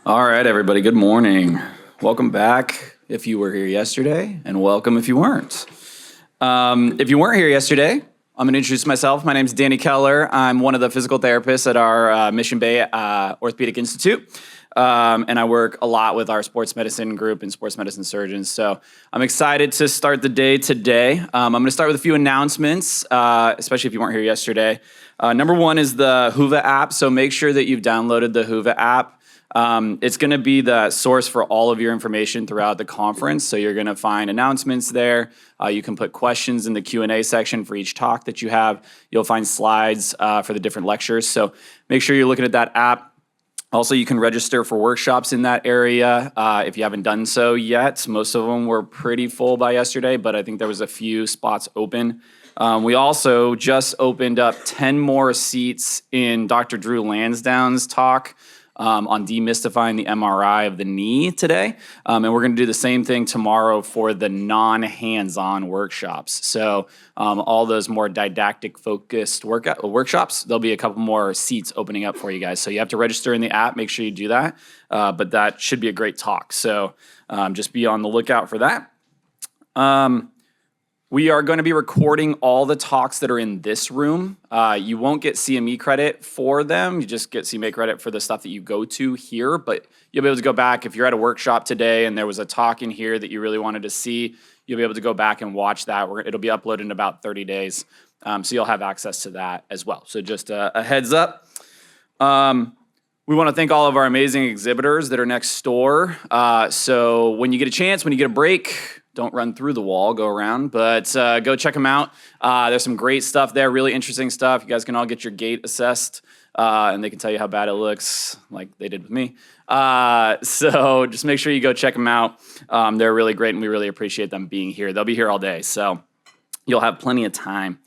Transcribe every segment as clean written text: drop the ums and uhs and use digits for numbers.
All right, everybody, good morning. Welcome back if you were here yesterday, and welcome if you weren't. If you weren't here yesterday, I'm going to introduce myself. My name's Danny Keller. I'm one of the physical therapists at our Mission Bay Orthopaedic Institute, and I work a lot with our sports medicine group and sports medicine surgeons. So I'm excited to start the day today. I'm going to start with a few announcements, especially if you weren't here yesterday. Number one is the Huva app, so make sure that you've downloaded the Huva app. It's going to be the source for all of your information throughout the conference. So you're going to find announcements there. You can put questions in the Q&A section for each talk that you have. You'll find slides for the different lectures. So make sure you're looking at that app. Also, you can register for workshops in that area if you haven't done so yet. Most of them were pretty full by yesterday, but I think there was a few spots open. We also just opened up 10 more seats in Dr. Drew Lansdowne's talk on demystifying the MRI of the knee today. And we're going to do the same thing tomorrow for the non-hands-on workshops. So all those more didactic-focused workshops, there'll be a couple more seats opening up for you guys. So you have to register in the app. Make sure you do that. But that should be a great talk. So just be on the lookout for that. We are going to be recording all the talks that are in this room. You won't get CME credit for them. You just get CME credit for the stuff that you go to here, but you'll be able to go back. If you're at a workshop today and there was a talk in here that you really wanted to see, you'll be able to go back and watch that. It'll be uploaded in about 30 days, so you'll have access to that as well. So just a heads up. We want to thank all of our amazing exhibitors that are next door. So when you get a chance, when you get a break, don't run through the wall, go around, but go check them out. There's some great stuff there, really interesting stuff. You guys can all get your gait assessed, and they can tell you how bad it looks, like they did with me. So just make sure you go check them out. They're really great, and we really appreciate them being here. They'll be here all day, so you'll have plenty of time.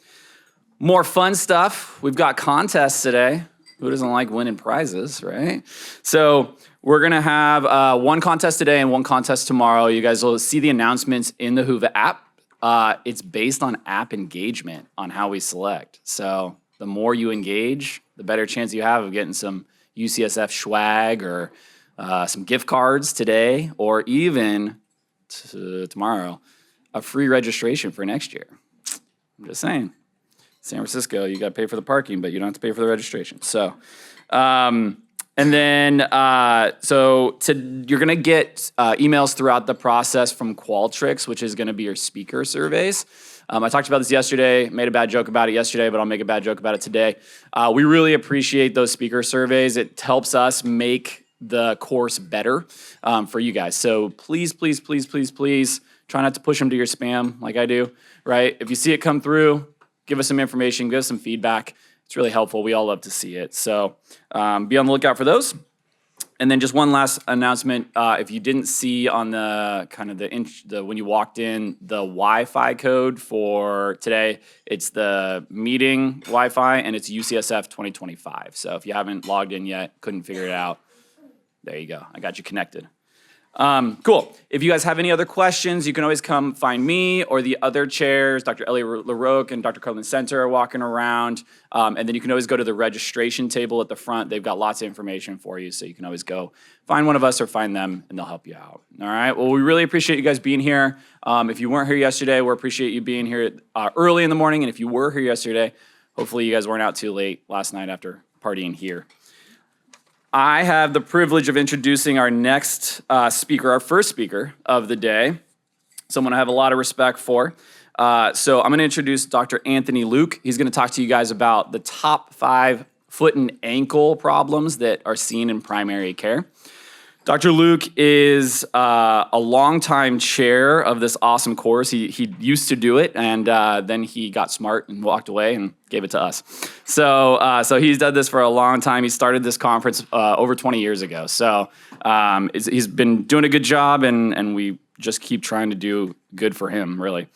More fun stuff. We've got contests today. Who doesn't like winning prizes, right? So we're going to have one contest today and one contest tomorrow. You guys will see the announcements in the Huva app. It's based on app engagement on how we select. So the more you engage, the better chance you have of getting some UCSF swag or some gift cards today, or even tomorrow, a free registration for next year. I'm just saying. San Francisco, you got to pay for the parking, but you don't have to pay for the registration. So, and then, you're going to get emails throughout the process from Qualtrics, which is going to be your speaker surveys. I talked about this yesterday, made a bad joke about it yesterday, but I'll make a bad joke about it today. We really appreciate those speaker surveys. It helps us make the course better for you guys. So please, please, please, please, please try not to push them to your spam like I do, right? If you see it come through, give us some information, give us some feedback. It's really helpful. We all love to see it. So be on the lookout for those. And then just one last announcement. If you didn't see on the kind of when you walked in, the Wi-Fi code for today, it's the meeting Wi-Fi and it's UCSF 2025. So if you haven't logged in yet, couldn't figure it out, there you go. I got you connected. Cool. If you guys have any other questions, you can always come find me or the other chairs. Dr. Ellie LaRoque and Dr. Carlin Center are walking around. And then you can always go to the registration table at the front. They've got lots of information for you, so you can always go find one of us or find them, and they'll help you out. All right? Well, we really appreciate you guys being here. If you weren't here yesterday, we appreciate you being here early in the morning. And if you were here yesterday, hopefully you guys weren't out too late last night after partying here. I have the privilege of introducing our next speaker, our first speaker of the day, someone I have a lot of respect for. So I'm going to introduce Dr. Anthony Luke. He's going to talk to you guys about the top 5 foot and ankle problems that are seen in primary care. Dr. Luke is a longtime chair of this awesome course. He used to do it, and then he got smart and walked away and gave it to us. So he's done this for a long time. He started this conference over 20 years ago. So he's been doing a good job, and we just keep trying to do good for him, really.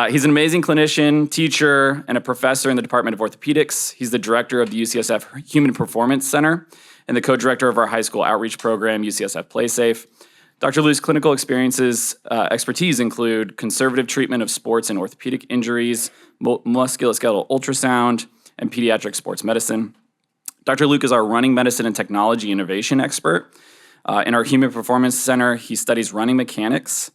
He's an amazing clinician, teacher, and a professor in the Department of Orthopaedics. He's the director of the UCSF Human Performance Center and the co-director of our high school outreach program, UCSF PlaySafe. Dr. Luke's clinical expertise include conservative treatment of sports and orthopedic injuries, musculoskeletal ultrasound, and pediatric sports medicine. Dr. Luke is our running medicine and technology innovation expert. In our Human Performance Center, he studies running mechanics.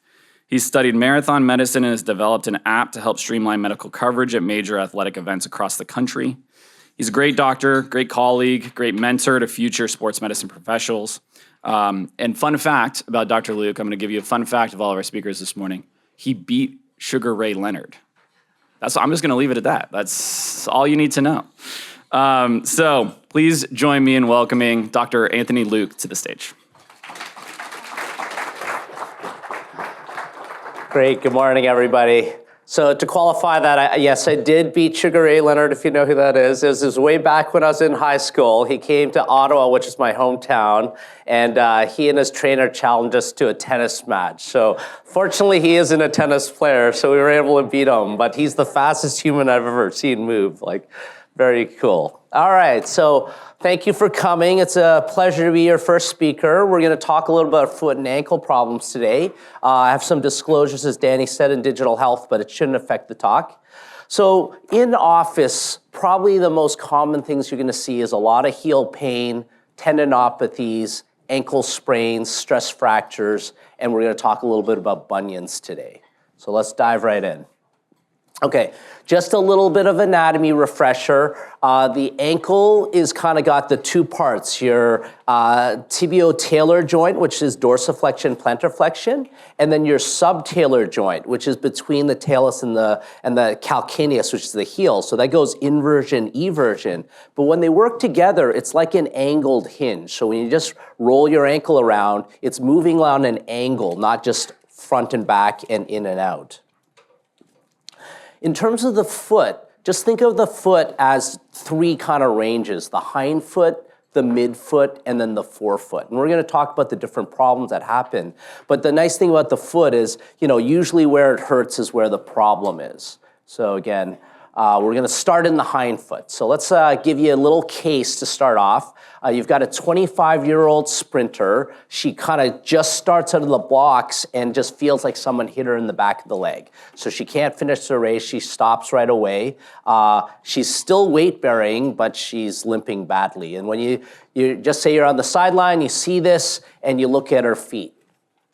He's studied marathon medicine and has developed an app to help streamline medical coverage at major athletic events across the country. He's a great doctor, great colleague, great mentor to future sports medicine professionals. And fun fact about Dr. Luke, I'm going to give you a fun fact of all of our speakers this morning. He beat Sugar Ray Leonard. I'm just going to leave it at that. That's all you need to know. So please join me in welcoming Dr. Anthony Luke to the stage. Great. Good morning, everybody. So to qualify that, yes, I did beat Sugar Ray Leonard, if you know who that is. This is way back when I was in high school. He came to Ottawa, which is my hometown, and he and his trainer challenged us to a tennis match. So fortunately, he isn't a tennis player, so we were able to beat him. But he's the fastest human I've ever seen move. Like, very cool. All right, so thank you for coming. It's a pleasure to be your first speaker. We're going to talk a little about foot and ankle problems today. I have some disclosures, as Danny said, in digital health, but it shouldn't affect the talk. So in office, probably the most common things you're going to see is a lot of heel pain, tendinopathies, ankle sprains, stress fractures, and we're going to talk a little bit about bunions today. So let's dive right in. Okay, just a little bit of anatomy refresher. The ankle is kind of got the two parts, your tibio-talar joint, which is dorsiflexion, plantar flexion, and then your subtalar joint, which is between the talus and the calcaneus, which is the heel. So that goes inversion, eversion. But when they work together, it's like an angled hinge. So when you just roll your ankle around, it's moving around an angle, not just front and back and in and out. In terms of the foot, just think of the foot as three kind of ranges: the hind foot, the midfoot, and then the forefoot. And we're going to talk about the different problems that happen. But the nice thing about the foot is, usually where it hurts is where the problem is. So again, we're going to start in the hind foot. So let's give you a little case to start off. You've got a 25-year-old sprinter. She kind of just starts out of the blocks and just feels like someone hit her in the back of the leg. So she can't finish the race. She stops right away. She's still weight-bearing, but she's limping badly. And when you just say you're on the sideline, you see this, and you look at her feet.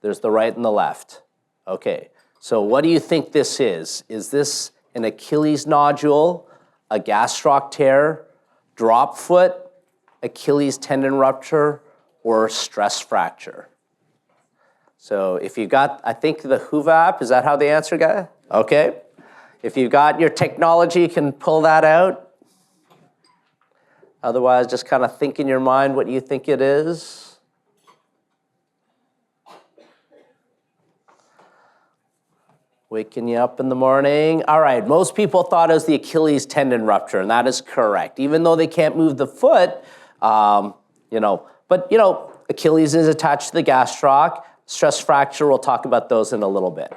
There's the right and the left. Okay, so what do you think this is? Is this an Achilles nodule, a gastroc tear, drop foot, Achilles tendon rupture, or stress fracture? So if you got, I think the Whova app, is that how the answer got? Okay. If you got your technology, you can pull that out. Otherwise, just kind of think in your mind what you think it is. Waking you up in the morning. All right, most people thought it was the Achilles tendon rupture, and that is correct. Even though they can't move the foot, Achilles is attached to the gastroc. Stress fracture, we'll talk about those in a little bit.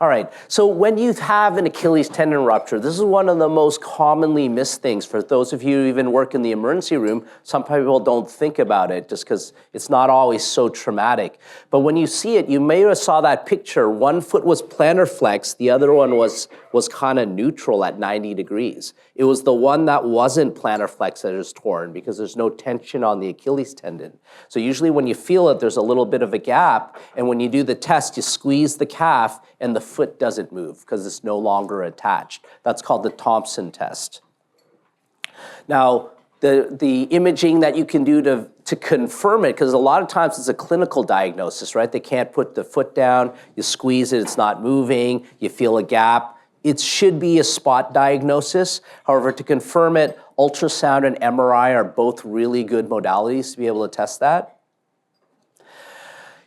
All right, so when you have an Achilles tendon rupture, this is one of the most commonly missed things. For those of you who even work in the emergency room, some people don't think about it just because it's not always so traumatic. But when you see it, you may have saw that picture. One foot was plantar flex, the other one was kind of neutral at 90 degrees. It was the one that wasn't plantar flex that is torn because there's no tension on the Achilles tendon. So usually when you feel it, there's a little bit of a gap, and when you do the test, you squeeze the calf, and the foot doesn't move because it's no longer attached. That's called the Thompson test. Now, the imaging that you can do to confirm it, because a lot of times it's a clinical diagnosis, right? They can't put the foot down, you squeeze it, it's not moving, you feel a gap. It should be a spot diagnosis. However, to confirm it, ultrasound and MRI are both really good modalities to be able to test that.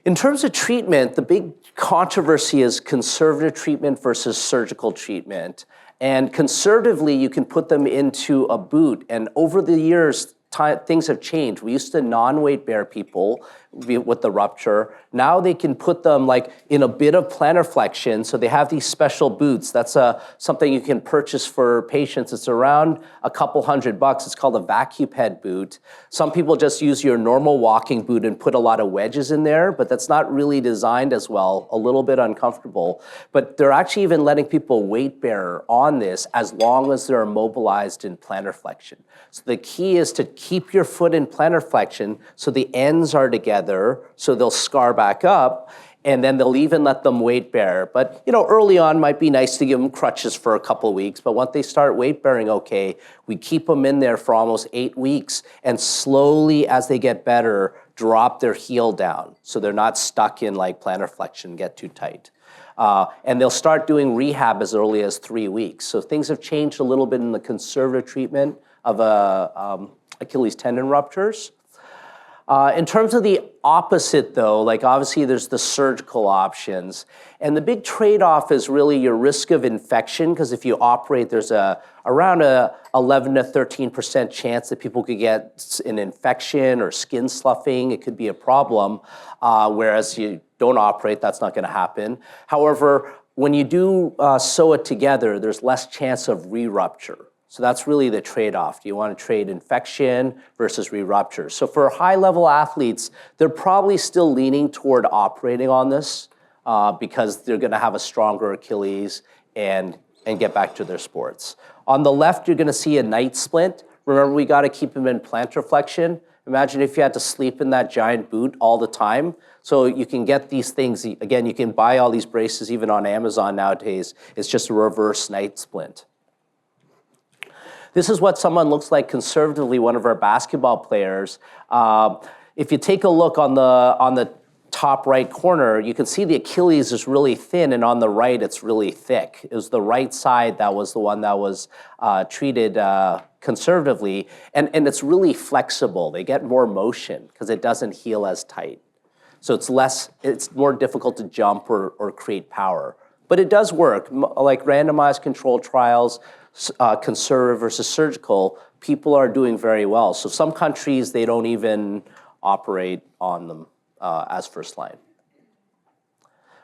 In terms of treatment, the big controversy is conservative treatment versus surgical treatment. And conservatively, you can put them into a boot. And over the years, things have changed. We used to non-weight bear people with the rupture. Now they can put them like in a bit of plantar flexion. So they have these special boots. That's something you can purchase for patients. It's around a couple $100. It's called a Vacuped boot. Some people just use your normal walking boot and put a lot of wedges in there, but that's not really designed as well, a little bit uncomfortable. But they're actually even letting people weight bear on this as long as they're immobilized in plantar flexion. So the key is to keep your foot in plantar flexion so the ends are together, so they'll scar back up, and then they'll even let them weight bear. But early on might be nice to give them crutches for a couple of weeks, but once they start weight bearing okay, we keep them in there for almost 8 weeks, and slowly as they get better, drop their heel down so they're not stuck in like plantar flexion, get too tight. And they'll start doing rehab as early as 3 weeks. So things have changed a little bit in the conservative treatment of Achilles tendon ruptures. In terms of the opposite though, like obviously there's the surgical options. And the big trade-off is really your risk of infection, because if you operate, there's around a 11 to 13% chance that people could get an infection or skin sloughing. It could be a problem, whereas you don't operate, that's not gonna happen. However, when you do sew it together, there's less chance of re-rupture. So that's really the trade-off. Do you want to trade infection versus re-rupture? So for high-level athletes, they're probably still leaning toward operating on this because they're going to have a stronger Achilles and get back to their sports. On the left, you're going to see a night splint. Remember, we got to keep them in plantar flexion. Imagine if you had to sleep in that giant boot all the time. So you can get these things. Again, you can buy all these braces even on Amazon nowadays. It's just a reverse night splint. This is what someone looks like conservatively, one of our basketball players. If you take a look on the top right corner, you can see the Achilles is really thin, and on the right, it's really thick. It was the right side that was the one that was treated conservatively, and it's really flexible. They get more motion because it doesn't heal as tight. So it's more difficult to jump or create power. But it does work. Like randomized controlled trials, conservative versus surgical, people are doing very well. So some countries, they don't even operate on them as first line.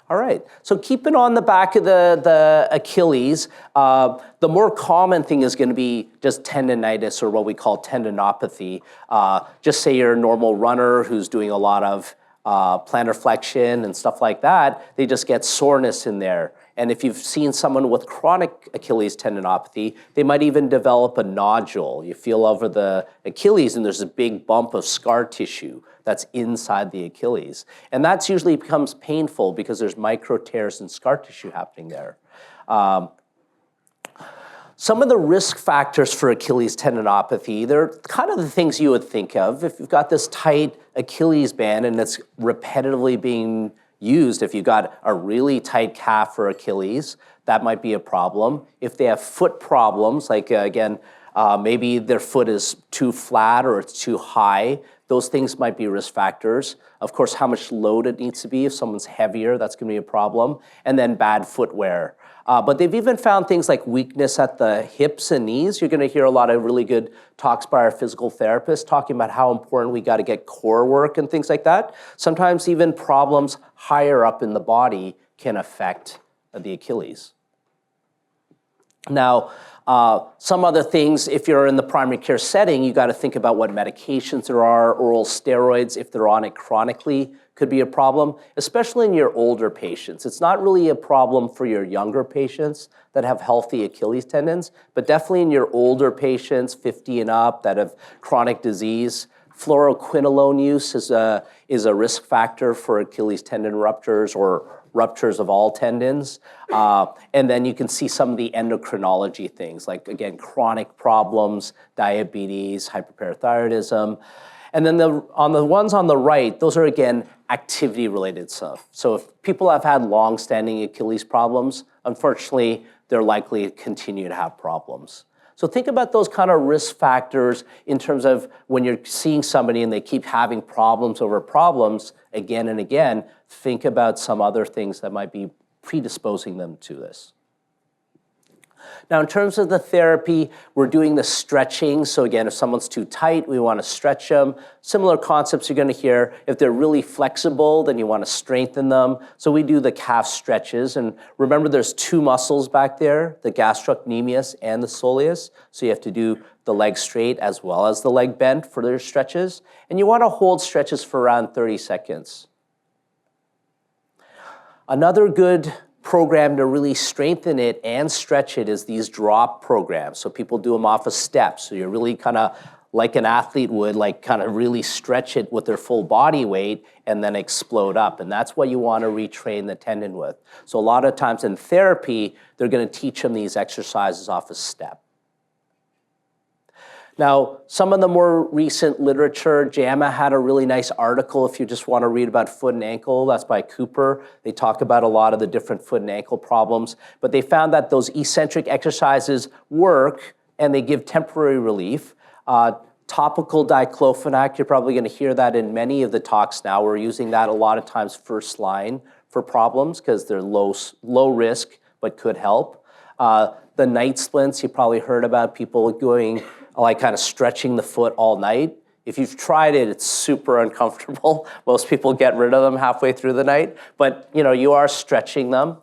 All right, so keeping on the back of the Achilles, the more common thing is gonna be just tendonitis, or what we call tendinopathy. Just say you're a normal runner who's doing a lot of plantar flexion and stuff like that, they just get soreness in there. And if you've seen someone with chronic Achilles tendinopathy, they might even develop a nodule. You feel over the Achilles and there's a big bump of scar tissue that's inside the Achilles. And that's usually becomes painful because there's micro tears and scar tissue happening there. Some of the risk factors for Achilles tendinopathy, they're kind of the things you would think of. If you've got this tight Achilles band and it's repetitively being used, if you've got a really tight calf or Achilles, that might be a problem. If they have foot problems, like maybe their foot is too flat or it's too high, those things might be risk factors. Of course, how much load it needs to be. If someone's heavier, that's gonna be a problem. And then bad footwear. But they've even found things like weakness at the hips and knees. You're gonna hear a lot of really good talks by our physical therapists talking about how important we gotta get core work and things like that. Sometimes even problems higher up in the body can affect the Achilles. Now, some other things, if you're in the primary care setting, you gotta think about what medications there are. Oral steroids, if they're on it chronically, could be a problem, especially in your older patients. It's not really a problem for your younger patients that have healthy Achilles tendons, but definitely in your older patients, 50 and up, that have chronic disease. Fluoroquinolone use is a risk factor for Achilles tendon ruptures or ruptures of all tendons. And then you can see some of the endocrinology things, like again, chronic problems, diabetes, hyperparathyroidism. And then on the ones on the right, those are again, activity-related stuff. So if people have had long-standing Achilles problems, unfortunately, they're likely to continue to have problems. So think about those kind of risk factors in terms of when you're seeing somebody and they keep having problems over problems again and again, think about some other things that might be predisposing them to this. Now, in terms of the therapy, we're doing the stretching. So again, if someone's too tight, we want to stretch them. Similar concepts you're going to hear. If they're really flexible, then you want to strengthen them. So we do the calf stretches. And remember, there's two muscles back there, the gastrocnemius and the soleus. So you have to do the leg straight as well as the leg bent for their stretches. And you want to hold stretches for around 30 seconds. Another good program to really strengthen it and stretch it is these drop programs. So people do them off of steps. So you're really kind of like an athlete would, like kind of really stretch it with their full body weight and then explode up. And that's what you want to retrain the tendon with. So a lot of times in therapy, they're going to teach them these exercises off a step. Now, some of the more recent literature, JAMA had a really nice article if you just want to read about foot and ankle. That's by Cooper. They talk about a lot of the different foot and ankle problems. But they found that those eccentric exercises work and they give temporary relief. Topical diclofenac, you're probably going to hear that in many of the talks now. We're using that a lot of times first line for problems because they're low risk but could help. The night splints, you probably heard about people going like kind of stretching the foot all night. If you've tried it, it's super uncomfortable. Most people get rid of them halfway through the night, but you are stretching them.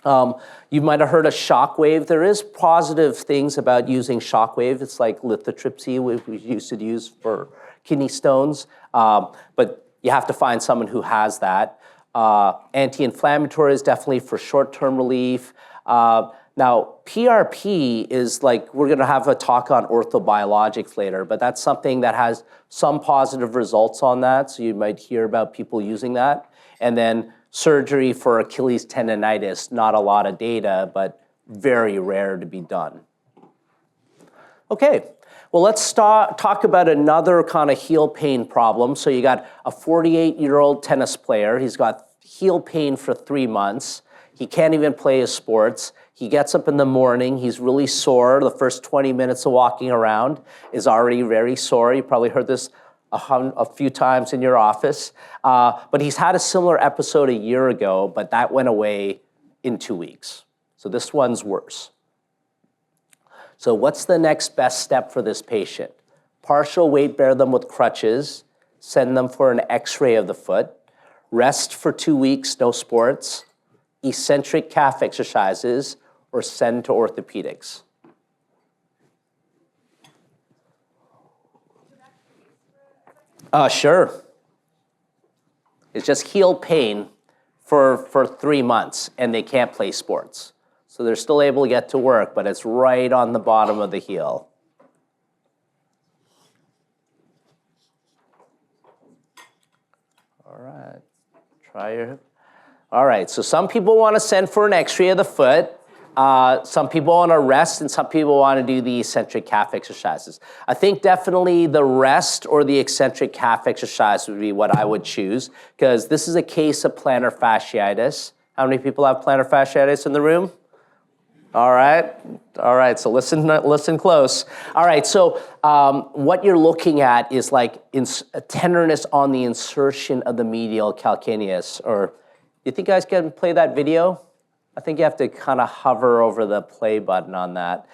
You might have heard of shockwave. There is positive things about using shockwave. It's like lithotripsy, we used to use for kidney stones, but you have to find someone who has that. Anti-inflammatory is definitely for short-term relief. Now, PRP is like, we're going to have a talk on orthobiologics later, but that's something that has some positive results on that, so you might hear about people using that. And then surgery for Achilles tendonitis, not a lot of data, but very rare to be done. Okay, well, let's talk about another kind of heel pain problem. So you got a 48-year-old tennis player. He's got heel pain for 3 months. He can't even play his sports. He gets up in the morning, he's really sore. The first 20 minutes of walking around is already very sore. You probably heard this a few times in your office. But he's had a similar episode a year ago, but that went away in 2 weeks. So this one's worse. So what's the next best step for this patient? Partial weight bear them with crutches, send them for an x-ray of the foot, rest for 2 weeks, no sports, eccentric calf exercises, or send to orthopedics. Sure. It's just heel pain for 3 months, and they can't play sports. So they're still able to get to work, but it's right on the bottom of the heel. All right, all right, so some people want to send for an x-ray of the foot. Some people want to rest, and some people want to do the eccentric calf exercises. I think definitely the rest or the eccentric calf exercise would be what I would choose, because this is a case of plantar fasciitis. How many people have plantar fasciitis in the room? All right, so listen close. All right, so what you're looking at is like tenderness on the insertion of the medial calcaneus, or you think you guys can play that video? I think you have to kind of hover over the play button on that.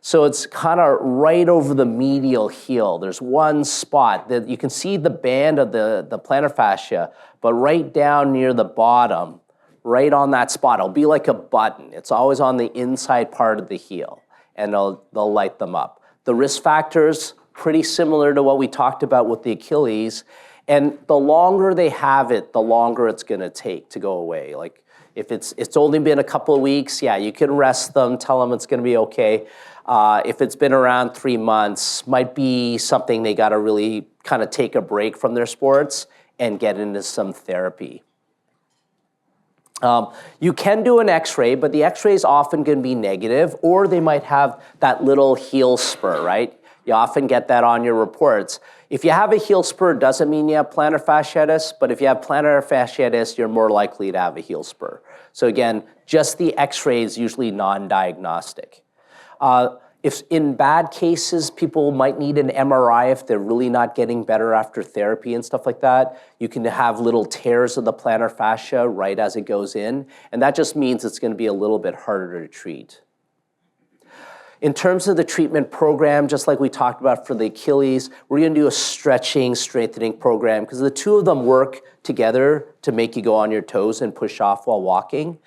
So it's kind of right over the medial heel. There's one spot that you can see the band of the plantar fascia, but right down near the bottom, right on that spot, it'll be like a button. It's always on the inside part of the heel, and they'll light them up. The risk factors, pretty similar to what we talked about with the Achilles, and the longer they have it, the longer it's gonna take to go away. Like, if it's only been a couple of weeks, yeah, you can rest them, tell them it's gonna be okay. If it's been around 3 months, might be something they gotta really kind of take a break from their sports and get into some therapy. You can do an x-ray, but the x-ray is often gonna be negative, or they might have that little heel spur, right? You often get that on your reports. If you have a heel spur, it doesn't mean you have plantar fasciitis, but if you have plantar fasciitis, you're more likely to have a heel spur. So again, just the x-ray is usually non-diagnostic. If in bad cases, people might need an MRI if they're really not getting better after therapy and stuff like that. You can have little tears of the plantar fascia right as it goes in, and that just means it's gonna be a little bit harder to treat. In terms of the treatment program, just like we talked about for the Achilles, we're gonna do a stretching, strengthening program because the two of them work together to make you go on your toes and push off while walking.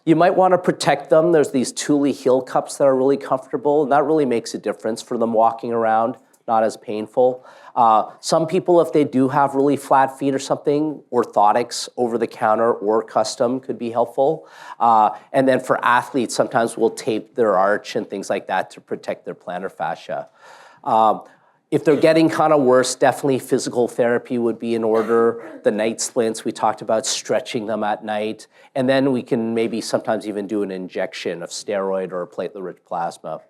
You might want to protect them. There's these Thule heel cups that are really comfortable, and that really makes a difference for them walking around, not as painful. Some people, if they do have really flat feet or something, orthotics, over-the-counter or custom could be helpful. And then for athletes, sometimes we'll tape their arch and things like that to protect their plantar fascia. If they're getting kind of worse, definitely physical therapy would be in order. The night splints, we talked about stretching them at night. And then we can maybe sometimes even do an injection of steroid or platelet-rich plasma.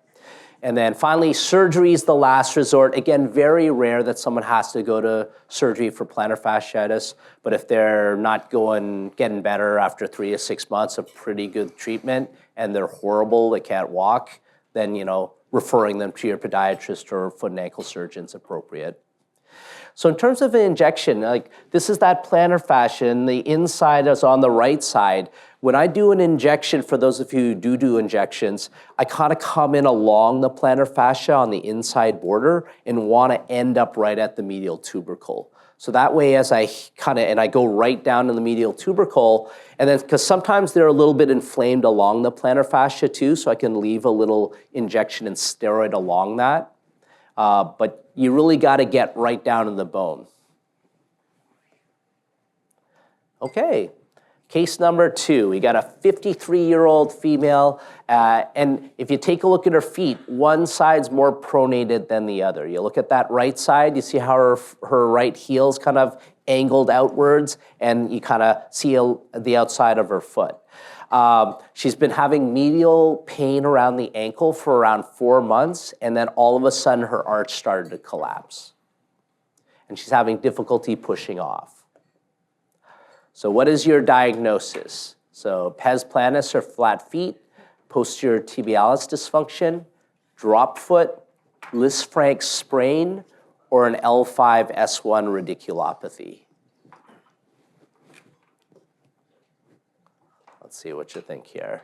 And then finally, surgery is the last resort. Again, very rare that someone has to go to surgery for plantar fasciitis, but if they're not getting better after 3 to 6 months of pretty good treatment and they're horrible, they can't walk, then, referring them to your podiatrist or foot and ankle surgeon is appropriate. So in terms of an injection, this is that plantar fascia, and the inside is on the right side. When I do an injection, for those of you who do injections, I kind of come in along the plantar fascia on the inside border and want to end up right at the medial tubercle. So that way, as I I go right down to the medial tubercle, and then, because sometimes they're a little bit inflamed along the plantar fascia too, so I can leave a little injection and steroid along that. But you really got to get right down to the bone. Okay. Case number 2, we got a 53-year-old female, and if you take a look at her feet, one side's more pronated than the other. You look at that right side, you see how her right heel's kind of angled outwards, and you kind of see the outside of her foot. She's been having medial pain around the ankle for around 4 months, and then all of a sudden her arch started to collapse. And she's having difficulty pushing off. So what is your diagnosis? So pes planus or flat feet, posterior tibialis dysfunction, drop foot, Lisfranc sprain, or an L5-S1 radiculopathy. Let's see what you think here.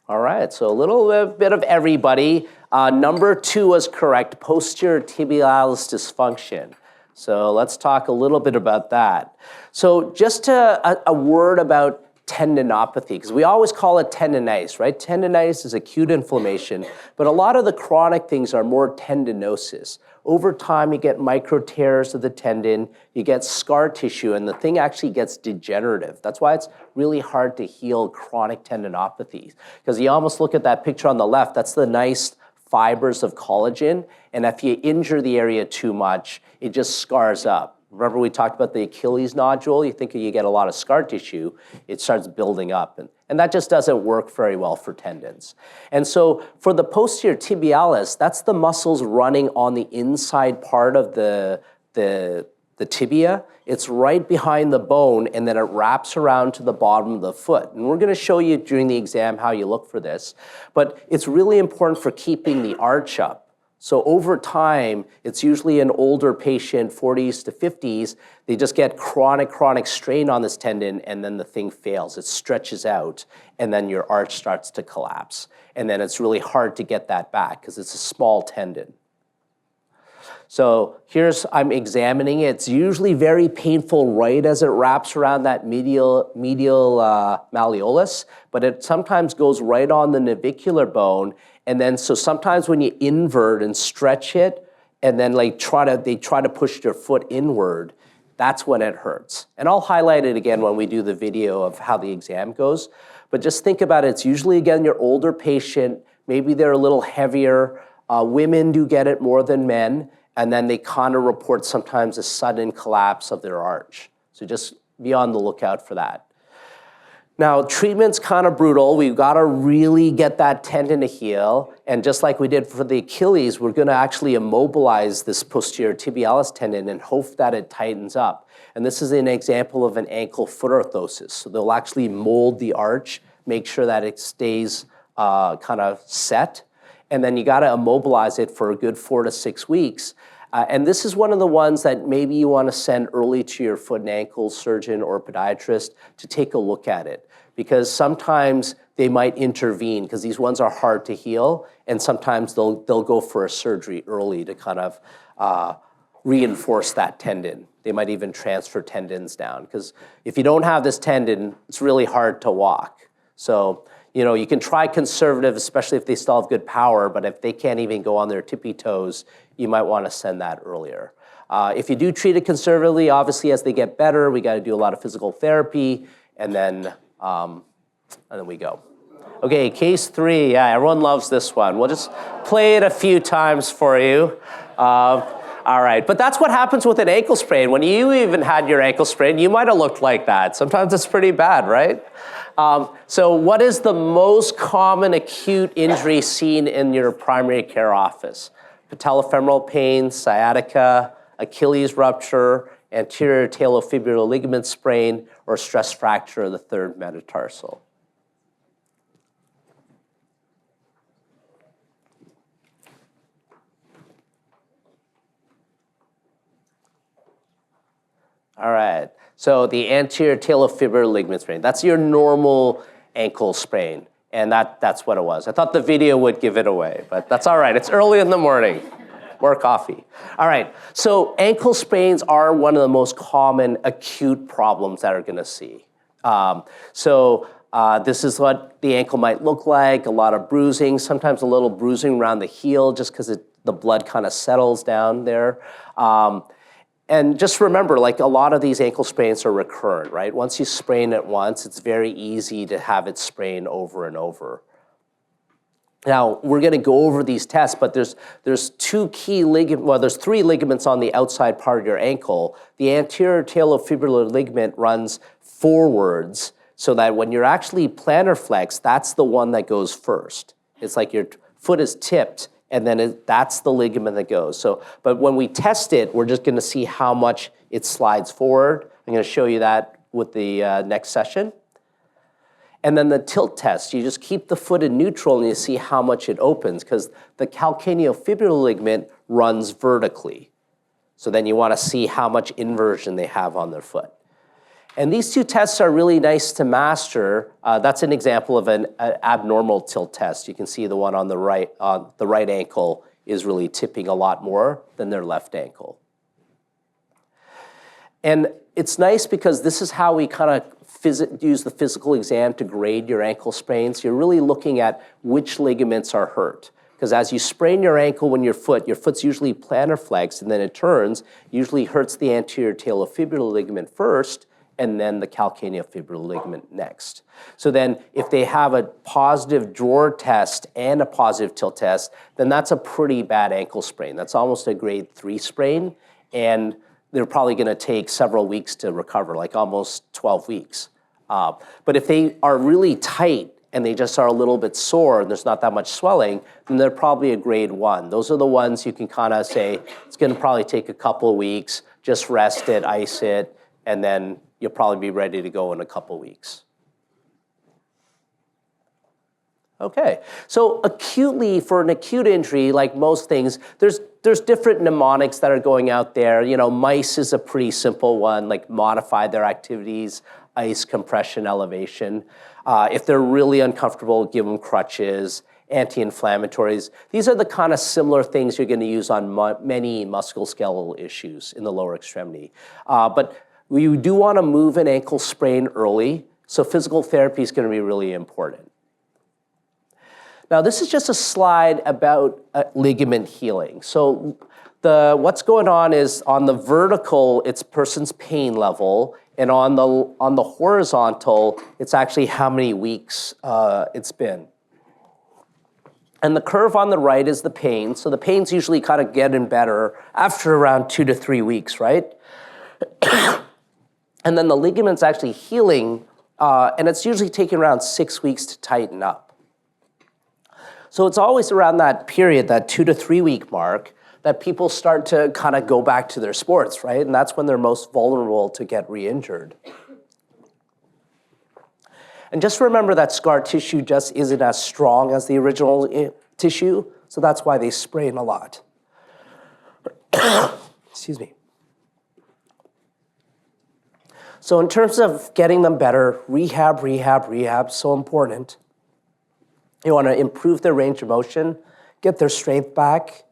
All right, so a little bit of everybody. Number 2 was correct, posterior tibialis dysfunction. So let's talk a little bit about that. So just a word about tendinopathy, because we always call it tendinitis, right? Tendinitis is acute inflammation, but a lot of the chronic things are more tendinosis. Over time, you get micro tears of the tendon, you get scar tissue, and the thing actually gets degenerative. That's why it's really hard to heal chronic tendinopathies, because you almost look at that picture on the left, that's the nice fibers of collagen, and if you injure the area too much, it just scars up. Remember we talked about the Achilles nodule? You think you get a lot of scar tissue, it starts building up. And that just doesn't work very well for tendons. And so for the posterior tibialis, that's the muscles running on the inside part of the tibia. It's right behind the bone, and then it wraps around to the bottom of the foot. And we're gonna show you during the exam how you look for this. But it's really important for keeping the arch up. So over time, it's usually an older patient, 40s to 50s, they just get chronic strain on this tendon, and then the thing fails. It stretches out, and then your arch starts to collapse. And then it's really hard to get that back because it's a small tendon. So I'm examining it. It's usually very painful right as it wraps around that medial malleolus, but it sometimes goes right on the navicular bone. And then, so sometimes when you invert and stretch it, and then they try to push their foot inward, that's when it hurts. And I'll highlight it again when we do the video of how the exam goes. But just think about it, it's usually, again, your older patient, maybe they're a little heavier. Women do get it more than men, and then they kind of report sometimes a sudden collapse of their arch. So just be on the lookout for that. Now, treatment's kind of brutal. We've got to really get that tendon to heal. And just like we did for the Achilles, we're going to actually immobilize this posterior tibialis tendon and hope that it tightens up. And this is an example of an ankle foot orthosis. So they'll actually mold the arch, make sure that it stays kind of set. And then you got to immobilize it for a good 4 to 6 weeks. And this is one of the ones that maybe you want to send early to your foot and ankle surgeon or podiatrist to take a look at it. because sometimes they might intervene because these ones are hard to heal, and sometimes they'll go for a surgery early to kind of reinforce that tendon. They might even transfer tendons down because if you don't have this tendon, it's really hard to walk. So, you can try conservative, especially if they still have good power, but if they can't even go on their tippy toes, you might want to send that earlier. If you do treat it conservatively, obviously as they get better, we got to do a lot of physical therapy, and then we go. Okay, case 3, yeah, everyone loves this one. We'll just play it a few times for you. All right, but that's what happens with an ankle sprain. When you even had your ankle sprain, you might have looked like that. Sometimes it's pretty bad, right? So what is the most common acute injury seen in your primary care office? Patellofemoral pain, sciatica, Achilles rupture, anterior talofibular ligament sprain, or stress fracture of the third metatarsal. All right, so the anterior talofibular ligament sprain, that's your normal ankle sprain, and that's what it was. I thought the video would give it away, but that's all right. It's early in the morning. More coffee. All right, so ankle sprains are one of the most common acute problems that are gonna see. This is what the ankle might look like, a lot of bruising, sometimes a little bruising around the heel just because the blood kind of settles down there. And just remember, like a lot of these ankle sprains are recurrent, right? Once you sprain it once, it's very easy to have it sprain over and over. Now, we're gonna go over these tests, but there's two key ligaments, well, there's 3 ligaments on the outside part of your ankle. The anterior talofibular ligament runs forwards so that when you're actually plantar flex, that's the one that goes first. It's like your foot is tipped, and then that's the ligament that goes. But when we test it, we're just gonna see how much it slides forward. I'm gonna show you that with the next session. And then the tilt test, you just keep the foot in neutral and you see how much it opens because the calcaneofibular ligament runs vertically. So then you wanna see how much inversion they have on their foot. And these 2 tests are really nice to master. That's an example of an abnormal tilt test. You can see the one on the right ankle is really tipping a lot more than their left ankle. And it's nice because this is how we kind of use the physical exam to grade your ankle sprains. You're really looking at which ligaments are hurt. Because as you sprain your ankle when your foot's usually plantar flexed and then it turns, usually hurts the anterior talofibular ligament first, and then the calcaneofibular ligament next. So then if they have a positive drawer test and a positive tilt test, then that's a pretty bad ankle sprain. That's almost a grade 3 sprain, and they're probably gonna take several weeks to recover, like almost 12 weeks. But if they are really tight and they just are a little bit sore and there's not that much swelling, then they're probably a grade 1. Those are the ones you can kind of say, it's gonna probably take a couple of weeks, just rest it, ice it, and then you'll probably be ready to go in a couple weeks. Okay, so acutely, for an acute injury, like most things, there's different mnemonics that are going out there. Mice is a pretty simple one, like modify their activities, ice, compression, elevation. If they're really uncomfortable, give them crutches, anti-inflammatories. These are the kind of similar things you're gonna use on many musculoskeletal issues in the lower extremity. But you do want to move an ankle sprain early, so physical therapy is going to be really important. Now, this is just a slide about ligament healing. So what's going on is on the vertical, it's person's pain level, and on the horizontal, it's actually how many weeks it's been. And the curve on the right is the pain. So the pain's usually kind of getting better after around 2 to 3 weeks, right? And then the ligament's actually healing, and it's usually taking around 6 weeks to tighten up. So it's always around that period, that 2 to 3 week mark, that people start to kind of go back to their sports, right? And that's when they're most vulnerable to get re-injured. And just remember that scar tissue just isn't as strong as the original tissue, so that's why they sprain a lot. Excuse me. So in terms of getting them better, rehab, so important. You want to improve their range of motion, get their strength back,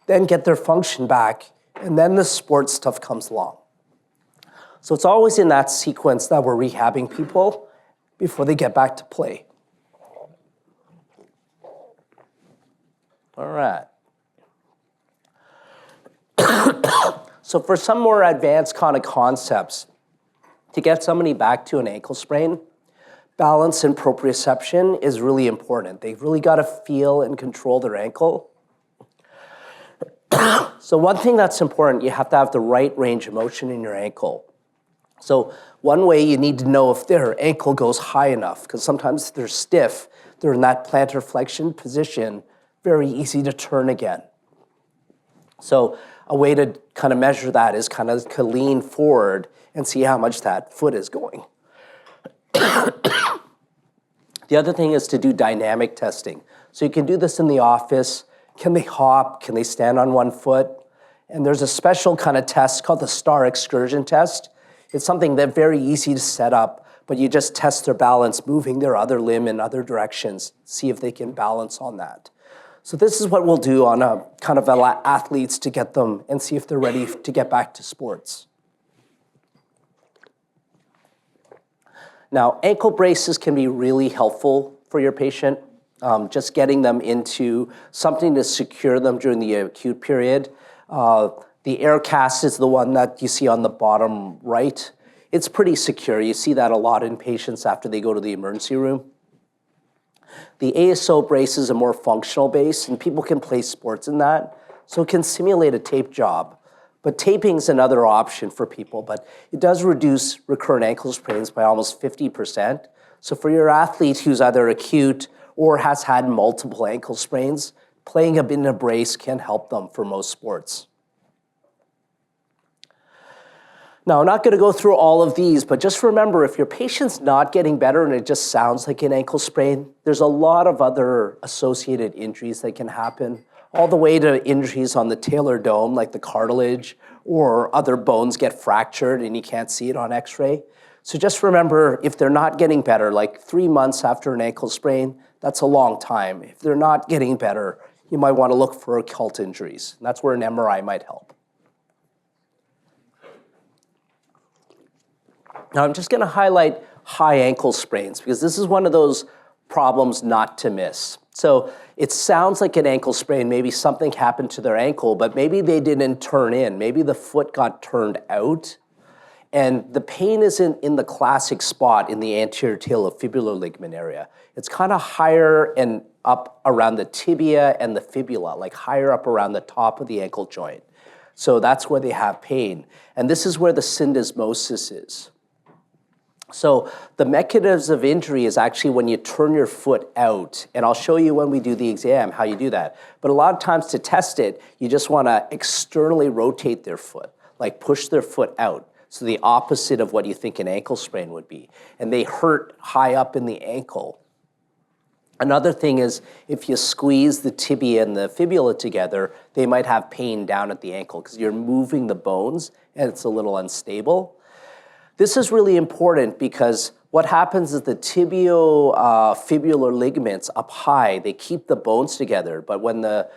then get their function back, and then the sports stuff comes along. So it's always in that sequence that we're rehabbing people before they get back to play. All right. So for some more advanced kind of concepts, to get somebody back to an ankle sprain, balance and proprioception is really important. They've really got to feel and control their ankle. So one thing that's important, you have to have the right range of motion in your ankle. So one way you need to know if their ankle goes high enough, because sometimes they're stiff, they're in that plantar flexion position, very easy to turn again. So a way to kind of measure that is kind of to lean forward and see how much that foot is going. The other thing is to do dynamic testing. So you can do this in the office. Can they hop? Can they stand on one foot? And there's a special kind of test called the star excursion test. It's something that's very easy to set up, but you just test their balance, moving their other limb in other directions, see if they can balance on that. So this is what we'll do on a kind of athletes to get them and see if they're ready to get back to sports. Now, ankle braces can be really helpful for your patient, just getting them into something to secure them during the acute period. The air cast is the one that you see on the bottom right. It's pretty secure. You see that a lot in patients after they go to the emergency room. The ASO brace is a more functional base, and people can play sports in that, so it can simulate a tape job. But taping is another option for people, but it does reduce recurrent ankle sprains by almost 50%. So for your athlete who's either acute or has had multiple ankle sprains, playing a bit in a brace can help them for most sports. Now, I'm not going to go through all of these, but just remember, if your patient's not getting better and it just sounds like an ankle sprain, there's a lot of other associated injuries that can happen, all the way to injuries on the talar dome, like the cartilage, or other bones get fractured and you can't see it on x-ray. So just remember, if they're not getting better, like 3 months after an ankle sprain, that's a long time. If they're not getting better, you might want to look for occult injuries. And that's where an MRI might help. Now, I'm just going to highlight high ankle sprains because this is one of those problems not to miss. So it sounds like an ankle sprain, maybe something happened to their ankle, but maybe they didn't turn in. Maybe the foot got turned out, and the pain isn't in the classic spot in the anterior talofibular ligament area. It's kind of higher and up around the tibia and the fibula, like higher up around the top of the ankle joint. So that's where they have pain. And this is where the syndesmosis is. So the mechanism of injury is actually when you turn your foot out, and I'll show you when we do the exam how you do that. But a lot of times to test it, you just want to externally rotate their foot, like push their foot out. So the opposite of what you think an ankle sprain would be. And they hurt high up in the ankle. Another thing is if you squeeze the tibia and the fibula together, they might have pain down at the ankle because you're moving the bones and it's a little unstable. This is really important because what happens is the tibio-fibular ligaments up high, they keep the bones together, but when the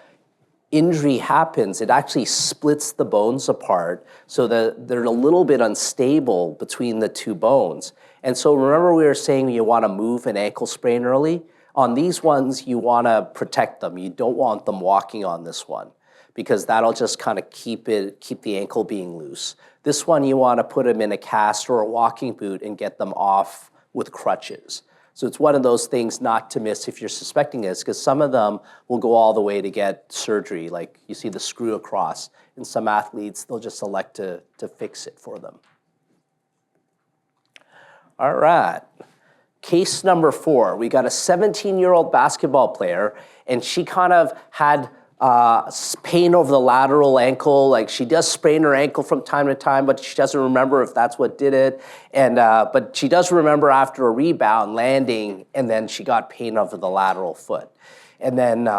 injury happens, it actually splits the bones apart so that they're a little bit unstable between the two bones. And so remember we were saying you want to move an ankle sprain early? On these ones, you want to protect them. You don't want them walking on this one because that'll just kind of keep the ankle being loose. This one, you want to put them in a cast or a walking boot and get them off with crutches. So it's one of those things not to miss if you're suspecting this, because some of them will go all the way to get surgery, like you see the screw across. In some athletes, they'll just elect to fix it for them. All right. Case number 4, we got a 17-year-old basketball player, and she kind of had pain over the lateral ankle. Like she does sprain her ankle from time to time, but she doesn't remember if that's what did it. And but she does remember after a rebound landing, and then she got pain over the lateral foot. And then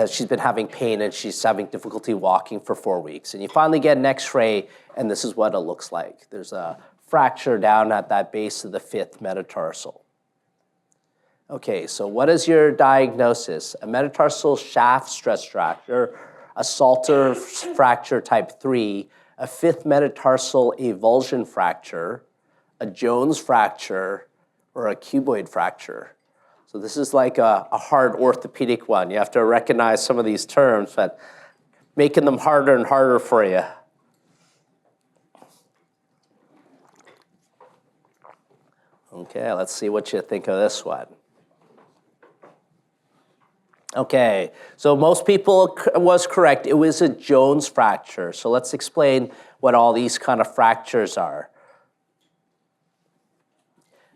she's been having pain, and she's having difficulty walking for 4 weeks. And you finally get an x-ray, and this is what it looks like. There's a fracture down at that base of the fifth metatarsal. Okay, so what is your diagnosis? A metatarsal shaft stress fracture, a Salter fracture type 3, a fifth metatarsal avulsion fracture, a Jones fracture, or a cuboid fracture. So this is like a hard orthopedic one. You have to recognize some of these terms, but making them harder and harder for you. Okay, let's see what you think of this one. Okay, so most people was correct. It was a Jones fracture. So let's explain what all these kind of fractures are.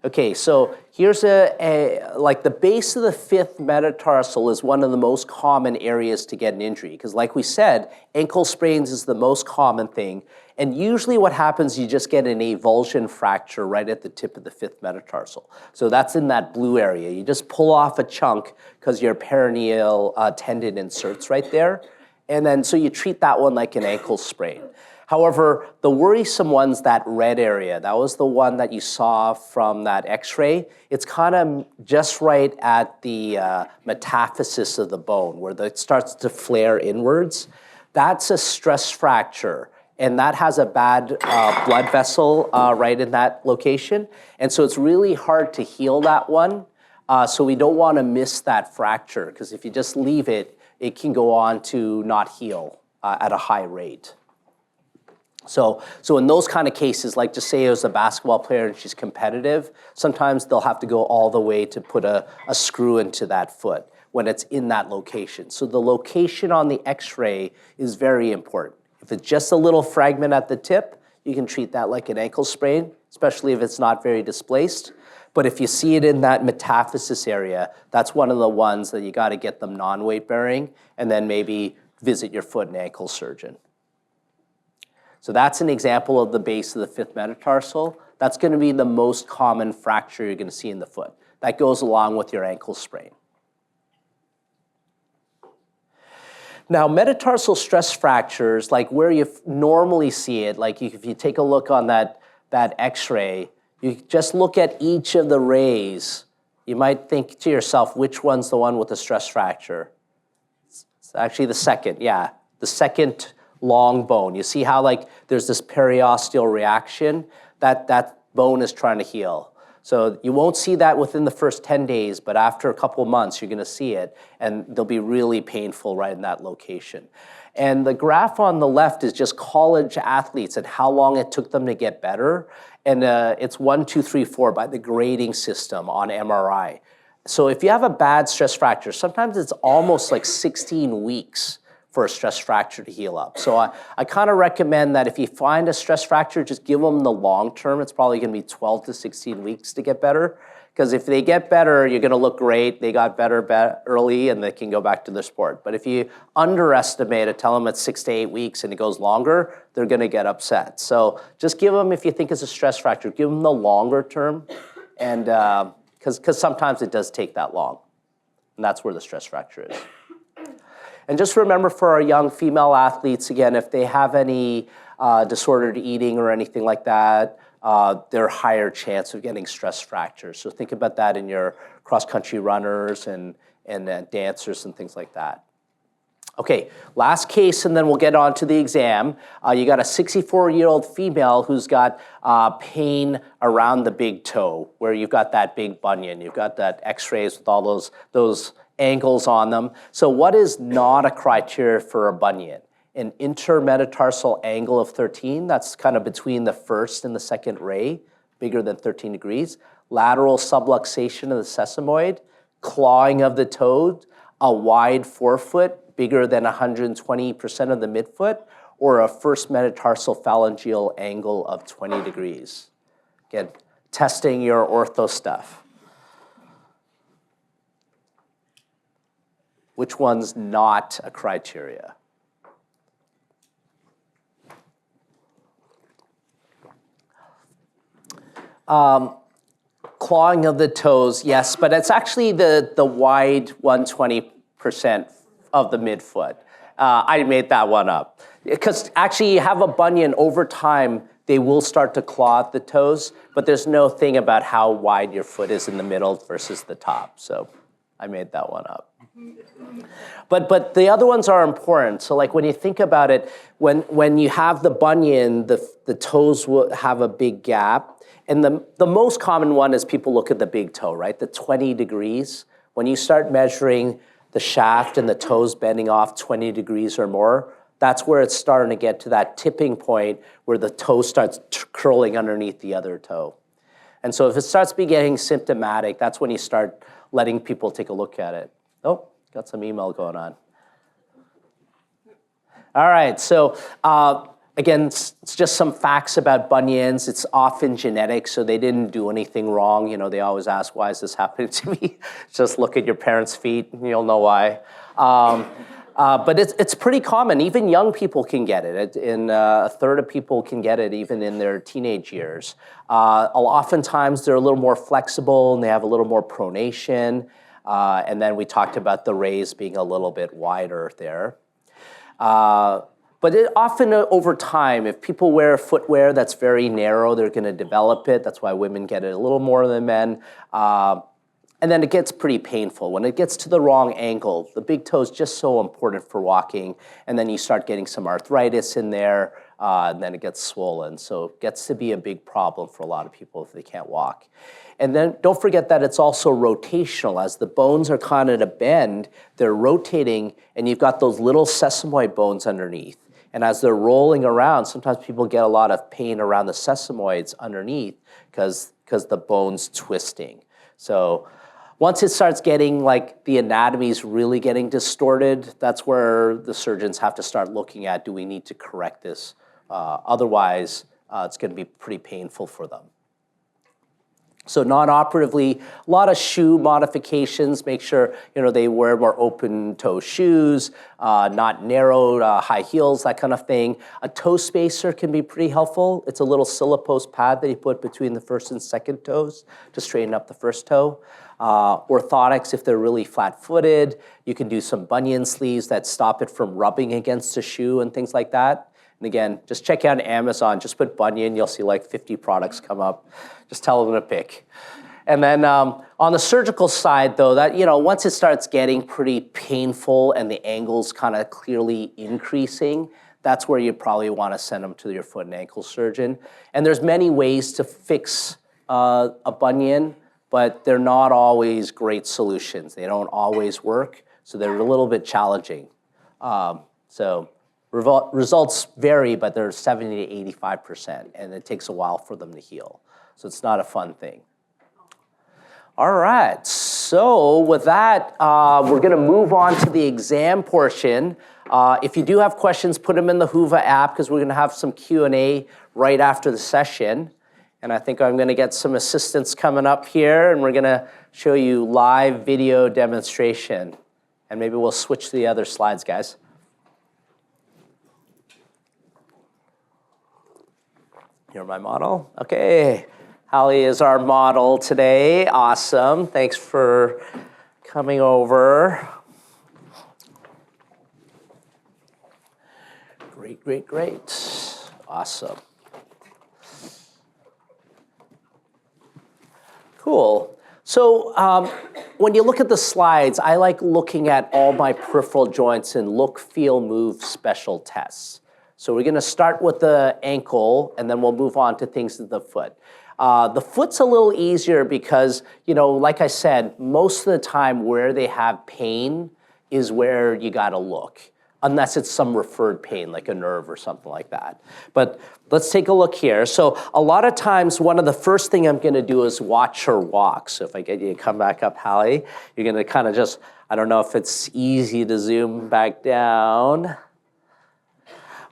Okay, so here's like the base of the fifth metatarsal is one of the most common areas to get an injury, because like we said, ankle sprains is the most common thing. And usually what happens, you just get an avulsion fracture right at the tip of the fifth metatarsal. So that's in that blue area. You just pull off a chunk because your peroneal tendon inserts right there. And then so you treat that one like an ankle sprain. However, the worrisome one's that red area. That was the one that you saw from that x-ray. It's kind of just right at the metaphysis of the bone where it starts to flare inwards. That's a stress fracture. And that has a bad blood vessel right in that location. And so it's really hard to heal that one. So we don't want to miss that fracture, because if you just leave it, it can go on to not heal at a high rate. So in those kind of cases, like just say it was a basketball player and she's competitive, sometimes they'll have to go all the way to put a screw into that foot when it's in that location. So the location on the x-ray is very important. If it's just a little fragment at the tip, you can treat that like an ankle sprain, especially if it's not very displaced. But if you see it in that metaphysis area, that's one of the ones that you got to get them non-weight bearing and then maybe visit your foot and ankle surgeon. So that's an example of the base of the fifth metatarsal. That's going to be the most common fracture you're going to see in the foot. That goes along with your ankle sprain. Now, metatarsal stress fractures, like where you normally see it, like if you take a look on that x-ray, you just look at each of the rays. You might think to yourself, which one's the one with the stress fracture? It's actually the second, yeah. The second long bone. You see how like there's this periosteal reaction? That bone is trying to heal. So you won't see that within the first 10 days, but after a couple of months, you're gonna see it, and they'll be really painful right in that location. And the graph on the left is just college athletes and how long it took them to get better. And it's 1, 2, 3, 4 by the grading system on MRI. So if you have a bad stress fracture, sometimes it's almost like 16 weeks for a stress fracture to heal up. So I kind of recommend that if you find a stress fracture, just give them the long term. It's probably gonna be 12 to 16 weeks to get better. Because if they get better, you're gonna look great. They got better early and they can go back to their sport. But if you underestimate it, tell them it's 6 to 8 weeks and it goes longer, they're gonna get upset. So just give them, if you think it's a stress fracture, give them the longer term. And because sometimes it does take that long. And that's where the stress fracture is. And just remember for our young female athletes, again, if they have any disordered eating or anything like that, they're higher chance of getting stress fractures. So think about that in your cross-country runners and dancers and things like that. Okay, last case, and then we'll get on to the exam. You got a 64-year-old female who's got pain around the big toe, where you've got that big bunion. You've got that x-rays with all those angles on them. So what is not a criteria for a bunion? An intermetatarsal angle of 13, that's kind of between the first and the second ray, bigger than 13 degrees. Lateral subluxation of the sesamoid, clawing of the toe, a wide forefoot, bigger than 120% of the midfoot, or a first metatarsal phalangeal angle of 20 degrees. Again, testing your ortho stuff. Which one's not a criteria? Clawing of the toes, yes, but it's actually the wide 120% of the midfoot. I made that one up. Because actually you have a bunion over time, they will start to claw at the toes, but there's no thing about how wide your foot is in the middle versus the top. So I made that one up. But the other ones are important. So like when you think about it, when you have the bunion, the toes will have a big gap. And the most common one is people look at the big toe, right? The 20 degrees. When you start measuring the shaft and the toes bending off 20 degrees or more, that's where it's starting to get to that tipping point where the toe starts curling underneath the other toe. And so if it starts getting symptomatic, that's when you start letting people take a look at it. Oh, got some email going on. All right, so again, it's just some facts about bunions. It's often genetic, so they didn't do anything wrong. You know, they always ask, why is this happening to me? Just look at your parents' feet and you'll know why. But it's pretty common. Even young people can get it. A third of people can get it even in their teenage years. Oftentimes, they're a little more flexible and they have a little more pronation. And then we talked about the rays being a little bit wider there. But often over time, if people wear footwear that's very narrow, they're going to develop it. That's why women get it a little more than men. And then it gets pretty painful. When it gets to the wrong ankle, the big toe is just so important for walking. And then you start getting some arthritis in there, and then it gets swollen. So it gets to be a big problem for a lot of people if they can't walk. And then don't forget that it's also rotational. As the bones are kind of to bend, they're rotating, and you've got those little sesamoid bones underneath. And as they're rolling around, sometimes people get a lot of pain around the sesamoids underneath because the bone's twisting. So once it starts getting like the anatomy's really getting distorted, that's where the surgeons have to start looking at, do we need to correct this? Otherwise, it's going to be pretty painful for them. So non-operatively, a lot of shoe modifications. Make sure they wear more open-toe shoes, not narrowed high heels, that kind of thing. A toe spacer can be pretty helpful. It's a little Silipose pad that you put between the first and second toes to straighten up the first toe. Orthotics, if they're really flat-footed, you can do some bunion sleeves that stop it from rubbing against the shoe and things like that. And again, just check out Amazon, just put bunion, you'll see like 50 products come up. Just tell them to pick. And then on the surgical side though, that once it starts getting pretty painful and the angle's kind of clearly increasing, that's where you probably want to send them to your foot and ankle surgeon. And there's many ways to fix a bunion, but they're not always great solutions. They don't always work, so they're a little bit challenging. Results vary, but they're 70 to 85%, and it takes a while for them to heal. So it's not a fun thing. All right, so with that, we're gonna move on to the exam portion. If you do have questions, put them in the Whova app, because we're gonna have some Q&A right after the session. And I think I'm gonna get some assistants coming up here, and we're gonna show you live video demonstration. And maybe we'll switch to the other slides, guys. You're my model? Okay. Hallie is our model today. Awesome. Thanks for coming over. Great, great, great. Awesome. Cool. So when you look at the slides, I like looking at all my peripheral joints and look, feel, move special tests. So we're gonna start with the ankle, and then we'll move on to things to the foot. The foot's a little easier because, like I said, most of the time where they have pain is where you gotta look, unless it's some referred pain, like a nerve or something like that. But let's take a look here. So a lot of times, one of the first thing I'm gonna do is watch her walk. So if I get you to come back up, Hallie, you're gonna kind of just, I don't know if it's easy to zoom back down.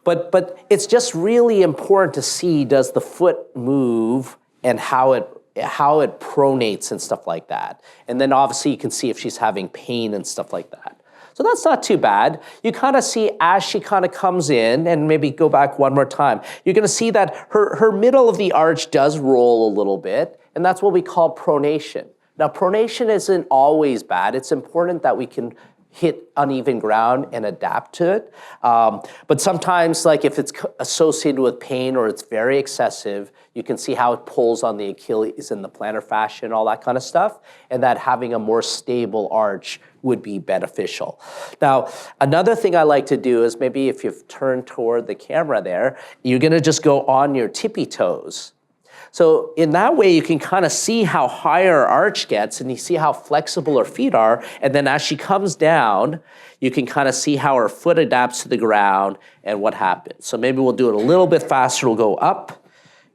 But it's just really important to see, does the foot move and how it pronates and stuff like that. And then obviously you can see if she's having pain and stuff like that. So that's not too bad. You kind of see as she kind of comes in, and maybe go back one more time, you're gonna see that her middle of the arch does roll a little bit, and that's what we call pronation. Now pronation isn't always bad. It's important that we can hit uneven ground and adapt to it. But sometimes, like if it's associated with pain or it's very excessive, you can see how it pulls on the Achilles and the plantar fascia and all that kind of stuff, and that having a more stable arch would be beneficial. Now, another thing I like to do is maybe if you've turned toward the camera there, you're gonna just go on your tippy toes. So in that way, you can kind of see how high her arch gets, and you see how flexible her feet are, and then as she comes down, you can kind of see how her foot adapts to the ground and what happens. So maybe we'll do it a little bit faster. We'll go up,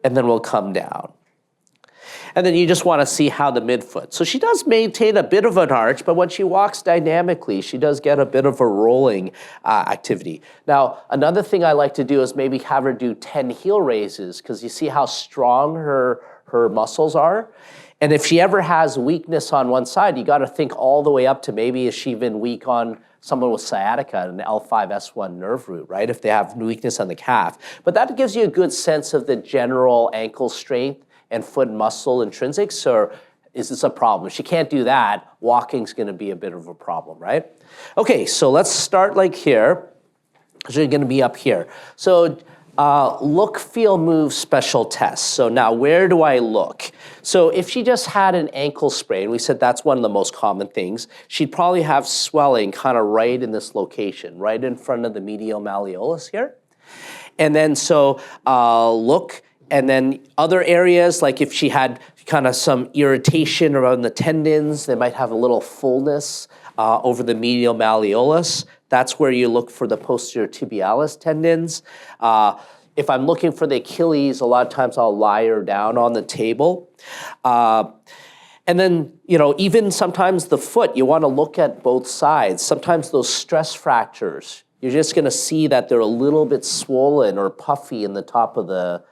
and then we'll come down. And then you just want to see how the midfoot. So she does maintain a bit of an arch, but when she walks dynamically, she does get a bit of a rolling activity. Now, another thing I like to do is maybe have her do 10 heel raises, because you see how strong her muscles are. And if she ever has weakness on one side, you got to think all the way up to maybe is she even weak on someone with sciatica and an L5-S1 nerve root, right? If they have weakness on the calf. But that gives you a good sense of the general ankle strength and foot muscle intrinsics, or is this a problem? If she can't do that, walking's gonna be a bit of a problem, right? Okay, so let's start like here. So you're gonna be up here. So look, feel, move special tests. So now where do I look? So if she just had an ankle sprain, we said that's one of the most common things, she'd probably have swelling kind of right in this location, right in front of the medial malleolus here. And then so look, and then other areas, like if she had kind of some irritation around the tendons, they might have a little fullness over the medial malleolus. That's where you look for the posterior tibialis tendons. If I'm looking for the Achilles, a lot of times I'll lie her down on the table. And then, even sometimes the foot, you want to look at both sides. Sometimes those stress fractures, you're just going to see that they're a little bit swollen or puffy in the top of the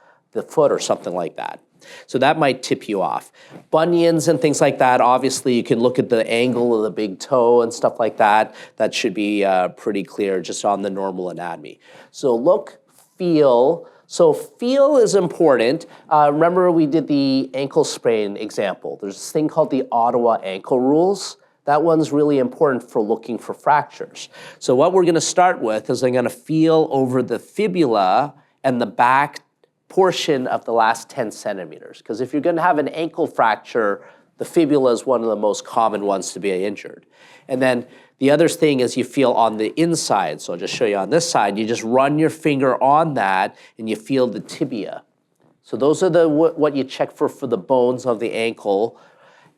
foot or something like that. So that might tip you off. Bunions and things like that, obviously you can look at the angle of the big toe and stuff like that. That should be pretty clear just on the normal anatomy. So look, feel. So feel is important. Remember we did the ankle sprain example. There's this thing called the Ottawa ankle rules. That one's really important for looking for fractures. So what we're gonna start with is I'm gonna feel over the fibula and the back portion of the last 10 centimeters. Because if you're going to have an ankle fracture, the fibula is one of the most common ones to be injured. And then the other thing is you feel on the inside. So I'll just show you on this side. You just run your finger on that and you feel the tibia. So those are what you check for the bones of the ankle.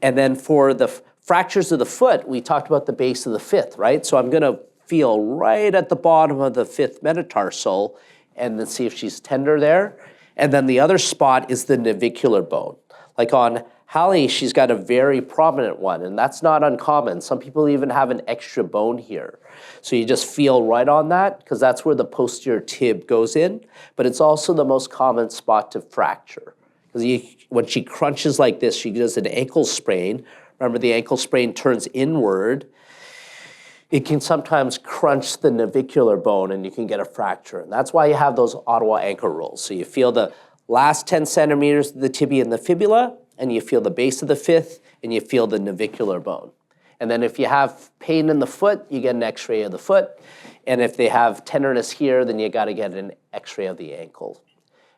And then for the fractures of the foot, we talked about the base of the fifth, right? So I'm going to feel right at the bottom of the fifth metatarsal and then see if she's tender there. And then the other spot is the navicular bone. Like on Hallie, she's got a very prominent one, and that's not uncommon. Some people even have an extra bone here. So you just feel right on that, because that's where the posterior tib goes in, but it's also the most common spot to fracture. Because when she crunches like this, she does an ankle sprain. Remember, the ankle sprain turns inward. It can sometimes crunch the navicular bone and you can get a fracture. And that's why you have those Ottawa ankle rules. So you feel the last 10 centimeters of the tibia and the fibula, and you feel the base of the fifth, and you feel the navicular bone. And then if you have pain in the foot, you get an x-ray of the foot. And if they have tenderness here, then you got to get an x-ray of the ankle.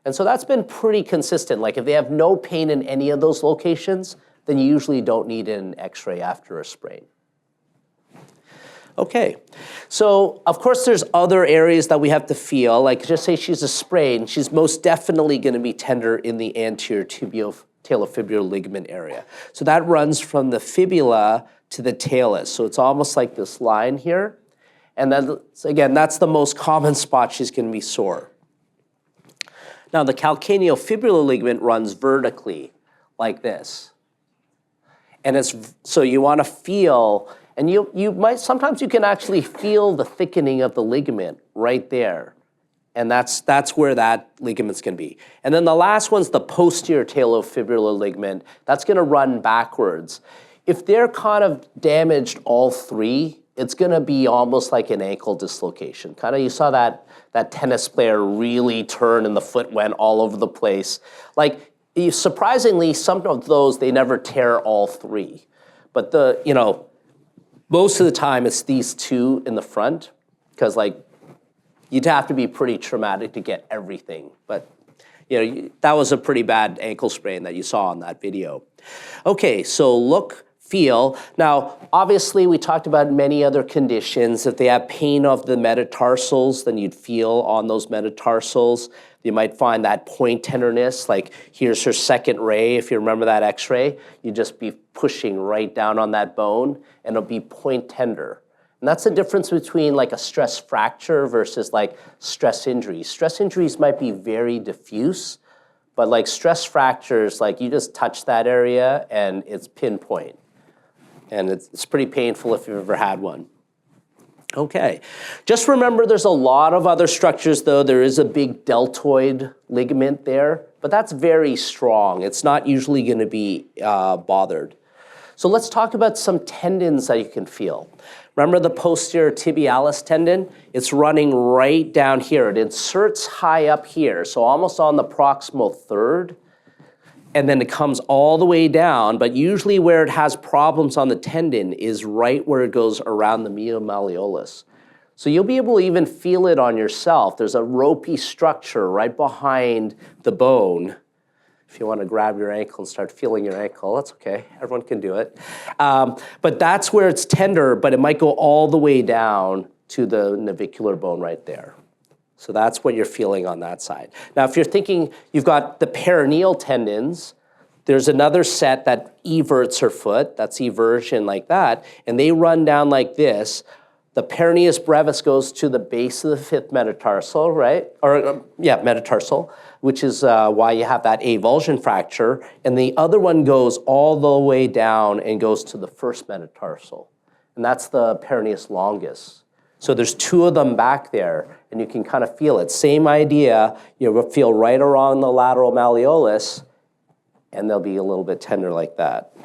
And so that's been pretty consistent. Like if they have no pain in any of those locations, then you usually don't need an x-ray after a sprain. Okay, so of course there's other areas that we have to feel, like just say she's a sprain, she's most definitely gonna be tender in the anterior talofibular ligament area. So that runs from the fibula to the talus, so it's almost like this line here. And then, again, that's the most common spot she's gonna be sore. Now the calcaneofibular ligament runs vertically, like this. And so you wanna feel, and you might, sometimes you can actually feel the thickening of the ligament right there. And that's where that ligament's gonna be. And then the last one's the posterior talofibular ligament. That's gonna run backwards. If they're kind of damaged all three, it's gonna be almost like an ankle dislocation. Kind of, you saw that tennis player really turn and the foot went all over the place. Like, surprisingly, some of those, they never tear all three. But Most of the time, it's these two in the front, because like you'd have to be pretty traumatic to get everything. But that was a pretty bad ankle sprain that you saw in that video. Okay, so look, feel. Now, obviously, we talked about many other conditions. If they have pain of the metatarsals, then you'd feel on those metatarsals. You might find that point tenderness, like here's her second ray. If you remember that x-ray, you'd just be pushing right down on that bone, and it'll be point tender. And that's the difference between like a stress fracture versus like stress injuries. Stress injuries might be very diffuse, but like stress fractures, like you just touch that area and it's pinpoint. And it's pretty painful if you've ever had one. Okay, just remember there's a lot of other structures though. There is a big deltoid ligament there, but that's very strong. It's not usually gonna be bothered. So let's talk about some tendons that you can feel. Remember the posterior tibialis tendon? It's running right down here. It inserts high up here, so almost on the proximal third. And then it comes all the way down, but usually where it has problems on the tendon is right where it goes around the medial malleolus. So you'll be able to even feel it on yourself. There's a ropey structure right behind the bone. If you want to grab your ankle and start feeling your ankle, that's okay. Everyone can do it. But that's where it's tender, but it might go all the way down to the navicular bone right there. So that's what you're feeling on that side. Now, if you're thinking you've got the peroneal tendons, there's another set that everts her foot, that's eversion like that, and they run down like this. The peroneus brevis goes to the base of the fifth metatarsal, right? Metatarsal, which is why you have that avulsion fracture. And the other one goes all the way down and goes to the first metatarsal. And that's the peroneus longus. So there's two of them back there, and you can kind of feel it. Same idea, you'll feel right around the lateral malleolus, and they'll be a little bit tender like that.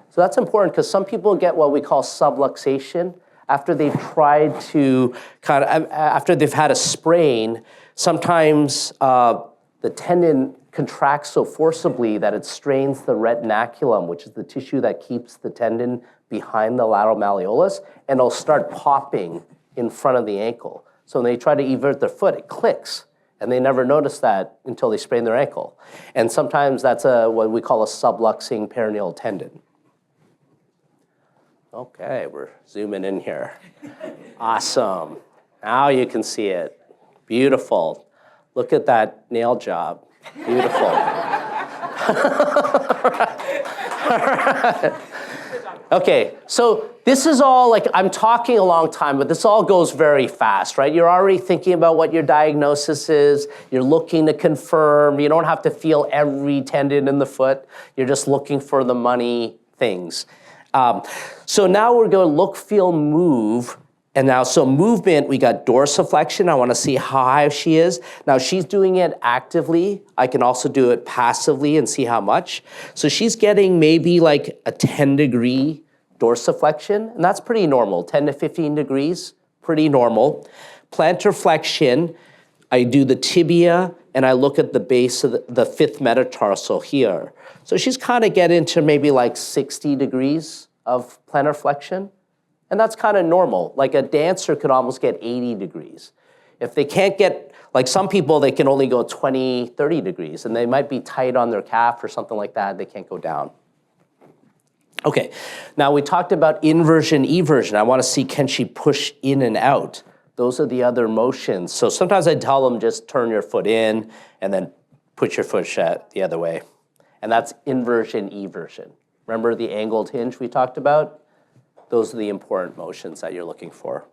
So that's important because some people get what we call subluxation. After they've tried to after they've had a sprain, sometimes the tendon contracts so forcibly that it strains the retinaculum, which is the tissue that keeps the tendon behind the lateral malleolus, and it'll start popping in front of the ankle. So when they try to evert their foot, it clicks, and they never notice that until they sprain their ankle. And sometimes that's what we call a subluxing peroneal tendon. Okay, we're zooming in here. Awesome. Now you can see it. Beautiful. Look at that nail job. Beautiful. Okay, so this is all like, I'm talking a long time, but this all goes very fast, right? You're already thinking about what your diagnosis is. You're looking to confirm. You don't have to feel every tendon in the foot. You're just looking for the money things. So now we're going to look, feel, move. And now, so movement, we got dorsiflexion. I want to see how high she is. Now, she's doing it actively. I can also do it passively and see how much. So she's getting maybe like a 10-degree dorsiflexion, and that's pretty normal. 10 to 15 degrees, pretty normal. Plantar flexion, I do the tibia, and I look at the base of the fifth metatarsal here. So she's kind of getting to maybe like 60 degrees of plantar flexion. And that's kind of normal. Like a dancer could almost get 80 degrees. If they can't get, like some people, they can only go 20, 30 degrees, and they might be tight on their calf or something like that. They can't go down. Okay, now we talked about inversion, eversion. I want to see, can she push in and out? Those are the other motions. So sometimes I tell them just turn your foot in and then put your foot the other way. And that's inversion, eversion. Remember the angled hinge we talked about? Those are the important motions that you're looking for.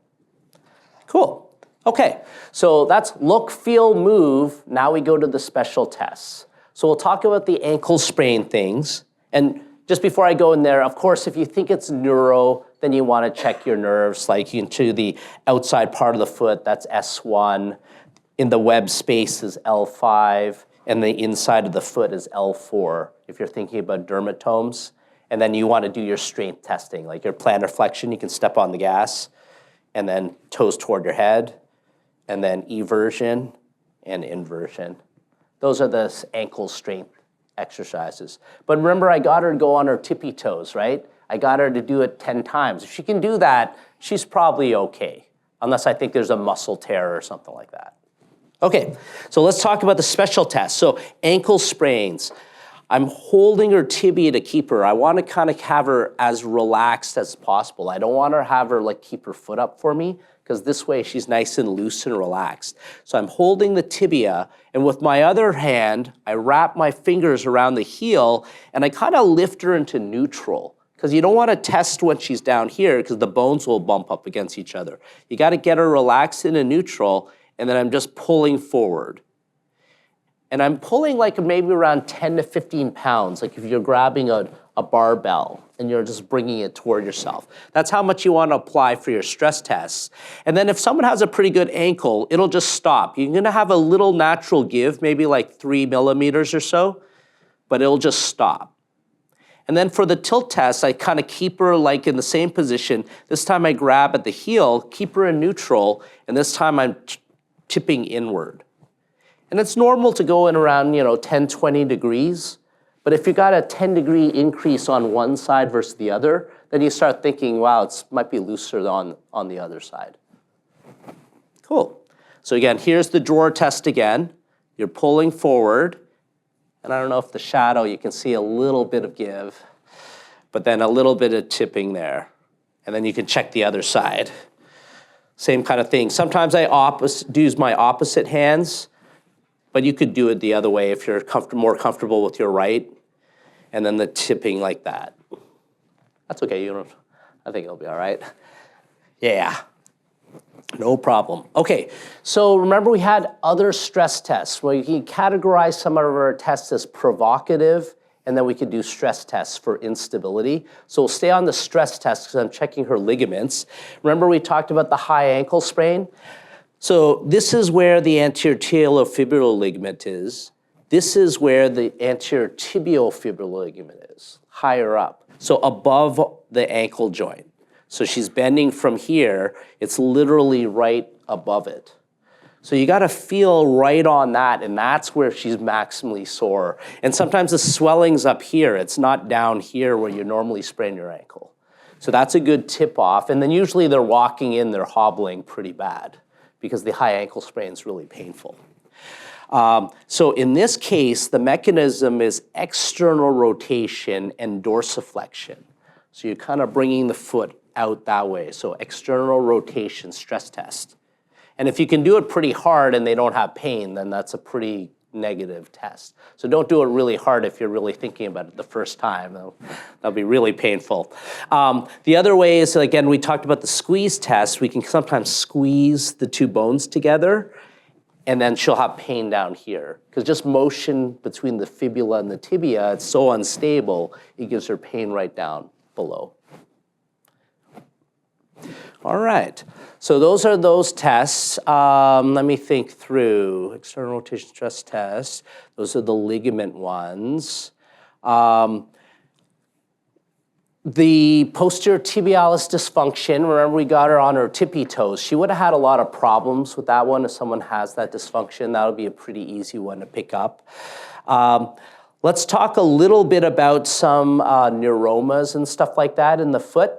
Cool. Okay, so that's look, feel, move. Now we go to the special tests. So we'll talk about the ankle sprain things. And just before I go in there, of course, if you think it's neuro, then you want to check your nerves, like into the outside part of the foot, that's S1. In the web space is L5, and the inside of the foot is L4, if you're thinking about dermatomes. And then you want to do your strength testing, like your plantar flexion, you can step on the gas, and then toes toward your head, and then eversion and inversion. Those are the ankle strength exercises. But remember, I got her to go on her tippy toes, right? I got her to do it 10 times. If she can do that, she's probably okay, unless I think there's a muscle tear or something like that. Okay, so let's talk about the special tests. So ankle sprains. I'm holding her tibia to keep her. I want to kind of have her as relaxed as possible. I don't want her to have her like keep her foot up for me, because this way she's nice and loose and relaxed. So I'm holding the tibia, and with my other hand, I wrap my fingers around the heel, and I kind of lift her into neutral, because you don't want to test when she's down here, because the bones will bump up against each other. You got to get her relaxed into neutral, and then I'm just pulling forward. And I'm pulling like maybe around 10 to 15 pounds, like if you're grabbing a barbell and you're just bringing it toward yourself. That's how much you want to apply for your stress tests. And then if someone has a pretty good ankle, it'll just stop. You're going to have a little natural give, maybe like 3 millimeters or so, but it'll just stop. And then for the tilt test, I kind of keep her like in the same position. This time I grab at the heel, keep her in neutral, and this time I'm tipping inward. And it's normal to go in around 10, 20 degrees. But if you got a 10-degree increase on one side versus the other, then you start thinking, wow, it might be looser on the other side. Cool. So again, here's the drawer test again. You're pulling forward. And I don't know if the shadow, you can see a little bit of give, but then a little bit of tipping there. And then you can check the other side. Same kind of thing. Sometimes I use my opposite hands, but you could do it the other way if you're more comfortable with your right, and then the tipping like that. That's okay, I think it'll be all right. Yeah, no problem. Okay, so remember we had other stress tests where you can categorize some of our tests as provocative, and then we could do stress tests for instability. So we'll stay on the stress test because I'm checking her ligaments. Remember we talked about the high ankle sprain? So this is where the anterior talofibular ligament is. This is where the anterior tibiofibular ligament is, higher up. So above the ankle joint. So she's bending from here. It's literally right above it. So you got to feel right on that, and that's where she's maximally sore. And sometimes the swelling's up here. It's not down here where you normally sprain your ankle. So that's a good tip off. And then usually they're walking in, they're hobbling pretty bad, because the high ankle sprain is really painful. So in this case, the mechanism is external rotation and dorsiflexion. So you're kind of bringing the foot out that way. So external rotation stress test. And if you can do it pretty hard and they don't have pain, then that's a pretty negative test. So don't do it really hard if you're really thinking about it the first time. That'll be really painful. The other way is, again, we talked about the squeeze test. We can sometimes squeeze the two bones together, and then she'll have pain down here. Because just motion between the fibula and the tibia, it's so unstable, it gives her pain right down below. All right, so those are those tests. Let me think through. External rotation stress test. Those are the ligament ones. The posterior tibialis dysfunction, remember we got her on her tippy toes. She would have had a lot of problems with that one. If someone has that dysfunction, that'll be a pretty easy one to pick up. Let's talk a little bit about some neuromas and stuff like that in the foot.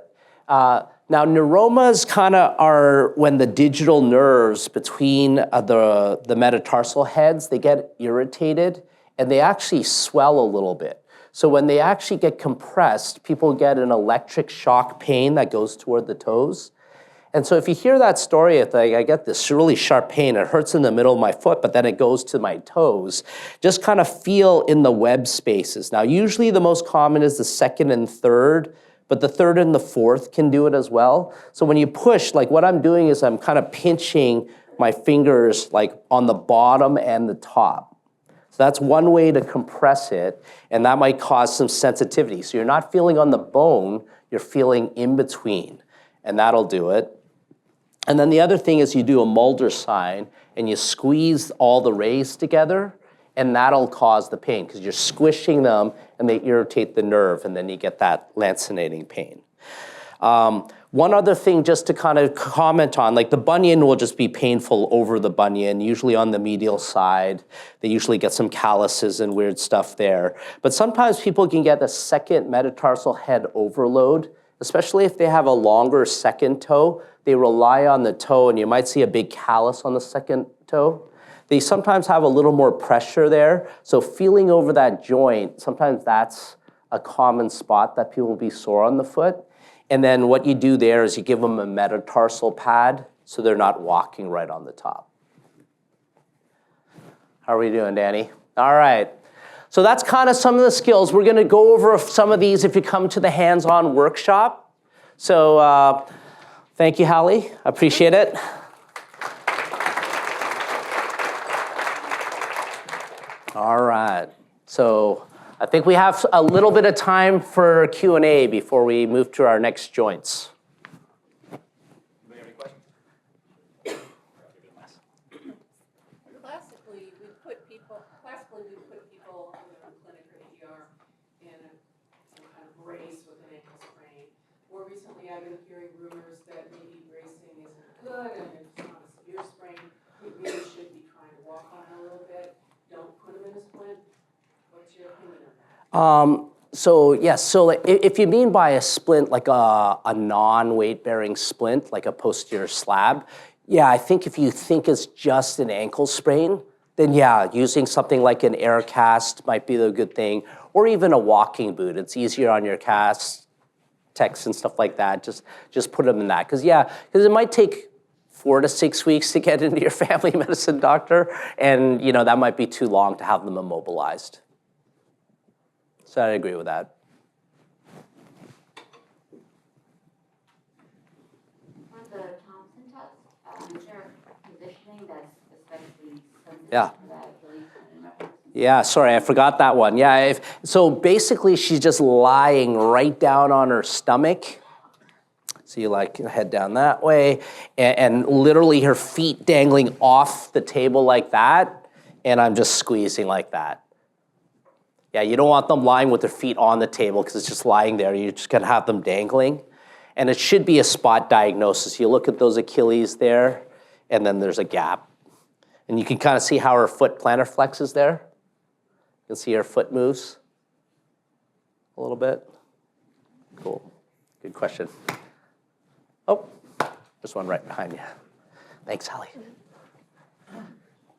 Now, neuromas kind of are when the digital nerves between the metatarsal heads, they get irritated and they actually swell a little bit. So when they actually get compressed, people get an electric shock pain that goes toward the toes. And so if you hear that story, it's like, I get this really sharp pain. It hurts in the middle of my foot, but then it goes to my toes. Just kind of feel in the web spaces. Now, usually the most common is the second and third, but the third and the fourth can do it as well. So when you push, like what I'm doing is I'm kind of pinching my fingers like on the bottom and the top. So that's one way to compress it, and that might cause some sensitivity. So you're not feeling on the bone, you're feeling in between, and that'll do it. And then the other thing is you do a Mulder sign, and you squeeze all the rays together, and that'll cause the pain, because you're squishing them, and they irritate the nerve, and then you get that lancinating pain. One other thing just to kind of comment on, like the bunion will just be painful over the bunion, usually on the medial side. They usually get some calluses and weird stuff there. But sometimes people can get a second metatarsal head overload, especially if they have a longer second toe. They rely on the toe and you might see a big callus on the second toe. They sometimes have a little more pressure there. So feeling over that joint, sometimes that's a common spot that people will be sore on the foot. And then what you do there is you give them a metatarsal pad so they're not walking right on the top. How are we doing, Danny? All right. So that's kind of some of the skills. We're going to go over some of these if you come to the hands-on workshop. So thank you, Hallie. I appreciate it. All right. So I think we have a little bit of time for Q&A before we move to our next joints. Anybody have any questions? Classically, we put people in the clinic or ER in some kind of brace with an ankle sprain. More recently, I've been hearing rumors that maybe bracing isn't good and it's not a severe sprain. We really should be trying to walk on it a little bit. Don't put them in a splint. What's your opinion on that? So yes, so like, if you mean by a splint, like a non-weight-bearing splint, like a posterior slab, yeah, I think if you think it's just an ankle sprain, then yeah, using something like an air cast might be the good thing, or even a walking boot. It's easier on your cast, techs and stuff like that. Just put them in that, because it might take 4 to 6 weeks to get into your family medicine doctor, and that might be too long to have them immobilized. So I agree with that. For the Thompson test, is there positioning that's especially sensitive Yeah. to that Achilles tendon reference? Yeah, sorry, I forgot that one. Yeah, so basically she's just lying right down on her stomach. So you head down that way, and literally her feet dangling off the table like that, and I'm just squeezing like that. Yeah, you don't want them lying with their feet on the table because it's just lying there. You're just gonna have them dangling. And it should be a spot diagnosis. You look at those Achilles there, and then there's a gap. And you can kind of see how her foot plantar flexes there. You can see her foot moves a little bit. Cool, good question. Oh, there's one right behind you. Thanks, Hallie.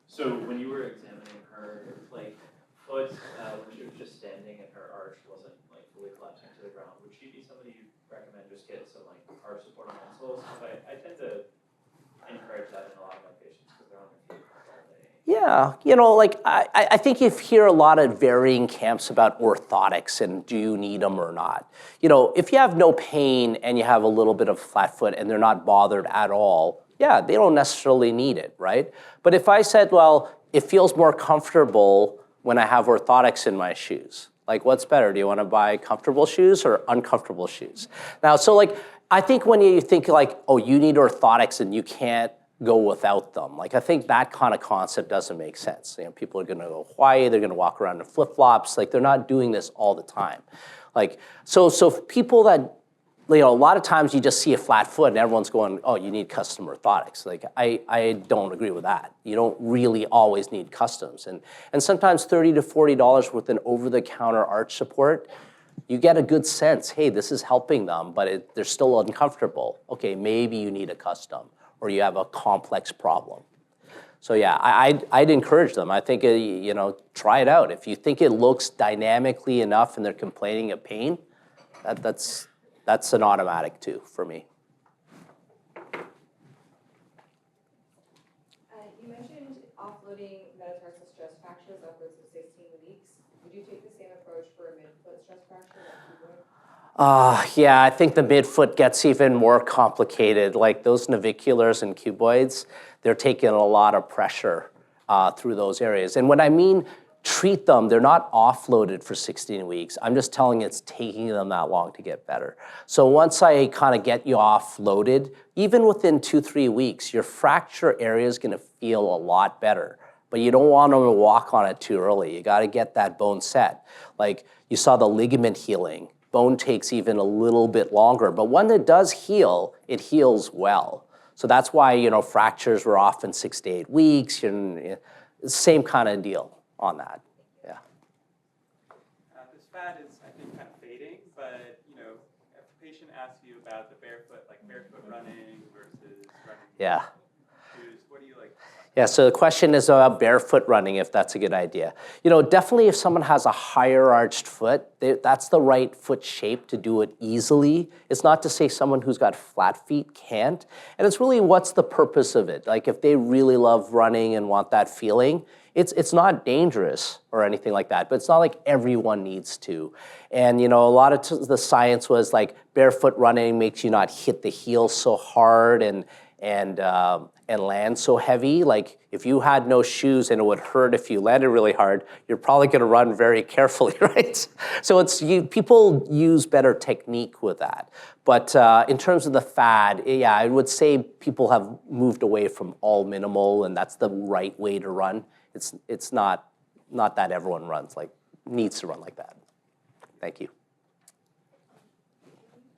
So when you were examining her, foot, when she was just standing and her arch wasn't fully collapsing to the ground, would she be somebody you'd recommend just get some arch support on insoles? I tend to encourage that in a lot of my patients because they're on their feet all day. Yeah, I think you hear a lot of varying camps about orthotics and do you need them or not. If you have no pain and you have a little bit of flat foot and they're not bothered at all, yeah, they don't necessarily need it, right? But if I said, well, it feels more comfortable when I have orthotics in my shoes, what's better? Do you want to buy comfortable shoes or uncomfortable shoes? Now, I think when you think oh, you need orthotics and you can't go without them. I think that kind of concept doesn't make sense. People are going to go Hawaii, they're going to walk around in flip-flops. They're not doing this all the time. So people that, a lot of times you just see a flat foot and everyone's going, oh, you need custom orthotics. I don't agree with that. You don't really always need customs. And sometimes $30 to $40 with an over-the-counter arch support, you get a good sense, hey, this is helping them, but they're still uncomfortable. Okay, maybe you need a custom or you have a complex problem. So yeah, I'd encourage them. I think, try it out. If you think it looks dynamically enough and they're complaining of pain, that's an automatic too for me. You mentioned offloading metatarsal stress fractures upwards of 16 weeks. Would you take the same approach for a midfoot stress fracture like cuboid? Yeah, I think the midfoot gets even more complicated. Those naviculars and cuboids, they're taking a lot of pressure through those areas. And when I mean treat them, they're not offloaded for 16 weeks. I'm just telling you it's taking them that long to get better. So once I kind of get you offloaded, even within 2-3 weeks, your fracture area is going to feel a lot better. But you don't want them to walk on it too early. You got to get that bone set. You saw the ligament healing. bone takes even a little bit longer. But when it does heal, it heals well. So that's why, fractures were often 6 to 8 weeks, same kind of deal on that, yeah. This fad is, I think, kind of fading, but, if a patient asks you about the barefoot running versus running Yeah. shoes, what do you like? Yeah, so the question is about barefoot running, if that's a good idea. Definitely if someone has a higher arched foot, that's the right foot shape to do it easily. It's not to say someone who's got flat feet can't. And it's really what's the purpose of it? Like if they really love running and want that feeling, it's not dangerous or anything like that, but it's not like everyone needs to. And a lot of the science was like barefoot running makes you not hit the heel so hard and land so heavy. Like if you had no shoes and it would hurt if you landed really hard, you're probably going to run very carefully, right? So people use better technique with that. But in terms of the fad, yeah, I would say people have moved away from all minimal, and that's the right way to run. It's not that everyone needs to run like that. Thank you.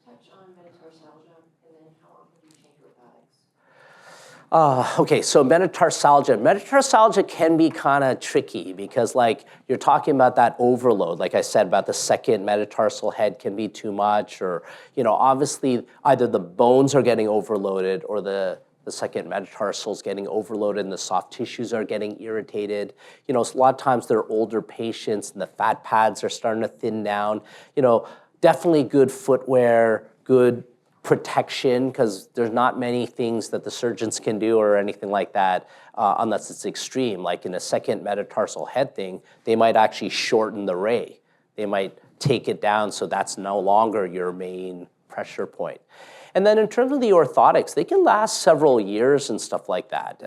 Touch on metatarsalgia, and then how often do you change orthotics? Okay, so metatarsalgia. Metatarsalgia can be kind of tricky because you're talking about that overload. Like I said, about the second metatarsal head can be too much, or, obviously either the bones are getting overloaded or the second metatarsal is getting overloaded and the soft tissues are getting irritated. A lot of times they're older patients and the fat pads are starting to thin down. Definitely good footwear, good protection, because there's not many things that the surgeons can do or anything like that unless it's extreme. Like in a second metatarsal head thing, they might actually shorten the ray. They might take it down so that's no longer your main pressure point. And then in terms of the orthotics, they can last several years and stuff like that.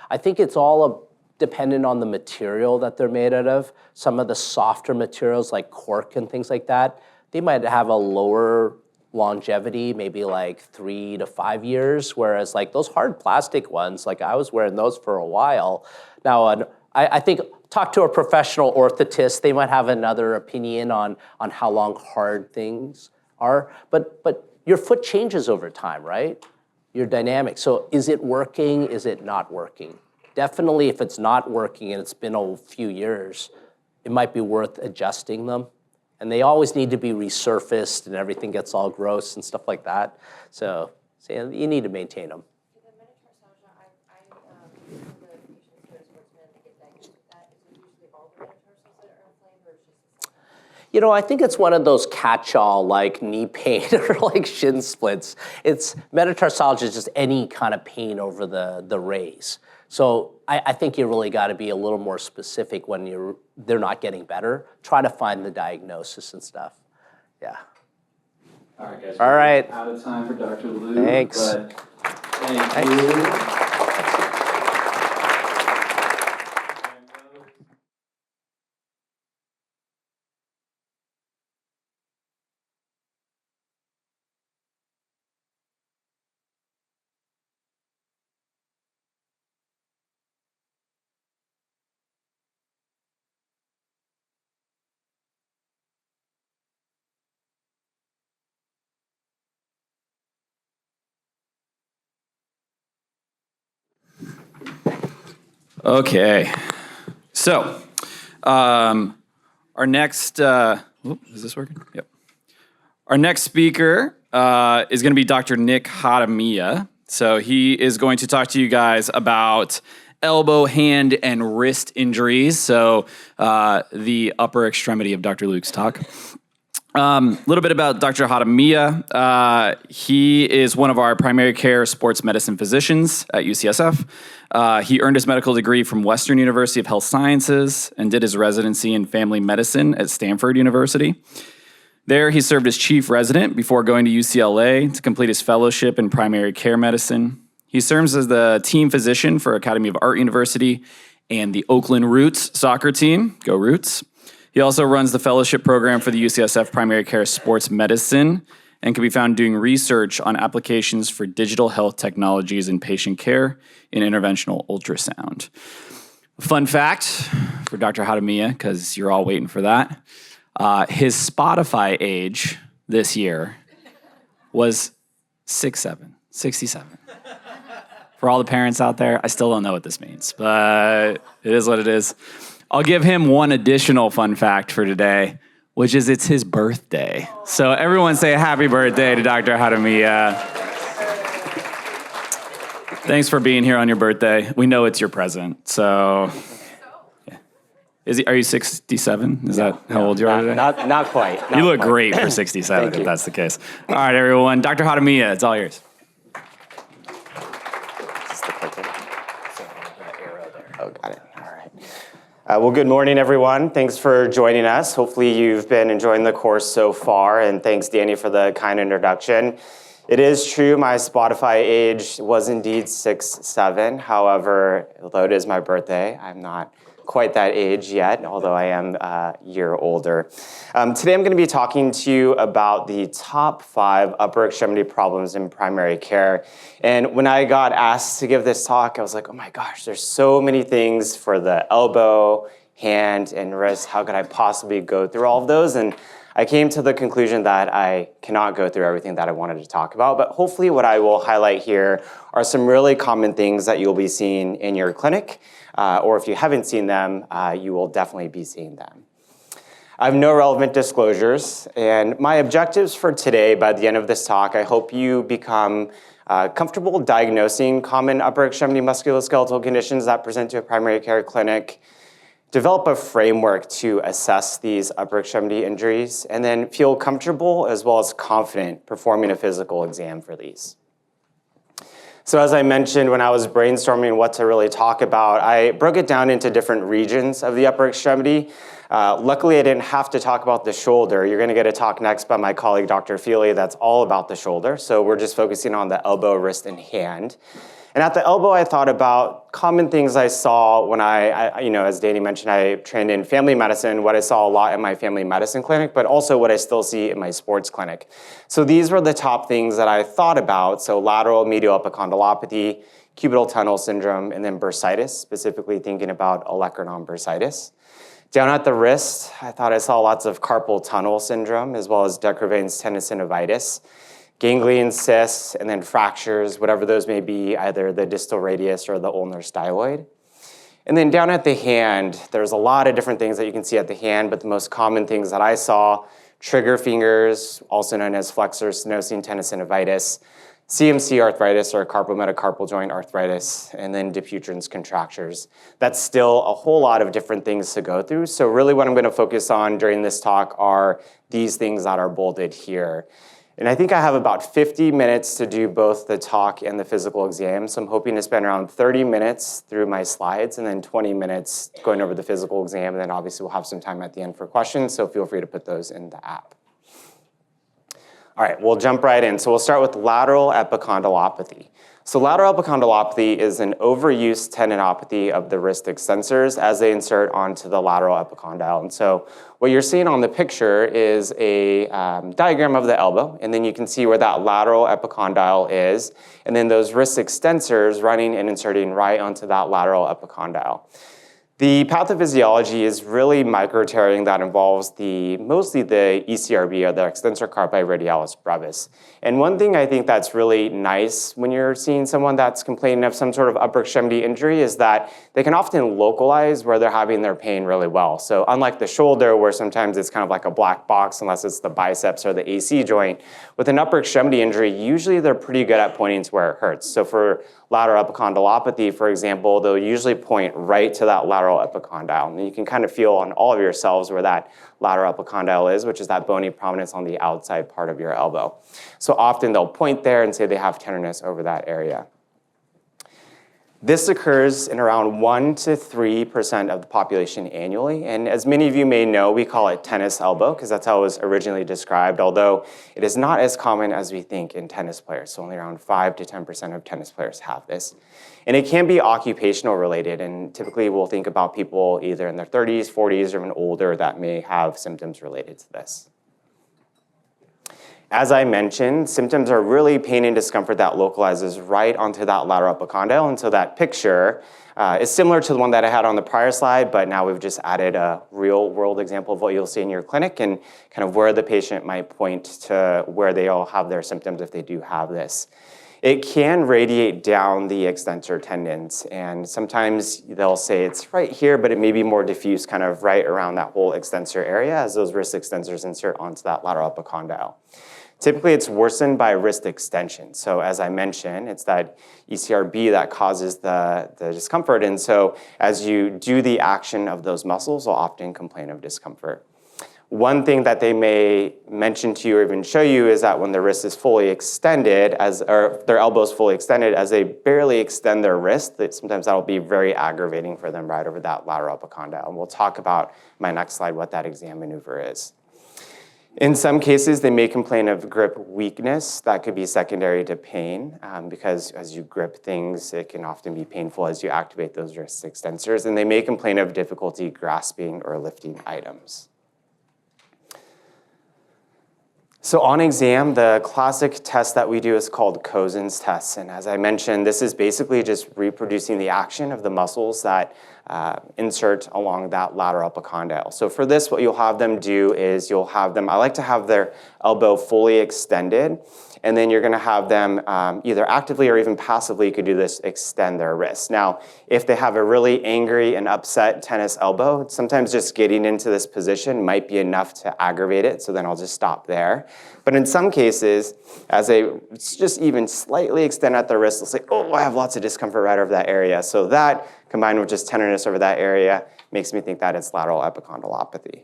I think it's all dependent on the material that they're made out of. Some of the softer materials like cork and things like that, they might have a lower longevity, maybe 3 to 5 years, whereas those hard plastic ones, I was wearing those for a while. Now, I think talk to a professional orthotist, they might have another opinion on how long hard things are, but your foot changes over time, right? Your dynamic. So is it working? Is it not working? Definitely if it's not working and it's been a few years, it might be worth adjusting them. And they always need to be resurfaced and everything gets all gross and stuff like that. So you need to maintain them. The metatarsalgia, some of the patients who are sportsmen, they get diagnosed with that. Is it usually all the metatarsals that are inflamed, or it's just the second? I think it's one of those catch-all knee pain or shin splits. It's metatarsalgia is just any kind of pain over the rays. So I think you really got to be a little more specific when they're not getting better. Try to find the diagnosis and stuff. Yeah. All right, guys. All right. Out of time for Dr. Luke. Thanks. But thank you. Okay, so our next, is this working? Yep. Our next speaker is going to be Dr. Nick Hadamiya. So he is going to talk to you guys about elbow, hand, and wrist injuries. So the upper extremity of Dr. Luke's talk. A little bit about Dr. Hadamiya. He is one of our primary care sports medicine physicians at UCSF. He earned his medical degree from Western University of Health Sciences and did his residency in family medicine at Stanford University. There, he served as chief resident before going to UCLA to complete his fellowship in primary care medicine. He serves as the team physician for Academy of Art University and the Oakland Roots soccer team. Go Roots. He also runs the fellowship program for the UCSF Primary Care Sports Medicine and can be found doing research on applications for digital health technologies in patient care and interventional ultrasound. Fun fact for Dr. Hadamiya, because you're all waiting for that, his Spotify age this year was 67. For all the parents out there, I still don't know what this means, but it is what it is. I'll give him one additional fun fact for today, which is it's his birthday. So everyone say happy birthday to Dr. Hadamiya. Thanks for being here on your birthday. We know it's your present, so... Are you 67? Is that how old you are today? Not quite. You look great for 67 if that's the case. All right, everyone. Dr. Hadamiya, it's all yours. Oh, got it. All right. Well, good morning, everyone. Thanks for joining us. Hopefully you've been enjoying the course so far, and thanks, Danny, for the kind introduction. It is true, my Spotify age was indeed 6'7". However, although it is my birthday, I'm not quite that age yet, although I am a year older. Today I'm going to be talking to you about the top 5 upper extremity problems in primary care. And when I got asked to give this talk, I was like, oh my gosh, there's so many things for the elbow, hand, and wrist. How could I possibly go through all of those? And I came to the conclusion that I cannot go through everything that I wanted to talk about, but hopefully what I will highlight here are some really common things that you'll be seeing in your clinic, or if you haven't seen them, you will definitely be seeing them. I have no relevant disclosures, and my objectives for today, by the end of this talk, I hope you become comfortable diagnosing common upper extremity musculoskeletal conditions that present to a primary care clinic, develop a framework to assess these upper extremity injuries, and then feel comfortable as well as confident performing a physical exam for these. So as I mentioned when I was brainstorming what to really talk about, I broke it down into different regions of the upper extremity. Luckily, I didn't have to talk about the shoulder. You're going to get a talk next by my colleague, Dr. Feely, that's all about the shoulder. So we're just focusing on the elbow, wrist, and hand. And at the elbow, I thought about common things I saw when as Danny mentioned, I trained in family medicine, what I saw a lot in my family medicine clinic, but also what I still see in my sports clinic. So these were the top things that I thought about. So lateral medial epicondylopathy, cubital tunnel syndrome, and then bursitis, specifically thinking about olecranon bursitis. Down at the wrist, I thought I saw lots of carpal tunnel syndrome, as well as De Quervain's tenosynovitis, ganglion cysts, and then fractures, whatever those may be, either the distal radius or the ulnar styloid. And then down at the hand, there's a lot of different things that you can see at the hand, but the most common things that I saw, trigger fingers, also known as flexor stenosing tenosynovitis, CMC arthritis or carpal metacarpal joint arthritis, and then Dupuytren's contractures. That's still a whole lot of different things to go through. So really what I'm going to focus on during this talk are these things that are bolded here. And I think I have about 50 minutes to do both the talk and the physical exam. So I'm hoping to spend around 30 minutes through my slides and then 20 minutes going over the physical exam. And then obviously we'll have some time at the end for questions. So feel free to put those in the app. All right, we'll jump right in. So we'll start with lateral epicondylopathy. So lateral epicondylopathy is an overuse tendinopathy of the wrist extensors as they insert onto the lateral epicondyle. And so what you're seeing on the picture is a diagram of the elbow, and then you can see where that lateral epicondyle is, and then those wrist extensors running and inserting right onto that lateral epicondyle. The pathophysiology is really microtearing that involves mostly the ECRB, or the extensor carpi radialis brevis. And one thing I think that's really nice when you're seeing someone that's complaining of some sort of upper extremity injury is that they can often localize where they're having their pain really well. So unlike the shoulder, where sometimes it's kind of like a black box unless it's the biceps or the AC joint, with an upper extremity injury, usually they're pretty good at pointing to where it hurts. So for lateral epicondylopathy, for example, they'll usually point right to that lateral epicondyle. And you can kind of feel on all of yourselves where that lateral epicondyle is, which is that bony prominence on the outside part of your elbow. So often they'll point there and say they have tenderness over that area. This occurs in around 1 to 3% of the population annually, and as many of you may know, we call it tennis elbow because that's how it was originally described, although it is not as common as we think in tennis players. So only around 5 to 10% of tennis players have this. And it can be occupational related, and typically we'll think about people either in their 30s, 40s, or even older that may have symptoms related to this. As I mentioned, symptoms are really pain and discomfort that localizes right onto that lateral epicondyle. And so that picture is similar to the one that I had on the prior slide, but now we've just added a real world example of what you'll see in your clinic and kind of where the patient might point to where they all have their symptoms if they do have this. It can radiate down the extensor tendons, and sometimes they'll say it's right here, but it may be more diffuse kind of right around that whole extensor area as those wrist extensors insert onto that lateral epicondyle. Typically, it's worsened by wrist extension. So as I mentioned, it's that ECRB that causes the discomfort, and so as you do the action of those muscles, they'll often complain of discomfort. One thing that they may mention to you or even show you is that when the wrist is fully extended, or their elbow is fully extended, as they barely extend their wrist, sometimes that'll be very aggravating for them right over that lateral epicondyle. And we'll talk about my next slide what that exam maneuver is. In some cases, they may complain of grip weakness. That could be secondary to pain because as you grip things, it can often be painful as you activate those wrist extensors. And they may complain of difficulty grasping or lifting items. So on exam, the classic test that we do is called Cosen's test. And as I mentioned, this is basically just reproducing the action of the muscles that insert along that lateral epicondyle. So for this, what you'll have them do is you'll have them, I like to have their elbow fully extended, and then you're gonna have them either actively or even passively, you could do this, extend their wrist. Now, if they have a really angry and upset tennis elbow, sometimes just getting into this position might be enough to aggravate it, so then I'll just stop there. But in some cases, as they just even slightly extend at their wrist, they'll say, oh, I have lots of discomfort right over that area. So that, combined with just tenderness over that area, makes me think that it's lateral epicondylopathy.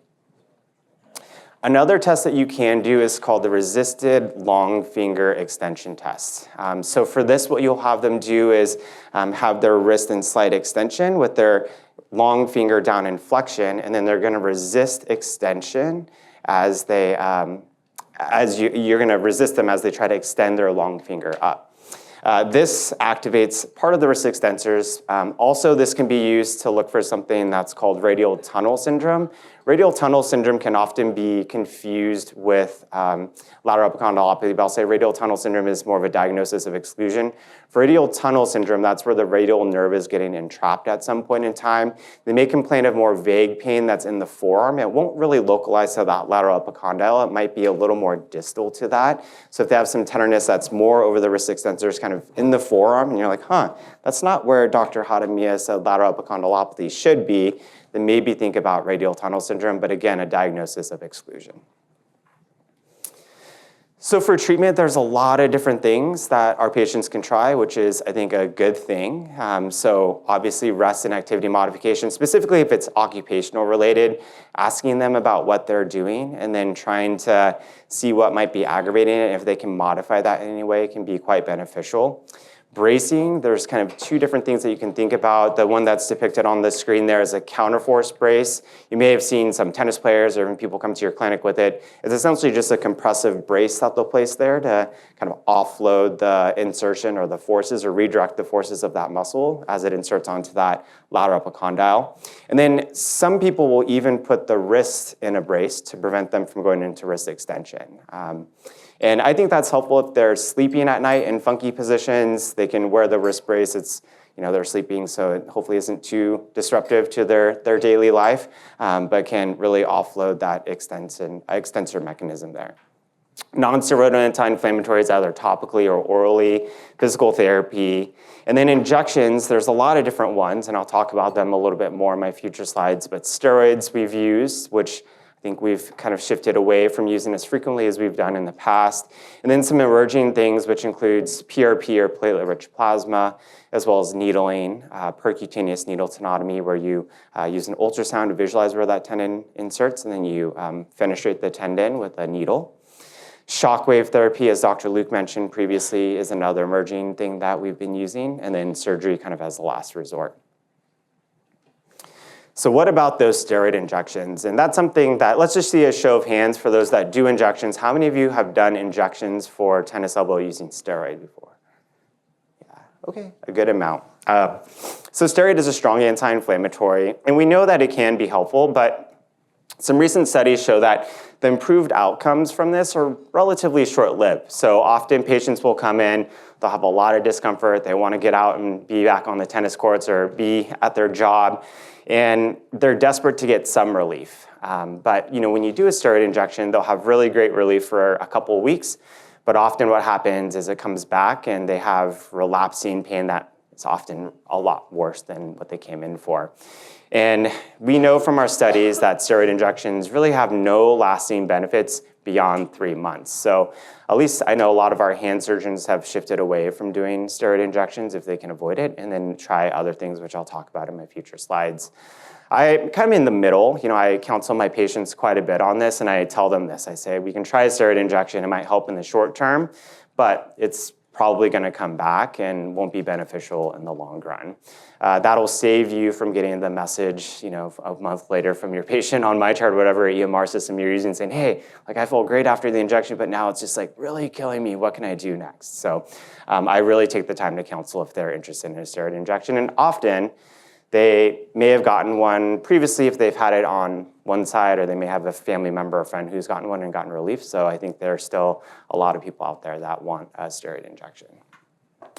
Another test that you can do is called the resisted long finger extension test. So for this, what you'll have them do is have their wrist in slight extension with their long finger down in flexion, and then they're gonna resist extension as they, you're gonna resist them as they try to extend their long finger up. This activates part of the wrist extensors. Also, this can be used to look for something that's called radial tunnel syndrome. Radial tunnel syndrome can often be confused with lateral epicondylopathy, but I'll say radial tunnel syndrome is more of a diagnosis of exclusion. For radial tunnel syndrome, that's where the radial nerve is getting entrapped at some point in time. They may complain of more vague pain that's in the forearm. It won't really localize to that lateral epicondyle. It might be a little more distal to that. So if they have some tenderness that's more over the wrist extensors kind of in the forearm, and you're like, that's not where Dr. Hadamiya said lateral epicondylopathy should be, then maybe think about radial tunnel syndrome, but again, a diagnosis of exclusion. So for treatment, there's a lot of different things that our patients can try, which is, I think, a good thing. So obviously rest and activity modification, specifically if it's occupational related, asking them about what they're doing and then trying to see what might be aggravating it. If they can modify that in any way, it can be quite beneficial. Bracing, there's kind of two different things that you can think about. The one that's depicted on the screen there is a counterforce brace. You may have seen some tennis players or even people come to your clinic with it. It's essentially just a compressive brace that they'll place there to kind of offload the insertion or the forces or redirect the forces of that muscle as it inserts onto that lateral epicondyle. And then some people will even put the wrist in a brace to prevent them from going into wrist extension. And I think that's helpful if they're sleeping at night in funky positions. They can wear the wrist brace. It's, they're sleeping, so it hopefully isn't too disruptive to their daily life, but can really offload that extensor mechanism there. Non-steroidal anti-inflammatories, either topically or orally, physical therapy. And then injections, there's a lot of different ones, and I'll talk about them a little bit more in my future slides, but steroids we've used, which I think we've kind of shifted away from using as frequently as we've done in the past. And then some emerging things, which includes PRP or platelet-rich plasma, as well as needling, percutaneous needle tenotomy, where you use an ultrasound to visualize where that tendon inserts, and then you fenestrate the tendon with a needle. Shockwave therapy, as Dr. Luke mentioned previously, is another emerging thing that we've been using, and then surgery kind of as the last resort. So what about those steroid injections? And that's something that, let's just see a show of hands for those that do injections. How many of you have done injections for tennis elbow using steroid before? Yeah, okay, a good amount. So steroid is a strong anti-inflammatory, and we know that it can be helpful, but Some recent studies show that the improved outcomes from this are relatively short-lived. So often patients will come in, they'll have a lot of discomfort, they want to get out and be back on the tennis courts or be at their job, and they're desperate to get some relief. But when you do a steroid injection, they'll have really great relief for a couple of weeks, but often what happens is it comes back and they have relapsing pain that is often a lot worse than what they came in for. And we know from our studies that steroid injections really have no lasting benefits beyond 3 months. So at least I know a lot of our hand surgeons have shifted away from doing steroid injections if they can avoid it, and then try other things, which I'll talk about in my future slides. I'm kind of in the middle. I counsel my patients quite a bit on this, and I tell them this. I say, we can try a steroid injection. It might help in the short term, but it's probably going to come back and won't be beneficial in the long run. That'll save you from getting the message, a month later from your patient on MyChart or whatever EMR system you're using, saying, hey, I felt great after the injection, but now it's just really killing me. What can I do next? So I really take the time to counsel if they're interested in a steroid injection. And often they may have gotten one previously if they've had it on one side, or they may have a family member or friend who's gotten one and gotten relief. So I think there's still a lot of people out there that want a steroid injection.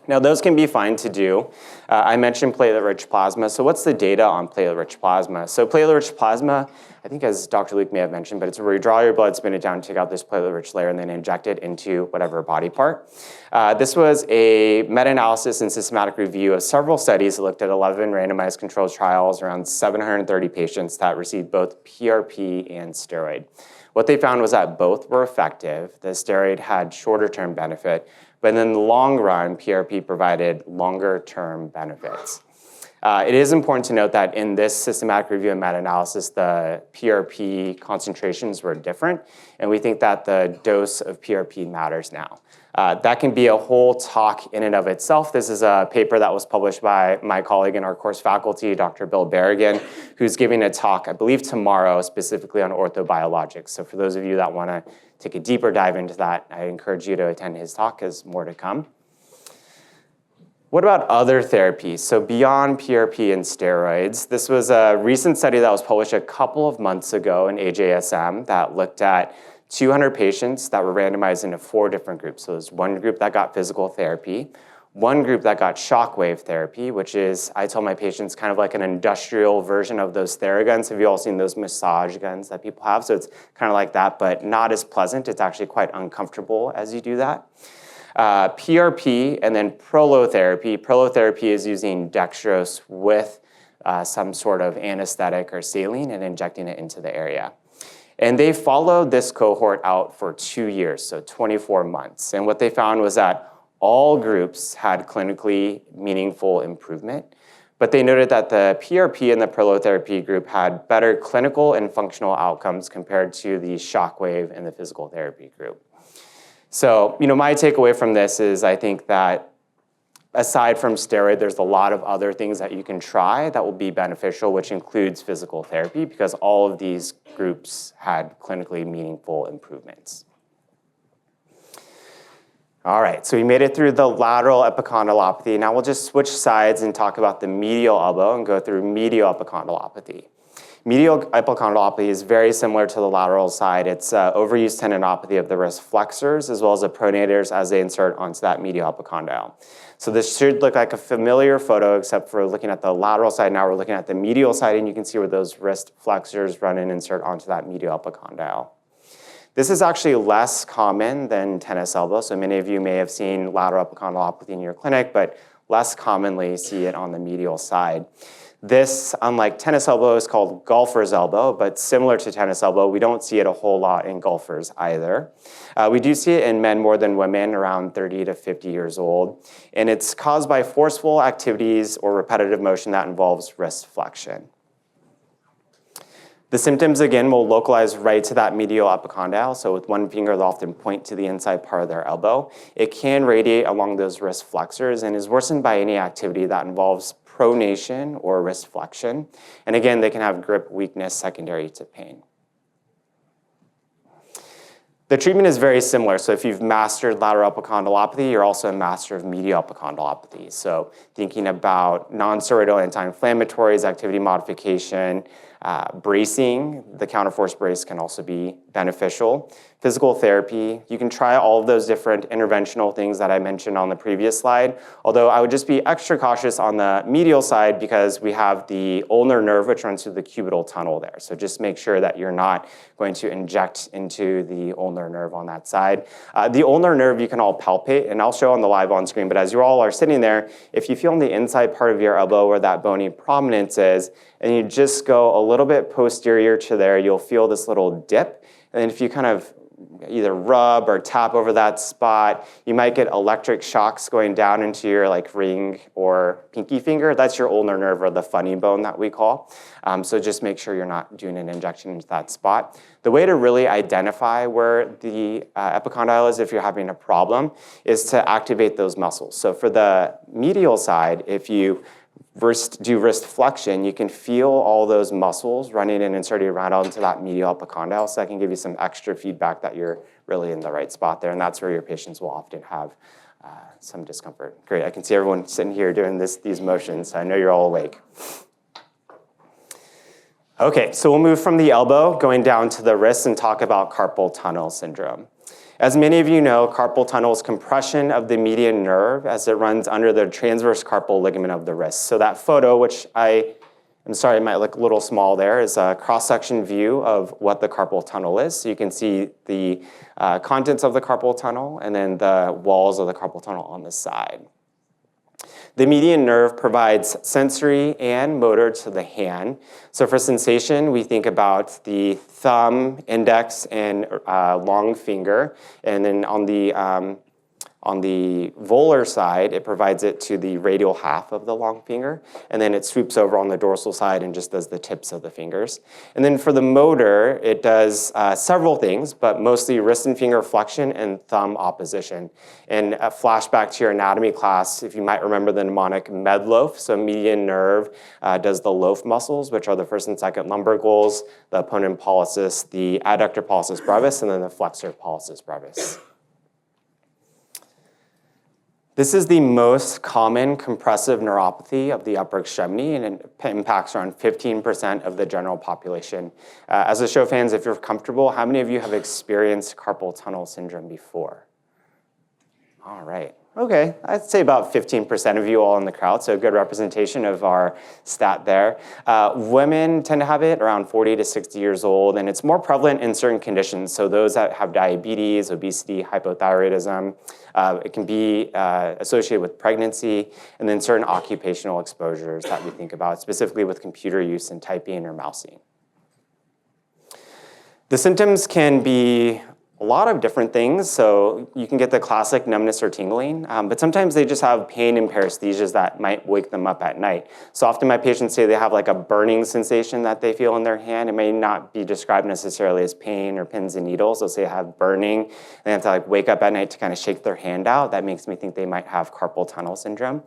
Now, those can be fine to do. I mentioned platelet-rich plasma. So what's the data on platelet-rich plasma? So platelet-rich plasma, I think as Dr. Luke may have mentioned, but it's where you draw your blood, spin it down, take out this platelet-rich layer, and then inject it into whatever body part. This was a meta-analysis and systematic review of several studies that looked at 11 randomized controlled trials, around 730 patients that received both PRP and steroid. What they found was that both were effective. The steroid had shorter-term benefit, but in the long run, PRP provided longer-term benefits. It is important to note that in this systematic review and meta-analysis, the PRP concentrations were different, and we think that the dose of PRP matters now. That can be a whole talk in and of itself. This is a paper that was published by my colleague in our course faculty, Dr. Bill Berrigan, who's giving a talk, I believe tomorrow, specifically on orthobiologics. So for those of you that want to take a deeper dive into that, I encourage you to attend his talk, because more to come. What about other therapies? So beyond PRP and steroids, this was a recent study that was published a couple of months ago in AJSM that looked at 200 patients that were randomized into 4 different groups. So there's one group that got physical therapy, one group that got shockwave therapy, which is, I tell my patients, kind of like an industrial version of those Theraguns. Have you all seen those massage guns that people have? So it's kind of like that, but not as pleasant. It's actually quite uncomfortable as you do that. PRP and then prolotherapy. Prolotherapy is using dextrose with some sort of anesthetic or saline and injecting it into the area. And they followed this cohort out for 2 years, so 24 months. And what they found was that all groups had clinically meaningful improvement, but they noted that the PRP and the prolotherapy group had better clinical and functional outcomes compared to the shockwave and the physical therapy group. So, my takeaway from this is I think that aside from steroid, there's a lot of other things that you can try that will be beneficial, which includes physical therapy, because all of these groups had clinically meaningful improvements. All right, so we made it through the lateral epicondylopathy. Now we'll just switch sides and talk about the medial elbow and go through medial epicondylopathy. Medial epicondylopathy is very similar to the lateral side. It's overuse tendinopathy of the wrist flexors as well as the pronators as they insert onto that medial epicondyle. So this should look like a familiar photo, except for looking at the lateral side. Now we're looking at the medial side, and you can see where those wrist flexors run and insert onto that medial epicondyle. This is actually less common than tennis elbow. So many of you may have seen lateral epicondylopathy in your clinic, but less commonly see it on the medial side. This, unlike tennis elbow, is called golfer's elbow, but similar to tennis elbow, we don't see it a whole lot in golfers either. We do see it in men more than women, around 30 to 50 years old, and it's caused by forceful activities or repetitive motion that involves wrist flexion. The symptoms, again, will localize right to that medial epicondyle, so with one finger, they'll often point to the inside part of their elbow. It can radiate along those wrist flexors and is worsened by any activity that involves pronation or wrist flexion. And again, they can have grip weakness secondary to pain. The treatment is very similar. So if you've mastered lateral epicondylopathy, you're also a master of medial epicondylopathy. So thinking about non-steroidal anti-inflammatories, activity modification, bracing, the counterforce brace can also be beneficial. Physical therapy, you can try all of those different interventional things that I mentioned on the previous slide, although I would just be extra cautious on the medial side because we have the ulnar nerve which runs through the cubital tunnel there. So just make sure that you're not going to inject into the ulnar nerve on that side. The ulnar nerve you can all palpate, and I'll show on the live on screen, but as you all are sitting there, if you feel on the inside part of your elbow where that bony prominence is, and you just go a little bit posterior to there, you'll feel this little dip. And then if you kind of either rub or tap over that spot, you might get electric shocks going down into your like ring or pinky finger. That's your ulnar nerve, or the funny bone that we call. So just make sure you're not doing an injection into that spot. The way to really identify where the epicondyle is if you're having a problem is to activate those muscles. So for the medial side, if you do wrist flexion, you can feel all those muscles running and inserting around onto that medial epicondyle, so that can give you some extra feedback that you're really in the right spot there, and that's where your patients will often have some discomfort. Great, I can see everyone sitting here doing these motions. I know you're all awake. Okay, so we'll move from the elbow going down to the wrist and talk about carpal tunnel syndrome. As many of you know, carpal tunnel is compression of the median nerve as it runs under the transverse carpal ligament of the wrist. So that photo, which I'm sorry, it might look a little small there, is a cross-section view of what the carpal tunnel is. So you can see the contents of the carpal tunnel and then the walls of the carpal tunnel on the side. The median nerve provides sensory and motor to the hand. So for sensation, we think about the thumb, index, and long finger. And then on the volar side, it provides it to the radial half of the long finger. And then it swoops over on the dorsal side and just does the tips of the fingers. And then for the motor, it does several things, but mostly wrist and finger flexion and thumb opposition. And a flashback to your anatomy class, if you might remember the mnemonic medloaf, so median nerve does the loaf muscles, which are the first and second lumbricals, the opponent pollicis, the adductor pollicis brevis, and then the flexor pollicis brevis. This is the most common compressive neuropathy of the upper extremity, and it impacts around 15% of the general population. As a show of hands, if you're comfortable, how many of you have experienced carpal tunnel syndrome before? All right. Okay, I'd say about 15% of you all in the crowd, so a good representation of our stat there. Women tend to have it around 40 to 60 years old, and it's more prevalent in certain conditions. So those that have diabetes, obesity, hypothyroidism, it can be associated with pregnancy, and then certain occupational exposures that we think about, specifically with computer use and typing or mousing. The symptoms can be a lot of different things. So you can get the classic numbness or tingling, but sometimes they just have pain and paresthesias that might wake them up at night. So often my patients say they have like a burning sensation that they feel in their hand. It may not be described necessarily as pain or pins and needles. They'll say they have burning. They have to like wake up at night to kind of shake their hand out. That makes me think they might have carpal tunnel syndrome.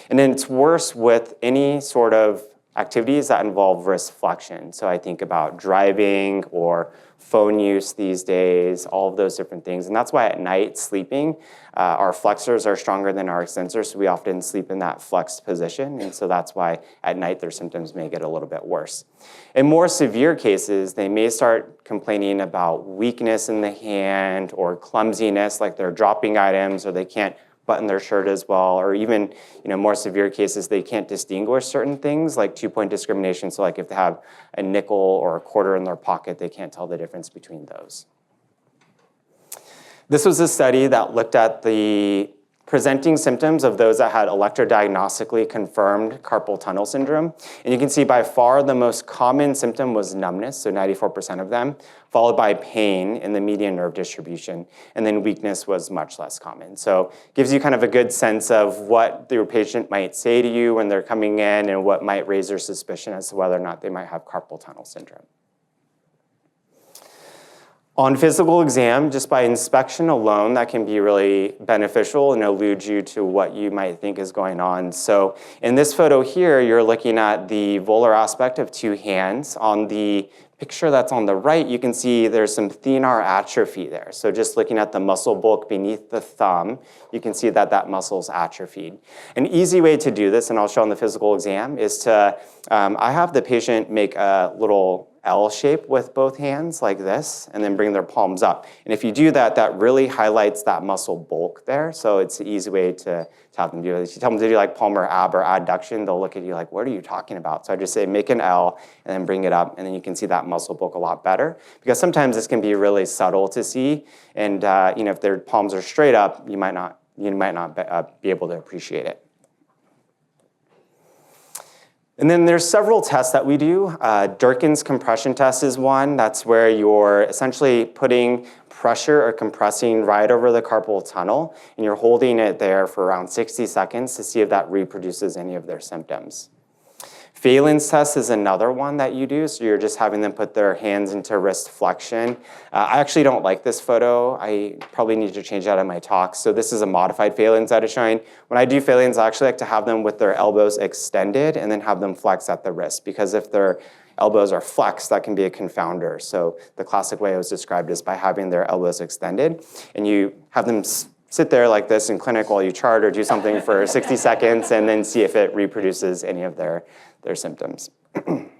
And then it's worse with any sort of activities that involve wrist flexion. So I think about driving or phone use these days, all of those different things. And that's why at night sleeping, our flexors are stronger than our extensors, so we often sleep in that flexed position. And so that's why at night their symptoms may get a little bit worse. In more severe cases, they may start complaining about weakness in the hand or clumsiness, like they're dropping items or they can't button their shirt as well, or even more severe cases, they can't distinguish certain things like 2-point discrimination. So like if they have a nickel or a quarter in their pocket, they can't tell the difference between those. This was a study that looked at the presenting symptoms of those that had electrodiagnostically confirmed carpal tunnel syndrome. And you can see by far the most common symptom was numbness, so 94% of them, followed by pain in the median nerve distribution, and then weakness was much less common. So it gives you kind of a good sense of what your patient might say to you when they're coming in and what might raise their suspicion as to whether or not they might have carpal tunnel syndrome. On physical exam, just by inspection alone, that can be really beneficial and allude you to what you might think is going on. So in this photo here, you're looking at the volar aspect of two hands. On the picture that's on the right, you can see there's some thenar atrophy there. So just looking at the muscle bulk beneath the thumb, you can see that that muscle's atrophied. An easy way to do this, and I'll show on the physical exam, is to, I have the patient make a little L shape with both hands like this, and then bring their palms up. And if you do that, that really highlights that muscle bulk there. So it's an easy way to have them do it. If you tell them to do like palmar ab or adduction, they'll look at you like, what are you talking about? So I just say make an L and then bring it up, and then you can see that muscle bulk a lot better. Because sometimes this can be really subtle to see, and if their palms are straight up, you might not be able to appreciate it. And then there's several tests that we do. Durkin's compression test is one. That's where you're essentially putting pressure or compressing right over the carpal tunnel, and you're holding it there for around 60 seconds to see if that reproduces any of their symptoms. Phelan's test is another one that you do, so you're just having them put their hands into wrist flexion. I actually don't like this photo. I probably need to change that in my talk. So this is a modified Phelan's that is showing. When I do Phelan's, I actually like to have them with their elbows extended and then have them flex at the wrist, because if their elbows are flexed, that can be a confounder. So the classic way it was described is by having their elbows extended, and you have them sit there like this in clinic while you chart or do something for 60 seconds and then see if it reproduces any of their symptoms. And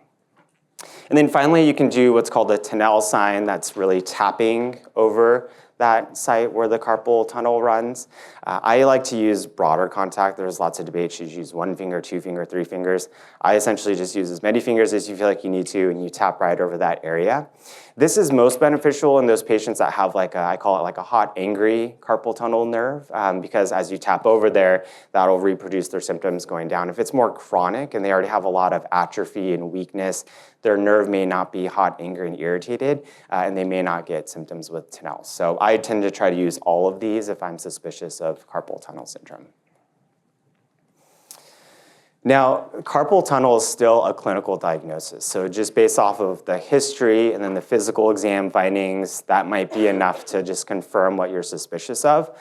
then finally, you can do what's called a Tinel sign. That's really tapping over that site where the carpal tunnel runs. I like to use broader contact. There's lots of debate. Should you use 1 finger, 2 finger, 3 fingers? I essentially just use as many fingers as you feel like you need to, and you tap right over that area. This is most beneficial in those patients that have I call it like a hot, angry carpal tunnel nerve, because as you tap over there, that'll reproduce their symptoms going down. If it's more chronic and they already have a lot of atrophy and weakness, their nerve may not be hot, angry, and irritated, and they may not get symptoms with Tinel. So I tend to try to use all of these if I'm suspicious of carpal tunnel syndrome. Now, carpal tunnel is still a clinical diagnosis. So just based off of the history and then the physical exam findings, that might be enough to just confirm what you're suspicious of.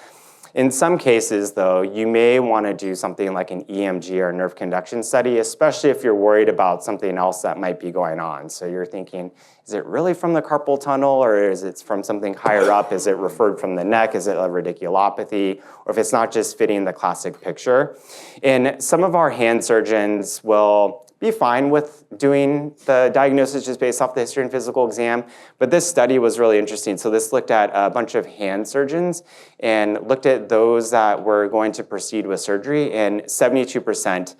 In some cases, though, you may want to do something like an EMG or nerve conduction study, especially if you're worried about something else that might be going on. So you're thinking, is it really from the carpal tunnel, or is it from something higher up? Is it referred from the neck? Is it a radiculopathy? Or if it's not just fitting the classic picture. And some of our hand surgeons will be fine with doing the diagnosis just based off the history and physical exam. But this study was really interesting. So this looked at a bunch of hand surgeons and looked at those that were going to proceed with surgery, and 72%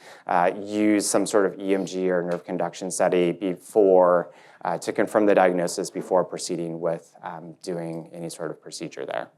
used some sort of EMG or nerve conduction study before to confirm the diagnosis before proceeding with doing any sort of procedure there.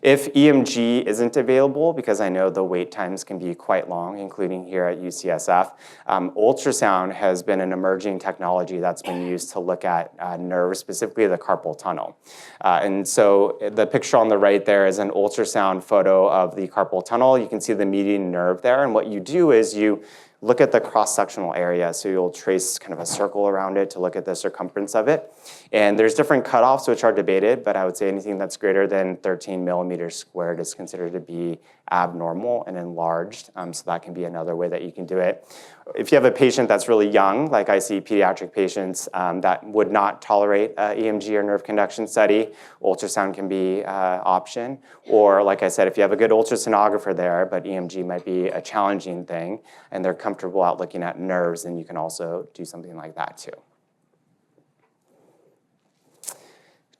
If EMG isn't available, because I know the wait times can be quite long, including here at UCSF, ultrasound has been an emerging technology that's been used to look at nerves, specifically the carpal tunnel. And so the picture on the right there is an ultrasound photo of the carpal tunnel. You can see the median nerve there, and what you do is you look at the cross-sectional area. So you'll trace kind of a circle around it to look at the circumference of it. And there's different cutoffs which are debated, but I would say anything that's greater than 13 millimeters squared is considered to be abnormal and enlarged. So that can be another way that you can do it. If you have a patient that's really young, like I see pediatric patients that would not tolerate EMG or nerve conduction study, ultrasound can be an option. Or like I said, if you have a good ultrasonographer there, but EMG might be a challenging thing, and they're comfortable out looking at nerves, then you can also do something like that too.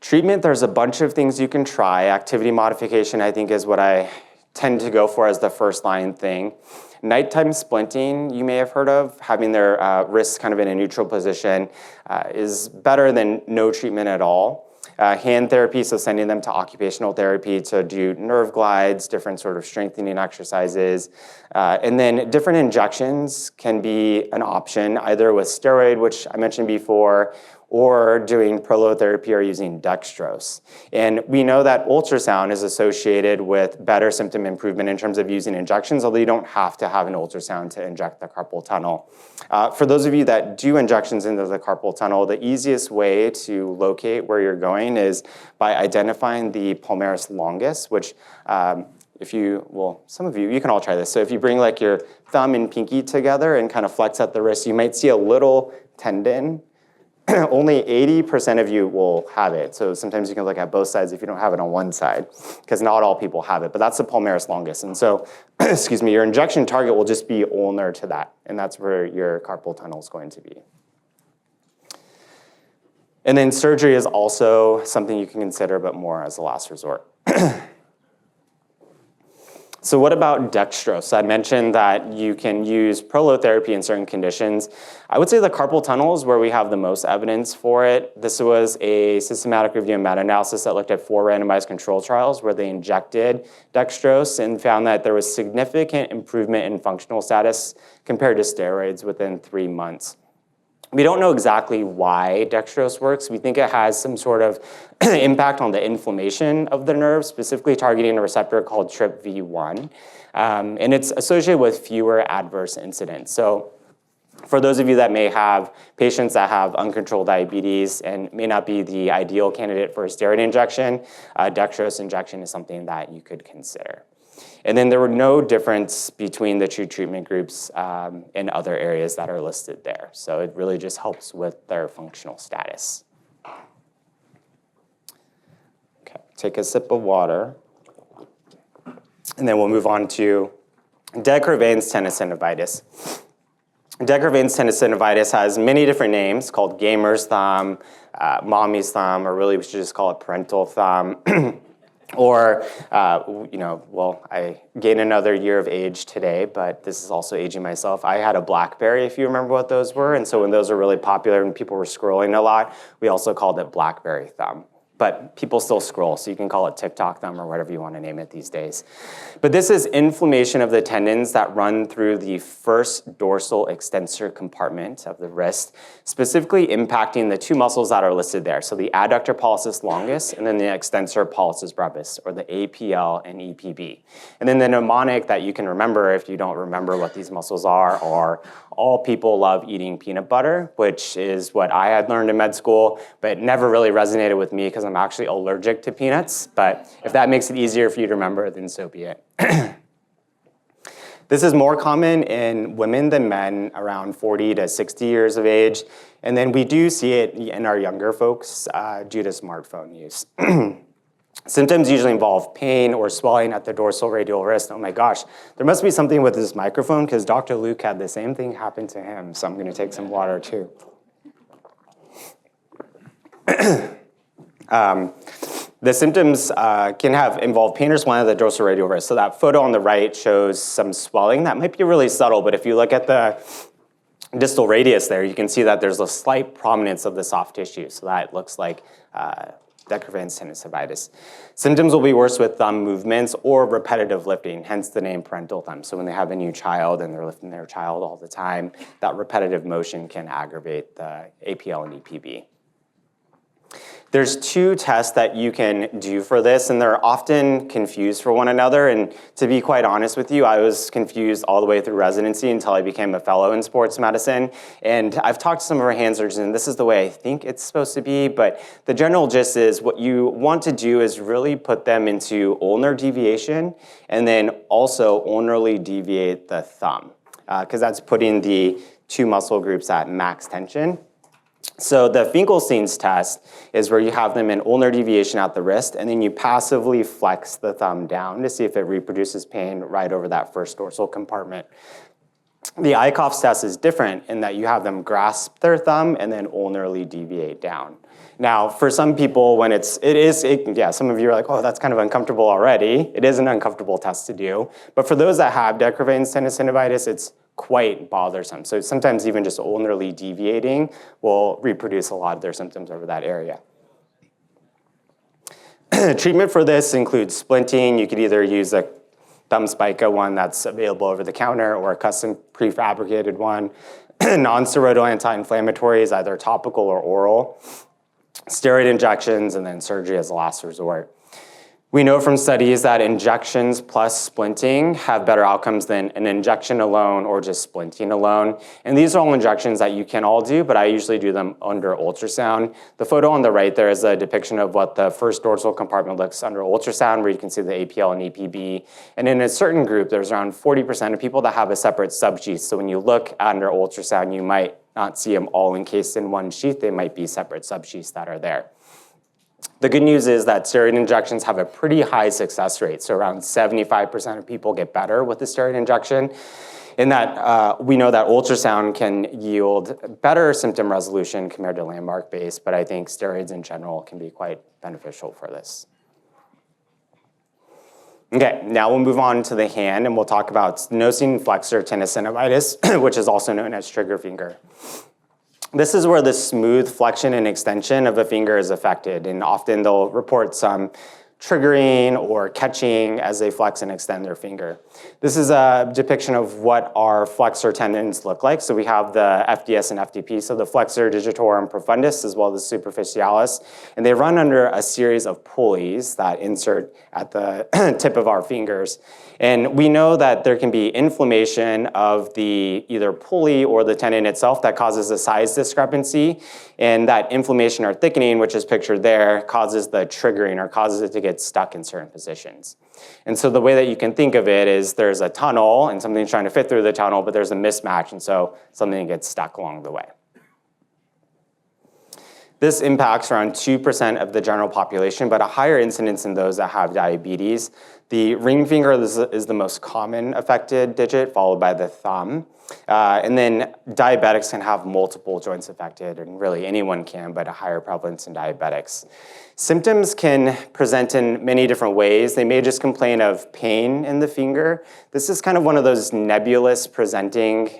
Treatment, there's a bunch of things you can try. Activity modification, I think, is what I tend to go for as the first line thing. Nighttime splinting, you may have heard of, having their wrists kind of in a neutral position is better than no treatment at all. Hand therapy, so sending them to occupational therapy to do nerve glides, different sort of strengthening exercises. And then different injections can be an option, either with steroid, which I mentioned before, or doing prolotherapy or using dextrose. And we know that ultrasound is associated with better symptom improvement in terms of using injections, although you don't have to have an ultrasound to inject the carpal tunnel. For those of you that do injections into the carpal tunnel, the easiest way to locate where you're going is by identifying the palmaris longus, which some of you can all try this. So if you bring like your thumb and pinky together and kind of flex at the wrist, you might see a little tendon only 80% of you will have it. So sometimes you can look at both sides if you don't have it on one side, because not all people have it, but that's the palmaris longus. And so, excuse me, your injection target will just be ulnar to that, and that's where your carpal tunnel is going to be. And then surgery is also something you can consider, but more as a last resort. So what about dextrose? I mentioned that you can use prolotherapy in certain conditions. I would say the carpal tunnel is where we have the most evidence for it. This was a systematic review and meta-analysis that looked at 4 randomized control trials where they injected dextrose and found that there was significant improvement in functional status compared to steroids within 3 months. We don't know exactly why dextrose works. We think it has some sort of impact on the inflammation of the nerve, specifically targeting a receptor called TRPV1. And it's associated with fewer adverse incidents. So for those of you that may have patients that have uncontrolled diabetes and may not be the ideal candidate for a steroid injection, dextrose injection is something that you could consider. And then there were no difference between the two treatment groups in other areas that are listed there. So it really just helps with their functional status. Okay, take a sip of water. And then we'll move on to Decker-Vein's tenosynovitis. Decker-Vein's tenosynovitis has many different names called gamer's thumb, mommy's thumb, or really we should just call it parental thumb. Or, well, I gained another year of age today, but this is also aging myself. I had a BlackBerry, if you remember what those were. And so when those were really popular and people were scrolling a lot, we also called it BlackBerry thumb. But people still scroll, so you can call it TikTok thumb or whatever you want to name it these days. But this is inflammation of the tendons that run through the first dorsal extensor compartment of the wrist, specifically impacting the 2 muscles that are listed there. So the adductor pollicis longus and then the extensor pollicis brevis, or the APL and EPB. And then the mnemonic that you can remember if you don't remember what these muscles are all people love eating peanut butter, which is what I had learned in med school, but never really resonated with me because I'm actually allergic to peanuts. But if that makes it easier for you to remember, then so be it. This is more common in women than men, around 40 to 60 years of age. And then we do see it in our younger folks due to smartphone use. Symptoms usually involve pain or swelling at the dorsal radial wrist. Oh my gosh, there must be something with this microphone because Dr. Luke had the same thing happen to him. So I'm going to take some water too. The symptoms can involve pain or swelling at the dorsal radial wrist. So that photo on the right shows some swelling. That might be really subtle, but if you look at the distal radius there, you can see that there's a slight prominence of the soft tissue. So that looks like Decker-Vein's tenosynovitis. Symptoms will be worse with thumb movements or repetitive lifting, hence the name parental thumb. So when they have a new child and they're lifting their child all the time, that repetitive motion can aggravate the APL and EPB. There's 2 tests that you can do for this, and they're often confused for one another. And to be quite honest with you, I was confused all the way through residency until I became a fellow in sports medicine. And I've talked to some of our hand surgeons, and this is the way I think it's supposed to be. But the general gist is what you want to do is really put them into ulnar deviation and then also ulnarly deviate the thumb, because that's putting the 2 muscle groups at max tension. So the Finkelstein's test is where you have them in ulnar deviation at the wrist, and then you passively flex the thumb down to see if it reproduces pain right over that first dorsal compartment. The Eichhoff's test is different in that you have them grasp their thumb and then ulnarly deviate down. Now, for some people, some of you are like, oh, that's kind of uncomfortable already. It is an uncomfortable test to do. But for those that have Decker-Vein's tenosynovitis, it's quite bothersome. So sometimes even just ulnarly deviating will reproduce a lot of their symptoms over that area. Treatment for this includes splinting. You could either use a thumb spica one that's available over the counter or a custom prefabricated one. Non-steroidal anti-inflammatories, either topical or oral. Steroid injections, and then surgery as a last resort. We know from studies that injections plus splinting have better outcomes than an injection alone or just splinting alone. And these are all injections that you can all do, but I usually do them under ultrasound. The photo on the right there is a depiction of what the first dorsal compartment looks under ultrasound, where you can see the APL and EPB. And in a certain group, there's around 40% of people that have a separate subsheath. So when you look under ultrasound, you might not see them all encased in one sheath. They might be separate subsheaths that are there. The good news is that steroid injections have a pretty high success rate. So around 75% of people get better with the steroid injection. In that, we know that ultrasound can yield better symptom resolution compared to landmark-based, but I think steroids in general can be quite beneficial for this. Okay, now we'll move on to the hand, and we'll talk about stenosing flexor tendinosynovitis, which is also known as trigger finger. This is where the smooth flexion and extension of a finger is affected, and often they'll report some triggering or catching as they flex and extend their finger. This is a depiction of what our flexor tendons look like. So we have the FDS and FDP, so the flexor digitorum profundus as well as superficialis, and they run under a series of pulleys that insert at the tip of our fingers. And we know that there can be inflammation of the either pulley or the tendon itself that causes a size discrepancy. And that inflammation or thickening, which is pictured there, causes the triggering or causes it to get stuck in certain positions. And so the way that you can think of it is there's a tunnel and something's trying to fit through the tunnel, but there's a mismatch, and so something gets stuck along the way. This impacts around 2% of the general population, but a higher incidence in those that have diabetes. The ring finger is the most common affected digit, followed by the thumb. And then diabetics can have multiple joints affected, and really anyone can, but a higher prevalence in diabetics. Symptoms can present in many different ways. They may just complain of pain in the finger. This is kind of one of those nebulous presenting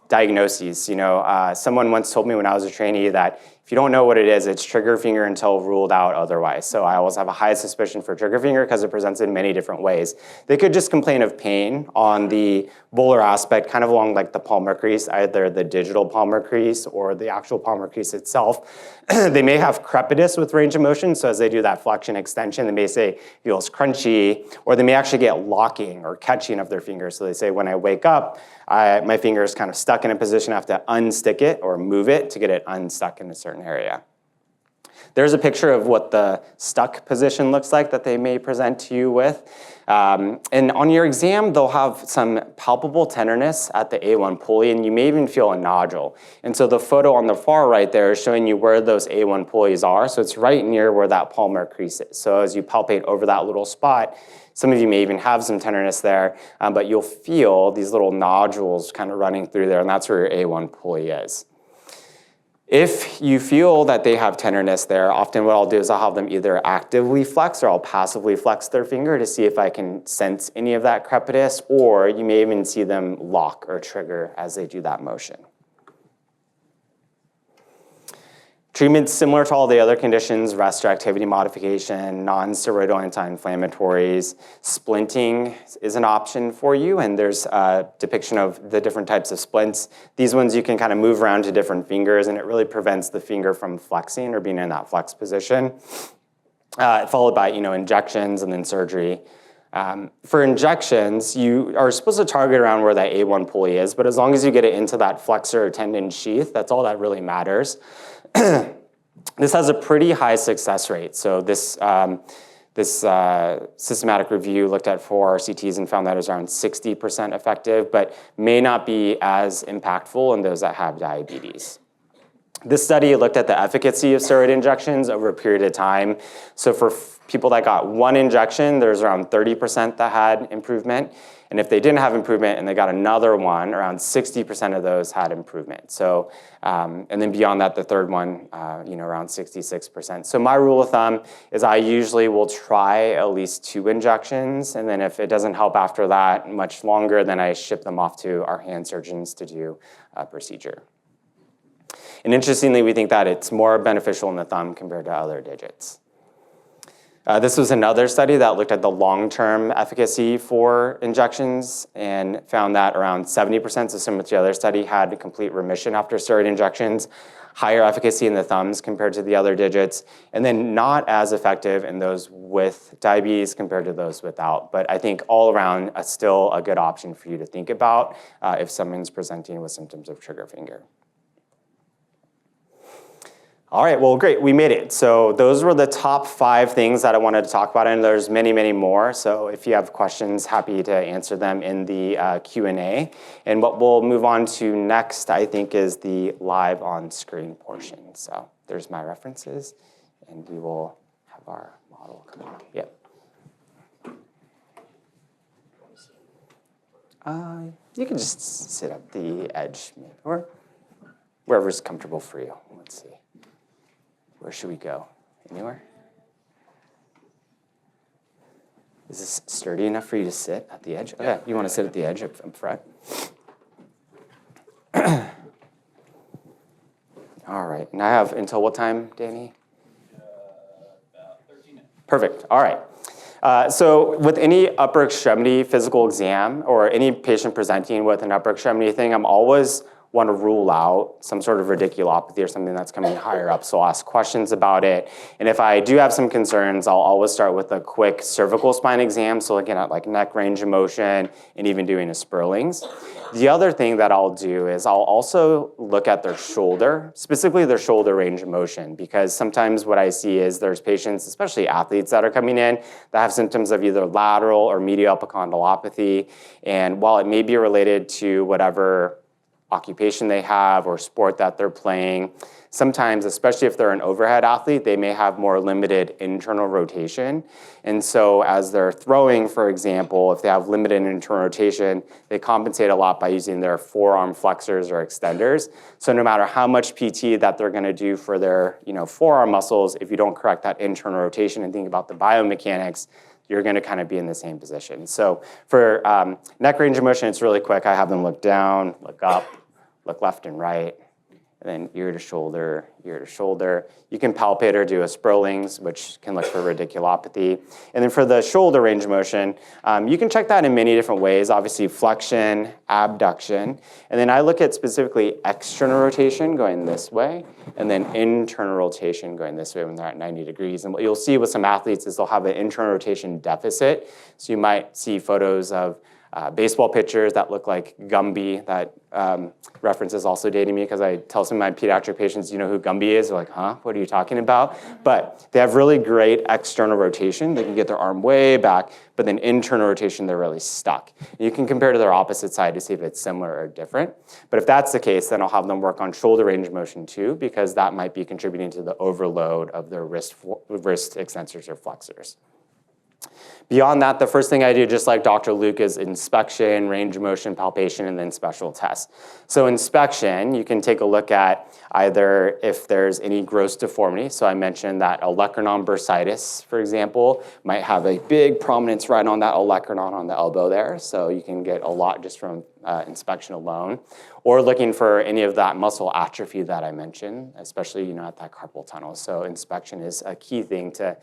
diagnoses. Someone once told me when I was a trainee that if you don't know what it is, it's trigger finger until ruled out otherwise. So I always have a high suspicion for trigger finger because it presents in many different ways. They could just complain of pain on the volar aspect, kind of along like the palmar crease, either the digital palmar crease or the actual palmar crease itself. They may have crepitus with range of motion, so as they do that flexion extension, they may say it feels crunchy, or they may actually get locking or catching of their fingers. So they say, when I wake up, my finger is kind of stuck in a position, I have to unstick it or move it to get it unstuck in a certain area. There's a picture of what the stuck position looks like that they may present to you with. And on your exam, they'll have some palpable tenderness at the A1 pulley, and you may even feel a nodule. And so the photo on the far right there is showing you where those A1 pulleys are. So it's right near where that palmar crease is. So as you palpate over that little spot, some of you may even have some tenderness there, but you'll feel these little nodules kind of running through there, and that's where your A1 pulley is. If you feel that they have tenderness there, often what I'll do is I'll have them either actively flex or I'll passively flex their finger to see if I can sense any of that crepitus, or you may even see them lock or trigger as they do that motion. Treatments similar to all the other conditions: rest or activity modification, non-steroidal anti-inflammatories. Splinting is an option for you, and there's a depiction of the different types of splints. These ones you can kind of move around to different fingers, and it really prevents the finger from flexing or being in that flex position. Followed by injections and then surgery. For injections, you are supposed to target around where that A1 pulley is, but as long as you get it into that flexor tendon sheath, that's all that really matters. This has a pretty high success rate. So this systematic review looked at 4 RCTs and found that it was around 60% effective, but may not be as impactful in those that have diabetes. This study looked at the efficacy of steroid injections over a period of time. So for people that got 1 injection, there's around 30% that had improvement. And if they didn't have improvement and they got another one, around 60% of those had improvement. So, and then beyond that, the third one, around 66%. So my rule of thumb is I usually will try at least 2 injections. And then if it doesn't help after that much longer, then I ship them off to our hand surgeons to do a procedure. And interestingly, we think that it's more beneficial in the thumb compared to other digits. This was another study that looked at the long-term efficacy for injections and found that around 70%, so similar to the other study, had complete remission after steroid injections, higher efficacy in the thumbs compared to the other digits, and then not as effective in those with diabetes compared to those without. But I think all around, still a good option for you to think about if someone's presenting with symptoms of trigger finger. All right, well, great, we made it. So those were the top 5 things that I wanted to talk about, and there's many, many more. So if you have questions, happy to answer them in the Q&A. And what we'll move on to next, I think, is the live on-screen portion. So there's my references, and we will have our model come on. Yep. You can just sit at the edge, maybe, or wherever's comfortable for you. Let's see. Where should we go? Anywhere? Is this sturdy enough for you to sit at the edge? Okay, you want to sit at the edge up front? All right, and I have until what time, Danny? About 13 minutes. Perfect, all right. So with any upper extremity physical exam or any patient presenting with an upper extremity thing, I'm always want to rule out some sort of radiculopathy or something that's coming higher up. So I'll ask questions about it. And if I do have some concerns, I'll always start with a quick cervical spine exam. So looking at like neck range of motion and even doing a Sperling's. The other thing that I'll do is I'll also look at their shoulder, specifically their shoulder range of motion, because sometimes what I see is there's patients, especially athletes that are coming in, that have symptoms of either lateral or medial epicondylopathy. And while it may be related to whatever occupation they have or sport that they're playing, sometimes, especially if they're an overhead athlete, they may have more limited internal rotation. And so as they're throwing, for example, if they have limited internal rotation, they compensate a lot by using their forearm flexors or extenders. So no matter how much PT that they're gonna do for their forearm muscles, if you don't correct that internal rotation and think about the biomechanics, you're gonna kind of be in the same position. So for neck range of motion, it's really quick. I have them look down, look up, look left and right, and then ear to shoulder, ear to shoulder. You can palpate or do a Sperling's, which can look for radiculopathy. And then for the shoulder range of motion, you can check that in many different ways, obviously flexion, abduction. And then I look at specifically external rotation going this way, and then internal rotation going this way when they're at 90 degrees. And what you'll see with some athletes is they'll have an internal rotation deficit. So you might see photos of baseball pitchers that look like Gumby. That reference is also dating me because I tell some of my pediatric patients, you know who Gumby is? They're like, huh, what are you talking about? But they have really great external rotation. They can get their arm way back, but then internal rotation, they're really stuck. And you can compare to their opposite side to see if it's similar or different. But if that's the case, then I'll have them work on shoulder range of motion too, because that might be contributing to the overload of their wrist extensors or flexors. Beyond that, the first thing I do, just like Dr. Luke, is inspection, range of motion, palpation, and then special tests. So inspection, you can take a look at either if there's any gross deformity. So I mentioned that olecranon bursitis, for example, might have a big prominence right on that olecranon on the elbow there. So you can get a lot just from inspection alone. Or looking for any of that muscle atrophy that I mentioned, especially at that carpal tunnel. So inspection is a key thing to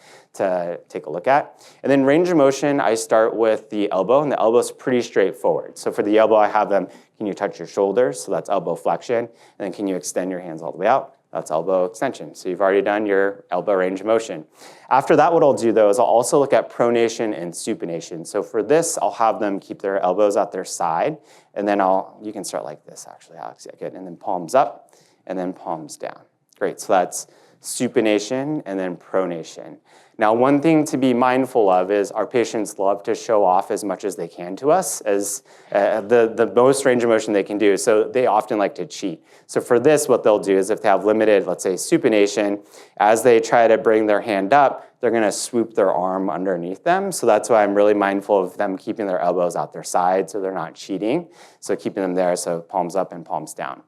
take a look at. And then range of motion, I start with the elbow, and the elbow is pretty straightforward. So for the elbow, I have them, can you touch your shoulders? So that's elbow flexion. And then can you extend your hands all the way out? That's elbow extension. So you've already done your elbow range of motion. After that, what I'll do though is I'll also look at pronation and supination. So for this, I'll have them keep their elbows at their side, and then you can start like this actually, Alex, yeah, good. And then palms up, and then palms down. Great, so that's supination and then pronation. Now, one thing to be mindful of is our patients love to show off as much as they can to us as the most range of motion they can do, so they often like to cheat. So for this, what they'll do is if they have limited, let's say, supination, as they try to bring their hand up, they're gonna swoop their arm underneath them. So that's why I'm really mindful of them keeping their elbows out their side so they're not cheating. So keeping them there, so palms up and palms down.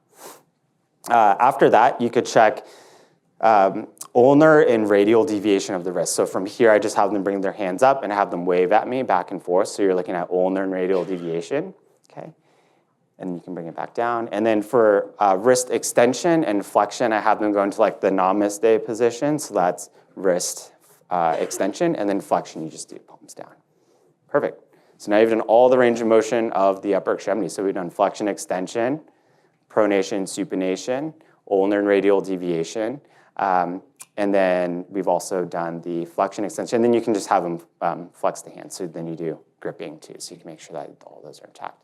After that, you could check ulnar and radial deviation of the wrist. So from here, I just have them bring their hands up and have them wave at me back and forth. So you're looking at ulnar and radial deviation, okay? And you can bring it back down. And then for wrist extension and flexion, I have them go into like the namaste position. So that's wrist extension, and then flexion, you just do palms down. Perfect. So now you've done all the range of motion of the upper extremity. So we've done flexion, extension, pronation, supination, ulnar and radial deviation. And then we've also done the flexion, extension. And then you can just have them flex the hands. So then you do gripping too. So you can make sure that all those are intact.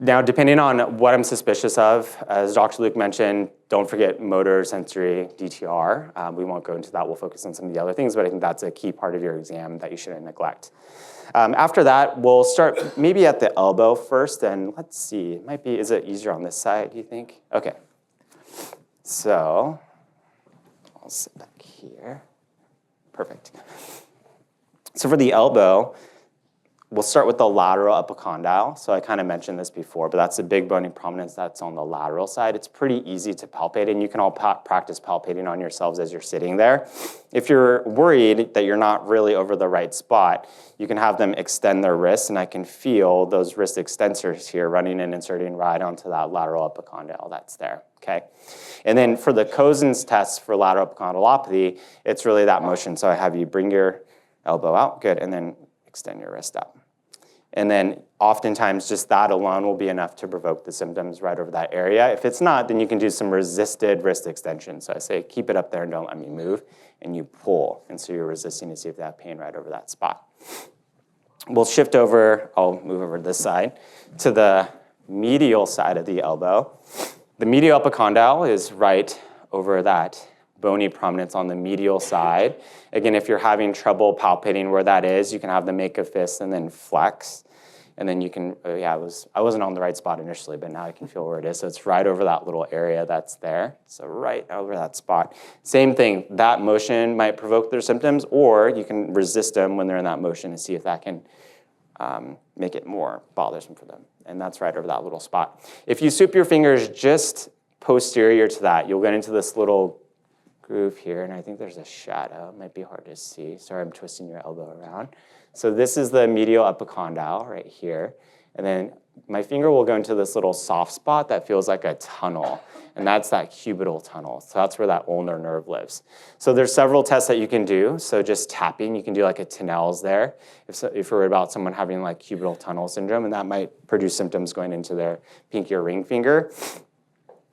Now, depending on what I'm suspicious of, as Dr. Luke mentioned, don't forget motor, sensory, DTR. We won't go into that. We'll focus on some of the other things, but I think that's a key part of your exam that you shouldn't neglect. After that, we'll start maybe at the elbow first, and let's see, it might be, is it easier on this side, do you think? Okay. So, I'll sit back here. Perfect. So for the elbow, we'll start with the lateral epicondyle. So I kind of mentioned this before, but that's a big bony prominence that's on the lateral side. It's pretty easy to palpate, and you can all practice palpating on yourselves as you're sitting there. If you're worried that you're not really over the right spot, you can have them extend their wrists, and I can feel those wrist extensors here running and inserting right onto that lateral epicondyle that's there, okay? And then for the Cosen's test for lateral epicondylopathy, it's really that motion. So I have you bring your elbow out, good, and then extend your wrist out. And then oftentimes just that alone will be enough to provoke the symptoms right over that area. If it's not, then you can do some resisted wrist extension. So I say keep it up there and don't let me move, and you pull. And so you're resisting to see if they have pain right over that spot. We'll shift over, I'll move over to this side, to the medial side of the elbow. The medial epicondyle is right over that bony prominence on the medial side. Again, if you're having trouble palpating where that is, you can have them make a fist and then flex. And then you can, I wasn't on the right spot initially, but now I can feel where it is. So it's right over that little area that's there. So right over that spot. Same thing, that motion might provoke their symptoms, or you can resist them when they're in that motion and see if that can make it more bothersome for them. And that's right over that little spot. If you swoop your fingers just posterior to that, you'll get into this little groove here, and I think there's a shadow. It might be hard to see. Sorry, I'm twisting your elbow around. So this is the medial epicondyle right here. And then my finger will go into this little soft spot that feels like a tunnel, and that's that cubital tunnel. So that's where that ulnar nerve lives. So there's several tests that you can do. So just tapping, you can do like a Tinel's there if you're worried about someone having like cubital tunnel syndrome, and that might produce symptoms going into their pinky or ring finger.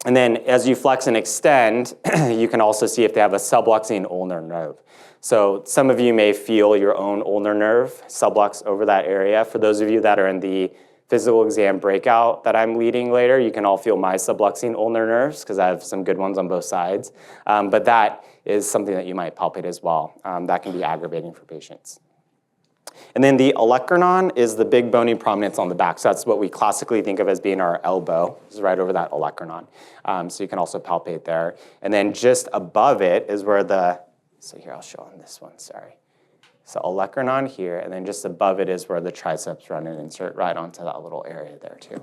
And then as you flex and extend, you can also see if they have a subluxing ulnar nerve. So some of you may feel your own ulnar nerve sublux over that area. For those of you that are in the physical exam breakout that I'm leading later, you can all feel my subluxing ulnar nerves because I have some good ones on both sides. But that is something that you might palpate as well. That can be aggravating for patients. And then the olecranon is the big bony prominence on the back. So that's what we classically think of as being our elbow. It's right over that olecranon. So you can also palpate there. And then just above it is where so here I'll show on this one, sorry. So olecranon here, and then just above it is where the triceps run and insert right onto that little area there too.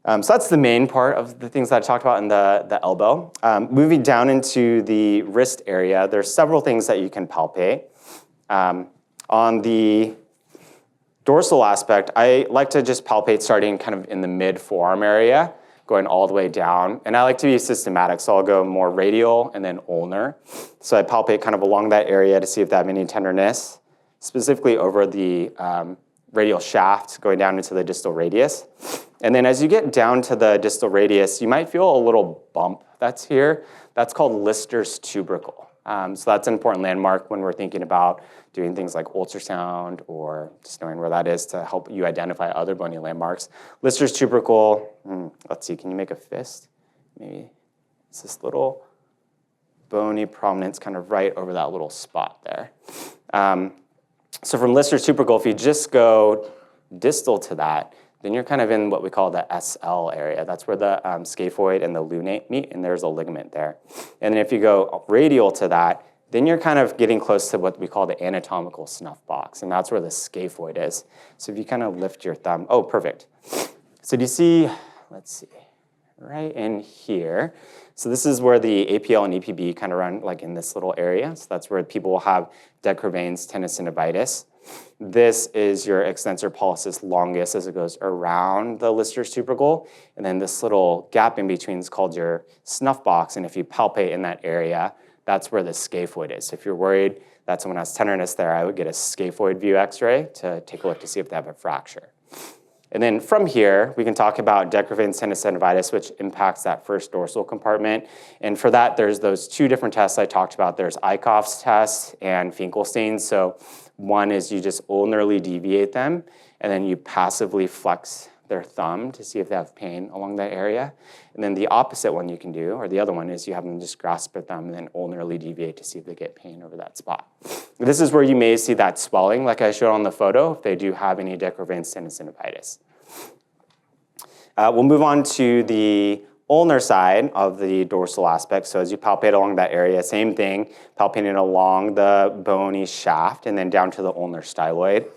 So that's the main part of the things that I talked about in the elbow. Moving down into the wrist area, there's several things that you can palpate. On the dorsal aspect, I like to just palpate starting kind of in the mid-forearm area, going all the way down. And I like to be systematic, so I'll go more radial and then ulnar. So I palpate kind of along that area to see if they have any tenderness, specifically over the radial shaft going down into the distal radius. And then as you get down to the distal radius, you might feel a little bump that's here. That's called Lister's tubercle. So that's an important landmark when we're thinking about doing things like ultrasound or just knowing where that is to help you identify other bony landmarks. Lister's tubercle, let's see, can you make a fist? Maybe it's this little bony prominence kind of right over that little spot there. So from Lister's tubercle, if you just go distal to that, then you're kind of in what we call the SL area. That's where the scaphoid and the lunate meet, and there's a ligament there. And then if you go radial to that, then you're kind of getting close to what we call the anatomical snuff box, and that's where the scaphoid is. So if you kind of lift your thumb, oh, perfect. So do you see, let's see, right in here. So this is where the APL and EPB kind of run like in this little area. So that's where people will have de Quervain's tenosynovitis. This is your extensor pollicis longus as it goes around the Lister's tubercle. And then this little gap in between is called your snuff box. And if you palpate in that area, that's where the scaphoid is. So if you're worried that someone has tenderness there, I would get a scaphoid view x-ray to take a look to see if they have a fracture. And then from here, we can talk about de Quervain's tenosynovitis, which impacts that first dorsal compartment. And for that, there's those two different tests I talked about. There's Eichhoff's test and Finkelstein's. So one is you just ulnarly deviate them, and then you passively flex their thumb to see if they have pain along that area. And then the opposite one you can do, or the other one, is you have them just grasp their thumb and then ulnarly deviate to see if they get pain over that spot. This is where you may see that swelling like I showed on the photo if they do have any decurvent tenosynovitis. We'll move on to the ulnar side of the dorsal aspect. So as you palpate along that area, same thing, palpating along the bony shaft and then down to the ulnar styloid.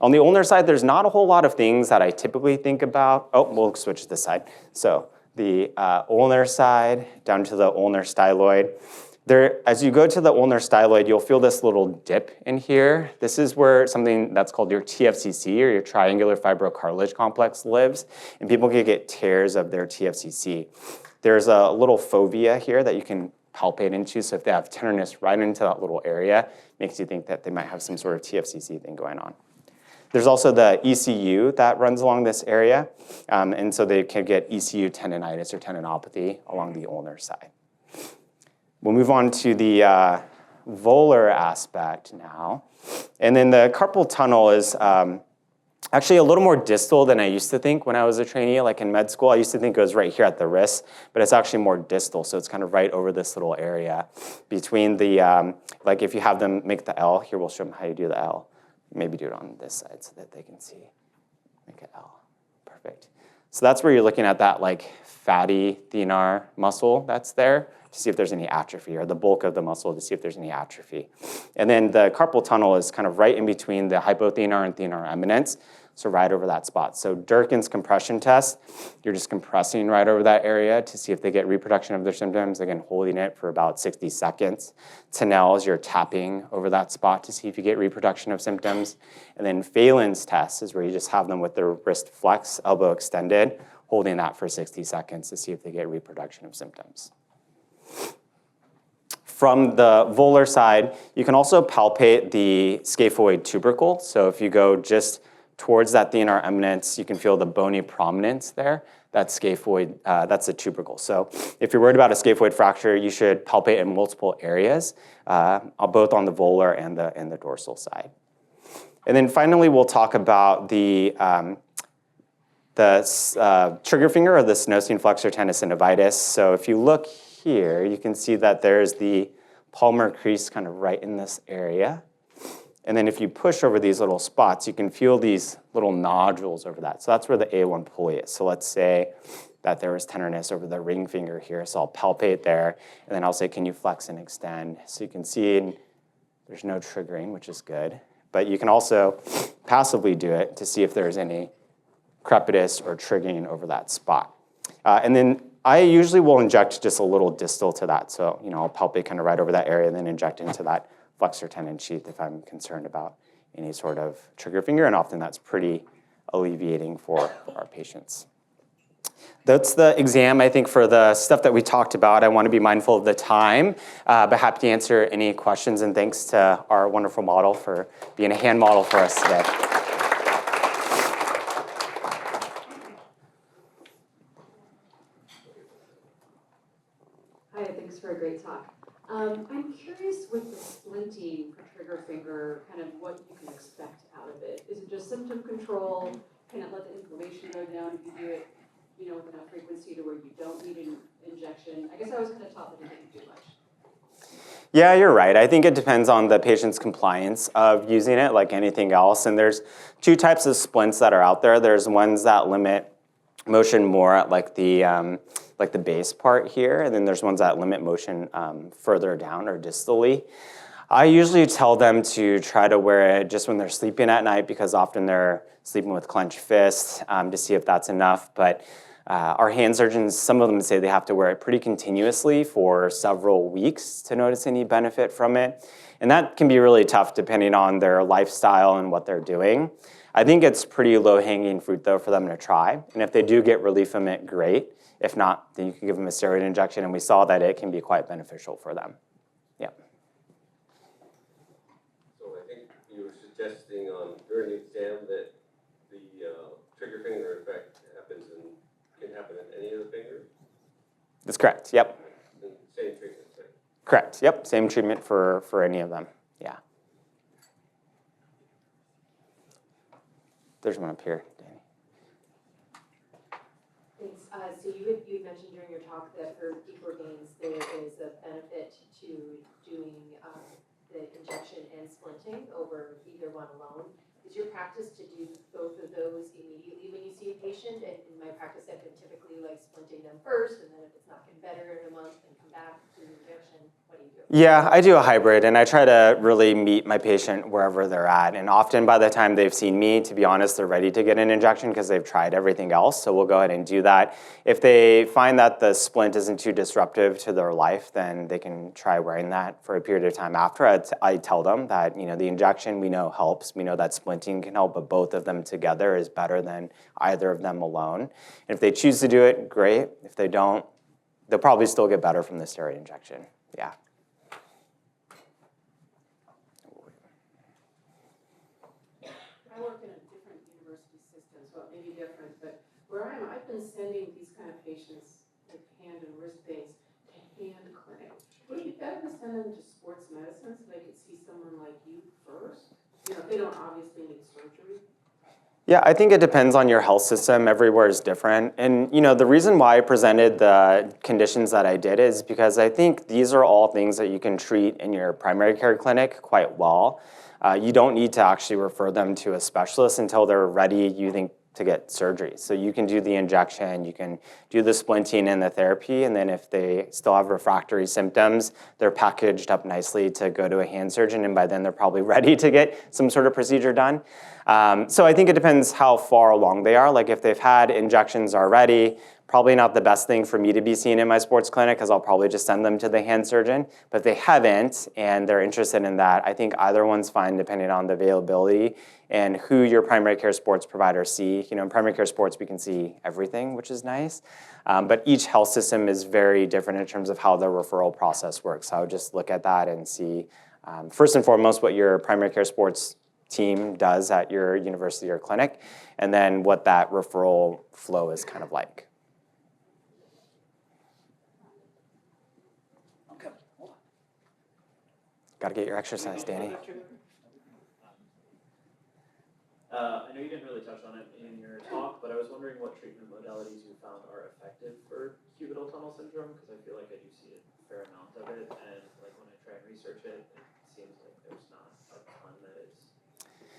On the ulnar side, there's not a whole lot of things that I typically think about. Oh, we'll switch to this side. So the ulnar side down to the ulnar styloid. There, as you go to the ulnar styloid, you'll feel this little dip in here. This is where something that's called your TFCC, or your triangular fibrocartilage complex, lives, and people can get tears of their TFCC. There's a little fovea here that you can palpate into, so if they have tenderness right into that little area, makes you think that they might have some sort of TFCC thing going on. There's also the ECU that runs along this area, and so they can get ECU tendonitis or tendinopathy along the ulnar side. We'll move on to the volar aspect now. And then the carpal tunnel is actually a little more distal than I used to think when I was a trainee, like in med school. I used to think it was right here at the wrist, but it's actually more distal. So it's kind of right over this little area between the, like if you have them make the L, here we'll show them how you do the L. Maybe do it on this side so that they can see. Make an L, perfect. So that's where you're looking at that like fatty thenar muscle that's there, to see if there's any atrophy, or the bulk of the muscle to see if there's any atrophy. And then the carpal tunnel is kind of right in between the hypothenar and thenar eminence, so right over that spot. So Durkin's compression test, you're just compressing right over that area to see if they get reproduction of their symptoms, again, holding it for about 60 seconds. Tinell's, you're tapping over that spot to see if you get reproduction of symptoms. And then Phelan's test is where you just have them with their wrist flexed, elbow extended, holding that for 60 seconds to see if they get reproduction of symptoms. From the volar side, you can also palpate the scaphoid tubercle. So if you go just towards that thenar eminence, you can feel the bony prominence there. That's scaphoid, that's the tubercle. So if you're worried about a scaphoid fracture, you should palpate in multiple areas, both on the volar and the dorsal side. And then finally, we'll talk about the trigger finger, or the synostoid flexor tenosynovitis. So if you look here, you can see that there's the palmar crease kind of right in this area. And then if you push over these little spots, you can feel these little nodules over that. So that's where the A1 pulley is. So let's say that there was tenderness over the ring finger here. So I'll palpate there, and then I'll say, can you flex and extend? So you can see there's no triggering, which is good. But you can also passively do it to see if there's any crepitus or triggering over that spot. And then I usually will inject just a little distal to that. So, I'll palpate kind of right over that area and then inject into that flexor tendon sheath if I'm concerned about any sort of trigger finger, and often that's pretty alleviating for our patients. That's the exam, I think, for the stuff that we talked about. I want to be mindful of the time, but happy to answer any questions, and thanks to our wonderful model for being a hand model for us today. Hi, thanks for a great talk. I'm curious with the splinting for trigger finger, kind of what you can expect out of it. Is it just symptom control? Can it let the inflammation go down if you do it, with enough frequency to where you don't need an injection? I guess I was kind of taught that it didn't do much. Yeah, you're right. I think it depends on the patient's compliance of using it, like anything else. And there's two types of splints that are out there. There's ones that limit motion more at like the base part here, and then there's ones that limit motion further down or distally. I usually tell them to try to wear it just when they're sleeping at night, because often they're sleeping with clenched fists, to see if that's enough. But our hand surgeons, some of them say they have to wear it pretty continuously for several weeks to notice any benefit from it. And that can be really tough depending on their lifestyle and what they're doing. I think it's pretty low-hanging fruit, though, for them to try. And if they do get relief from it, great. If not, then you can give them a steroid injection, and we saw that it can be quite beneficial for them. Yeah. So I think you were suggesting during the exam that the trigger finger effect can happen in any of the fingers? That's correct, yep. And same treatment, right? Correct, yep, same treatment for any of them, yeah. There's one up here, Danny. So you mentioned during your talk that for deeper veins, there is a benefit to doing the injection and splinting over either one alone. Is your practice to do both of those immediately when you see a patient? And in my practice, I've been typically like splinting them first, and then if it's not getting better in a month, then come back to the injection. What do you do? Yeah, I do a hybrid, and I try to really meet my patient wherever they're at. And often by the time they've seen me, to be honest, they're ready to get an injection because they've tried everything else. So we'll go ahead and do that. If they find that the splint isn't too disruptive to their life, then they can try wearing that for a period of time after. I tell them that, you know, the injection we know helps. We know that splinting can help, but both of them together is better than either of them alone. And if they choose to do it, great. If they don't, they'll probably still get better from the steroid injection. Yeah. I work in a different university system, so it may be different, but where I am, I've been sending these kind of patients with hand and wrist pains to hand clinic. Would it be better to send them to sports medicine so they could see someone like you first? You know, they don't obviously need surgery. Yeah, I think it depends on your health system. Everywhere is different. And you know, the reason why I presented the conditions that I did is because I think these are all things that you can treat in your primary care clinic quite well. You don't need to actually refer them to a specialist until they're ready, you think, to get surgery. So you can do the injection, you can do the splinting and the therapy, and then if they still have refractory symptoms, they're packaged up nicely to go to a hand surgeon, and by then they're probably ready to get some sort of procedure done. So I think it depends how far along they are. Like if they've had injections already, probably not the best thing for me to be seen in my sports clinic because I'll probably just send them to the hand surgeon. But if they haven't and they're interested in that, I think either one's fine depending on the availability and who your primary care sports providers see. You know, in primary care sports, we can see everything, which is nice. But each health system is very different in terms of how the referral process works. So I would just look at that and see, first and foremost, what your primary care sports team does at your university or clinic, and then what that referral flow is kind of like. Okay, hold on. Got to get your exercise, Danny. I know you didn't really touch on it in your talk, but I was wondering what treatment modalities you found are effective for cubital tunnel syndrome, because I feel like I do see a fair amount of it, and like when I try and research it, it seems like there's not a ton that is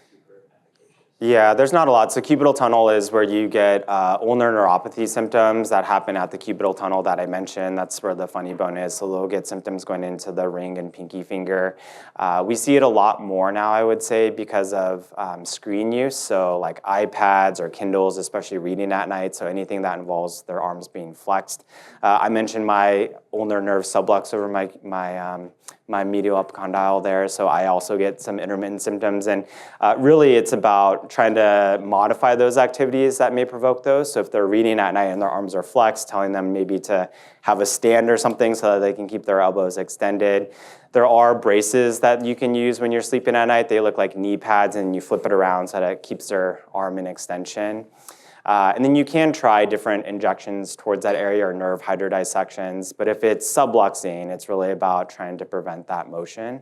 super efficacious. Yeah, there's not a lot. So cubital tunnel is where you get ulnar neuropathy symptoms that happen at the cubital tunnel that I mentioned. That's where the funny bone is. So they'll get symptoms going into the ring and pinky finger. We see it a lot more now, I would say, because of screen use. So like iPads or Kindles, especially reading at night. So anything that involves their arms being flexed. I mentioned my ulnar nerve sublux over my medial epicondyle there, so I also get some intermittent symptoms. And really it's about trying to modify those activities that may provoke those. So if they're reading at night and their arms are flexed, telling them maybe to have a stand or something so that they can keep their elbows extended. There are braces that you can use when you're sleeping at night. They look like knee pads, and you flip it around so that it keeps their arm in extension. And then you can try different injections towards that area or nerve hydrodissections. But if it's subluxing, it's really about trying to prevent that motion.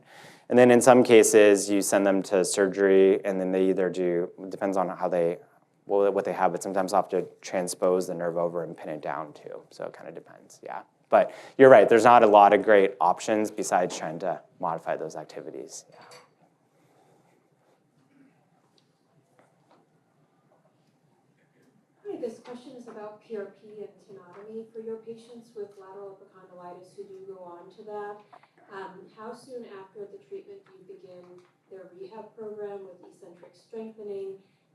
And then in some cases, you send them to surgery, and then they either do, it depends on how what they have, but sometimes they'll have to transpose the nerve over and pin it down too. So it kind of depends, yeah. But you're right, there's not a lot of great options besides trying to modify those activities. Yeah. Hi, this question is about PRP and tenotomy for your patients with lateral epicondylitis who do go on to that. How soon after the treatment do you begin their rehab program with eccentric strengthening?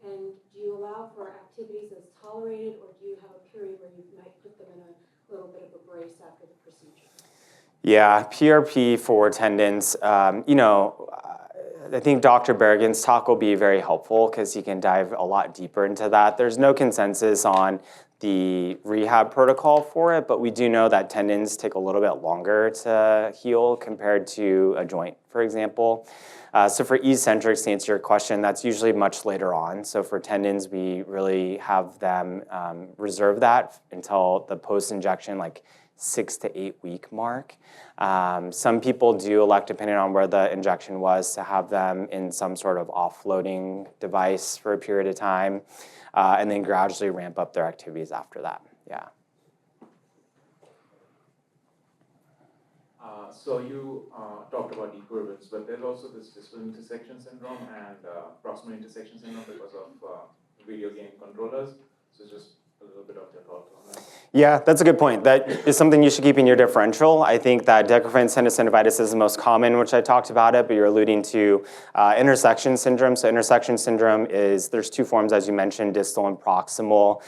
And do you allow for activities as tolerated, or do you have a period where you might put them in a little bit of a brace after the procedure? Yeah, PRP for tendons, I think Dr. Berrigan's talk will be very helpful because he can dive a lot deeper into that. There's no consensus on the rehab protocol for it, but we do know that tendons take a little bit longer to heal compared to a joint, for example. So for eccentrics, to answer your question, that's usually much later on. So for tendons, we really have them reserve that until the post-injection, like 6 to 8 week mark. Some people do elect, depending on where the injection was, to have them in some sort of offloading device for a period of time, and then gradually ramp up their activities after that. Yeah. So you talked about equivalence, but there's also this distal intersection syndrome and proximal intersection syndrome because of video game controllers. So just a little bit of your thoughts on that. Yeah, that's a good point. That is something you should keep in your differential. I think that dacrophan tenosynovitis is the most common, which I talked about it, but you're alluding to intersection syndrome. So intersection syndrome there's two forms, as you mentioned, distal and proximal.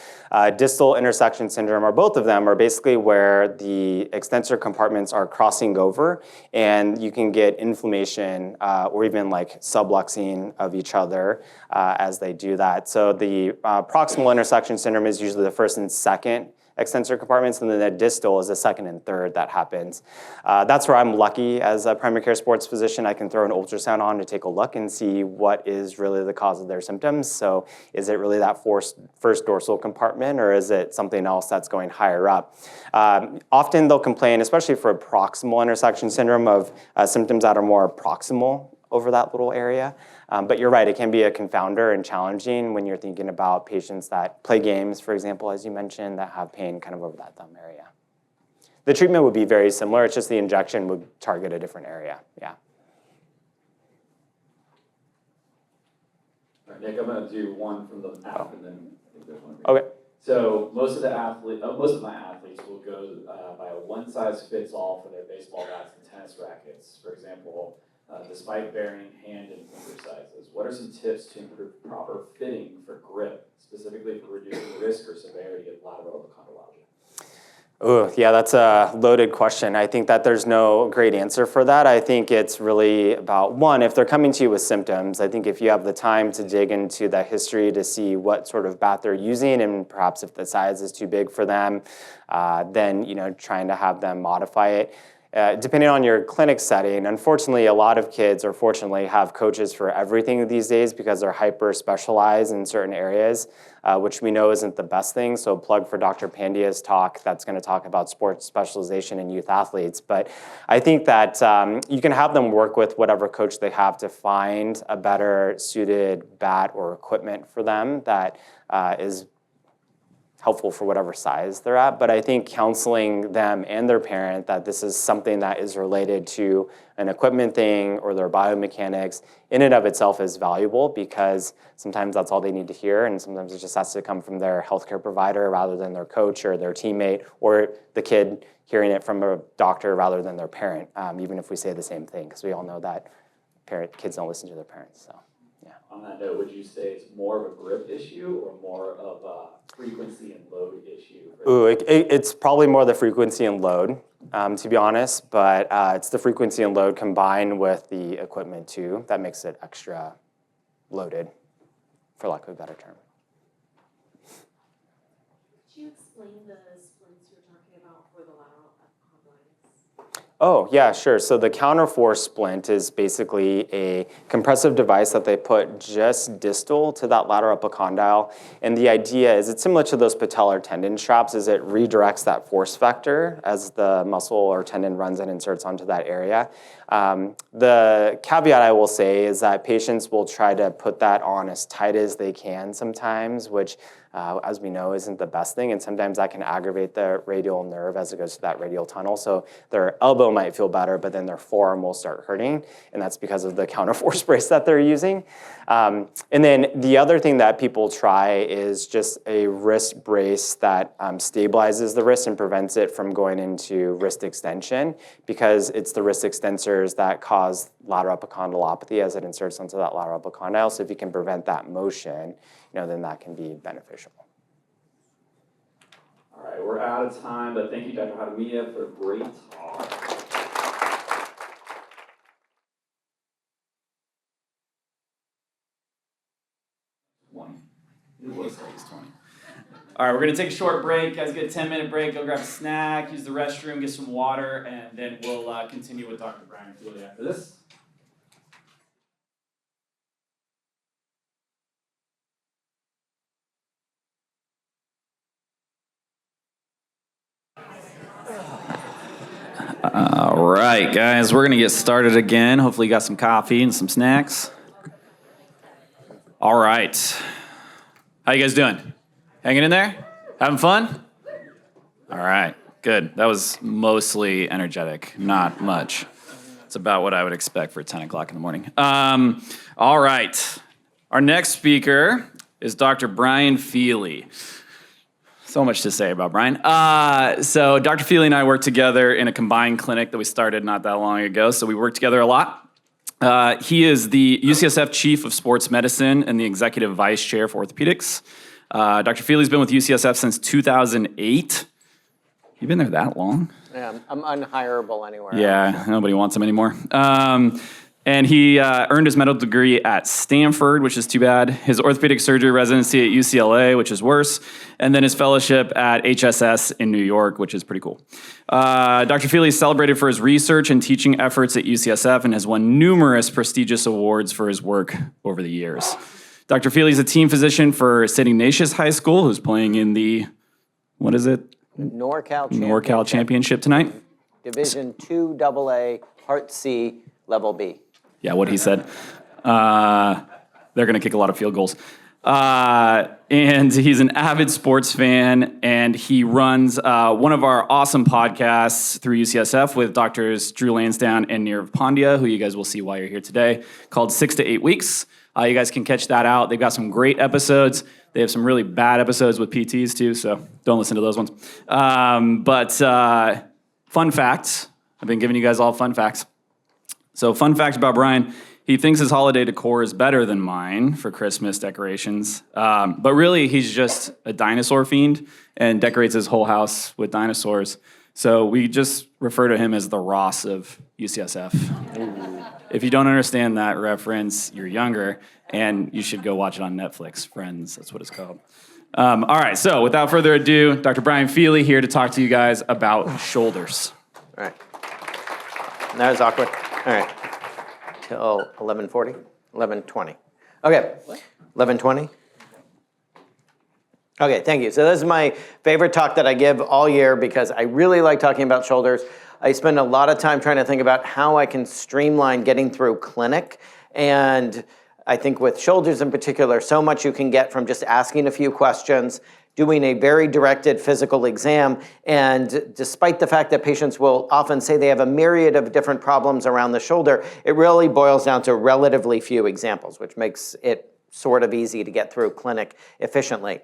Distal intersection syndrome, or both of them, are basically where the extensor compartments are crossing over, and you can get inflammation or even like subluxing of each other as they do that. So the proximal intersection syndrome is usually the first and second extensor compartments, and then the distal is the second and third that happens. That's where I'm lucky as a primary care sports physician. I can throw an ultrasound on to take a look and see what is really the cause of their symptoms. So is it really that first dorsal compartment, or is it something else that's going higher up? Often they'll complain, especially for proximal intersection syndrome, of symptoms that are more proximal over that little area. But you're right, it can be a confounder and challenging when you're thinking about patients that play games, for example, as you mentioned, that have pain kind of over that thumb area. The treatment would be very similar, it's just the injection would target a different area, yeah. All right, Nick, I'm gonna do one from the app and then I think there's one. Okay. So most of my athletes will go by a one-size-fits-all for their baseball bats and tennis rackets. For example, despite varying hand and finger sizes, what are some tips to improve proper fitting for grip, specifically for reducing risk or severity of lateral epicondylology? Oh, yeah, that's a loaded question. I think that there's no great answer for that. I think it's really about, one, if they're coming to you with symptoms, I think if you have the time to dig into that history to see what sort of bat they're using, and perhaps if the size is too big for them, then trying to have them modify it. Depending on your clinic setting, unfortunately, a lot of kids, or fortunately, have coaches for everything these days because they're hyper-specialized in certain areas, which we know isn't the best thing. So plug for Dr. Pandya's talk that's going to talk about sports specialization in youth athletes. But I think that you can have them work with whatever coach they have to find a better suited bat or equipment for them that is helpful for whatever size they're at. But I think counseling them and their parent that this is something that is related to an equipment thing or their biomechanics in and of itself is valuable, because sometimes that's all they need to hear, and sometimes it just has to come from their healthcare provider rather than their coach or their teammate, or the kid hearing it from a doctor rather than their parent, even if we say the same thing, because we all know that kids don't listen to their parents. So. On that note, would you say it's more of a grip issue or more of a frequency and load issue? Ooh, it's probably more the frequency and load, to be honest, but it's the frequency and load combined with the equipment too that makes it extra loaded, for lack of a better term. Could you explain the splints you're talking about for the lateral epicondylitis? Oh, yeah, sure. So the counterforce splint is basically a compressive device that they put just distal to that lateral epicondyle. And the idea is it's similar to those patellar tendon straps, is it redirects that force vector as the muscle or tendon runs and inserts onto that area. The caveat I will say is that patients will try to put that on as tight as they can sometimes, which as we know, isn't the best thing, and sometimes that can aggravate the radial nerve as it goes to that radial tunnel. So their elbow might feel better, but then their forearm will start hurting, and that's because of the counterforce brace that they're using. And then the other thing that people try is just a wrist brace that stabilizes the wrist and prevents it from going into wrist extension, because it's the wrist extensors that cause lateral epicondylopathy as it inserts onto that lateral epicondyle. So if you can prevent that motion, then that can be beneficial. All right, we're out of time, but thank you, Dr. Hadamiya, for a great talk. It was at least 20. All right, we're going to take a short break. Guys, get a 10-minute break. Go grab a snack, use the restroom, get some water, and then we'll continue with Dr. Brian Feely after this. All right, guys, we're going to get started again. Hopefully you got some coffee and some snacks. All right. How you guys doing? Hanging in there? Having fun? All right. Good. That was mostly energetic, not much. It's about what I would expect for 10 o'clock in the morning. All right. Our next speaker is Dr. Brian Feely. So much to say about Brian. So Dr. Feely and I worked together in a combined clinic that we started not that long ago, so we worked together a lot. He is the UCSF Chief of Sports Medicine and the Executive Vice Chair for Orthopaedics. Dr. Feely's been with UCSF since 2008. You've been there that long? Yeah, I'm unhireable anywhere. Yeah, nobody wants him anymore. And he earned his medical degree at Stanford, which is too bad. His orthopedic surgery residency at UCLA, which is worse. And then his fellowship at HSS in New York, which is pretty cool. Dr. Feely is celebrated for his research and teaching efforts at UCSF and has won numerous prestigious awards for his work over the years. Dr. Feely is a team physician for St. Ignatius High School, who's playing in the, what is it? NorCal Championship tonight. Division II AA, Part C, Level B. Yeah, what he said. They're going to kick a lot of field goals. And he's an avid sports fan, and he runs one of our awesome podcasts through UCSF with doctors Drew Lansdowne and Nirav Pandya, who you guys will see while you're here today, called 6 to 8 Weeks. You guys can catch that out. They've got some great episodes. They have some really bad episodes with PTs too, so don't listen to those ones. But fun facts. I've been giving you guys all fun facts. So fun fact about Brian, he thinks his holiday decor is better than mine for Christmas decorations. But really, he's just a dinosaur fiend and decorates his whole house with dinosaurs. So we just refer to him as the Ross of UCSF. If you don't understand that reference, you're younger, and you should go watch it on Netflix. Friends, that's what it's called. All right, so without further ado, Dr. Brian Feely here to talk to you guys about shoulders. All right. That was awkward. All right. Till 11:40? 11:20. Okay. 11:20? Okay, thank you. So this is my favorite talk that I give all year because I really like talking about shoulders. I spend a lot of time trying to think about how I can streamline getting through clinic. And I think with shoulders in particular, so much you can get from just asking a few questions, doing a very directed physical exam. And despite the fact that patients will often say they have a myriad of different problems around the shoulder, it really boils down to relatively few examples, which makes it sort of easy to get through clinic efficiently.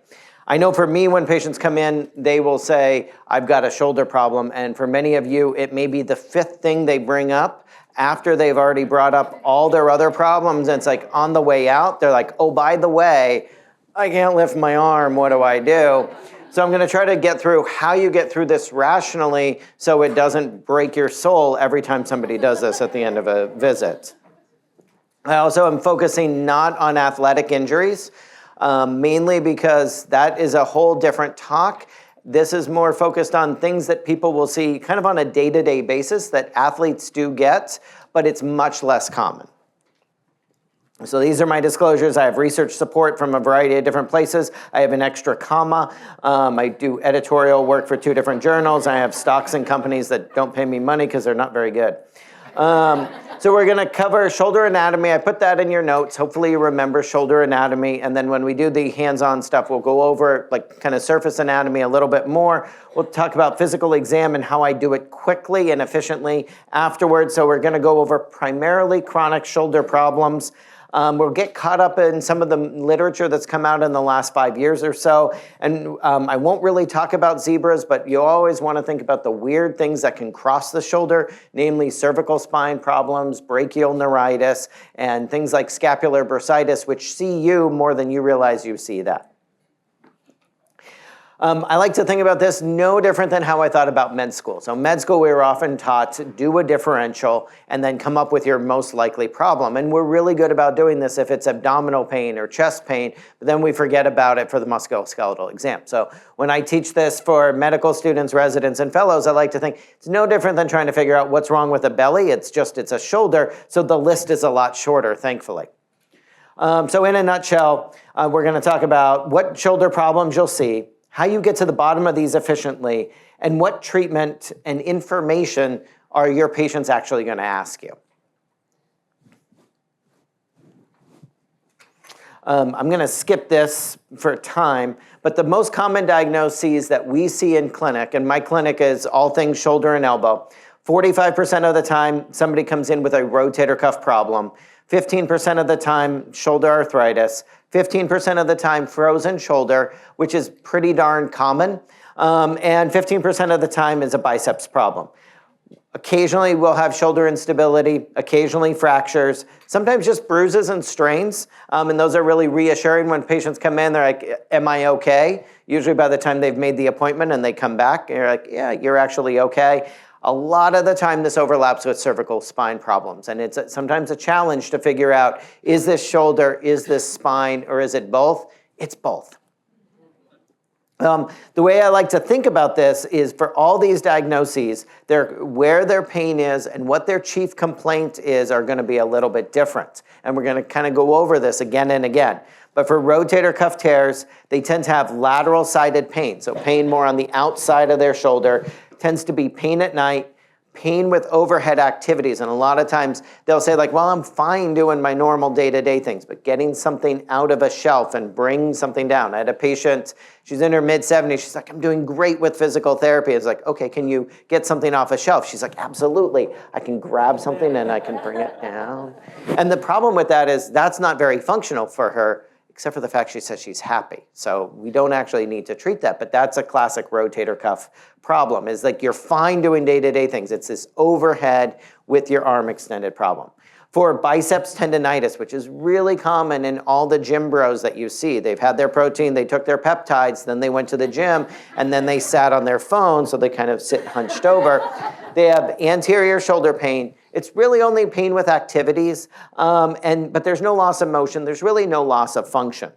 I know for me, when patients come in, they will say, I've got a shoulder problem. And for many of you, it may be the fifth thing they bring up after they've already brought up all their other problems. And it's like on the way out, they're like, oh, by the way, I can't lift my arm. What do I do? So I'm going to try to get through how you get through this rationally so it doesn't break your soul every time somebody does this at the end of a visit. I also am focusing not on athletic injuries. Mainly because that is a whole different talk. This is more focused on things that people will see kind of on a day-to-day basis that athletes do get, but it's much less common. So these are my disclosures. I have research support from a variety of different places. I have an extra comma. I do editorial work for 2 different journals. I have stocks in companies that don't pay me money because they're not very good. So we're going to cover shoulder anatomy. I put that in your notes. Hopefully you remember shoulder anatomy. And then when we do the hands-on stuff, we'll go over like kind of surface anatomy a little bit more. We'll talk about physical exam and how I do it quickly and efficiently afterwards. So we're going to go over primarily chronic shoulder problems. We'll get caught up in some of the literature that's come out in the last 5 years or so. And I won't really talk about zebras, but you always want to think about the weird things that can cross the shoulder, namely cervical spine problems, brachial neuritis, and things like scapular bursitis, which see you more than you realize you see that. I like to think about this no different than how I thought about med school. So med school, we were often taught to do a differential and then come up with your most likely problem. And we're really good about doing this if it's abdominal pain or chest pain, but then we forget about it for the musculoskeletal exam. So when I teach this for medical students, residents, and fellows, I like to think it's no different than trying to figure out what's wrong with a belly. It's a shoulder, so the list is a lot shorter, thankfully. So in a nutshell, we're going to talk about what shoulder problems you'll see, how you get to the bottom of these efficiently, and what treatment and information are your patients actually going to ask you. I'm going to skip this for time, But the most common diagnoses that we see in clinic, and my clinic is all things shoulder and elbow, 45% of the time somebody comes in with a rotator cuff problem, 15% of the time shoulder arthritis, 15% of the time frozen shoulder, which is pretty darn common, and 15% of the time is a biceps problem. Occasionally we'll have shoulder instability, occasionally fractures, sometimes just bruises and strains, and those are really reassuring when patients come in, they're like, am I okay? Usually by the time they've made the appointment and they come back, you're like, yeah, you're actually okay. A lot of the time this overlaps with cervical spine problems, and it's sometimes a challenge to figure out, is this shoulder, is this spine, or is it both? It's both. The way I like to think about this is for all these diagnoses, where their pain is and what their chief complaint is are going to be a little bit different. And we're going to kind of go over this again and again. But for rotator cuff tears, they tend to have lateral sided pain. So pain more on the outside of their shoulder, tends to be pain at night, pain with overhead activities. And a lot of times they'll say like, well, I'm fine doing my normal day-to-day things, but getting something out of a shelf and bring something down. I had a patient, she's in her mid-70s. She's like, I'm doing great with physical therapy. It's like, okay, can you get something off a shelf? She's like, absolutely. I can grab something and I can bring it down. And the problem with that is that's not very functional for her, except for the fact she says she's happy. So we don't actually need to treat that, but that's a classic rotator cuff problem, is like you're fine doing day-to-day things. It's this overhead with your arm extended problem. For biceps tendonitis, which is really common in all the gym bros that you see, they've had their protein, they took their peptides, then they went to the gym, and then they sat on their phone, so they kind of sit hunched over. They have anterior shoulder pain. It's really only pain with activities, but there's no loss of motion. There's really no loss of function.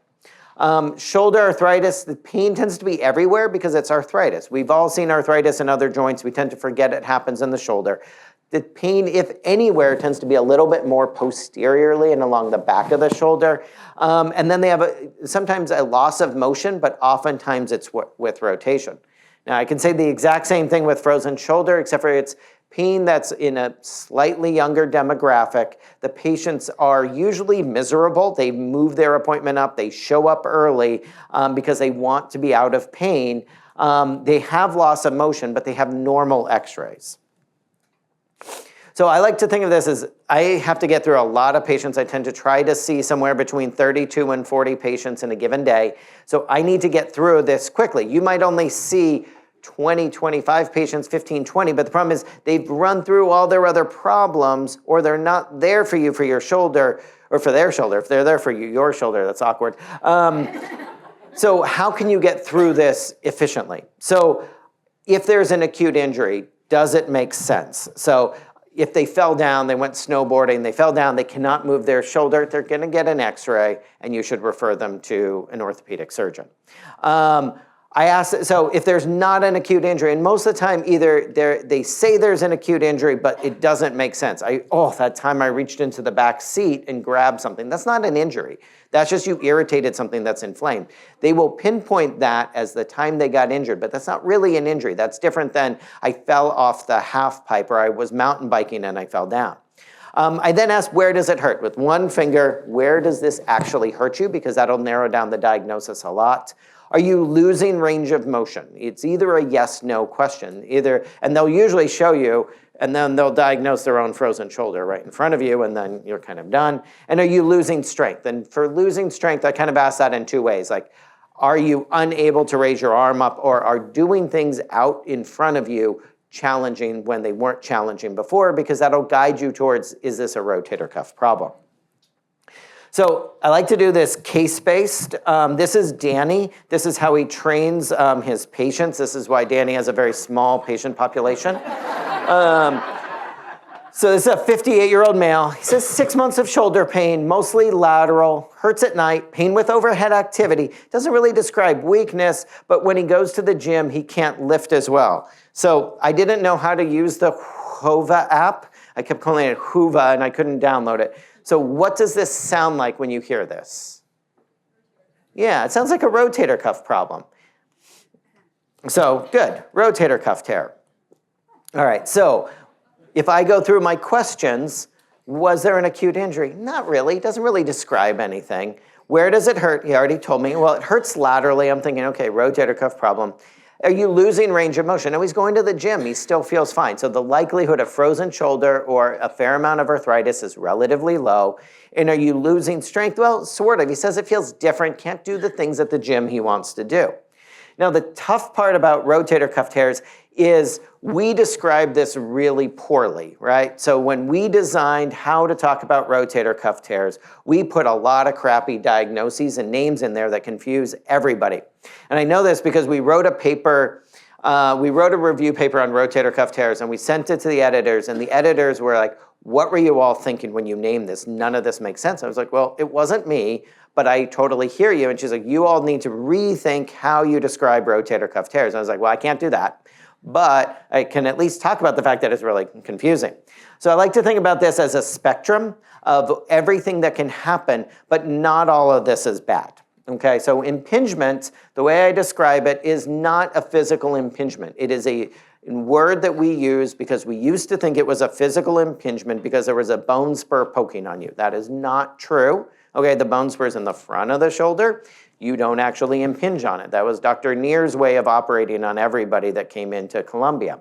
Shoulder arthritis, the pain tends to be everywhere because it's arthritis. We've all seen arthritis in other joints. We tend to forget it happens in the shoulder. The pain, if anywhere, tends to be a little bit more posteriorly and along the back of the shoulder. And then they have sometimes a loss of motion, but oftentimes it's with rotation. Now, I can say the exact same thing with frozen shoulder, except for it's pain that's in a slightly younger demographic. The patients are usually miserable. They move their appointment up. They show up early because they want to be out of pain. They have loss of motion, but they have normal x-rays. So I like to think of this as I have to get through a lot of patients. I tend to try to see somewhere between 32 and 40 patients in a given day. So I need to get through this quickly. You might only see 20, 25 patients, 15, 20, but the problem is they've run through all their other problems, or they're not there for you for your shoulder, or for their shoulder. If they're there for you, your shoulder, that's awkward. So how can you get through this efficiently? So if there's an acute injury, does it make sense? So if they fell down, they went snowboarding, they fell down, they cannot move their shoulder, they're going to get an x-ray, and you should refer them to an orthopedic surgeon. I asked, so if there's not an acute injury, and most of the time either they say there's an acute injury, but it doesn't make sense. That time I reached into the back seat and grabbed something. That's not an injury. That's just you irritated something that's inflamed. They will pinpoint that as the time they got injured, but that's not really an injury. That's different than I fell off the half pipe, or I was mountain biking and I fell down. I then asked, where does it hurt? With one finger, where does this actually hurt you? Because that'll narrow down the diagnosis a lot. Are you losing range of motion? It's either a yes/no question, and they'll usually show you, and then they'll diagnose their own frozen shoulder right in front of you, and then you're kind of done. And are you losing strength? And for losing strength, I kind of ask that in two ways. Like, are you unable to raise your arm up, or are doing things out in front of you challenging when they weren't challenging before? Because that'll guide you towards, is this a rotator cuff problem? So I like to do this case-based. This is Danny. This is how he trains his patients. This is why Danny has a very small patient population. So this is a 58-year-old male. He says 6 months of shoulder pain, mostly lateral, hurts at night, pain with overhead activity. Doesn't really describe weakness, but when he goes to the gym, he can't lift as well. So I didn't know how to use the Hova app. I kept calling it Hova, and I couldn't download it. So what does this sound like when you hear this? Yeah, it sounds like a rotator cuff problem. So good, rotator cuff tear. All right, so if I go through my questions, was there an acute injury? Not really, it doesn't really describe anything. Where does it hurt? He already told me. Well, it hurts laterally. I'm thinking, okay, rotator cuff problem. Are you losing range of motion? No, he's going to the gym. He still feels fine. So the likelihood of frozen shoulder or a fair amount of arthritis is relatively low. And are you losing strength? Well, sort of. He says it feels different, can't do the things at the gym he wants to do. Now, the tough part about rotator cuff tears is we describe this really poorly, right? So when we designed how to talk about rotator cuff tears, we put a lot of crappy diagnoses and names in there that confuse everybody. And I know this because we wrote a paper, we wrote a review paper on rotator cuff tears, and we sent it to the editors, and the editors were like, what were you all thinking when you named this? None of this makes sense. I was like, well, it wasn't me, but I totally hear you. And she's like, you all need to rethink how you describe rotator cuff tears. And I was like, well, I can't do that, but I can at least talk about the fact that it's really confusing. So I like to think about this as a spectrum of everything that can happen, but not all of this is bad. Okay, so impingement, the way I describe it, is not a physical impingement. It is a word that we use because we used to think it was a physical impingement because there was a bone spur poking on you. That is not true. Okay, the bone spur is in the front of the shoulder. You don't actually impinge on it. That was Dr. Neer's way of operating on everybody that came into Columbia.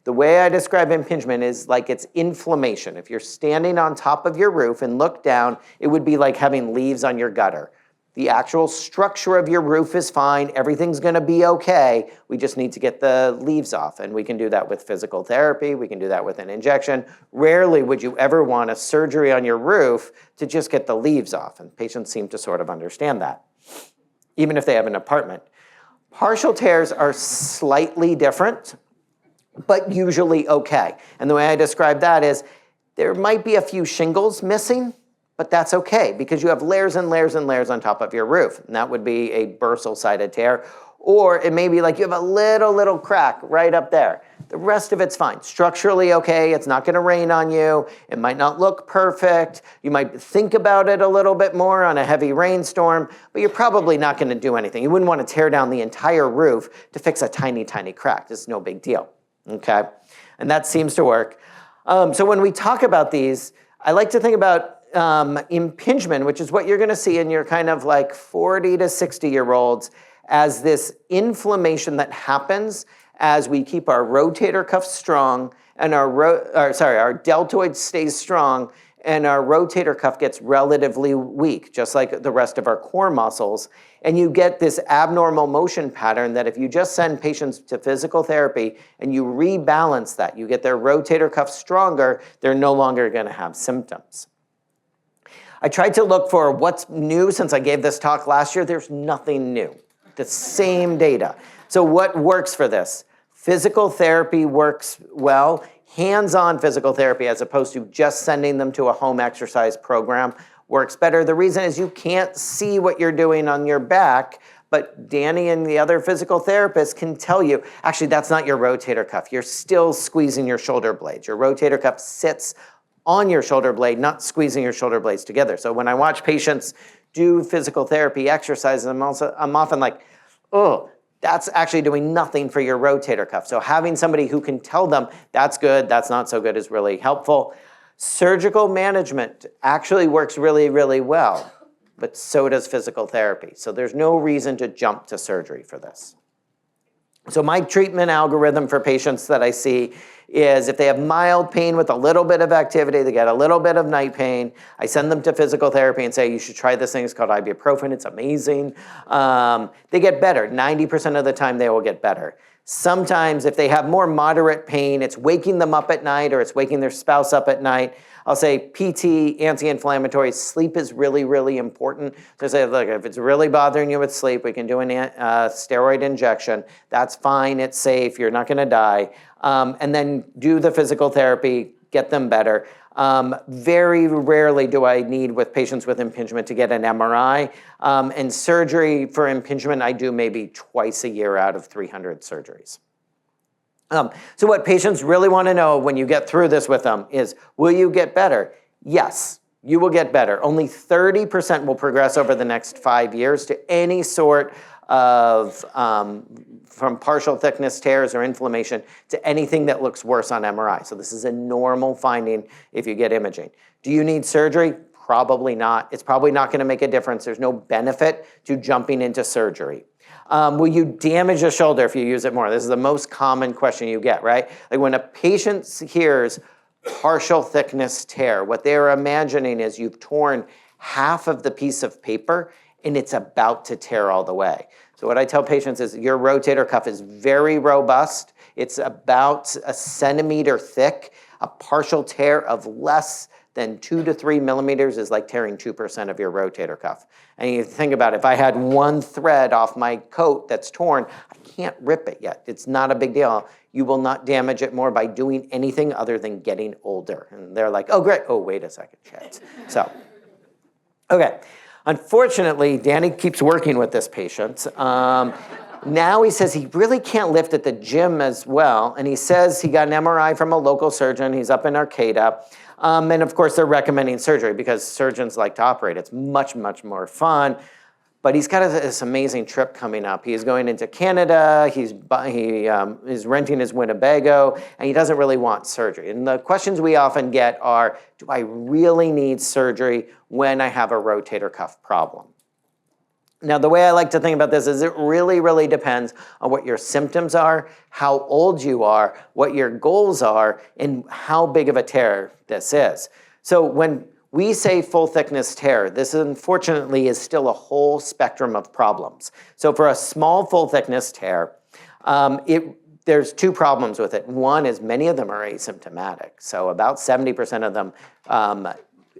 The way I describe impingement is like it's inflammation. If you're standing on top of your roof and look down, it would be like having leaves on your gutter. The actual structure of your roof is fine. Everything's going to be okay. We just need to get the leaves off. And we can do that with physical therapy. We can do that with an injection. Rarely would you ever want a surgery on your roof to just get the leaves off. And patients seem to sort of understand that, even if they have an apartment. Partial tears are slightly different, but usually okay. And the way I describe that is there might be a few shingles missing, but that's okay because you have layers and layers and layers on top of your roof. And that would be a bursal-sided tear. Or it may be like you have a little crack right up there. The rest of it's fine. Structurally okay, it's not gonna rain on you. It might not look perfect. You might think about it a little bit more on a heavy rainstorm, but you're probably not gonna do anything. You wouldn't wanna tear down the entire roof to fix a tiny crack. It's no big deal, okay? And that seems to work. So when we talk about these, I like to think about impingement, which is what you're gonna see in your kind of like 40 to 60-year-olds as this inflammation that happens as we keep our rotator cuff strong and our deltoid stays strong and our rotator cuff gets relatively weak, just like the rest of our core muscles. And you get this abnormal motion pattern that if you just send patients to physical therapy and you rebalance that, you get their rotator cuff stronger, they're no longer gonna have symptoms. I tried to look for what's new since I gave this talk last year. There's nothing new. The same data. So what works for this? Physical therapy works well. Hands-on physical therapy as opposed to just sending them to a home exercise program works better. The reason is you can't see what you're doing on your back, but Danny and the other physical therapists can tell you, actually that's not your rotator cuff. You're still squeezing your shoulder blades. Your rotator cuff sits on your shoulder blade, not squeezing your shoulder blades together. So when I watch patients do physical therapy exercises, I'm often like, oh, that's actually doing nothing for your rotator cuff. So having somebody who can tell them that's good, that's not so good is really helpful. Surgical management actually works really, really well, but so does physical therapy. So there's no reason to jump to surgery for this. So my treatment algorithm for patients that I see is if they have mild pain with a little bit of activity, they get a little bit of night pain, I send them to physical therapy and say, you should try this thing. It's called ibuprofen. It's amazing. They get better. 90% of the time they will get better. Sometimes if they have more moderate pain, it's waking them up at night or it's waking their spouse up at night, I'll say PT, anti-inflammatory, sleep is really, really important. So I say, look, if it's really bothering you with sleep, we can do a steroid injection. That's fine, it's safe, you're not gonna die. And then do the physical therapy, get them better. Very rarely do I need with patients with impingement to get an MRI. And surgery for impingement, I do maybe twice a year out of 300 surgeries. So what patients really want to know when you get through this with them is, will you get better? Yes, you will get better. Only 30% will progress over the next 5 years to any sort of, from partial thickness tears or inflammation to anything that looks worse on MRI. So this is a normal finding if you get imaging. Do you need surgery? Probably not. It's probably not gonna make a difference. There's no benefit to jumping into surgery. Will you damage the shoulder if you use it more? This is the most common question you get, right? Like when a patient hears partial thickness tear, what they're imagining is you've torn half of the piece of paper and it's about to tear all the way. So what I tell patients is your rotator cuff is very robust. It's about a centimeter thick. A partial tear of less than 2 to 3 millimeters is like tearing 2% of your rotator cuff. And you think about it, if I had one thread off my coat that's torn, I can't rip it yet. It's not a big deal. You will not damage it more by doing anything other than getting older. And they're like, oh, great. Oh, wait a second, shit. So, okay. Unfortunately, Danny keeps working with this patient. Now he says he really can't lift at the gym as well. And he says he got an MRI from a local surgeon. He's up in Arcata. And of course, they're recommending surgery because surgeons like to operate. It's much, much more fun. But he's got this amazing trip coming up. He's going into Canada. He is renting his Winnebago, and he doesn't really want surgery. And the questions we often get are, do I really need surgery when I have a rotator cuff problem? Now, the way I like to think about this is it really, really depends on what your symptoms are, how old you are, what your goals are, and how big of a tear this is. So when we say full thickness tear, this unfortunately is still a whole spectrum of problems. So for a small full thickness tear, there's two problems with it. One is many of them are asymptomatic. So about 70% of them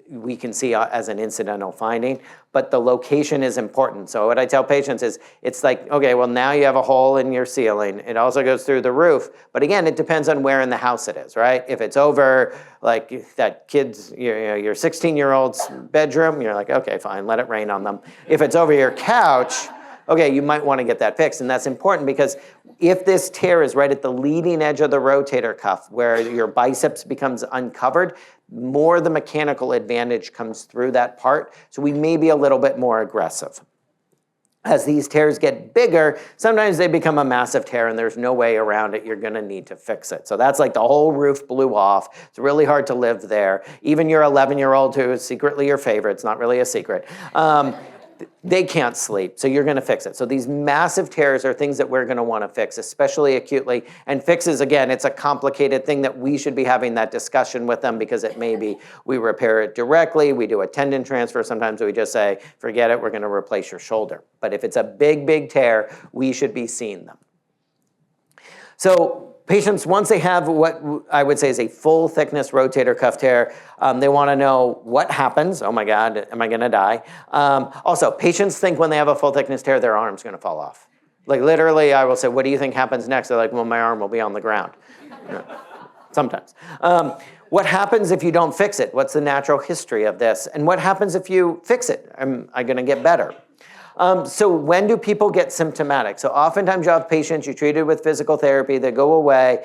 we can see as an incidental finding, but the location is important. So what I tell patients is, it's like, okay, well now you have a hole in your ceiling. It also goes through the roof. But again, it depends on where in the house it is, right? If it's over like that kid's, your 16-year-old's bedroom, you're like, okay, fine, let it rain on them. If it's over your couch, okay, you might want to get that fixed. And that's important because if this tear is right at the leading edge of the rotator cuff where your biceps becomes uncovered, more the mechanical advantage comes through that part. So we may be a little bit more aggressive. As these tears get bigger, sometimes they become a massive tear and there's no way around it. You're gonna need to fix it. So that's like the whole roof blew off. It's really hard to live there. Even your 11-year-old who is secretly your favorite, it's not really a secret, they can't sleep, so you're gonna fix it. So these massive tears are things that we're gonna wanna fix, especially acutely. And fixes, again, it's a complicated thing that we should be having that discussion with them because it may be we repair it directly, we do a tendon transfer, sometimes we just say, forget it, we're gonna replace your shoulder. But if it's a big, big tear, we should be seeing them. So patients, once they have what I would say is a full thickness rotator cuff tear, they want to know what happens. Oh my God, am I going to die? Also, patients think when they have a full thickness tear, their arm's going to fall off. Like literally, I will say, what do you think happens next? They're like, well, my arm will be on the ground. Sometimes. What happens if you don't fix it? What's the natural history of this? And what happens if you fix it? Am I going to get better? So when do people get symptomatic? So oftentimes you have patients you treated with physical therapy, they go away.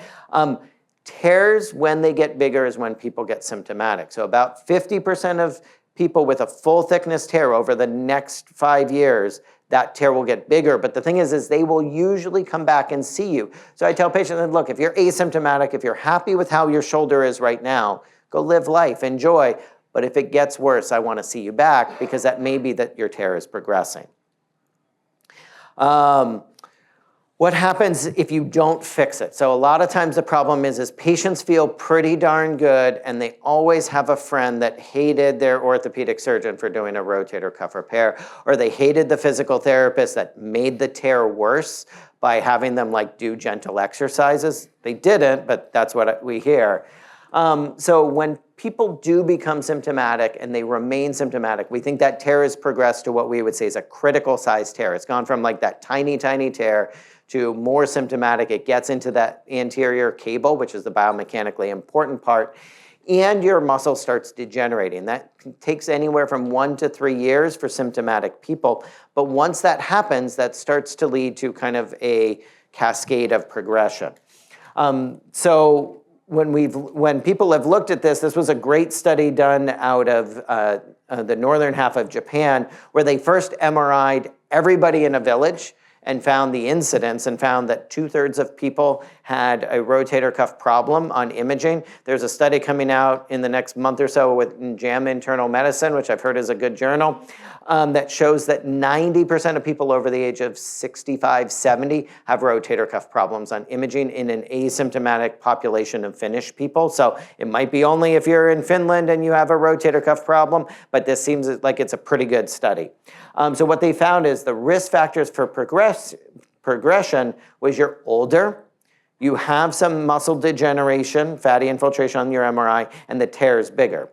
Tears, when they get bigger, is when people get symptomatic. So about 50% of people with a full thickness tear over the next 5 years, that tear will get bigger. But the thing is they will usually come back and see you. So I tell patients, look, if you're asymptomatic, if you're happy with how your shoulder is right now, go live life, enjoy. But if it gets worse, I want to see you back because that may be that your tear is progressing. What happens if you don't fix it? So a lot of times the problem is patients feel pretty darn good and they always have a friend that hated their orthopedic surgeon for doing a rotator cuff repair, or they hated the physical therapist that made the tear worse by having them like do gentle exercises. They didn't, but that's what we hear. So when people do become symptomatic and they remain symptomatic, we think that tear has progressed to what we would say is a critical size tear. It's gone from like that tiny, tiny tear to more symptomatic. It gets into that anterior cable, which is the biomechanically important part, and your muscle starts degenerating. That takes anywhere from 1 to 3 years for symptomatic people. But once that happens, that starts to lead to kind of a cascade of progression. So when people have looked at this was a great study done out of the northern half of Japan, where they first MRI'd everybody in a village and found the incidence and found that 2/3 of people had a rotator cuff problem on imaging. There's a study coming out in the next month or so with JAMA Internal Medicine, which I've heard is a good journal, that shows that 90% of people over the age of 65, 70 have rotator cuff problems on imaging in an asymptomatic population of Finnish people. So it might be only if you're in Finland and you have a rotator cuff problem, but this seems like it's a pretty good study. So what they found is the risk factors for progression was you're older, you have some muscle degeneration, fatty infiltration on your MRI, and the tear is bigger.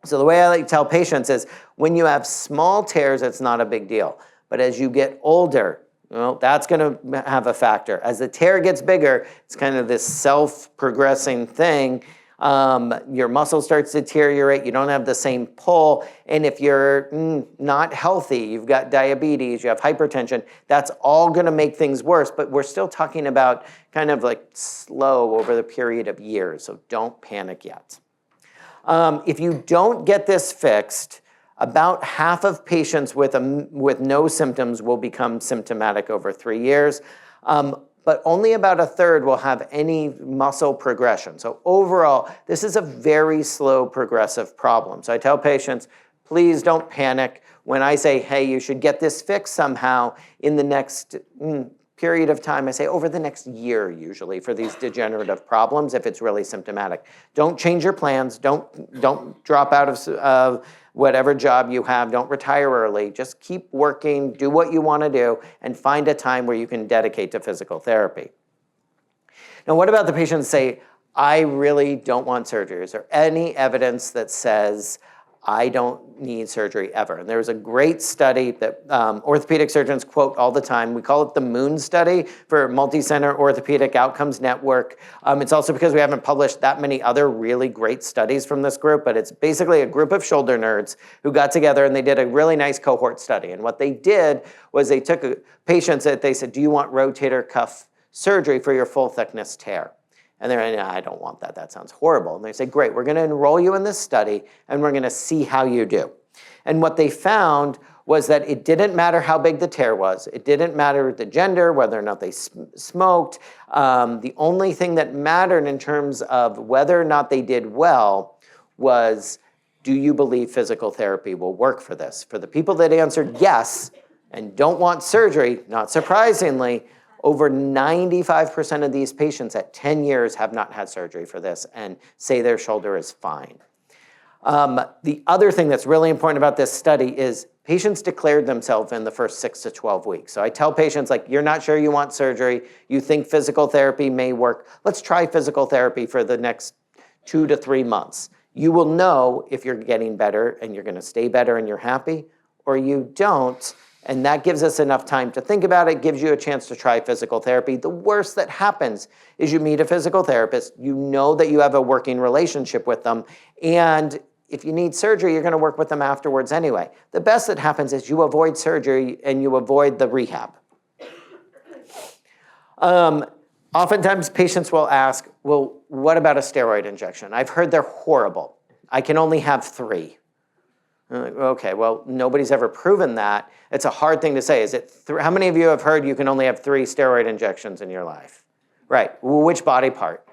So the way I like to tell patients is when you have small tears, it's not a big deal. But as you get older, well, that's going to have a factor. As the tear gets bigger, it's kind of this self-progressing thing. Your muscle starts to deteriorate. You don't have the same pull. And if you're not healthy, you've got diabetes, you have hypertension, that's all going to make things worse. But we're still talking about kind of like slow over the period of years. So don't panic yet. If you don't get this fixed, about half of patients with no symptoms will become symptomatic over 3 years. But only about a third will have any muscle progression. So overall, this is a very slow progressive problem. So I tell patients, please don't panic. When I say, hey, you should get this fixed somehow in the next period of time, I say over the next year usually for these degenerative problems if it's really symptomatic. Don't change your plans. Don't drop out of whatever job you have. Don't retire early. Just keep working, do what you want to do, and find a time where you can dedicate to physical therapy. Now, what about the patients say, I really don't want surgery? Is there any evidence that says I don't need surgery ever? And there was a great study that orthopedic surgeons quote all the time. We call it the MOON study for Multi-Center Orthopedic Outcomes Network. It's also because we haven't published that many other really great studies from this group, but it's basically a group of shoulder nerds who got together and they did a really nice cohort study. And what they did was they took patients that they said, do you want rotator cuff surgery for your full thickness tear? And they're like, I don't want that. That sounds horrible. And they say, great, we're going to enroll you in this study, and we're going to see how you do. And what they found was that it didn't matter how big the tear was. It didn't matter the gender, whether or not they smoked. The only thing that mattered in terms of whether or not they did well was, do you believe physical therapy will work for this? For the people that answered yes and don't want surgery, not surprisingly, over 95% of these patients at 10 years have not had surgery for this and say their shoulder is fine. The other thing that's really important about this study is patients declared themselves in the first 6 to 12 weeks. So I tell patients, like, you're not sure you want surgery, you think physical therapy may work, let's try physical therapy for the next 2 to 3 months. You will know if you're getting better and you're going to stay better and you're happy, or you don't. And that gives us enough time to think about it, gives you a chance to try physical therapy. The worst that happens is you meet a physical therapist, you know that you have a working relationship with them, and if you need surgery, you're going to work with them afterwards anyway. The best that happens is you avoid surgery and you avoid the rehab. Oftentimes patients will ask, well, what about a steroid injection? I've heard they're horrible. I can only have 3. Okay, well, nobody's ever proven that. It's a hard thing to say. Is it how many of you have heard you can only have 3 steroid injections in your life? Right. Which body part?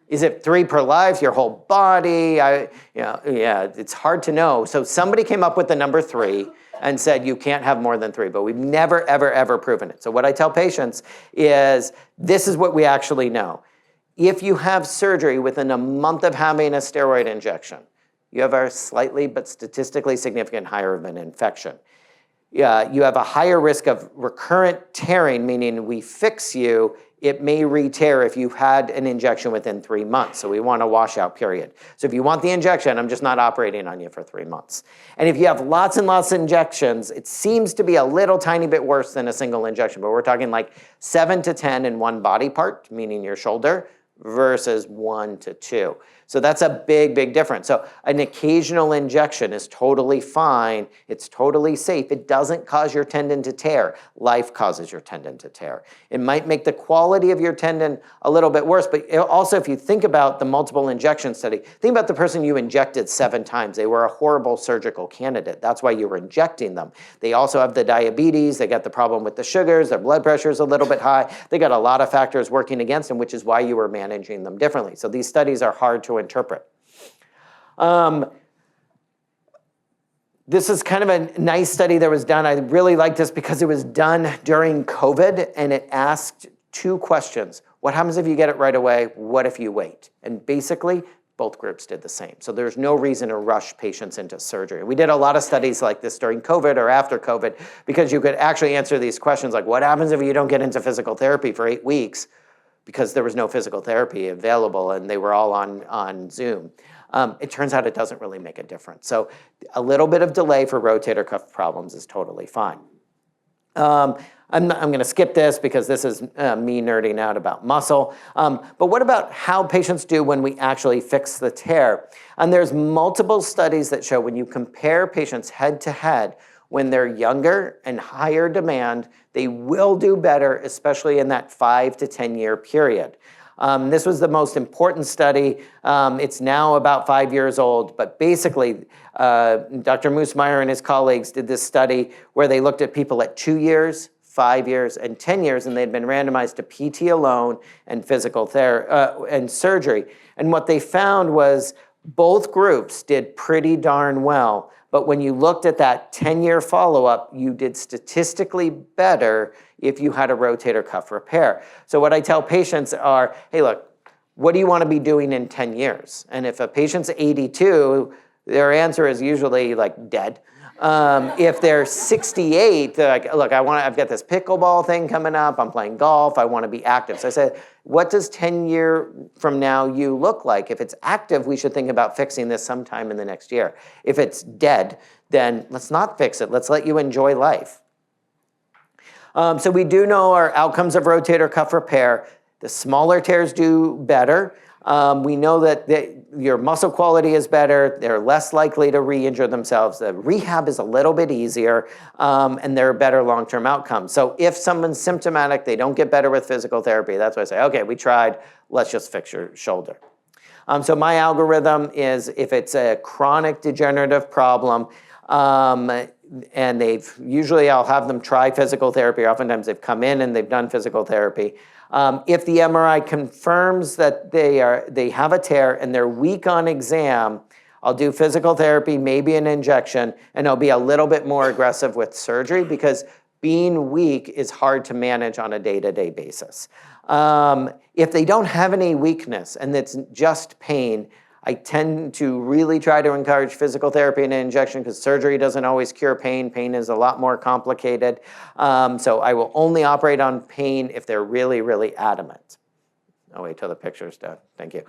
Is it 3 per life? Your whole body? Yeah, it's hard to know. So somebody came up with the number 3 and said you can't have more than 3, but we've never, ever, ever proven it. So what I tell patients is this is what we actually know. If you have surgery within a month of having a steroid injection, you have a slightly but statistically significant higher of an infection. You have a higher risk of recurrent tearing, meaning we fix you, it may re-tear if you've had an injection within 3 months. So we want a washout period. So if you want the injection, I'm just not operating on you for 3 months. And if you have lots and lots of injections, it seems to be a little tiny bit worse than a single injection, but we're talking like 7 to 10 in one body part, meaning your shoulder, versus 1 to 2. So that's a big, big difference. So an occasional injection is totally fine. It's totally safe. It doesn't cause your tendon to tear. Life causes your tendon to tear. It might make the quality of your tendon a little bit worse, but also if you think about the multiple injection study, think about the person you injected 7 times. They were a horrible surgical candidate. That's why you were injecting them. They also have the diabetes. They got the problem with the sugars. Their blood pressure is a little bit high. They got a lot of factors working against them, which is why you were managing them differently. So these studies are hard to interpret. This is kind of a nice study that was done. I really like this because it was done during COVID, and it asked 2 questions. What happens if you get it right away? What if you wait? And basically, both groups did the same. So there's no reason to rush patients into surgery. We did a lot of studies like this during COVID or after COVID because you could actually answer these questions like, what happens if you don't get into physical therapy for 8 weeks? Because there was no physical therapy available and they were all on Zoom. It turns out it doesn't really make a difference. So a little bit of delay for rotator cuff problems is totally fine. I'm going to skip this because this is me nerding out about muscle. But what about how patients do when we actually fix the tear? And there's multiple studies that show when you compare patients head to head, when they're younger and higher demand, they will do better, especially in that 5 to 10 year period. This was the most important study. It's now about 5 years old, but basically Dr. Moosmeyer and his colleagues did this study where they looked at people at 2 years, 5 years, and 10 years, and they'd been randomized to PT alone and physical therapy and surgery. And what they found was both groups did pretty darn well. But when you looked at that 10-year follow-up, you did statistically better if you had a rotator cuff repair. So what I tell patients are, hey, look, what do you want to be doing in 10 years? And if a patient's 82, their answer is usually like dead. If they're 68, they're like, look, I've got this pickleball thing coming up. I'm playing golf. I want to be active. So I said, what does 10 years from now you look like? If it's active, we should think about fixing this sometime in the next year. If it's dead, then let's not fix it. Let's let you enjoy life. So we do know our outcomes of rotator cuff repair. The smaller tears do better. We know that your muscle quality is better. They're less likely to re-injure themselves. The rehab is a little bit easier, and there are better long-term outcomes. So if someone's symptomatic, they don't get better with physical therapy. That's why I say, okay, we tried. Let's just fix your shoulder. So my algorithm is if it's a chronic degenerative problem, and usually I'll have them try physical therapy. Oftentimes they've come in and they've done physical therapy. If the MRI confirms that they have a tear and they're weak on exam, I'll do physical therapy, maybe an injection, and I'll be a little bit more aggressive with surgery because being weak is hard to manage on a day-to-day basis. If they don't have any weakness and it's just pain, I tend to really try to encourage physical therapy and an injection because surgery doesn't always cure pain. Pain is a lot more complicated. So I will only operate on pain if they're really, really adamant. I'll wait till the picture's done. Thank you.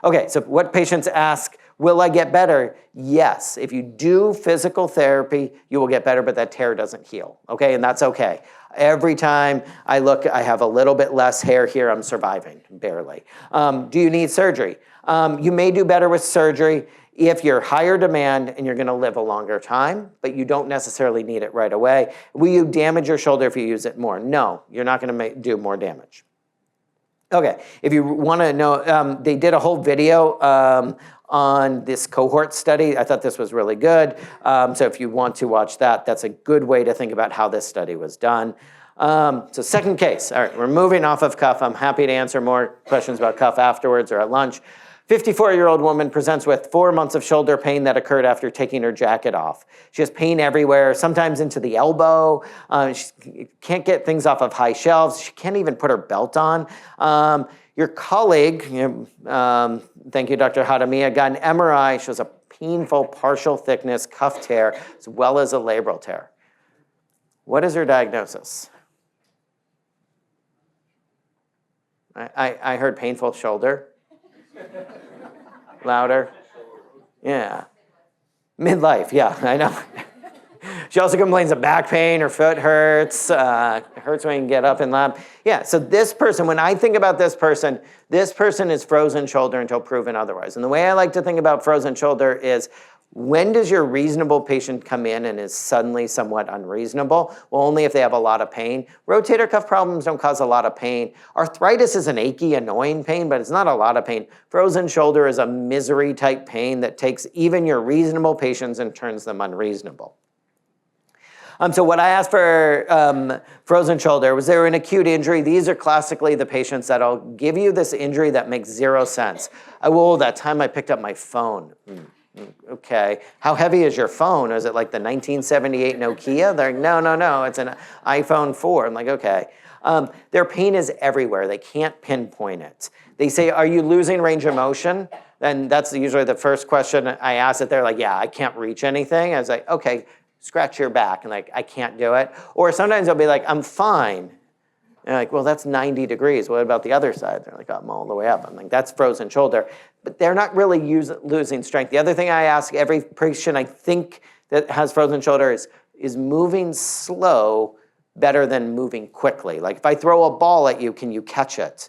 Okay, so what patients ask, will I get better? Yes. If you do physical therapy, you will get better, but that tear doesn't heal. Okay, and that's okay. Every time I look, I have a little bit less hair here. I'm surviving, barely. Do you need surgery? You may do better with surgery if you're higher demand and you're going to live a longer time, but you don't necessarily need it right away. Will you damage your shoulder if you use it more? No, you're not going to do more damage. Okay, if you want to know, they did a whole video on this cohort study. I thought this was really good. So if you want to watch that, that's a good way to think about how this study was done. So second case. All right, we're moving off of cuff. I'm happy to answer more questions about cuff afterwards or at lunch. 54-year-old woman presents with 4 months of shoulder pain that occurred after taking her jacket off. She has pain everywhere, sometimes into the elbow. She can't get things off of high shelves. She can't even put her belt on. Your colleague, thank you, Dr. Hadamiya, got an MRI, shows a painful partial thickness cuff tear as well as a labral tear. What is her diagnosis? I heard painful shoulder. Louder. Yeah. Midlife, yeah, I know. She also complains of back pain, her foot hurts, hurts when you get up in lab. Yeah, so this person, when I think about this person is frozen shoulder until proven otherwise. And the way I like to think about frozen shoulder is, when does your reasonable patient come in and is suddenly somewhat unreasonable? Well, only if they have a lot of pain. Rotator cuff problems don't cause a lot of pain. Arthritis is an achy, annoying pain, but it's not a lot of pain. Frozen shoulder is a misery type pain that takes even your reasonable patients and turns them unreasonable. So what I asked for frozen shoulder, was there an acute injury? These are classically the patients that'll give you this injury that makes zero sense. That time I picked up my phone. Okay, how heavy is your phone? Is it like the 1978 Nokia? They're like, no, it's an iPhone 4. I'm like, okay. Their pain is everywhere. They can't pinpoint it. They say, are you losing range of motion? And that's usually the first question I ask it. They're like, yeah, I can't reach anything. I was like, okay, scratch your back. And like, I can't do it. Or sometimes they'll be like, I'm fine. And they're like, well, that's 90 degrees. What about the other side? They're like, I'm all the way up. I'm like, that's frozen shoulder. But they're not really losing strength. The other thing I ask every patient I think that has frozen shoulder is moving slow better than moving quickly? Like if I throw a ball at you, can you catch it?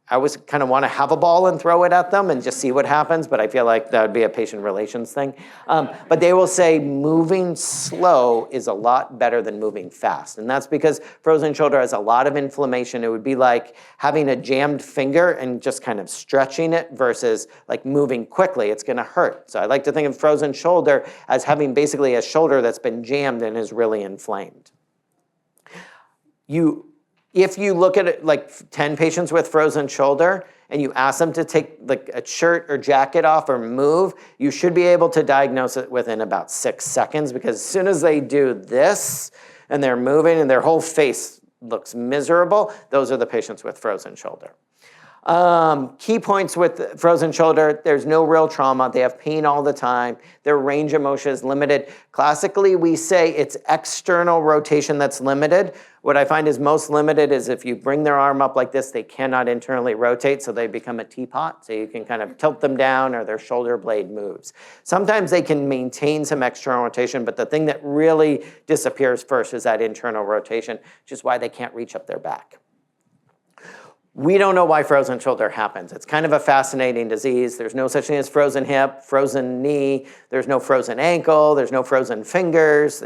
I always kind of want to have a ball and throw it at them and just see what happens, but I feel like that would be a patient relations thing. But they will say moving slow is a lot better than moving fast. And that's because frozen shoulder has a lot of inflammation. It would be like having a jammed finger and just kind of stretching it versus like moving quickly. It's going to hurt. So I like to think of frozen shoulder as having basically a shoulder that's been jammed and is really inflamed. If you look at it, like 10 patients with frozen shoulder and you ask them to take like a shirt or jacket off or move, you should be able to diagnose it within about 6 seconds, because as soon as they do this and they're moving and their whole face looks miserable, those are the patients with frozen shoulder. Key points with frozen shoulder: there's no real trauma. They have pain all the time. Their range of motion is limited. Classically, we say it's external rotation that's limited. What I find is most limited is if you bring their arm up like this, they cannot internally rotate, so they become a teapot. So you can kind of tilt them down or their shoulder blade moves. Sometimes they can maintain some external rotation, but the thing that really disappears first is that internal rotation, which is why they can't reach up their back. We don't know why frozen shoulder happens. It's kind of a fascinating disease. There's no such thing as frozen hip, frozen knee. There's no frozen ankle. There's no frozen fingers.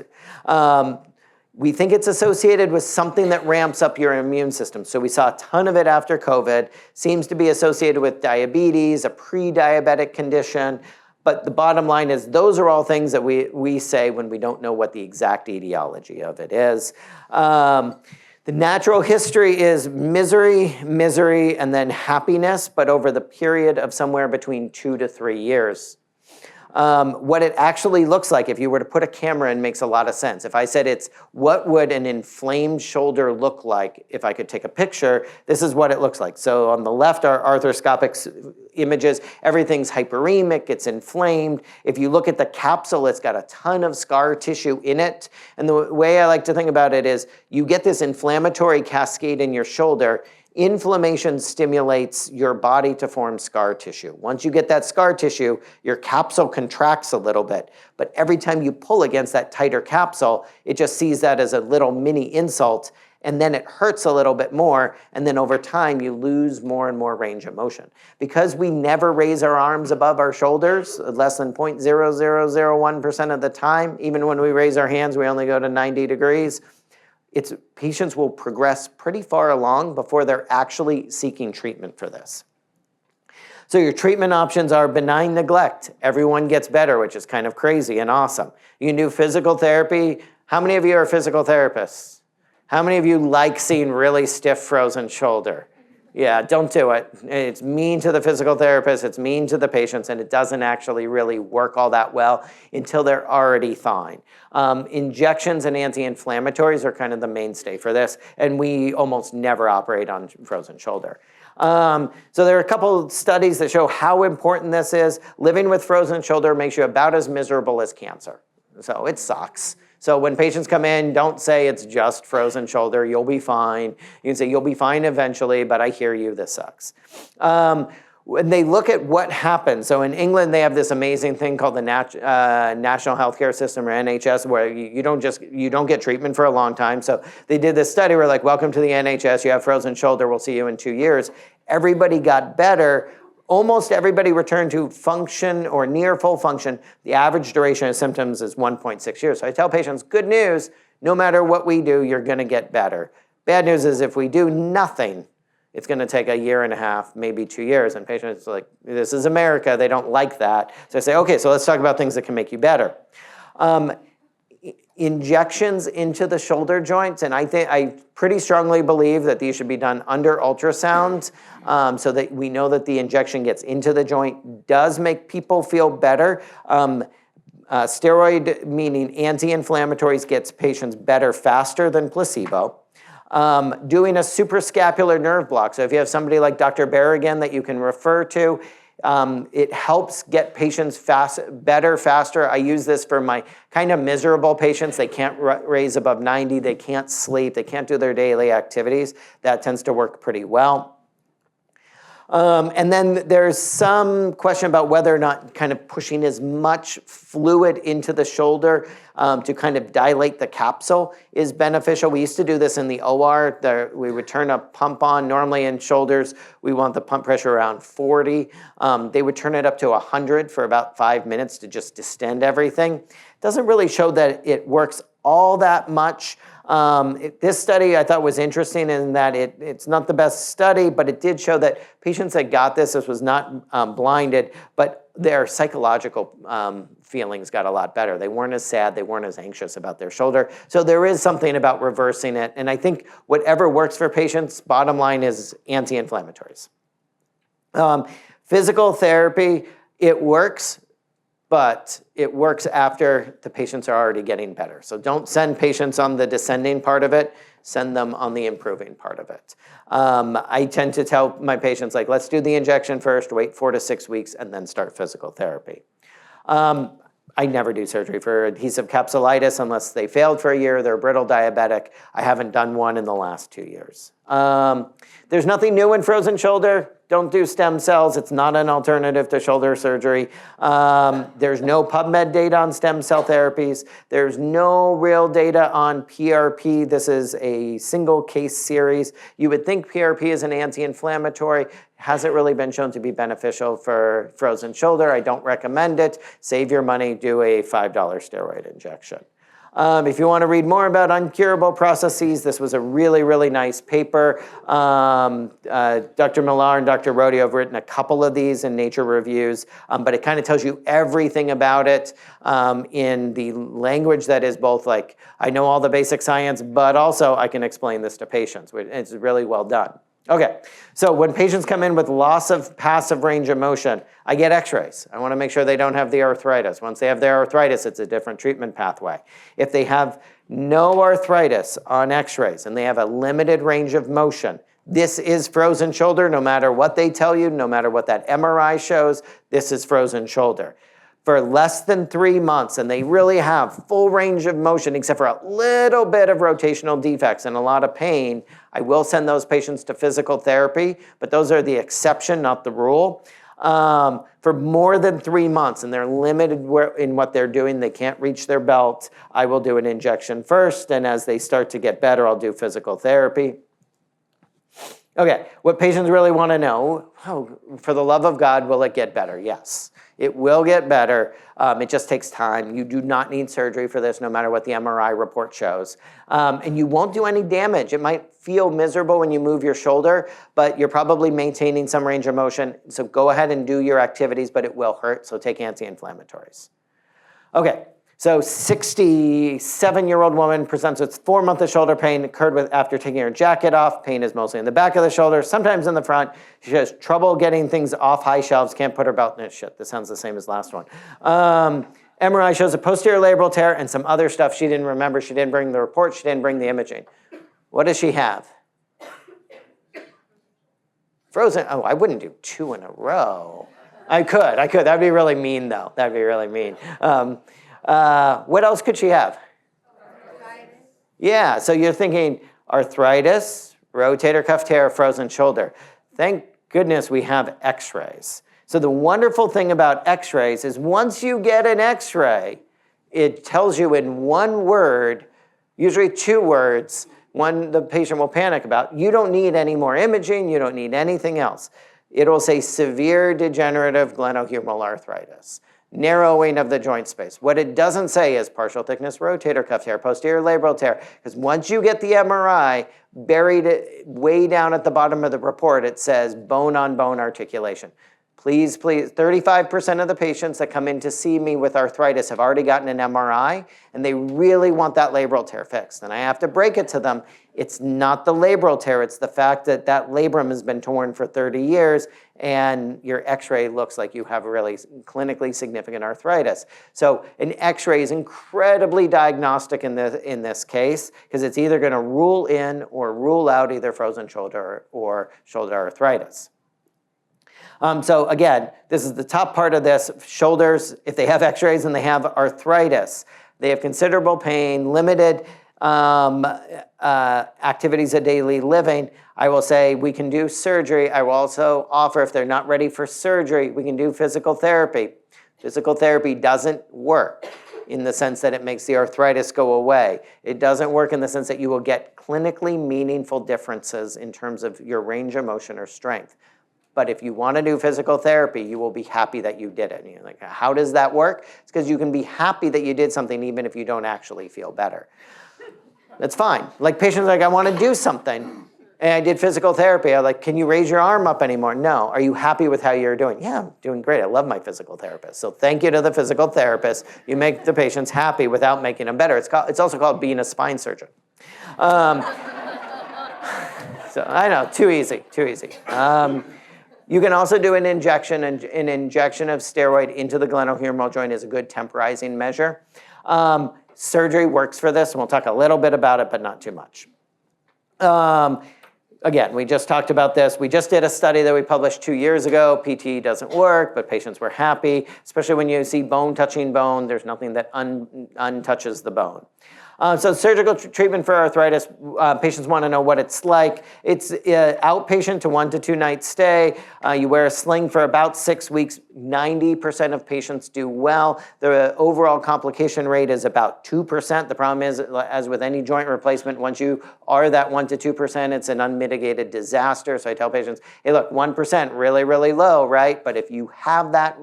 We think it's associated with something that ramps up your immune system. So we saw a ton of it after COVID. Seems to be associated with diabetes, a pre-diabetic condition. But the bottom line is those are all things that we say when we don't know what the exact etiology of it is. The natural history is misery, and then happiness, but over the period of somewhere between 2 to 3 years. What it actually looks like, if you were to put a camera in, makes a lot of sense. If I said it's what would an inflamed shoulder look like if I could take a picture, this is what it looks like. So on the left are arthroscopic images. Everything's hyperemic, it's inflamed. If you look at the capsule, it's got a ton of scar tissue in it. And the way I like to think about it is you get this inflammatory cascade in your shoulder. Inflammation stimulates your body to form scar tissue. Once you get that scar tissue, your capsule contracts a little bit. But every time you pull against that tighter capsule, it just sees that as a little mini insult, and then it hurts a little bit more, and then over time you lose more and more range of motion. Because we never raise our arms above our shoulders, less than 0.0001% of the time, even when we raise our hands, we only go to 90 degrees. Patients will progress pretty far along before they're actually seeking treatment for this. So your treatment options are benign neglect. Everyone gets better, which is kind of crazy and awesome. You can do physical therapy. How many of you are physical therapists? How many of you like seeing really stiff frozen shoulder? Yeah, don't do it. It's mean to the physical therapist, it's mean to the patients, and it doesn't actually really work all that well until they're already fine. Injections and anti-inflammatories are kind of the mainstay for this, and we almost never operate on frozen shoulder. So there are a couple studies that show how important this is. Living with frozen shoulder makes you about as miserable as cancer. So it sucks. So when patients come in, don't say it's just frozen shoulder, you'll be fine. You can say you'll be fine eventually, but I hear you, this sucks. when they look at what happens, so in England, they have this amazing thing called the National Healthcare System, or NHS, where you don't get treatment for a long time. So they did this study where like, welcome to the NHS, you have frozen shoulder, we'll see you in 2 years. Everybody got better. Almost everybody returned to function or near full function. The average duration of symptoms is 1.6 years. So I tell patients, good news, no matter what we do, you're gonna get better. Bad news is if we do nothing, it's gonna take a year and a half, maybe 2 years. And patients are like, this is America, they don't like that. So I say, okay, so let's talk about things that can make you better. Injections into the shoulder joints, and I pretty strongly believe that these should be done under ultrasound, so that we know that the injection gets into the joint, does make people feel better. Steroid, meaning anti-inflammatories, gets patients better faster than placebo. Doing a suprascapular nerve block, so if you have somebody like Dr. Berrigan that you can refer to, it helps get patients better, faster. I use this for my kind of miserable patients. They can't raise above 90, they can't sleep, they can't do their daily activities. That tends to work pretty well. And then there's some question about whether or not kind of pushing as much fluid into the shoulder to kind of dilate the capsule is beneficial. We used to do this in the OR. We would turn a pump on. Normally in shoulders, we want the pump pressure around 40. They would turn it up to 100 for about 5 minutes to just distend everything. It doesn't really show that it works all that much. This study I thought was interesting in that it's not the best study, but it did show that patients that got this was not blinded, but their psychological feelings got a lot better. They weren't as sad, they weren't as anxious about their shoulder. So there is something about reversing it. And I think whatever works for patients, bottom line is anti-inflammatories. Physical therapy, it works, but it works after the patients are already getting better. So don't send patients on the descending part of it, send them on the improving part of it. I tend to tell my patients, like, let's do the injection first, wait 4 to 6 weeks, and then start physical therapy. I never do surgery for adhesive capsulitis unless they failed for a year, they're brittle diabetic. I haven't done one in the last 2 years. There's nothing new in frozen shoulder. Don't do stem cells. It's not an alternative to shoulder surgery. There's no PubMed data on stem cell therapies. There's no real data on PRP. This is a single case series. You would think PRP is an anti-inflammatory. Hasn't really been shown to be beneficial for frozen shoulder. I don't recommend it. Save your money, do a $5 steroid injection. If you want to read more about uncurable processes, this was a really, really nice paper. Dr. Millar and Dr. Rodio have written a couple of these in Nature reviews, but it kind of tells you everything about it in the language that is both like, I know all the basic science, but also I can explain this to patients. It's really well done. Okay, so when patients come in with loss of passive range of motion, I get x-rays. I want to make sure they don't have the arthritis. Once they have their arthritis, it's a different treatment pathway. If they have no arthritis on x-rays and they have a limited range of motion, this is frozen shoulder no matter what they tell you, no matter what that MRI shows, this is frozen shoulder. For less than 3 months, and they really have full range of motion except for a little bit of rotational defects and a lot of pain, I will send those patients to physical therapy, but those are the exception, not the rule. For more than 3 months, and they're limited in what they're doing, they can't reach their belt, I will do an injection first, and as they start to get better, I'll do physical therapy. Okay, what patients really want to know, for the love of God, will it get better? Yes. It will get better. It just takes time. You do not need surgery for this, no matter what the MRI report shows. And you won't do any damage. It might feel miserable when you move your shoulder, but you're probably maintaining some range of motion. So go ahead and do your activities, but it will hurt, so take anti-inflammatories. Okay, so 67-year-old woman presents with 4 months of shoulder pain, occurred after taking her jacket off. Pain is mostly in the back of the shoulder, sometimes in the front. She has trouble getting things off high shelves, can't put her belt in it. Shit, this sounds the same as last one. MRI shows a posterior labral tear and some other stuff she didn't remember. She didn't bring the report, she didn't bring the imaging. What does she have? Frozen, oh, I wouldn't do 2 in a row. I could. That'd be really mean though. That'd be really mean. What else could she have? Arthritis. Yeah, so you're thinking arthritis, rotator cuff tear, frozen shoulder. Thank goodness, we have x-rays. So the wonderful thing about x-rays is once you get an x-ray, it tells you in one word, usually 2 words, one the patient will panic about. You don't need any more imaging, you don't need anything else. It'll say severe degenerative glenohumeral arthritis, narrowing of the joint space. What it doesn't say is partial thickness rotator cuff tear, posterior labral tear, because once you get the MRI, buried way down at the bottom of the report, it says bone-on-bone articulation. Please, 35% of the patients that come in to see me with arthritis have already gotten an MRI, and they really want that labral tear fixed. And I have to break it to them. It's not the labral tear, it's the fact that that labrum has been torn for 30 years, and your x-ray looks like you have really clinically significant arthritis. So an x-ray is incredibly diagnostic in this case, because it's either gonna rule in or rule out either frozen shoulder or shoulder arthritis. So again, this is the top part of this. Shoulders, if they have x-rays and they have arthritis, they have considerable pain, limited activities of daily living, I will say we can do surgery. I will also offer, if they're not ready for surgery, we can do physical therapy. Physical therapy doesn't work in the sense that it makes the arthritis go away. It doesn't work in the sense that you will get clinically meaningful differences in terms of your range of motion or strength. But if you want to do physical therapy, you will be happy that you did it. And you're like, how does that work? It's because you can be happy that you did something even if you don't actually feel better. That's fine. Like patients like, I want to do something. And I did physical therapy. I'm like, can you raise your arm up anymore? No. Are you happy with how you're doing? Yeah, I'm doing great. I love my physical therapist. So thank you to the physical therapist. You make the patients happy without making them better. It's also called being a spine surgeon. So I know, too easy. You can also do an injection, and an injection of steroid into the glenohumeral joint is a good temporizing measure. Surgery works for this, and we'll talk a little bit about it, but not too much. Again, we just talked about this. We just did a study that we published 2 years ago. PT doesn't work, but patients were happy, especially when you see bone touching bone. There's nothing that untouches the bone. So surgical treatment for arthritis, patients want to know what it's like. It's outpatient to 1 to 2 night stay. You wear a sling for about 6 weeks. 90% of patients do well. The overall complication rate is about 2%. The problem is, as with any joint replacement, once you are that 1 to 2%, it's an unmitigated disaster. So I tell patients, hey, look, 1%, really, really low, right? But if you have that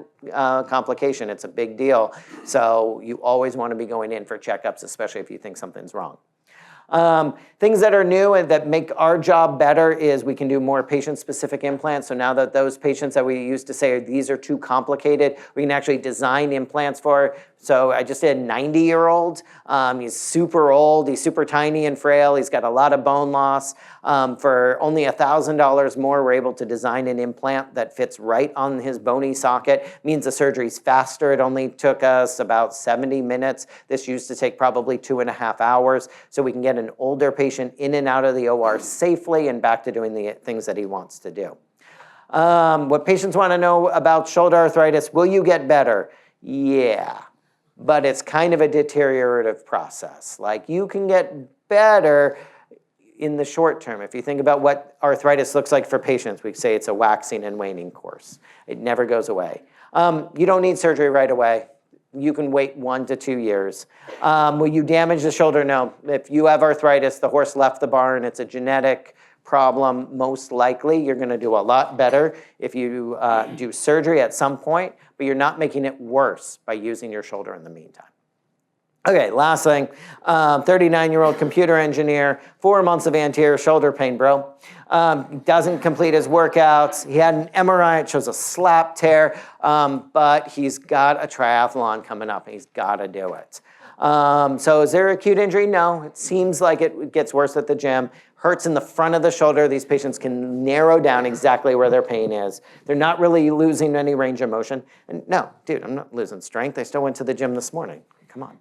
complication, it's a big deal. So you always want to be going in for checkups, especially if you think something's wrong. Things that are new and that make our job better is we can do more patient-specific implants. So now that those patients that we used to say these are too complicated, we can actually design implants for. So I just did a 90-year-old. He's super old. He's super tiny and frail. He's got a lot of bone loss. For only $1,000 more, we're able to design an implant that fits right on his bony socket. Means the surgery's faster. It only took us about 70 minutes. This used to take probably 2.5 hours. So we can get an older patient in and out of the OR safely and back to doing the things that he wants to do. What patients want to know about shoulder arthritis, will you get better? Yeah, but it's kind of a deteriorative process. Like you can get better in the short term. If you think about what arthritis looks like for patients, we say it's a waxing and waning course. It never goes away. You don't need surgery right away. You can wait 1 to 2 years. Will you damage the shoulder? No. If you have arthritis, the horse left the barn, it's a genetic problem, most likely. You're going to do a lot better if you do surgery at some point, but you're not making it worse by using your shoulder in the meantime. Okay, last thing, 39-year-old computer engineer, 4 months of anterior shoulder pain, bro. Doesn't complete his workouts. He had an MRI, it shows a slap tear, but he's got a triathlon coming up and he's got to do it. So is there acute injury? No, it seems like it gets worse at the gym. Hurts in the front of the shoulder. These patients can narrow down exactly where their pain is. They're not really losing any range of motion. And no, dude, I'm not losing strength. I still went to the gym this morning. come on.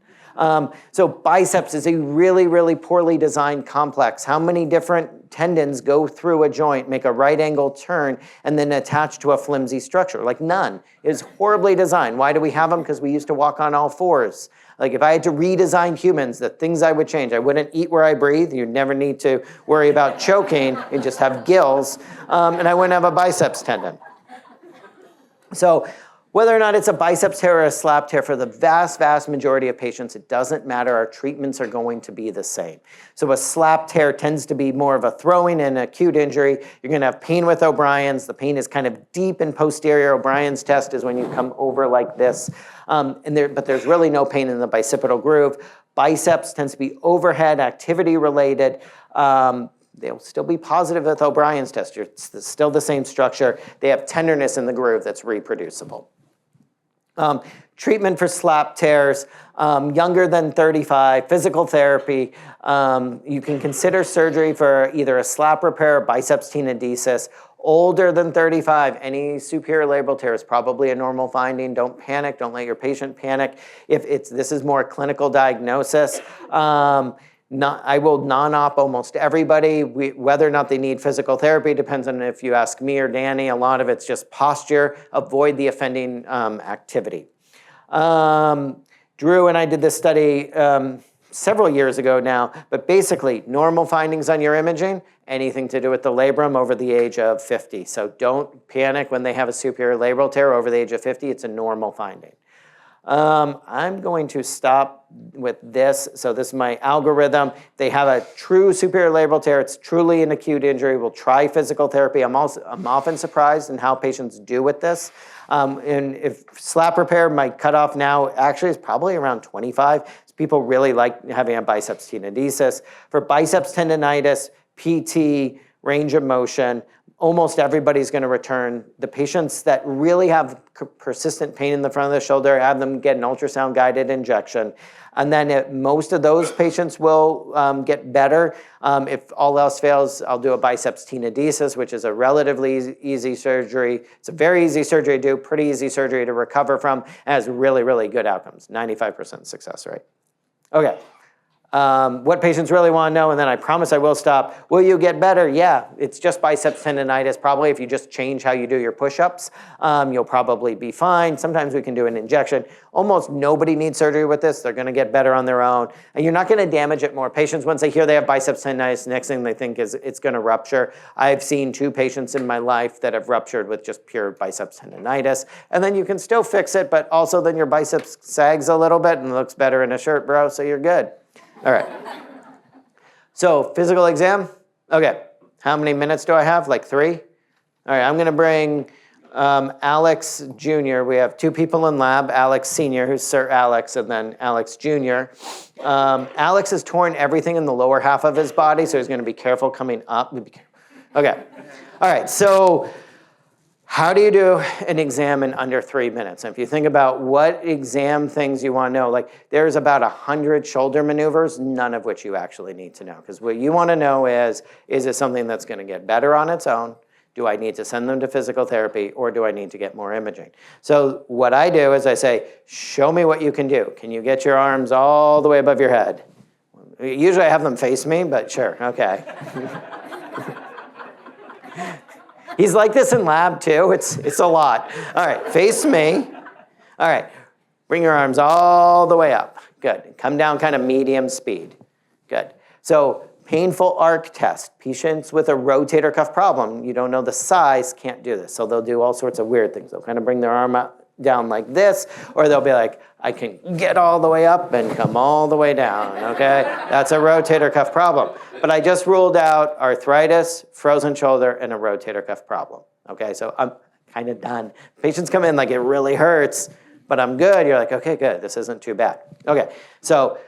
So biceps is a really, really poorly designed complex. How many different tendons go through a joint, make a right angle turn, and then attach to a flimsy structure? Like none. It is horribly designed. Why do we have them? Because we used to walk on all fours. Like if I had to redesign humans, the things I would change, I wouldn't eat where I breathe. You'd never need to worry about choking. You'd just have gills. And I wouldn't have a biceps tendon. So whether or not it's a biceps tear or a slap tear, for the vast, vast majority of patients, it doesn't matter. Our treatments are going to be the same. So a slap tear tends to be more of a throwing and acute injury. You're going to have pain with O'Brien's. The pain is kind of deep and posterior. O'Brien's test is when you come over like this. But there's really no pain in the bicipital groove. Biceps tends to be overhead, activity related. They'll still be positive with O'Brien's test. It's still the same structure. They have tenderness in the groove that's reproducible. Treatment for slap tears, younger than 35, physical therapy. You can consider surgery for either a slap repair or biceps tenodesis. Older than 35, any superior labral tear is probably a normal finding. Don't panic. Don't let your patient panic. This is more clinical diagnosis. I will non-op almost everybody. Whether or not they need physical therapy depends on if you ask me or Danny. A lot of it's just posture. Avoid the offending activity. Drew and I did this study several years ago now, but basically normal findings on your imaging, anything to do with the labrum over the age of 50. So don't panic when they have a superior labral tear over the age of 50. It's a normal finding. I'm going to stop with this. So this is my algorithm. They have a true superior labral tear. It's truly an acute injury. We'll try physical therapy. I'm often surprised in how patients do with this. And if slap repair, my cutoff now actually is probably around 25. So people really like having a biceps tenodesis. For biceps tendonitis, PT, range of motion, almost everybody's going to return. The patients that really have persistent pain in the front of the shoulder, have them get an ultrasound-guided injection. And then most of those patients will get better. If all else fails, I'll do a biceps tenodesis, which is a relatively easy surgery. It's a very easy surgery to do, pretty easy surgery to recover from, and has really, really good outcomes, 95% success rate. Okay. What patients really want to know, and then I promise I will stop. Will you get better? Yeah, it's just biceps tendonitis. Probably if you just change how you do your push-ups, you'll probably be fine. Sometimes we can do an injection. Almost nobody needs surgery with this. They're going to get better on their own. And you're not going to damage it more. Patients, once they hear they have biceps tendonitis, the next thing they think is it's going to rupture. I've seen 2 patients in my life that have ruptured with just pure biceps tendonitis. And then you can still fix it, but also then your biceps sags a little bit and looks better in a shirt, bro, so you're good. All right. So physical exam. Okay. How many minutes do I have? Like 3? All right. I'm going to bring Alex Jr. We have 2 people in lab. Alex Sr., who's Sir Alex, and then Alex Jr. Alex has torn everything in the lower half of his body, so he's going to be careful coming up. Okay. All right. So how do you do an exam in under 3 minutes? And if you think about what exam things you want to know, like there's about 100 shoulder maneuvers, none of which you actually need to know. Because what you want to know is it something that's going to get better on its own? Do I need to send them to physical therapy, or do I need to get more imaging? So what I do is I say, show me what you can do. Can you get your arms all the way above your head? Usually I have them face me, but sure, okay. He's like this in lab too. It's a lot. All right, face me. All right, bring your arms all the way up. Good. Come down kind of medium speed. Good. So painful arc test. Patients with a rotator cuff problem, you don't know the size, can't do this. So they'll do all sorts of weird things. They'll kind of bring their arm up, down like this, or they'll be like, I can get all the way up and come all the way down, okay? That's a rotator cuff problem. But I just ruled out arthritis, frozen shoulder, and a rotator cuff problem, okay? So I'm kind of done. Patients come in like it really hurts, but I'm good. You're like, okay, good, this isn't too bad. Okay, so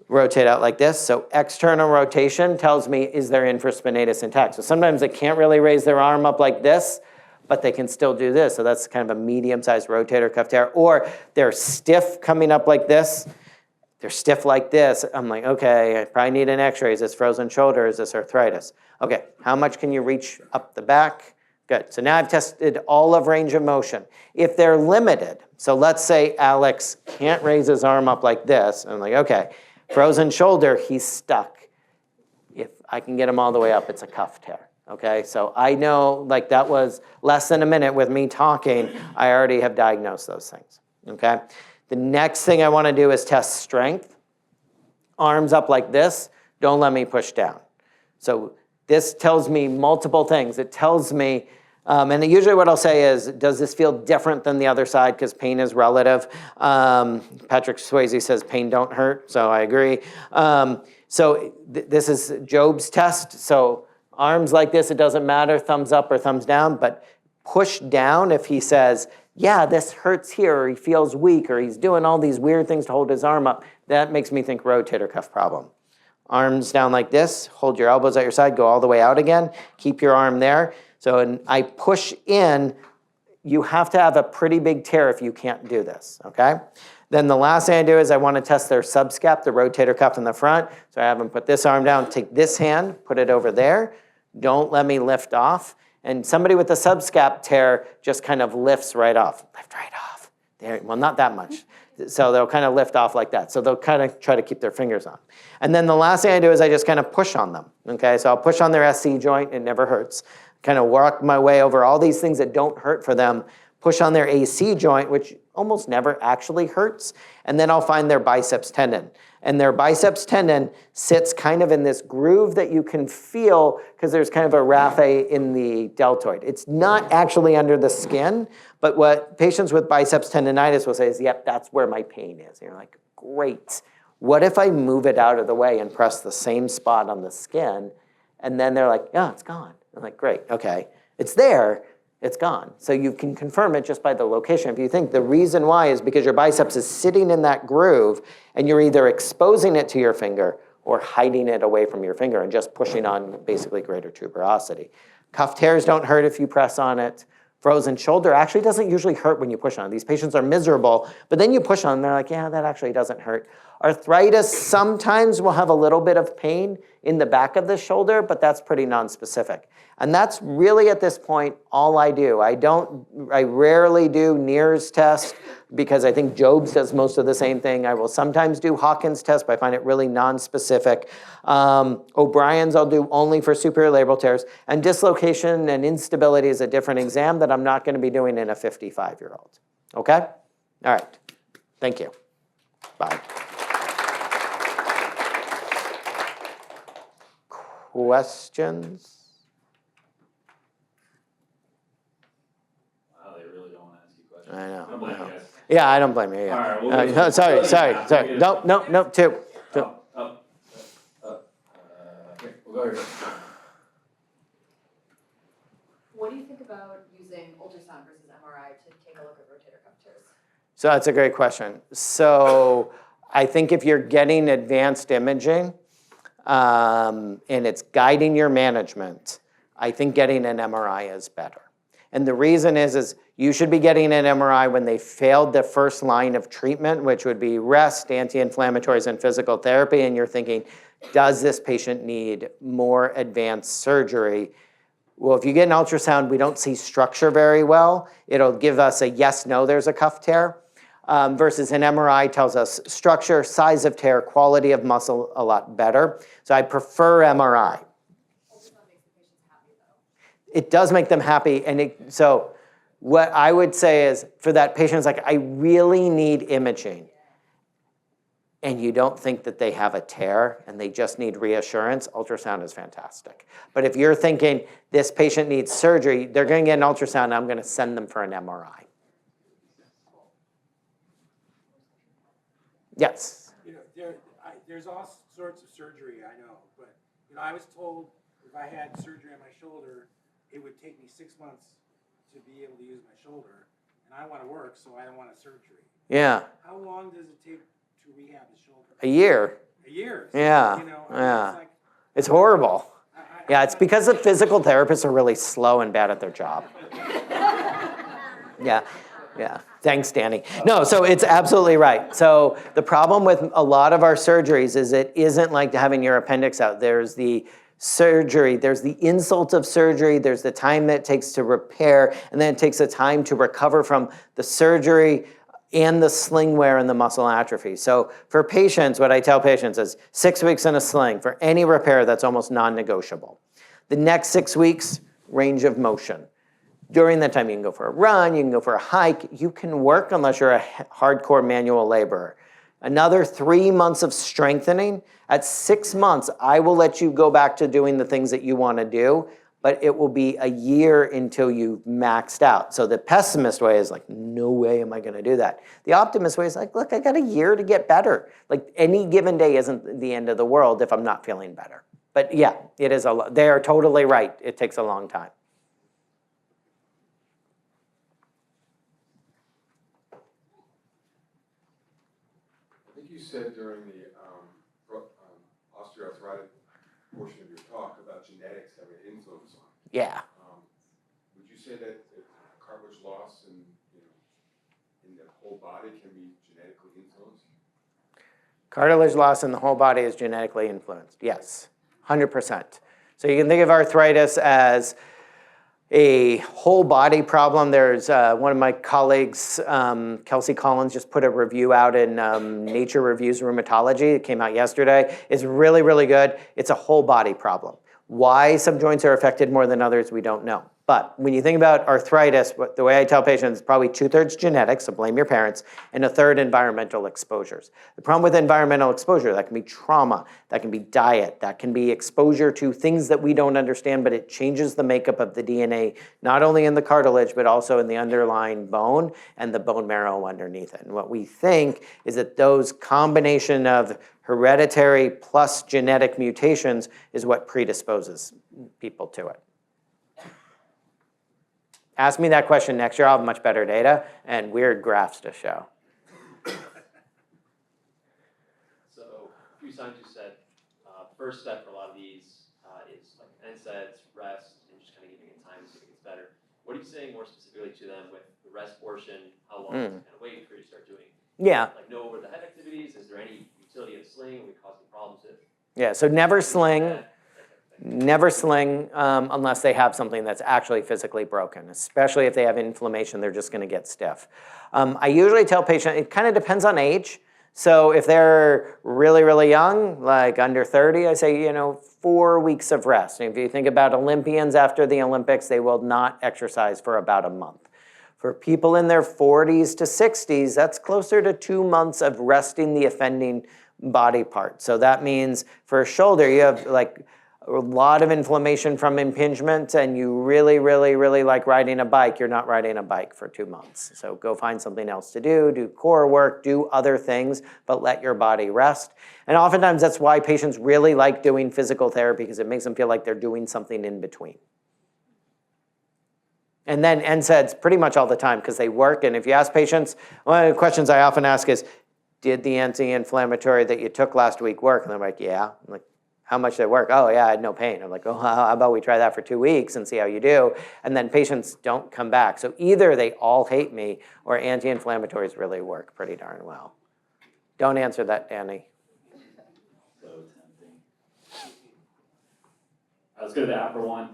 rotate out like this. So external rotation tells me, is their infraspinatus intact? So sometimes they can't really raise their arm up like this, but they can still do this. So that's kind of a medium-sized rotator cuff tear. Or they're stiff coming up like this. They're stiff like this. I'm like, okay, I probably need an x-ray. Is this frozen shoulder? Is this arthritis? Okay, how much can you reach up the back? Good. So now I've tested all of range of motion. If they're limited, so let's say Alex can't raise his arm up like this. I'm like, okay, frozen shoulder, he's stuck. If I can get him all the way up, it's a cuff tear. Okay, so I know like that was less than a minute with me talking. I already have diagnosed those things. Okay, the next thing I want to do is test strength. Arms up like this, don't let me push down. So this tells me multiple things. It tells me, and usually what I'll say is, does this feel different than the other side? Because pain is relative. Patrick Swayze says pain don't hurt, so I agree. This is Job's test. So arms like this, it doesn't matter, thumbs up or thumbs down, but push down if he says, yeah, this hurts here, or he feels weak, or he's doing all these weird things to hold his arm up. That makes me think rotator cuff problem. Arms down like this, hold your elbows at your side, go all the way out again, keep your arm there. So when I push in, you have to have a pretty big tear if you can't do this, okay? Then the last thing I do is I want to test their subscap, the rotator cuff in the front. So I have them put this arm down, take this hand, put it over there. Don't let me lift off. And somebody with a subscap tear just kind of lifts right off. Lift right off. There, well, not that much. So they'll kind of lift off like that. So they'll kind of try to keep their fingers on. And then the last thing I do is I just kind of push on them. Okay, so I'll push on their SC joint. It never hurts. Kind of work my way over all these things that don't hurt for them. Push on their AC joint, which almost never actually hurts. And then I'll find their biceps tendon. And their biceps tendon sits kind of in this groove that you can feel because there's kind of a raphe in the deltoid. It's not actually under the skin, but what patients with biceps tendonitis will say is, yep, that's where my pain is. And you're like, great. What if I move it out of the way and press the same spot on the skin? And then they're like, yeah, it's gone. I'm like, great, okay. It's there, it's gone. So you can confirm it just by the location. If you think the reason why is because your biceps is sitting in that groove and you're either exposing it to your finger or hiding it away from your finger and just pushing on basically greater tuberosity. Cuff tears don't hurt if you press on it. Frozen shoulder actually doesn't usually hurt when you push on it. These patients are miserable, but then you push on them, they're like, yeah, that actually doesn't hurt. Arthritis sometimes will have a little bit of pain in the back of the shoulder, but that's pretty nonspecific. And that's really at this point all I do. I rarely do Neer's test because I think Job's does most of the same thing. I will sometimes do Hawkins test, but I find it really nonspecific. O'Brien's I'll do only for superior labral tears. And dislocation and instability is a different exam that I'm not going to be doing in a 55-year-old. Okay? All right. Thank you. Bye. Questions? Wow, they really don't want to ask you questions. I know. I don't blame you guys. Yeah, I don't blame you. Yeah. All right, we'll go. No, sorry. No, two. Here, we'll go here. What do you think about using ultrasound versus MRI to take a look at rotator cuff tears? So that's a great question. So I think if you're getting advanced imaging and it's guiding your management, I think getting an MRI is better. And the reason is you should be getting an MRI when they failed the first line of treatment, which would be rest, anti-inflammatories, and physical therapy, and you're thinking, does this patient need more advanced surgery? Well, if you get an ultrasound, we don't see structure very well. It'll give us a yes, no, there's a cuff tear, versus an MRI tells us structure, size of tear, quality of muscle a lot better. So I prefer MRI. It does make them happy, and so what I would say is for that patient is like, I really need imaging, and you don't think that they have a tear and they just need reassurance, ultrasound is fantastic. But if you're thinking this patient needs surgery, they're going to get an ultrasound, and I'm going to send them for an MRI. Yes? You know, there's all sorts of surgery, I know, but I was told if I had surgery on my shoulder, it would take me 6 months to be able to use my shoulder, and I want to work, so I don't want a surgery. Yeah. How long does it take to rehab the shoulder? A year. A year? So, yeah. Yeah. It's horrible. Yeah, it's because the physical therapists are really slow and bad at their job. Yeah. Thanks, Danny. No, so it's absolutely right. So the problem with a lot of our surgeries is it isn't like having your appendix out. There's the surgery, there's the insult of surgery, there's the time that it takes to repair, and then it takes the time to recover from the surgery and the sling wear and the muscle atrophy. So for patients, what I tell patients is 6 weeks in a sling. For any repair, that's almost non-negotiable. The next 6 weeks, range of motion. During that time, you can go for a run, you can go for a hike, you can work unless you're a hardcore manual laborer. Another 3 months of strengthening. At 6 months, I will let you go back to doing the things that you want to do, but it will be a year until you've maxed out. So the pessimist way is like, no way am I going to do that. The optimist way is like, look, I got a year to get better. Like any given day isn't the end of the world if I'm not feeling better. But yeah, it is they are totally right. It takes a long time. I think you said during the osteoarthritic portion of your talk about genetics having an influence on it. Yeah. Would you say that cartilage loss in the whole body can be genetically influenced? Cartilage loss in the whole body is genetically influenced. Yes, 100%. So you can think of arthritis as a whole body problem. There's one of my colleagues, Kelsey Collins, just put a review out in Nature Reviews Rheumatology. It came out yesterday. It's really, really good. It's a whole body problem. Why some joints are affected more than others, we don't know. But when you think about arthritis, the way I tell patients, probably 2/3 genetics, so blame your parents, and 1/3 environmental exposures. The problem with environmental exposure, that can be trauma, that can be diet, that can be exposure to things that we don't understand, but it changes the makeup of the DNA, not only in the cartilage, but also in the underlying bone and the bone marrow underneath it. And what we think is that those combination of hereditary plus genetic mutations is what predisposes people to it. Ask me that question next year, I'll have much better data and weird graphs to show. So a few scientists said first step for a lot of these is like NSAIDs, rest, and just kind of giving it time so it gets better. What are you saying more specifically to them with the rest portion? How long is it kind of waiting for you to start doing? Yeah. Like no over the head activities? Is there any utility of sling? Are we causing problems if? Yeah, so never sling. Never sling unless they have something that's actually physically broken, especially if they have inflammation, they're just going to get stiff. I usually tell patients, it kind of depends on age. So if they're really, really young, like under 30, I say, 4 weeks of rest. And if you think about Olympians after the Olympics, they will not exercise for about a month. For people in their 40s to 60s, that's closer to 2 months of resting the offending body part. So that means for a shoulder, you have like a lot of inflammation from impingement and you really, really, really like riding a bike, you're not riding a bike for 2 months. So go find something else to do core work, do other things, but let your body rest. And oftentimes that's why patients really like doing physical therapy because it makes them feel like they're doing something in between. And then NSAIDs pretty much all the time because they work. And if you ask patients, one of the questions I often ask is, did the anti-inflammatory that you took last week work? And they're like, yeah. I'm like, how much did it work? Oh, yeah, I had no pain. I'm like, oh, how about we try that for 2 weeks and see how you do? And then patients don't come back. So either they all hate me or anti-inflammatories really work pretty darn well. Don't answer that, Danny. So tempting. Let's go to the upper one.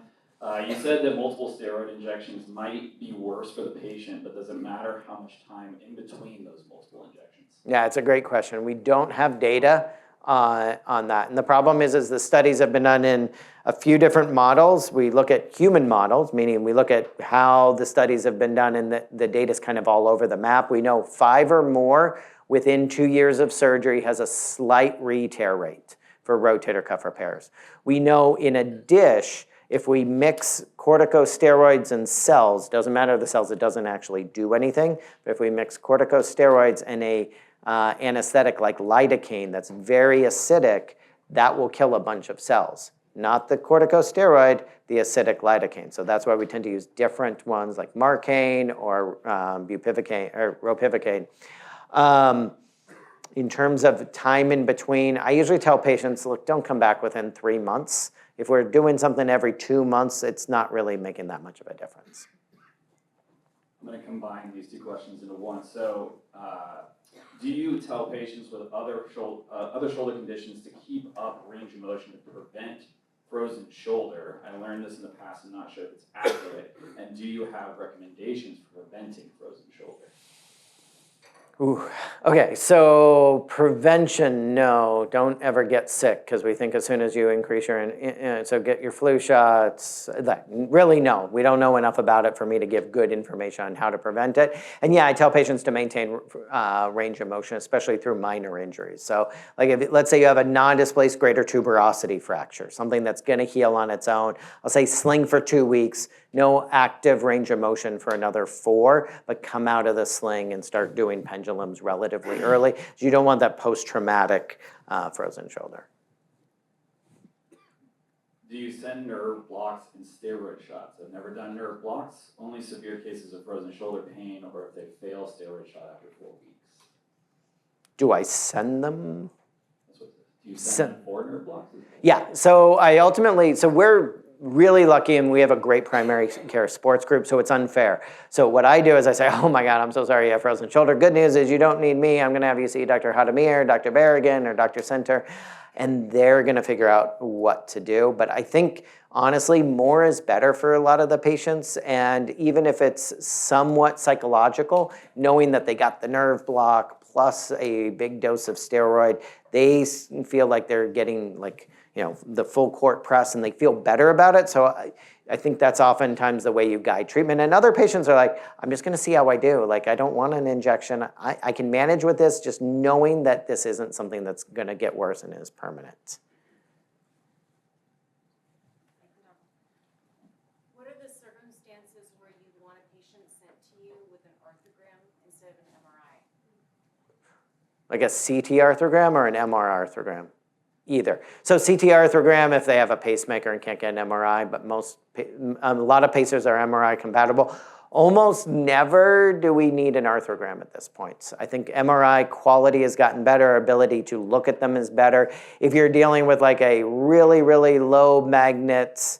You said that multiple steroid injections might be worse for the patient, but does it matter how much time in between those multiple injections? Yeah, it's a great question. We don't have data on that. And the problem is the studies have been done in a few different models. We look at human models, meaning we look at how the studies have been done and the data's kind of all over the map. We know 5 or more within 2 years of surgery has a slight re-tear rate for rotator cuff repairs. We know in a dish, if we mix corticosteroids and cells, doesn't matter the cells, it doesn't actually do anything, but if we mix corticosteroids and a anesthetic like lidocaine that's very acidic, that will kill a bunch of cells. Not the corticosteroid, the acidic lidocaine. So that's why we tend to use different ones like Marcaine or bupivacaine or ropivacaine. In terms of time in between, I usually tell patients, look, don't come back within 3 months. If we're doing something every 2 months, it's not really making that much of a difference. I'm going to combine these two questions into one. So, do you tell patients with other shoulder conditions to keep up range of motion to prevent frozen shoulder. I learned this in the past, I'm not sure if it's accurate. And do you have recommendations for preventing frozen shoulder? Ooh. Okay, so prevention, no, don't ever get sick because we think as soon as you increase your, so get your flu shots, really no, we don't know enough about it for me to give good information on how to prevent it. And yeah, I tell patients to maintain range of motion, especially through minor injuries. So like if, let's say you have a non-displaced greater tuberosity fracture, something that's gonna heal on its own, I'll say sling for 2 weeks, no active range of motion for another 4, but come out of the sling and start doing pendulums relatively early. So you don't want that post-traumatic frozen shoulder. Do you send nerve blocks and steroid shots? I've never done nerve blocks, only severe cases of frozen shoulder pain or if they fail steroid shot after 4 weeks. Do I send them? That's what it is. Do you send them for nerve blocks? Yeah, so I ultimately, so we're really lucky and we have a great primary care sports group, so it's unfair. So what I do is I say, oh my God, I'm so sorry you have frozen shoulder. Good news is you don't need me. I'm gonna have you see Dr. Hadamir, Dr. Berrigan, or Dr. Center, and they're gonna figure out what to do. But I think, honestly, more is better for a lot of the patients, and even if it's somewhat psychological, knowing that they got the nerve block plus a big dose of steroid, they feel like they're getting like, you know, the full court press and they feel better about it. So I think that's oftentimes the way you guide treatment. And other patients are like, I'm just gonna see how I do. Like, I don't want an injection. I can manage with this, just knowing that this isn't something that's gonna get worse and is permanent. What are the circumstances where you'd want a patient sent to you with an arthrogram instead of an MRI? Like a CT arthrogram or an MR arthrogram? Either. So CT arthrogram if they have a pacemaker and can't get an MRI, but a lot of pacers are MRI compatible. Almost never do we need an arthrogram at this point. I think MRI quality has gotten better, our ability to look at them is better. If you're dealing with like a really, really low magnet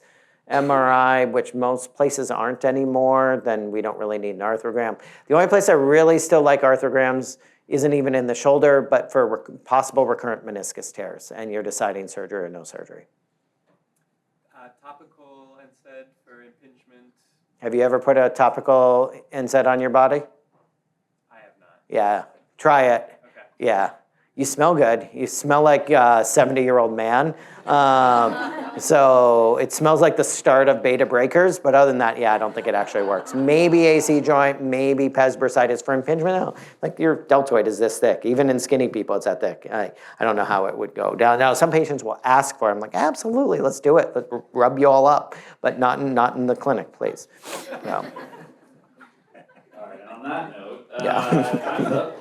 MRI, which most places aren't anymore, then we don't really need an arthrogram. The only place I really still like arthrograms isn't even in the shoulder, but for possible recurrent meniscus tears, and you're deciding surgery or no surgery. Topical NSAID for impingement. Have you ever put a topical NSAID on your body? I have not. Yeah, try it. Okay. Yeah, you smell good. You smell like a 70-year-old man. So it smells like the start of beta breakers, but other than that, yeah, I don't think it actually works. Maybe AC joint, maybe pes bursitis for impingement. No, like your deltoid is this thick. Even in skinny people, it's that thick. I don't know how it would go. Now some patients will ask for it. I'm like, absolutely, let's do it. Let's rub you all up, but not in the clinic, please. All right, and on that note, Yeah. time's up.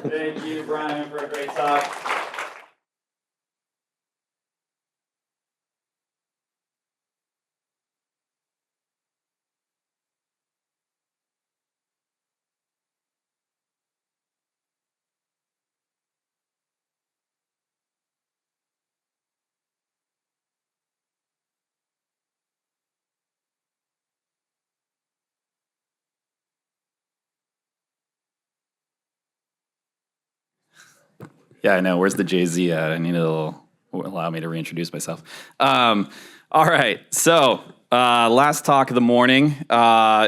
Thank you, Brian, for a great talk. Yeah, I know. Where's the Jay-Z at? I need to allow me to reintroduce myself. All right. So last talk of the morning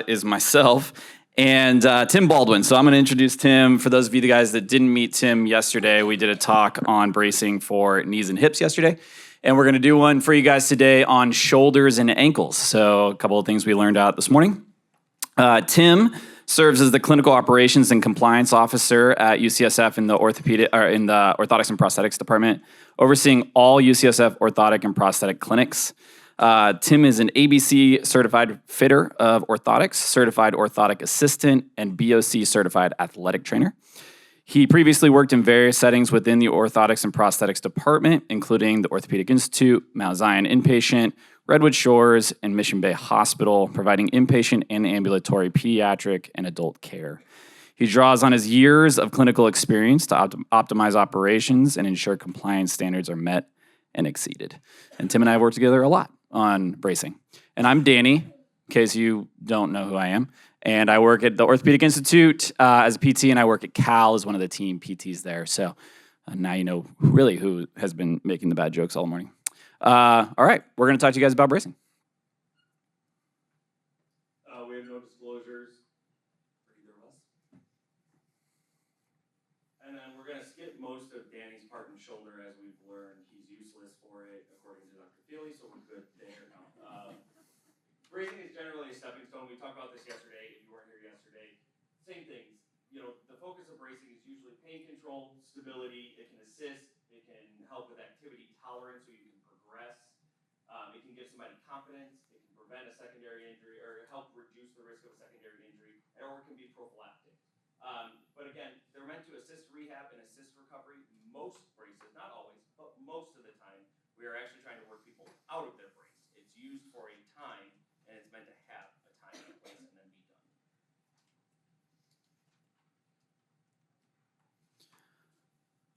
is myself and Tim Baldwin. So I'm going to introduce Tim. For those of you guys that didn't meet Tim yesterday, we did a talk on bracing for knees and hips yesterday. And we're going to do one for you guys today on shoulders and ankles. So a couple of things we learned out this morning. Tim serves as the clinical operations and compliance officer at UCSF in the orthotics and prosthetics department, overseeing all UCSF orthotic and prosthetic clinics. Tim is an ABC certified fitter of orthotics, certified orthotic assistant, and BOC certified athletic trainer. He previously worked in various settings within the orthotics and prosthetics department, including the Orthopaedic Institute, Mount Zion Inpatient, Redwood Shores, and Mission Bay Hospital, providing inpatient and ambulatory pediatric and adult care. He draws on his years of clinical experience to optimize operations and ensure compliance standards are met and exceeded. And Tim and I have worked together a lot on bracing. And I'm Danny, in case you don't know who I am. And I work at the Orthopaedic Institute as a PT, and I work at Cal as one of the team PTs there. So now you know really who has been making the bad jokes all morning. All right, we're going to talk to you guys about bracing. We have no disclosures for either of us. And then we're going to skip most of Danny's part in shoulder, as we've learned. He's useless for it, according to Dr. Feely, so we're good there. Bracing is generally a stepping stone. We talked about this yesterday. If you weren't here yesterday, same things. You know, the focus of bracing is usually pain control, stability. It can assist. It can help with activity tolerance, so you can progress. It can give somebody confidence. It can prevent a secondary injury or help reduce the risk of a secondary injury, or it can be prophylactic. But again, they're meant to assist rehab and assist recovery. Most braces, not always, but most of the time, we are actually trying to work people out of their brace. It's used for a time, and it's meant to have a time and a place and then be done.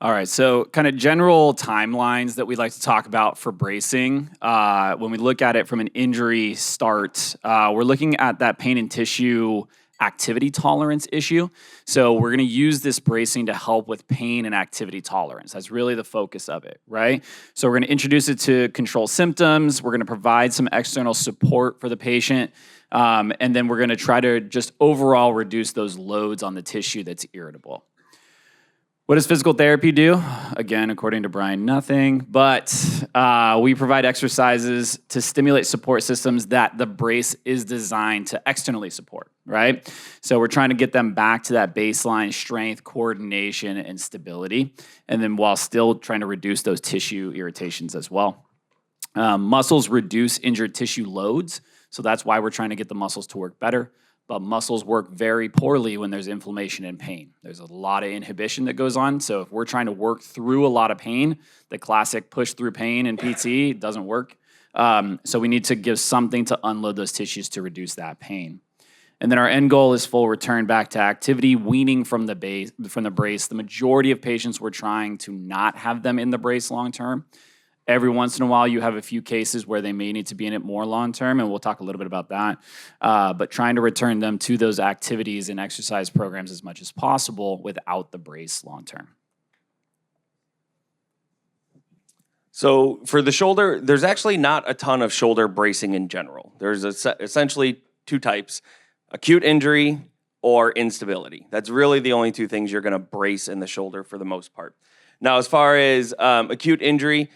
All right, so kind of general timelines that we like to talk about for bracing. When we look at it from an injury start, we're looking at that pain and tissue activity tolerance issue. So we're going to use this bracing to help with pain and activity tolerance. That's really the focus of it, right? So we're going to introduce it to control symptoms. We're going to provide some external support for the patient. And then we're going to try to just overall reduce those loads on the tissue that's irritable. What does physical therapy do? Again, according to Brian, nothing. But we provide exercises to stimulate support systems that the brace is designed to externally support, right? So we're trying to get them back to that baseline strength, coordination, and stability, and then while still trying to reduce those tissue irritations as well. Muscles reduce injured tissue loads, so that's why we're trying to get the muscles to work better. But muscles work very poorly when there's inflammation and pain. There's a lot of inhibition that goes on. So if we're trying to work through a lot of pain, the classic push through pain in PT doesn't work. So we need to give something to unload those tissues to reduce that pain. And then our end goal is full return back to activity, weaning from the brace. The majority of patients, we're trying to not have them in the brace long term. Every once in a while, you have a few cases where they may need to be in it more long-term, and we'll talk a little bit about that. But trying to return them to those activities and exercise programs as much as possible without the brace long-term. So for the shoulder, there's actually not a ton of shoulder bracing in general. There's essentially two types, acute injury or instability. That's really the only two things you're gonna brace in the shoulder for the most part. Now, as far as acute injury,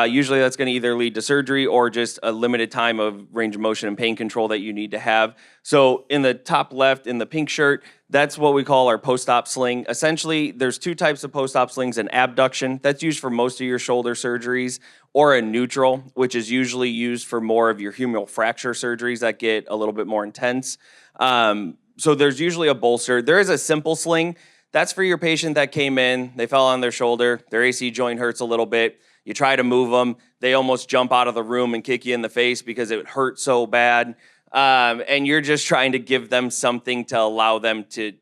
usually that's going to either lead to surgery or just a limited time of range of motion and pain control that you need to have. So in the top left, in the pink shirt, that's what we call our post-op sling. Essentially, there's two types of post-op slings, an abduction, that's used for most of your shoulder surgeries, or a neutral, which is usually used for more of your humeral fracture surgeries that get a little bit more intense. So there's usually a bolster. There is a simple sling. That's for your patient that came in, they fell on their shoulder, their AC joint hurts a little bit. You try to move them, they almost jump out of the room and kick you in the face because it hurt so bad. And you're just trying to give them something to allow them to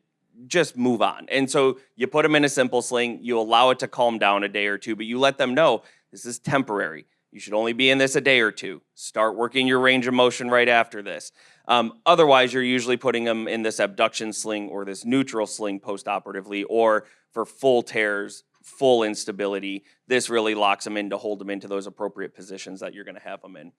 just move on. And so you put them in a simple sling, you allow it to calm down a day or two, but you let them know this is temporary. You should only be in this a day or two. Start working your range of motion right after this. Otherwise, you're usually putting them in this abduction sling or this neutral sling post-operatively, or for full tears, full instability. This really locks them in to hold them into those appropriate positions that you're going to have them in.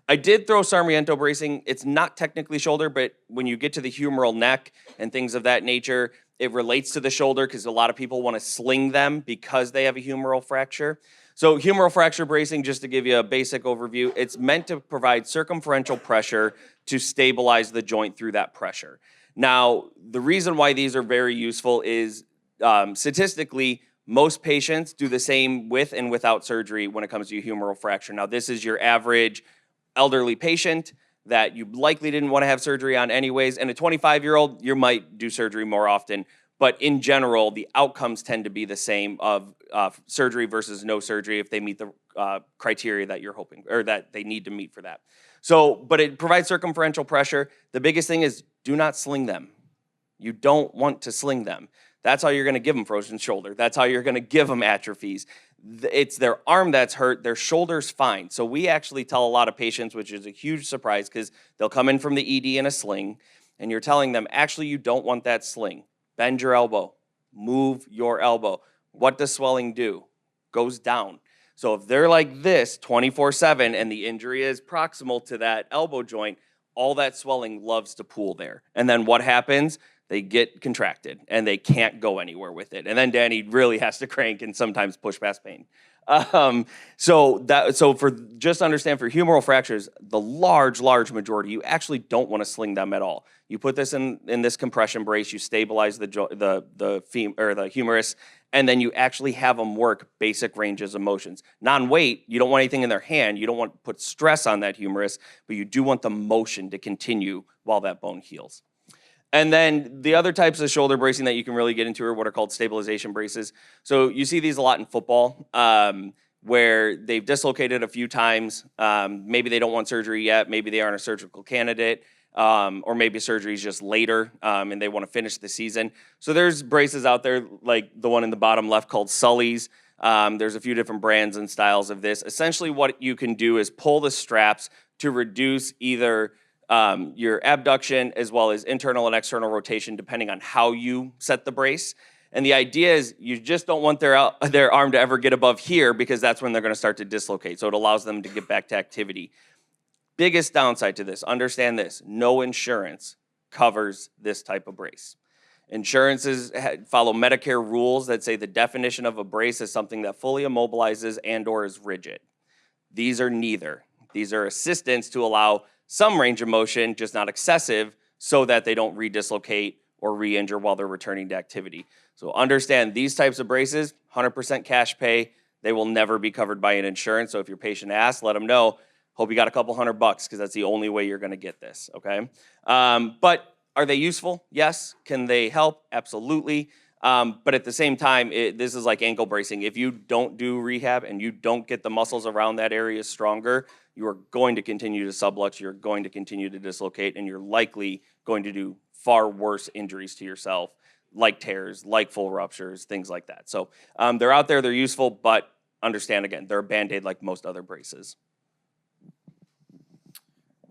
I did throw Sarmiento bracing. It's not technically shoulder, but when you get to the humeral neck and things of that nature, it relates to the shoulder because a lot of people want to sling them because they have a humeral fracture. So humeral fracture bracing, just to give you a basic overview, it's meant to provide circumferential pressure to stabilize the joint through that pressure. Now, the reason why these are very useful is statistically, most patients do the same with and without surgery when it comes to a humeral fracture. Now, this is your average elderly patient that you likely didn't want to have surgery on anyways, and a 25-year-old, you might do surgery more often. But in general, the outcomes tend to be the same of surgery versus no surgery if they meet the criteria that you're hoping, or that they need to meet for that. So, but it provides circumferential pressure. The biggest thing is do not sling them. You don't want to sling them. That's how you're going to give them frozen shoulder. That's how you're going to give them atrophies. It's their arm that's hurt, their shoulder's fine. So we actually tell a lot of patients, which is a huge surprise because they'll come in from the ED in a sling, and you're telling them, actually, you don't want that sling. Bend your elbow. Move your elbow. What does swelling do? Goes down. So if they're like this 24/7 and the injury is proximal to that elbow joint, all that swelling loves to pool there. And then what happens? They get contracted and they can't go anywhere with it. And then Danny really has to crank and sometimes push past pain. So for just understand, for humeral fractures, the large majority, you actually don't want to sling them at all. You put this in this compression brace, you stabilize the humerus, and then you actually have them work basic ranges of motions. Non-weight, you don't want anything in their hand. You don't want to put stress on that humerus, but you do want the motion to continue while that bone heals. And then the other types of shoulder bracing that you can really get into are what are called stabilization braces. So you see these a lot in football, where they've dislocated a few times. Maybe they don't want surgery yet. Maybe they aren't a surgical candidate. Or maybe surgery is just later and they want to finish the season. So there's braces out there like the one in the bottom left called Sully's. There's a few different brands and styles of this. Essentially what you can do is pull the straps to reduce either your abduction as well as internal and external rotation depending on how you set the brace. And the idea is you just don't want their arm to ever get above here because that's when they're going to start to dislocate. So it allows them to get back to activity. Biggest downside to this, understand this, no insurance covers this type of brace. Insurances follow Medicare rules that say the definition of a brace is something that fully immobilizes and or is rigid. These are neither. These are assistants to allow some range of motion, just not excessive, so that they don't redislocate or re-injure while they're returning to activity. So understand these types of braces, 100% cash pay, they will never be covered by an insurance. So if your patient asks, let them know, hope you got a couple $100 because that's the only way you're gonna get this, okay? But are they useful? Yes. Can they help? Absolutely. But at the same time, this is like ankle bracing. If you don't do rehab and you don't get the muscles around that area stronger, you are going to continue to sublux, you're going to continue to dislocate, and you're likely going to do far worse injuries to yourself, like tears, like full ruptures, things like that. So they're out there, they're useful, but understand again, they're a Band-Aid like most other braces.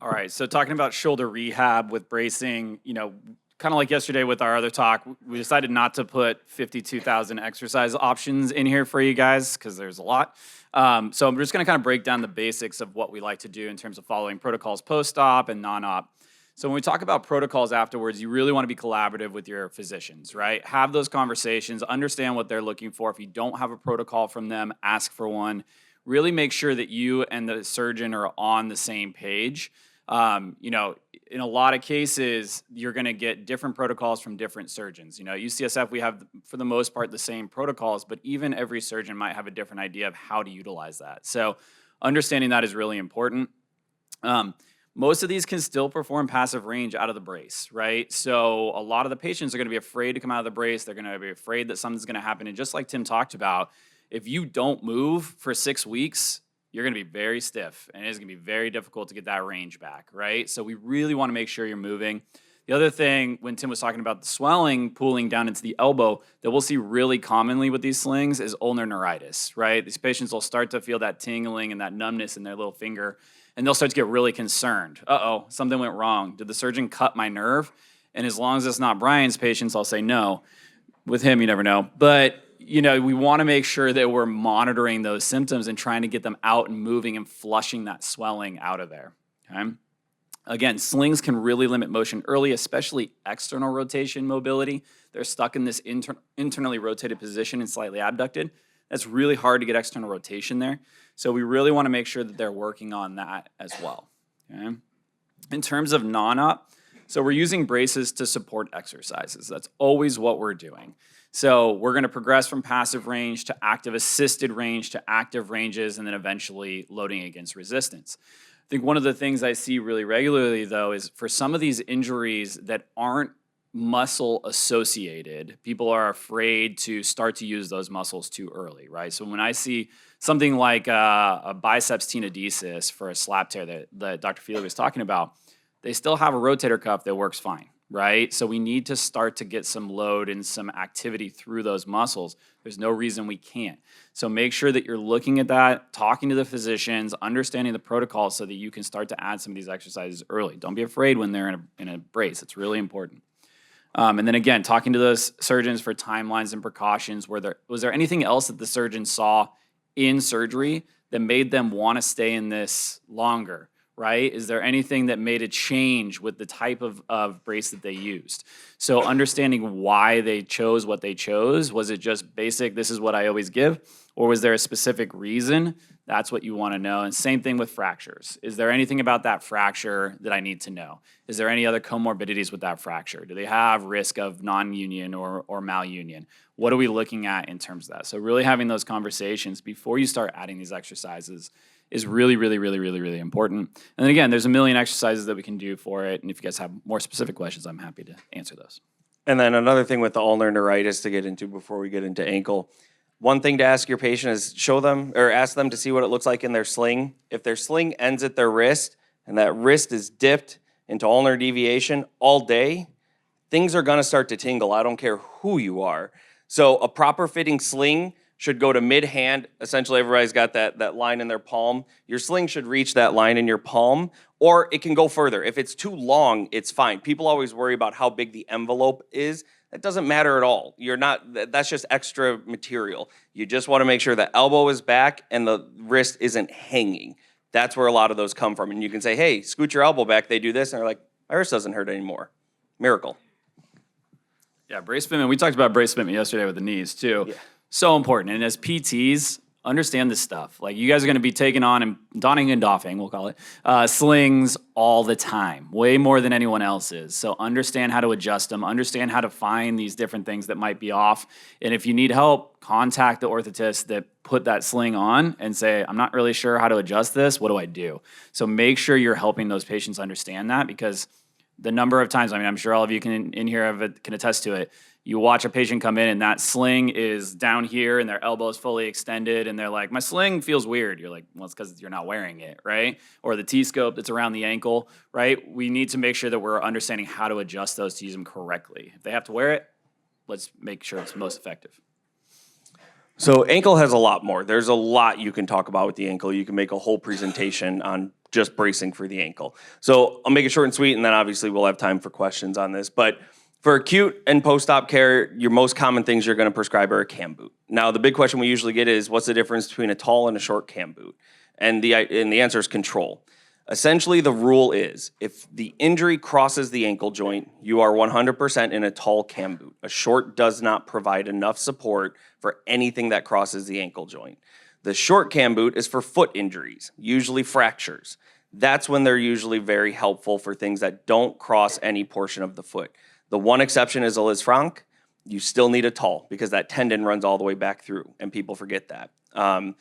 All right, so talking about shoulder rehab with bracing, kind of like yesterday with our other talk, we decided not to put 52,000 exercise options in here for you guys because there's a lot. So I'm just going to kind of break down the basics of what we like to do in terms of following protocols post-op and non-op. So when we talk about protocols afterwards, you really want to be collaborative with your physicians, right? Have those conversations, understand what they're looking for. If you don't have a protocol from them, ask for one. Really make sure that you and the surgeon are on the same page. In a lot of cases, you're going to get different protocols from different surgeons. UCSF, we have, for the most part, the same protocols, but even every surgeon might have a different idea of how to utilize that. So understanding that is really important. Most of these can still perform passive range out of the brace, right? So a lot of the patients are going to be afraid to come out of the brace. They're going to be afraid that something's going to happen. And just like Tim talked about, if you don't move for 6 weeks, you're going to be very stiff, and it's going to be very difficult to get that range back, right? So we really want to make sure you're moving. The other thing, when Tim was talking about the swelling pooling down into the elbow, that we'll see really commonly with these slings is ulnar neuritis, right? These patients will start to feel that tingling and that numbness in their little finger, and they'll start to get really concerned. Uh-oh, something went wrong. Did the surgeon cut my nerve? And as long as it's not Brian's patients, I'll say no. With him, you never know. But we want to make sure that we're monitoring those symptoms and trying to get them out and moving and flushing that swelling out of there, okay? Again, slings can really limit motion early, especially external rotation mobility. They're stuck in this internally rotated position and slightly abducted. That's really hard to get external rotation there. So we really want to make sure that they're working on that as well, okay? In terms of non-op, so we're using braces to support exercises. That's always what we're doing. So we're going to progress from passive range to active assisted range to active ranges and then eventually loading against resistance. I think one of the things I see really regularly, though, is for some of these injuries that aren't muscle associated, people are afraid to start to use those muscles too early, right? So when I see something like a biceps tenodesis for a slap tear that Dr. Feely was talking about, they still have a rotator cuff that works fine, right? So we need to start to get some load and some activity through those muscles. There's no reason we can't. So make sure that you're looking at that, talking to the physicians, understanding the protocol so that you can start to add some of these exercises early. Don't be afraid when they're in a brace. It's really important. And then again, talking to those surgeons for timelines and precautions. Was there anything else that the surgeon saw in surgery that made them want to stay in this longer, right? Is there anything that made a change with the type of brace that they used? So understanding why they chose what they chose, was it just basic, this is what I always give? Or was there a specific reason? That's what you want to know. And same thing with fractures. Is there anything about that fracture that I need to know? Is there any other comorbidities with that fracture? Do they have risk of non-union or malunion? What are we looking at in terms of that? So really having those conversations before you start adding these exercises is really, really, really, really, really important. And then again, there's a million exercises that we can do for it. And if you guys have more specific questions, I'm happy to answer those. And then another thing with the ulnar neuritis to get into before we get into ankle. One thing to ask your patient is show them or ask them to see what it looks like in their sling. If their sling ends at their wrist and that wrist is dipped into ulnar deviation all day, things are gonna start to tingle. I don't care who you are. So a proper fitting sling should go to mid-hand. Essentially, everybody's got that line in their palm. Your sling should reach that line in your palm, or it can go further. If it's too long, it's fine. People always worry about how big the envelope is. That doesn't matter at all. That's just extra material. You just want to make sure the elbow is back and the wrist isn't hanging. That's where a lot of those come from. And you can say, hey, scoot your elbow back. They do this, and they're like, my wrist doesn't hurt anymore. Miracle. Yeah, brace fitment. We talked about brace fitment yesterday with the knees too. Yeah. So important. And as PTs, understand this stuff. Like you guys are going to be taking on and donning and doffing, we'll call it, slings all the time, way more than anyone else is. So understand how to adjust them, understand how to find these different things that might be off. And if you need help, contact the orthotist that put that sling on and say, I'm not really sure how to adjust this. What do I do? So make sure you're helping those patients understand that, because the number of times, I mean, I'm sure all of you can in here can attest to it. You watch a patient come in and that sling is down here and their elbow is fully extended and they're like, my sling feels weird. You're like, well, it's because you're not wearing it, right? Or the T-scope that's around the ankle, right? We need to make sure that we're understanding how to adjust those to use them correctly. If they have to wear it, let's make sure it's most effective. So ankle has a lot more. There's a lot you can talk about with the ankle. You can make a whole presentation on just bracing for the ankle. So I'll make it short and sweet, and then obviously we'll have time for questions on this. But for acute and post-op care, your most common things you're going to prescribe are a cam boot. Now, the big question we usually get is, what's the difference between a tall and a short cam boot? And the answer is control. Essentially, the rule is, if the injury crosses the ankle joint, you are 100% in a tall cam boot. A short does not provide enough support for anything that crosses the ankle joint. The short cam boot is for foot injuries, usually fractures. That's when they're usually very helpful for things that don't cross any portion of the foot. The one exception is a Liz Franck. You still need a tall because that tendon runs all the way back through, and people forget that. And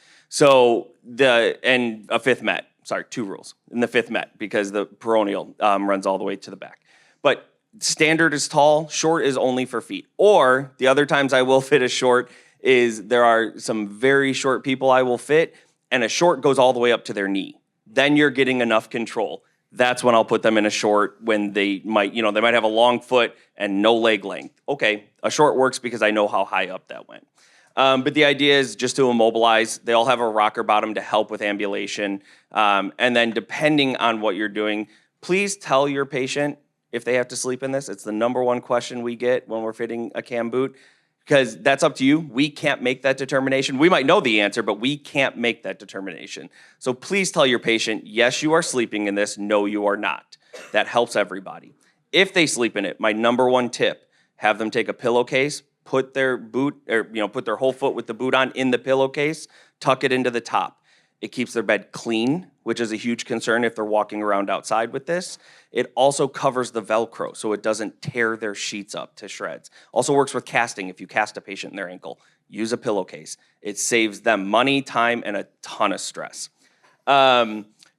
a fifth met. Sorry, 2 rules. In the fifth met, because the peroneal runs all the way to the back. But standard is tall, short is only for feet. Or the other times I will fit a short is there are some very short people I will fit, and a short goes all the way up to their knee. Then you're getting enough control. That's when I'll put them in a short, when they might have a long foot and no leg length. Okay, a short works because I know how high up that went. But the idea is just to immobilize. They all have a rocker bottom to help with ambulation. And then depending on what you're doing, please tell your patient if they have to sleep in this. It's the number one question we get when we're fitting a cam boot, because that's up to you. We can't make that determination. We might know the answer, but we can't make that determination. So please tell your patient, yes, you are sleeping in this. No, you are not. That helps everybody. If they sleep in it, my number one tip, have them take a pillowcase, put their boot, or put their whole foot with the boot on in the pillowcase, tuck it into the top. It keeps their bed clean, which is a huge concern if they're walking around outside with this. It also covers the Velcro, so it doesn't tear their sheets up to shreds. Also works with casting. If you cast a patient in their ankle, use a pillowcase. It saves them money, time, and a ton of stress.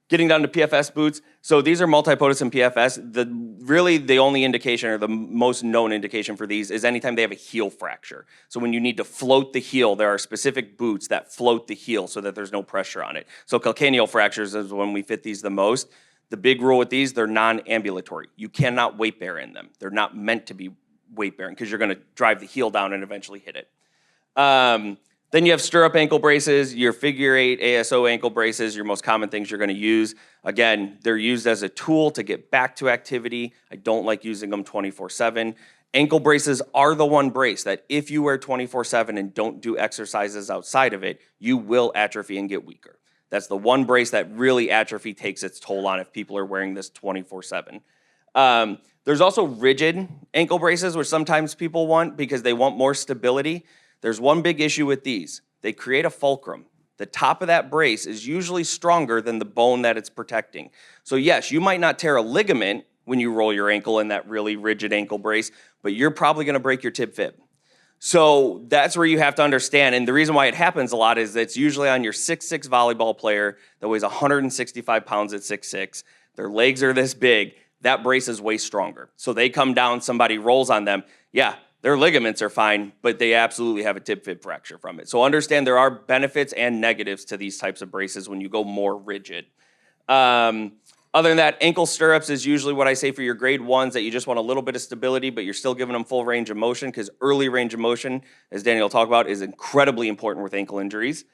Getting down to PFS boots. So these are multipotus and PFS. Really the only indication, or the most known indication for these, is anytime they have a heel fracture. So when you need to float the heel, there are specific boots that float the heel so that there's no pressure on it. So calcaneal fractures is when we fit these the most. The big rule with these, they're non-ambulatory. You cannot weight bear in them. They're not meant to be weight bearing because you're going to drive the heel down and eventually hit it. Then you have stirrup ankle braces, your figure 8 ASO ankle braces, your most common things you're going to use. Again, they're used as a tool to get back to activity. I don't like using them 24/7. ankle braces are the one brace that if you wear 24/7 and don't do exercises outside of it, you will atrophy and get weaker. That's the one brace that really atrophy takes its toll on if people are wearing this 24/7. There's also rigid ankle braces, which sometimes people want because they want more stability. There's one big issue with these. They create a fulcrum. The top of that brace is usually stronger than the bone that it's protecting. So yes, you might not tear a ligament when you roll your ankle in that really rigid ankle brace, but you're probably gonna break your tib fib. So that's where you have to understand, and the reason why it happens a lot is it's usually on your 6'6" volleyball player that weighs 165 pounds at 6'6". Their legs are this big, that brace is way stronger. So they come down, somebody rolls on them, yeah, their ligaments are fine, but they absolutely have a tib fib fracture from it. So understand there are benefits and negatives to these types of braces when you go more rigid. Other than that, ankle stirrups is usually what I say for your grade 1s that you just want a little bit of stability, but you're still giving them full range of motion because early range of motion, as Daniel will talk about, is incredibly important with ankle injuries.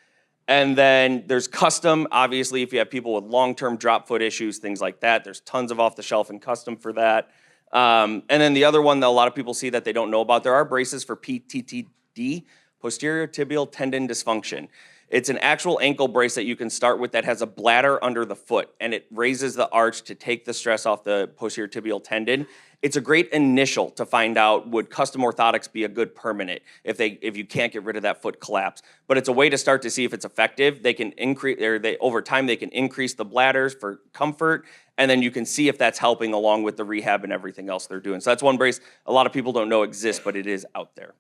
And then there's custom, obviously, if you have people with long-term drop foot issues, things like that, there's tons of off-the-shelf and custom for that. And then the other one that a lot of people see that they don't know about, there are braces for PTTD, posterior tibial tendon dysfunction. It's an actual ankle brace that you can start with that has a bladder under the foot, and it raises the arch to take the stress off the posterior tibial tendon. It's a great initial to find out, would custom orthotics be a good permanent if you can't get rid of that foot collapse. But it's a way to start to see if it's effective. They can increase, or over time they can increase the bladders for comfort, and then you can see if that's helping along with the rehab and everything else they're doing. So that's one brace a lot of people don't know exists, but it is out there.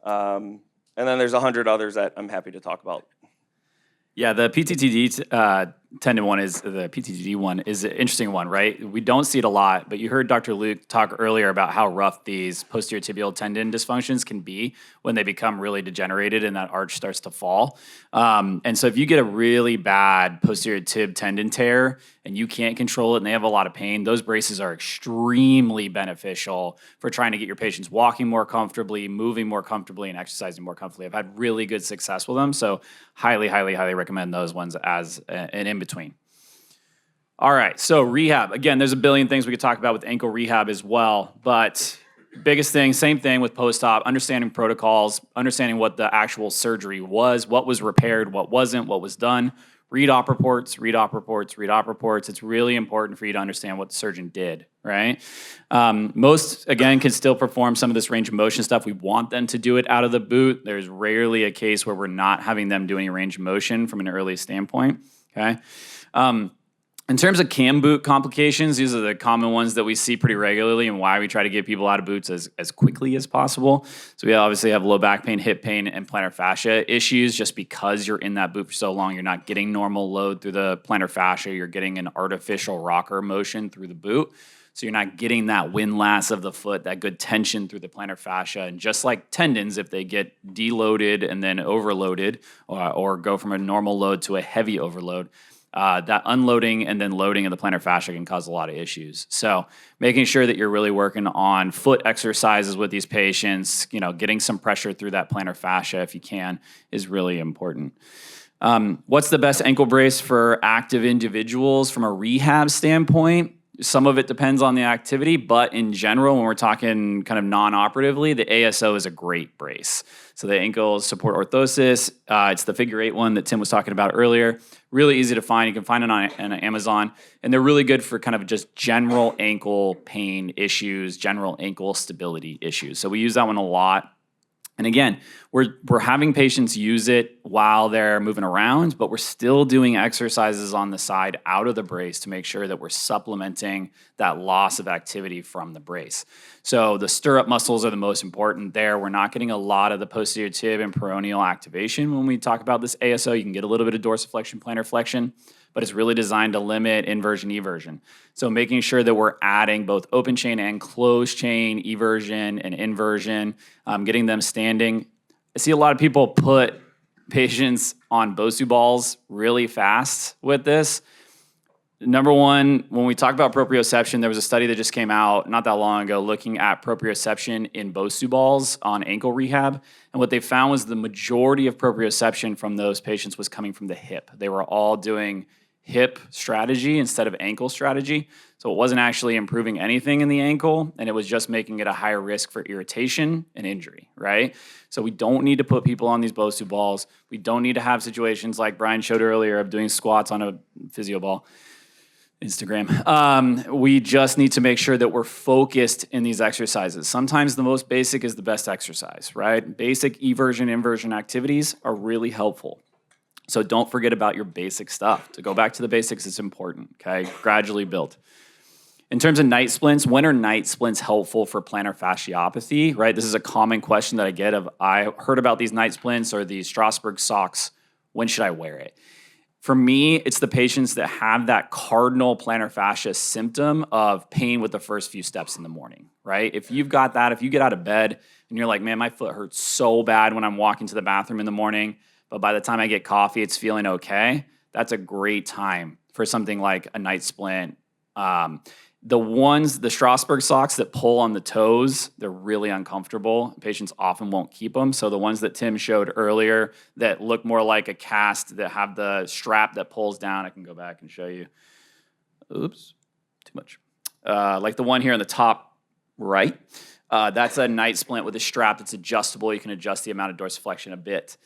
And then there's 100 others that I'm happy to talk about. Yeah, the PTTD tendon one is the PTTD one is an interesting one, right? We don't see it a lot, but you heard Dr. Luke talk earlier about how rough these posterior tibial tendon dysfunctions can be when they become really degenerated and that arch starts to fall. And so if you get a really bad posterior tib tendon tear and you can't control it and they have a lot of pain, those braces are extremely beneficial for trying to get your patients walking more comfortably, moving more comfortably, and exercising more comfortably. I've had really good success with them, so highly, highly, highly recommend those ones as an in-between. All right, so rehab. Again, there's a billion things we could talk about with ankle rehab as well, but biggest thing, same thing with post-op, understanding protocols, understanding what the actual surgery was, what was repaired, what wasn't, what was done. Read op reports, read op reports, read op reports. It's really important for you to understand what the surgeon did, right? Most, again, can still perform some of this range of motion stuff. We want them to do it out of the boot. There's rarely a case where we're not having them do any range of motion from an early standpoint, okay? In terms of cam boot complications, these are the common ones that we see pretty regularly and why we try to get people out of boots as quickly as possible. So we obviously have low back pain, hip pain, and plantar fascia issues. Just because you're in that boot for so long, you're not getting normal load through the plantar fascia. You're getting an artificial rocker motion through the boot. So you're not getting that windlass of the foot, that good tension through the plantar fascia. And just like tendons, if they get deloaded and then overloaded or go from a normal load to a heavy overload, that unloading and then loading of the plantar fascia can cause a lot of issues. So making sure that you're really working on foot exercises with these patients, getting some pressure through that plantar fascia if you can is really important. What's the best ankle brace for active individuals from a rehab standpoint? Some of it depends on the activity, but in general, when we're talking kind of non-operatively, the ASO is a great brace. So the ankle support orthosis, it's the figure 8 one that Tim was talking about earlier. Really easy to find. You can find it on Amazon, and they're really good for kind of just general ankle pain issues, general ankle stability issues. So we use that one a lot. And again, we're having patients use it while they're moving around, but we're still doing exercises on the side out of the brace to make sure that we're supplementing that loss of activity from the brace. So the stirrup muscles are the most important there. We're not getting a lot of the posterior tib and peroneal activation when we talk about this ASO. You can get a little bit of dorsiflexion, plantar flexion, but it's really designed to limit inversion, eversion. So making sure that we're adding both open chain and closed chain, eversion and inversion, getting them standing. I see a lot of people put patients on Bosu balls really fast with this. Number one, when we talk about proprioception, there was a study that just came out not that long ago looking at proprioception in Bosu balls on ankle rehab. And what they found was the majority of proprioception from those patients was coming from the hip. They were all doing hip strategy instead of ankle strategy. So it wasn't actually improving anything in the ankle, and it was just making it a higher risk for irritation and injury, right? So we don't need to put people on these Bosu balls. We don't need to have situations like Brian showed earlier of doing squats on a physio ball. Instagram. We just need to make sure that we're focused in these exercises. Sometimes the most basic is the best exercise, right? Basic eversion, inversion activities are really helpful. So don't forget about your basic stuff. To go back to the basics is important, okay? Gradually build. In terms of night splints, when are night splints helpful for plantar fasciopathy, right? This is a common question that I get of, I heard about these night splints or these Strasbourg socks. When should I wear it? For me, it's the patients that have that cardinal plantar fascia symptom of pain with the first few steps in the morning, right? If you've got that, if you get out of bed and you're like, man, my foot hurts so bad when I'm walking to the bathroom in the morning, but by the time I get coffee, it's feeling okay, that's a great time for something like a night splint. The Strasbourg socks that pull on the toes, they're really uncomfortable. Patients often won't keep them. So the ones that Tim showed earlier that look more like a cast, that have the strap that pulls down, I can go back and show you. Oops, too much. Like the one here on the top right, that's a night splint with a strap that's adjustable. You can adjust the amount of dorsiflexion a bit.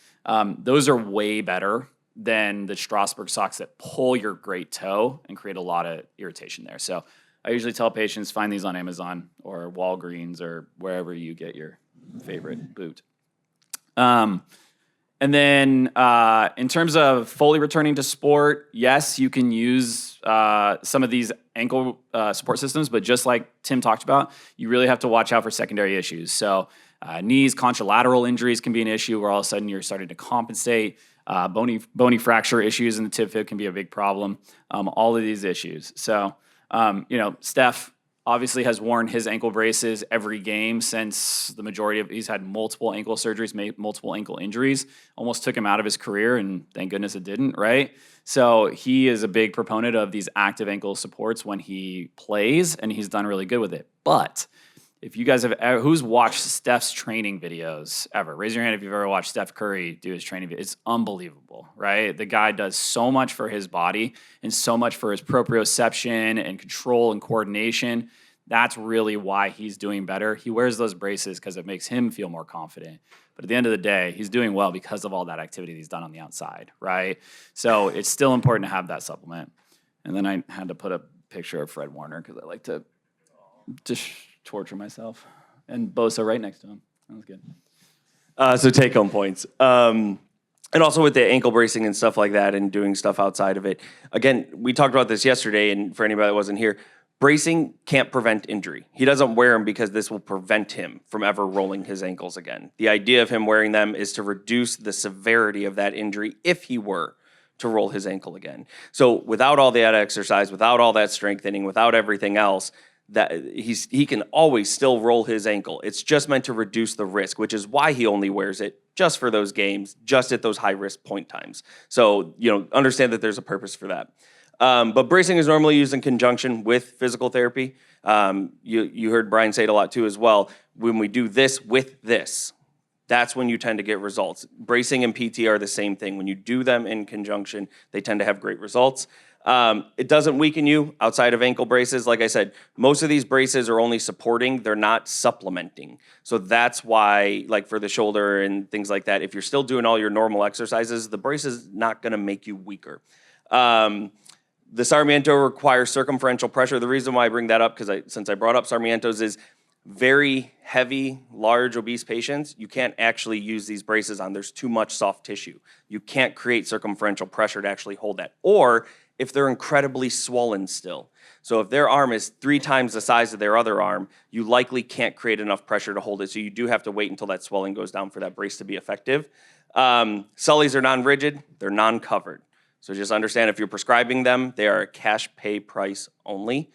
Those are way better than the Strasbourg socks that pull your great toe and create a lot of irritation there. So I usually tell patients, find these on Amazon or Walgreens or wherever you get your favorite boot. And then in terms of fully returning to sport, yes, you can use some of these ankle support systems, but just like Tim talked about, you really have to watch out for secondary issues. So knees, contralateral injuries can be an issue where all of a sudden you're starting to compensate. Bony fracture issues in the tib fib can be a big problem. All of these issues. So, Steph obviously has worn his ankle braces every game since the majority of, he's had multiple ankle surgeries, made multiple ankle injuries, almost took him out of his career, and thank goodness it didn't, right? So he is a big proponent of these active ankle supports when he plays, and he's done really good with it. But if you guys have ever, who's watched Steph's training videos ever? Raise your hand if you've ever watched Steph Curry do his training videos. It's unbelievable, right? The guy does so much for his body and so much for his proprioception and control and coordination. That's really why he's doing better. He wears those braces because it makes him feel more confident. But at the end of the day, he's doing well because of all that activity he's done on the outside, right? So it's still important to have that supplement. And then I had to put a picture of Fred Warner because I like to just torture myself. And Bosa right next to him. That was good. So take-home points. And also with the ankle bracing and stuff like that and doing stuff outside of it. Again, we talked about this yesterday, and for anybody that wasn't here, bracing can't prevent injury. He doesn't wear them because this will prevent him from ever rolling his ankles again. The idea of him wearing them is to reduce the severity of that injury if he were to roll his ankle again. So without all that exercise, without all that strengthening, without everything else, that he can always still roll his ankle. It's just meant to reduce the risk, which is why he only wears it just for those games, just at those high risk point times. So, understand that there's a purpose for that. But bracing is normally used in conjunction with physical therapy. You heard Brian say it a lot too as well. When we do this with this, that's when you tend to get results. Bracing and PT are the same thing. When you do them in conjunction, they tend to have great results. It doesn't weaken you outside of ankle braces. Like I said, most of these braces are only supporting, they're not supplementing. So that's why, like for the shoulder and things like that, if you're still doing all your normal exercises, the brace is not gonna make you weaker. The Sarmiento requires circumferential pressure. The reason why I bring that up, since I brought up Sarmientos, is very heavy, large, obese patients, you can't actually use these braces on. There's too much soft tissue. You can't create circumferential pressure to actually hold that. Or if they're incredibly swollen still. So if their arm is 3 times the size of their other arm, you likely can't create enough pressure to hold it. So you do have to wait until that swelling goes down for that brace to be effective. Sullies are non-rigid, they're non-covered. So just understand if you're prescribing them, they are a cash pay price only.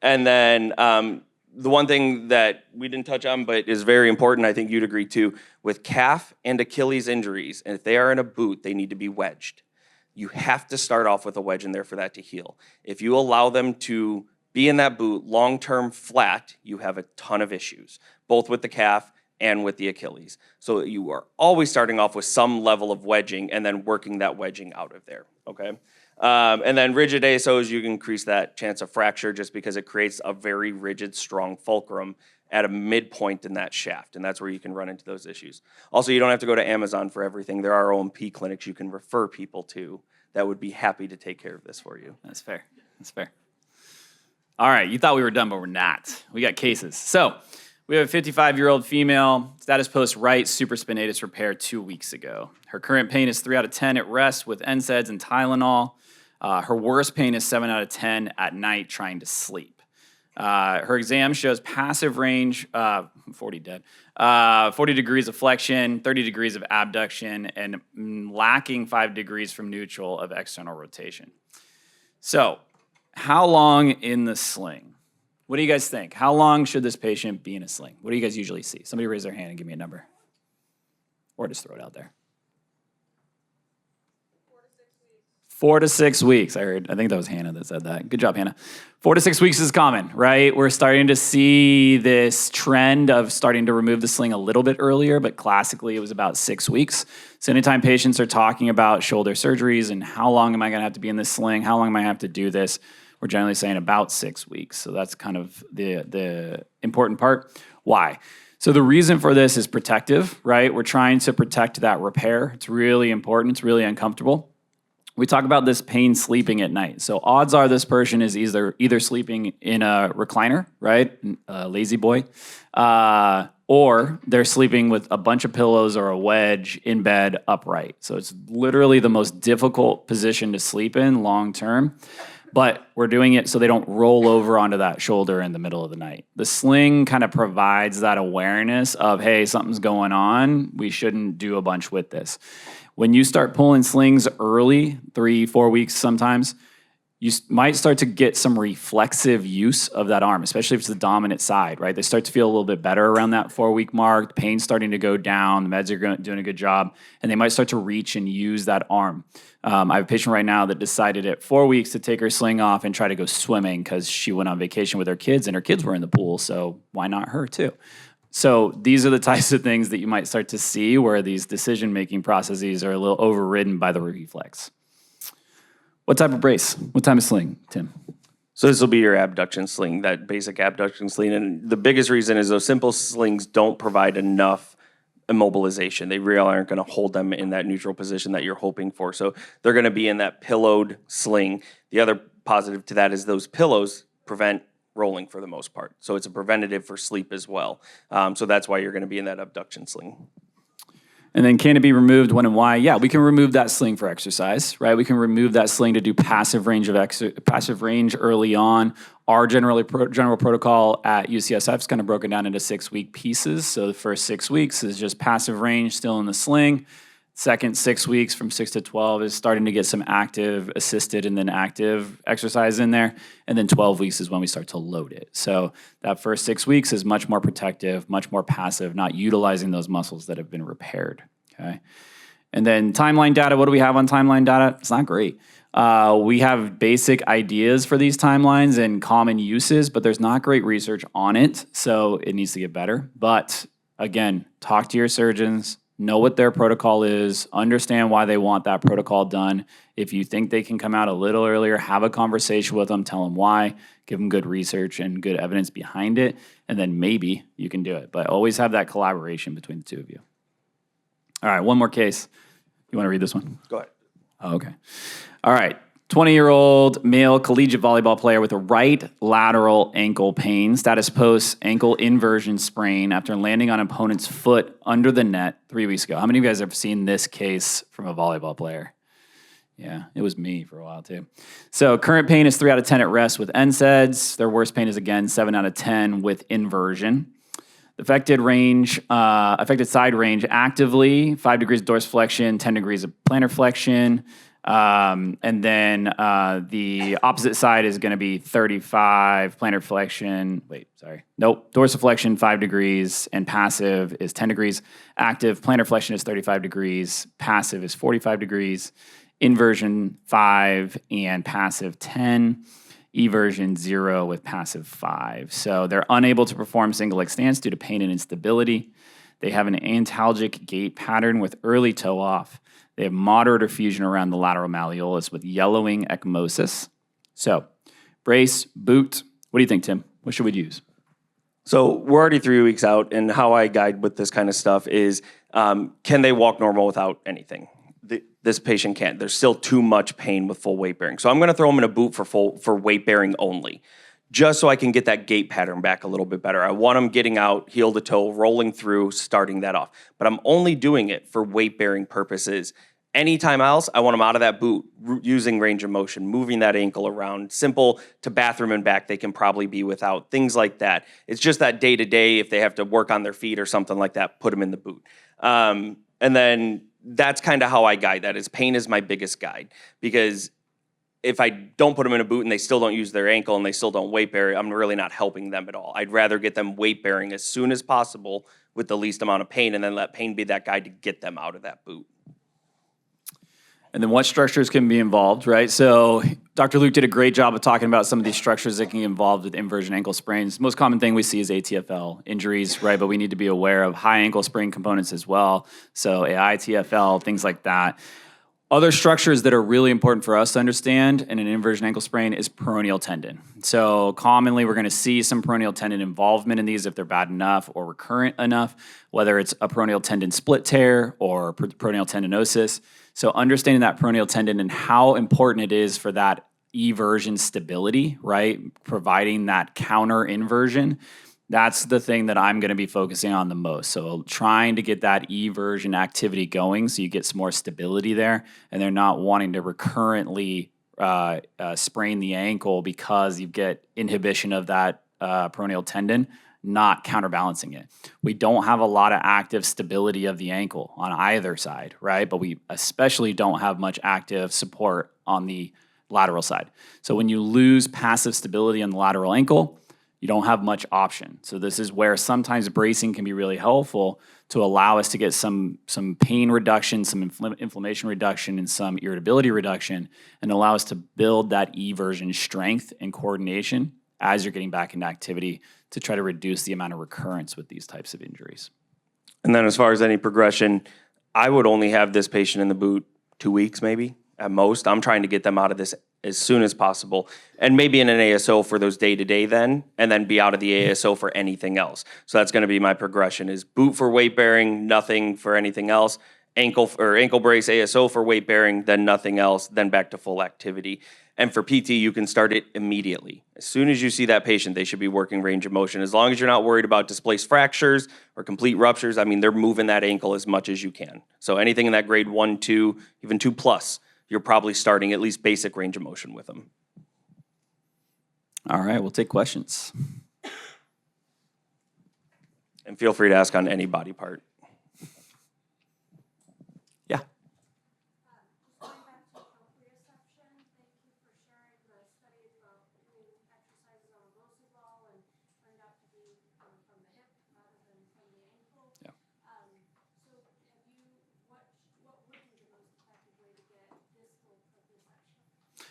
And then the one thing that we didn't touch on, but is very important, I think you'd agree too, with calf and Achilles injuries, and if they are in a boot, they need to be wedged. You have to start off with a wedge in there for that to heal. If you allow them to be in that boot long-term flat, you have a ton of issues, both with the calf and with the Achilles. So you are always starting off with some level of wedging and then working that wedging out of there, okay? And then rigid ASOs, you can increase that chance of fracture just because it creates a very rigid, strong fulcrum at a midpoint in that shaft, and that's where you can run into those issues. Also, you don't have to go to Amazon for everything. There are O&P clinics you can refer people to that would be happy to take care of this for you. That's fair. That's fair. All right, you thought we were done, but we're not. We got cases. So we have a 55-year-old female, status post right supraspinatus repair 2 weeks ago. Her current pain is 3 out of 10 at rest with NSAIDs and Tylenol. Her worst pain is 7 out of 10 at night trying to sleep. Her exam shows passive range, 40 dead, 40 degrees of flexion, 30 degrees of abduction, and lacking 5 degrees from neutral of external rotation. So, how long in the sling? What do you guys think? How long should this patient be in a sling? What do you guys usually see? Somebody raise their hand and give me a number. Or just throw it out there. 4 to 6 weeks. I think that was Hannah that said that. Good job, Hannah. 4 to 6 weeks is common, right? We're starting to see this trend of starting to remove the sling a little bit earlier, but classically it was about 6 weeks. So anytime patients are talking about shoulder surgeries and how long am I going to have to be in this sling, how long am I going to have to do this, we're generally saying about 6 weeks. So that's kind of the important part. Why? So the reason for this is protective, right? We're trying to protect that repair. It's really important. It's really uncomfortable. We talk about this pain sleeping at night. So odds are this person is either sleeping in a recliner, right, a lazy boy, or they're sleeping with a bunch of pillows or a wedge in bed upright. So it's literally the most difficult position to sleep in long term. But we're doing it so they don't roll over onto that shoulder in the middle of the night. The sling kind of provides that awareness of, hey, something's going on. We shouldn't do a bunch with this. When you start pulling slings early, 3-4 weeks sometimes, you might start to get some reflexive use of that arm, especially if it's the dominant side, right? They start to feel a little bit better around that 4-week mark. The pain's starting to go down. The meds are doing a good job. And they might start to reach and use that arm. I have a patient right now that decided at 4 weeks to take her sling off and try to go swimming because she went on vacation with her kids and her kids were in the pool. So why not her too? So these are the types of things that you might start to see where these decision-making processes are a little overridden by the reflex. What type of brace? What type of sling, Tim? So this will be your abduction sling, that basic abduction sling. And the biggest reason is those simple slings don't provide enough immobilization. They really aren't going to hold them in that neutral position that you're hoping for. So they're going to be in that pillowed sling. The other positive to that is those pillows prevent rolling for the most part. So it's a preventative for sleep as well. So that's why you're going to be in that abduction sling. And then can it be removed, when and why? Yeah, we can remove that sling for exercise, right? We can remove that sling to do passive range early on. Our general protocol at UCSF is kind of broken down into 6-week pieces. So the first 6 weeks is just passive range still in the sling. Second 6 weeks from 6 to 12 is starting to get some active, assisted, and then active exercise in there. And then 12 weeks is when we start to load it. So that first 6 weeks is much more protective, much more passive, not utilizing those muscles that have been repaired, okay? And then timeline data, what do we have on timeline data? It's not great. We have basic ideas for these timelines and common uses, but there's not great research on it, so it needs to get better. But again, talk to your surgeons, know what their protocol is, understand why they want that protocol done. If you think they can come out a little earlier, have a conversation with them, tell them why, give them good research and good evidence behind it, and then maybe you can do it. But always have that collaboration between the two of you. All right, one more case. You want to read this one? Go ahead. Oh, okay. All right. 20-year-old male collegiate volleyball player with a right lateral ankle pain, status post ankle inversion sprain after landing on opponent's foot under the net 3 weeks ago. How many of you guys have seen this case from a volleyball player? Yeah, it was me for a while too. So current pain is 3 out of 10 at rest with NSAIDs. Their worst pain is again 7 out of 10 with inversion. Affected side range actively, 5 degrees of dorsiflexion, 10 degrees of plantar flexion. And then the opposite side is going to be 35 plantar flexion. Dorsiflexion 5 degrees and passive is 10 degrees. Active plantar flexion is 35 degrees. Passive is 45 degrees. Inversion 5 and passive 10. Eversion 0 with passive 5. So they're unable to perform single leg stance due to pain and instability. They have an antalgic gait pattern with early toe off. They have moderate effusion around the lateral malleolus with yellowing ecchymosis. So, brace, boot. What do you think, Tim? What should we use? So we're already 3 weeks out, and how I guide with this kind of stuff is, can they walk normal without anything? This patient can't. There's still too much pain with full weight bearing. So I'm going to throw them in a boot for weight bearing only, just so I can get that gait pattern back a little bit better. I want them getting out, heel to toe, rolling through, starting that off. But I'm only doing it for weight bearing purposes. Anytime else, I want them out of that boot, using range of motion, moving that ankle around. Simple to bathroom and back, they can probably be without, things like that. It's just that day to day, if they have to work on their feet or something like that, put them in the boot. And then that's kind of how I guide that, is pain is my biggest guide. Because if I don't put them in a boot and they still don't use their ankle and they still don't weight bear, I'm really not helping them at all. I'd rather get them weight bearing as soon as possible with the least amount of pain, and then let pain be that guide to get them out of that boot. And then what structures can be involved, right? So Dr. Luke did a great job of talking about some of these structures that can get involved with inversion ankle sprains. Most common thing we see is ATFL injuries, right? But we need to be aware of high ankle sprain components as well. So AITFL, things like that. Other structures that are really important for us to understand in an inversion ankle sprain is peroneal tendon. So commonly we're going to see some peroneal tendon involvement in these if they're bad enough or recurrent enough, whether it's a peroneal tendon split tear or peroneal tendinosis. So understanding that peroneal tendon and how important it is for that eversion stability, right? Providing that counter inversion. That's the thing that I'm going to be focusing on the most. So trying to get that eversion activity going so you get some more stability there, and they're not wanting to recurrently sprain the ankle because you get inhibition of that peroneal tendon, not counterbalancing it. We don't have a lot of active stability of the ankle on either side, right? But we especially don't have much active support on the lateral side. So when you lose passive stability on the lateral ankle, you don't have much option. So this is where sometimes bracing can be really helpful to allow us to get some pain reduction, some inflammation reduction, and some irritability reduction, and allow us to build that eversion strength and coordination as you're getting back into activity to try to reduce the amount of recurrence with these types of injuries. And then as far as any progression, I would only have this patient in the boot 2 weeks maybe at most. I'm trying to get them out of this as soon as possible, and maybe in an ASO for those day-to-day then, and then be out of the ASO for anything else. So that's going to be my progression, is boot for weight bearing, nothing for anything else, ankle brace ASO for weight bearing, then nothing else, then back to full activity. And for PT, you can start it immediately. As soon as you see that patient, they should be working range of motion. As long as you're not worried about displaced fractures or complete ruptures, I mean, they're moving that ankle as much as you can. So anything in that grade 1, 2, even 2+, you're probably starting at least basic range of motion with them. All right, we'll take questions. And feel free to ask on any body part. Yeah.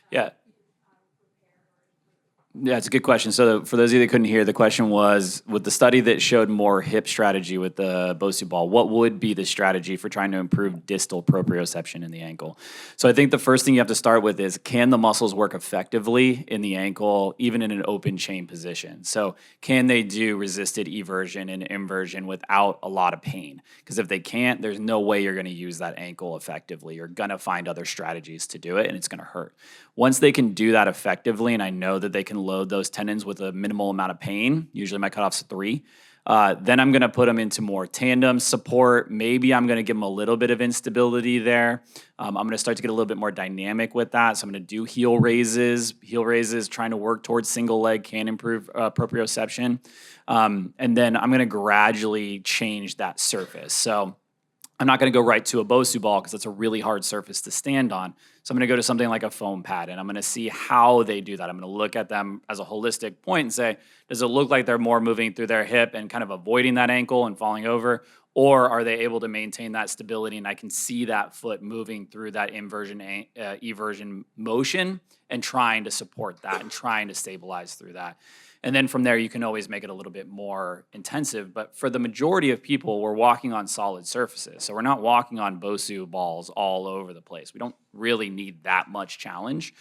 Yeah. Yeah, it's a good question. So for those of you that couldn't hear, the question was, with the study that showed more hip strategy with the Bosu ball, what would be the strategy for trying to improve distal proprioception in the ankle? So I think the first thing you have to start with is, can the muscles work effectively in the ankle, even in an open chain position? So can they do resisted eversion and inversion without a lot of pain? Because if they can't, there's no way you're going to use that ankle effectively. You're going to find other strategies to do it, and it's going to hurt. Once they can do that effectively, and I know that they can load those tendons with a minimal amount of pain, usually my cutoff's 3, then I'm going to put them into more tandem support. Maybe I'm going to give them a little bit of instability there. I'm going to start to get a little bit more dynamic with that. So I'm going to do heel raises. Heel raises, trying to work towards single leg, can improve proprioception. And then I'm going to gradually change that surface. So I'm not going to go right to a Bosu ball because that's a really hard surface to stand on. So I'm going to go to something like a foam pad, and I'm going to see how they do that. I'm going to look at them as a holistic point and say, does it look like they're more moving through their hip and kind of avoiding that ankle and falling over? Or are they able to maintain that stability, and I can see that foot moving through that eversion motion and trying to support that and trying to stabilize through that? And then from there, you can always make it a little bit more intensive. But for the majority of people, we're walking on solid surfaces. So we're not walking on Bosu balls all over the place. We don't really need that much challenge.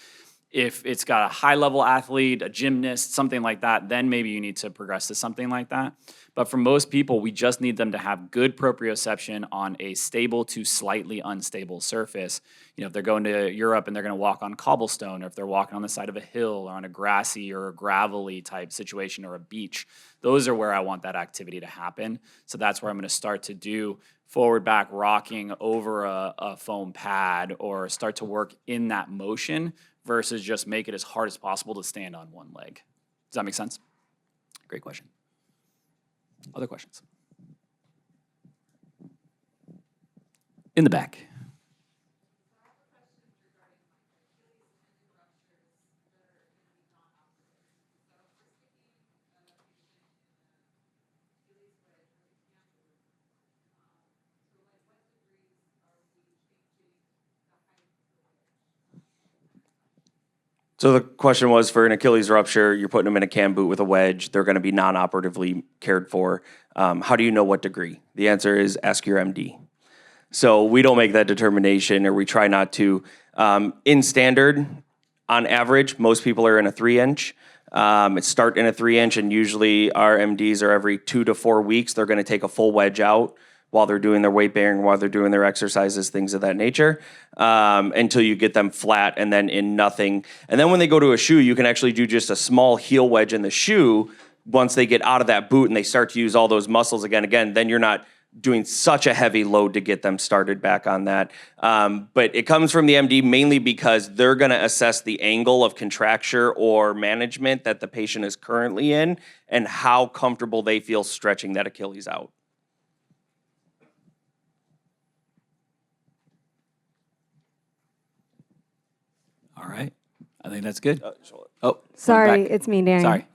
If it's got a high-level athlete, a gymnast, something like that, then maybe you need to progress to something like that. But for most people, we just need them to have good proprioception on a stable to slightly unstable surface. You know, if they're going to Europe and they're going to walk on cobblestone, or if they're walking on the side of a hill or on a grassy or a gravelly type situation or a beach, those are where I want that activity to happen. So that's where I'm going to start to do forward back rocking over a foam pad, or start to work in that motion versus just make it as hard as possible to stand on one leg. Does that make sense? Great question. Other questions? In the back. So the question was, for an Achilles rupture, you're putting them in a cam boot with a wedge. They're going to be non-operatively cared for. How do you know what degree? The answer is ask your MD. So we don't make that determination, or we try not to. In standard, on average, most people are in a 3-inch. Start in a 3-inch, and usually our MDs are every 2 to 4 weeks. They're going to take a full wedge out while they're doing their weight bearing, while they're doing their exercises, things of that nature, until you get them flat and then in nothing. And then when they go to a shoe, you can actually do just a small heel wedge in the shoe. Once they get out of that boot and they start to use all those muscles again, then you're not doing such a heavy load to get them started back on that. But it comes from the MD mainly because they're going to assess the angle of contracture or management that the patient is currently in and how comfortable they feel stretching that Achilles out. All right. I think that's good. Sorry, it's me, Danny. Sorry.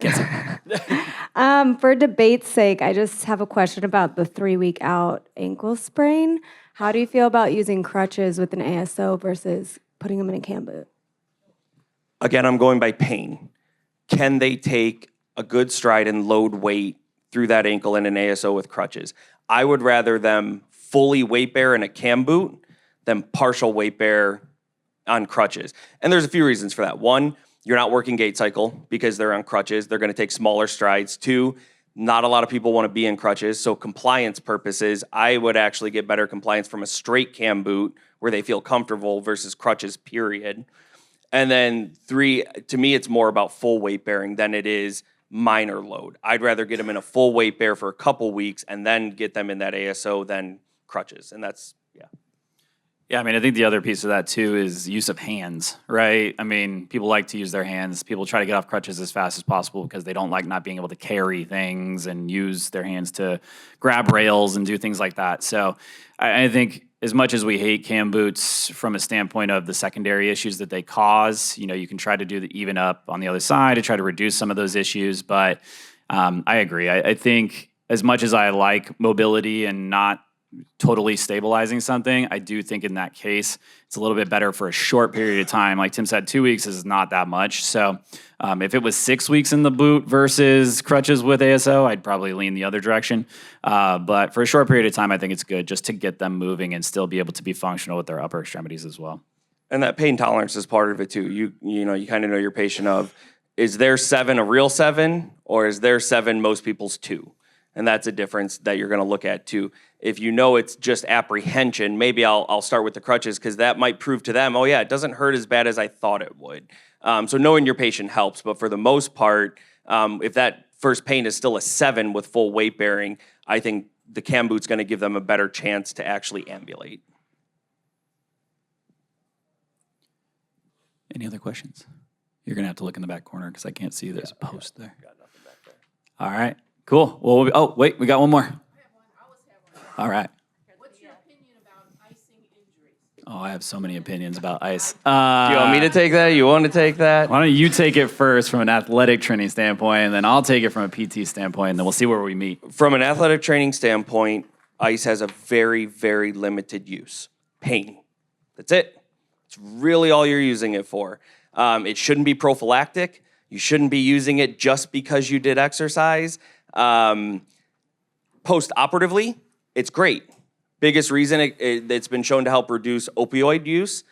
For debate's sake, I just have a question about the 3-week out ankle sprain. How do you feel about using crutches with an ASO versus putting them in a cam boot? Again, I'm going by pain. Can they take a good stride and load weight through that ankle in an ASO with crutches? I would rather them fully weight bear in a cam boot than partial weight bear on crutches. And there's a few reasons for that. One, you're not working gait cycle because they're on crutches. They're going to take smaller strides. Two, not a lot of people want to be in crutches. So compliance purposes, I would actually get better compliance from a straight cam boot where they feel comfortable versus crutches, period. And then 3, to me, it's more about full weight bearing than it is minor load. I'd rather get them in a full weight bear for a couple weeks and then get them in that ASO than crutches. And that's, yeah. Yeah, I mean, I think the other piece of that too is use of hands, right? I mean, people like to use their hands. People try to get off crutches as fast as possible because they don't like not being able to carry things and use their hands to grab rails and do things like that. So I think as much as we hate cam boots from a standpoint of the secondary issues that they cause, you know, you can try to do the even up on the other side to try to reduce some of those issues. But I agree. I think as much as I like mobility and not totally stabilizing something, I do think in that case, it's a little bit better for a short period of time. Like Tim said, 2 weeks is not that much. So if it was 6 weeks in the boot versus crutches with ASO, I'd probably lean the other direction. But for a short period of time, I think it's good just to get them moving and still be able to be functional with their upper extremities as well. And that pain tolerance is part of it too. You know, you kind of know your patient of, is their 7 a real 7 or is their 7 most people's 2? And that's a difference that you're going to look at too. If you know it's just apprehension, maybe I'll start with the crutches because that might prove to them, oh yeah, it doesn't hurt as bad as I thought it would. So knowing your patient helps, but for the most part, if that first pain is still a 7 with full weight bearing, I think the cam boot's going to give them a better chance to actually ambulate. Any other questions? You're going to have to look in the back corner because I can't see there's a post there. Got nothing back there. All right, cool. Well, wait, we got one more. All right. What's your opinion about icing injuries? Oh, I have so many opinions about ice. Do you want me to take that? You want to take that? Why don't you take it first from an athletic training standpoint, and then I'll take it from a PT standpoint, and then we'll see where we meet. From an athletic training standpoint, ice has a very, very limited use. Pain. That's it. It's really all you're using it for. It shouldn't be prophylactic. You shouldn't be using it just because you did exercise. Post-operatively, it's great. Biggest reason it's been shown to help reduce opioid use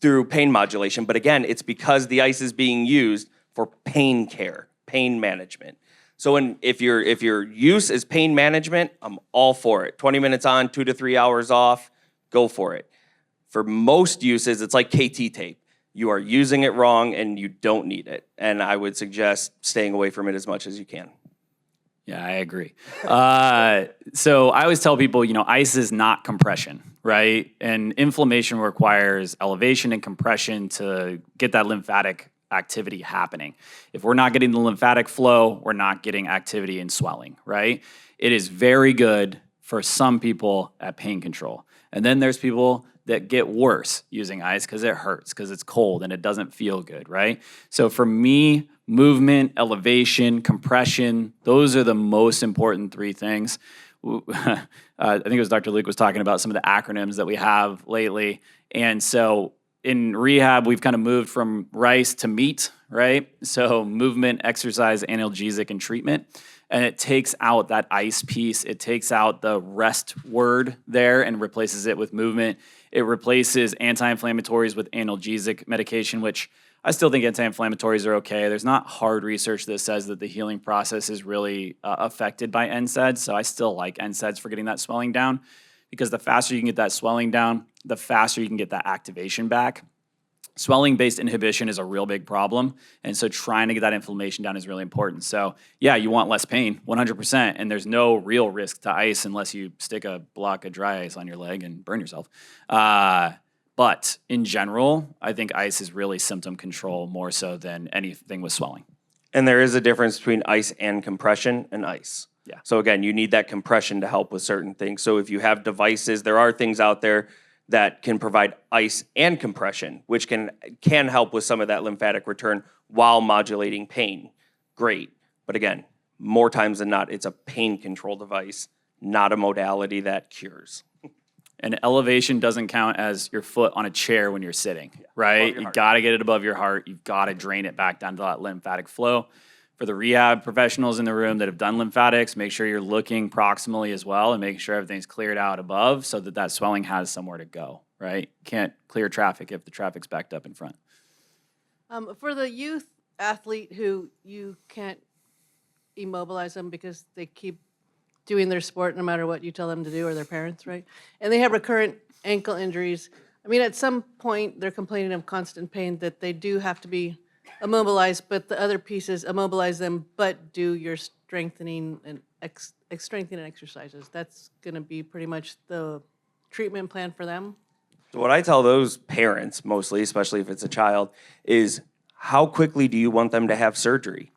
through pain modulation. But again, it's because the ice is being used for pain care, pain management. So if your use is pain management, I'm all for it. 20 minutes on, 2 to 3 hours off, go for it. For most uses, it's like KT tape. You are using it wrong and you don't need it. And I would suggest staying away from it as much as you can. Yeah, I agree. So I always tell people, ice is not compression, right? And inflammation requires elevation and compression to get that lymphatic activity happening. If we're not getting the lymphatic flow, we're not getting activity and swelling, right? It is very good for some people at pain control. And then there's people that get worse using ice because it hurts, because it's cold and it doesn't feel good, right? So for me, movement, elevation, compression, those are the most important 3 things. I think it was Dr. Luke was talking about some of the acronyms that we have lately. And so in rehab, we've kind of moved from rice to meat, right? So movement, exercise, analgesic, and treatment. And it takes out that ice piece. It takes out the rest word there and replaces it with movement. It replaces anti-inflammatories with analgesic medication, which I still think anti-inflammatories are okay. There's not hard research that says that the healing process is really affected by NSAIDs. So I still like NSAIDs for getting that swelling down, because the faster you can get that swelling down, the faster you can get that activation back. Swelling-based inhibition is a real big problem, and so trying to get that inflammation down is really important. So yeah, you want less pain, 100%, and there's no real risk to ice unless you stick a block of dry ice on your leg and burn yourself. But in general, I think ice is really symptom control more so than anything with swelling. And there is a difference between ice and compression and ice. Yeah. So again, you need that compression to help with certain things. So if you have devices, there are things out there that can provide ice and compression, which can help with some of that lymphatic return while modulating pain. Great. But again, more times than not, it's a pain control device, not a modality that cures. And elevation doesn't count as your foot on a chair when you're sitting, right? You got to get it above your heart. You've got to drain it back down to that lymphatic flow. For the rehab professionals in the room that have done lymphatics, make sure you're looking proximally as well and making sure everything's cleared out above so that that swelling has somewhere to go, right? Can't clear traffic if the traffic's backed up in front. For the youth athlete who you can't immobilize them because they keep doing their sport no matter what you tell them to do, or their parents, right? And they have recurrent ankle injuries. I mean, at some point, they're complaining of constant pain, that they do have to be immobilized, but the other piece is immobilize them, but do your strengthening and strengthening exercises. That's going to be pretty much the treatment plan for them. So what I tell those parents, mostly, especially if it's a child, is how quickly do you want them to have surgery?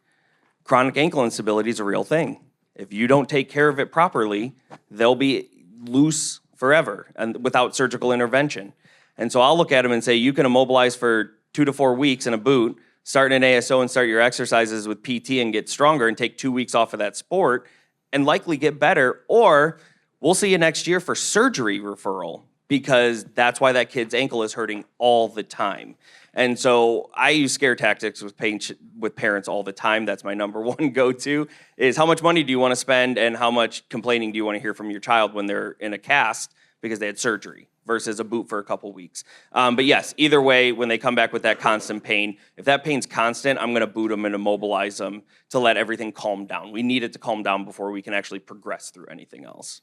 Chronic ankle instability is a real thing. If you don't take care of it properly, they'll be loose forever and without surgical intervention. And so I'll look at them and say, you can immobilize for 2 to 4 weeks in a boot, start an ASO and start your exercises with PT and get stronger and take 2 weeks off of that sport and likely get better. Or we'll see you next year for surgery referral, because that's why that kid's ankle is hurting all the time. And so I use scare tactics with parents all the time. That's my number one go-to, is how much money do you want to spend and how much complaining do you want to hear from your child when they're in a cast because they had surgery versus a boot for a couple weeks. But yes, either way, when they come back with that constant pain, if that pain's constant, I'm going to boot them and immobilize them to let everything calm down. We need it to calm down before we can actually progress through anything else.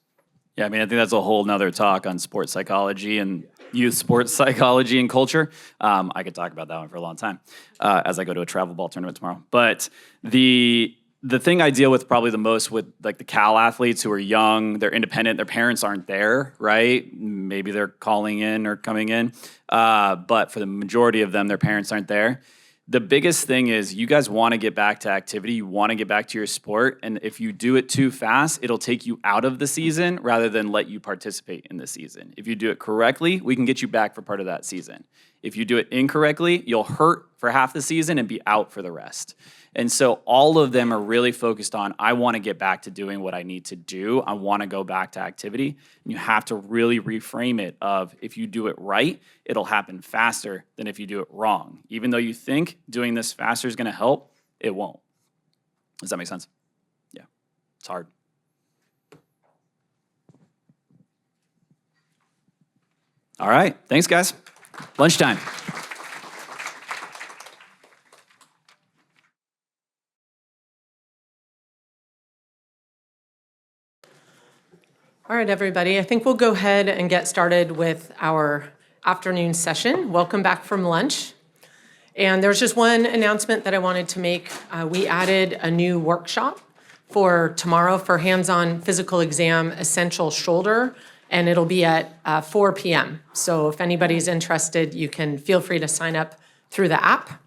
Yeah, I mean, I think that's a whole nother talk on sports psychology and youth sports psychology and culture. I could talk about that one for a long time as I go to a travel ball tournament tomorrow. But the thing I deal with probably the most with like the Cal athletes who are young, they're independent, their parents aren't there, right? Maybe they're calling in or coming in. But for the majority of them, their parents aren't there. The biggest thing is you guys want to get back to activity. You want to get back to your sport. And if you do it too fast, it'll take you out of the season rather than let you participate in the season. If you do it correctly, we can get you back for part of that season. If you do it incorrectly, you'll hurt for half the season and be out for the rest. And so all of them are really focused on, I want to get back to doing what I need to do. I want to go back to activity. And you have to really reframe it of, if you do it right, it'll happen faster than if you do it wrong. Even though you think doing this faster is going to help, it won't. Does that make sense? Yeah, it's hard. All right, thanks guys. Lunchtime. All right, everybody, I think we'll go ahead and get started with our afternoon session. Welcome back from lunch. And there's just one announcement that I wanted to make. We added a new workshop for tomorrow for hands-on physical exam essential shoulder, and it'll be at 4 p.m. So if anybody's interested, you can feel free to sign up through the app.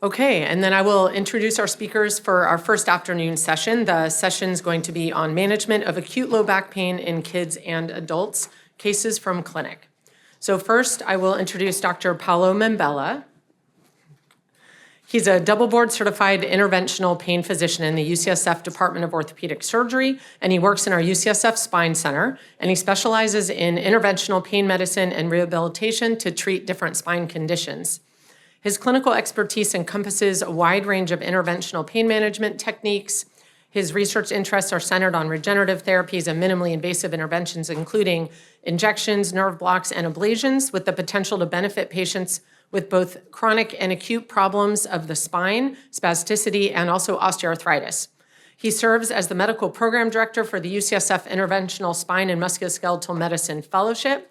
Okay, and then I will introduce our speakers for our first afternoon session. The session's going to be on management of acute low back pain in kids and adults, cases from clinic. So first, I will introduce Dr. Paulo Membella. He's a double board certified interventional pain physician in the UCSF Department of Orthopaedic Surgery, and he works in our UCSF Spine Center, and he specializes in interventional pain medicine and rehabilitation to treat different spine conditions. His clinical expertise encompasses a wide range of interventional pain management techniques. His research interests are centered on regenerative therapies and minimally invasive interventions, including injections, nerve blocks, and ablations, with the potential to benefit patients with both chronic and acute problems of the spine, spasticity, and also osteoarthritis. He serves as the medical program director for the UCSF Interventional Spine and Musculoskeletal Medicine Fellowship,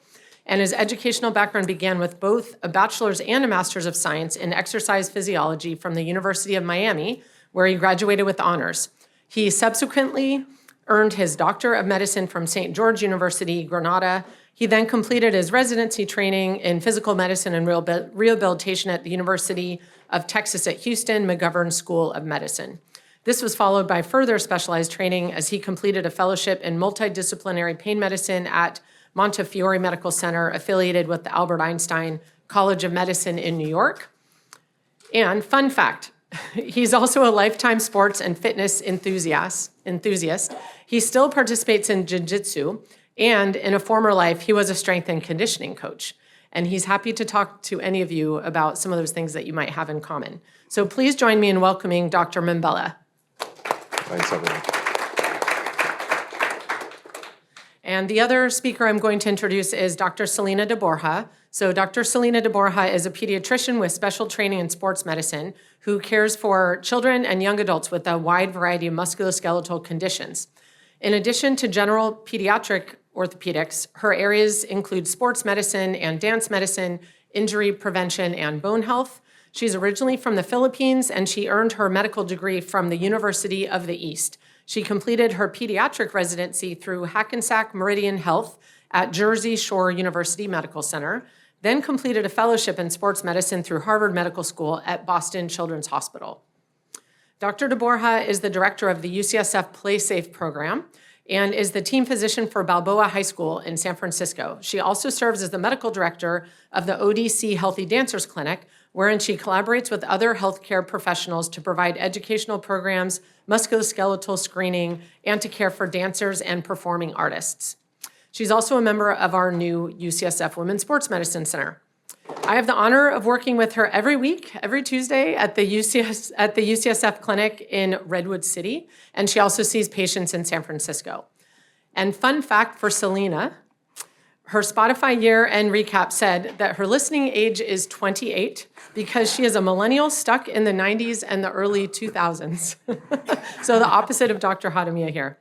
and his educational background began with both a bachelor's and a master's of science in exercise physiology from the University of Miami, where he graduated with honors. He subsequently earned his Doctor of Medicine from St. George University, Granada. He then completed his residency training in physical medicine and rehabilitation at the University of Texas at Houston McGovern School of Medicine. This was followed by further specialized training as he completed a fellowship in multidisciplinary pain medicine at Montefiore Medical Center, affiliated with the Albert Einstein College of Medicine in New York. And fun fact, he's also a lifetime sports and fitness enthusiast. He still participates in jiu-jitsu, and in a former life, he was a strength and conditioning coach. And he's happy to talk to any of you about some of those things that you might have in common. So please join me in welcoming Dr. Membella. Thanks, everyone. And the other speaker I'm going to introduce is Dr. Selena de Borja. So Dr. Selena de Borja is a pediatrician with special training in sports medicine who cares for children and young adults with a wide variety of musculoskeletal conditions. In addition to general pediatric orthopedics, her areas include sports medicine and dance medicine, injury prevention, and bone health. She's originally from the Philippines, and she earned her medical degree from the University of the East. She completed her pediatric residency through Hackensack Meridian Health at Jersey Shore University Medical Center, then completed a fellowship in sports medicine through Harvard Medical School at Boston Children's Hospital. Dr. de Borja is the director of the UCSF Play Safe program and is the team physician for Balboa High School in San Francisco. She also serves as the medical director of the ODC Healthy Dancers Clinic, wherein she collaborates with other healthcare professionals to provide educational programs, musculoskeletal screening, and to care for dancers and performing artists. She's also a member of our new UCSF Women's Sports Medicine Center. I have the honor of working with her every week, every Tuesday at the UCSF clinic in Redwood City, and she also sees patients in San Francisco. And fun fact for Selena, her Spotify year-end recap said that her listening age is 28 because she is a millennial stuck in the 90s and the early 2000s. So the opposite of Dr. Hadamiya here.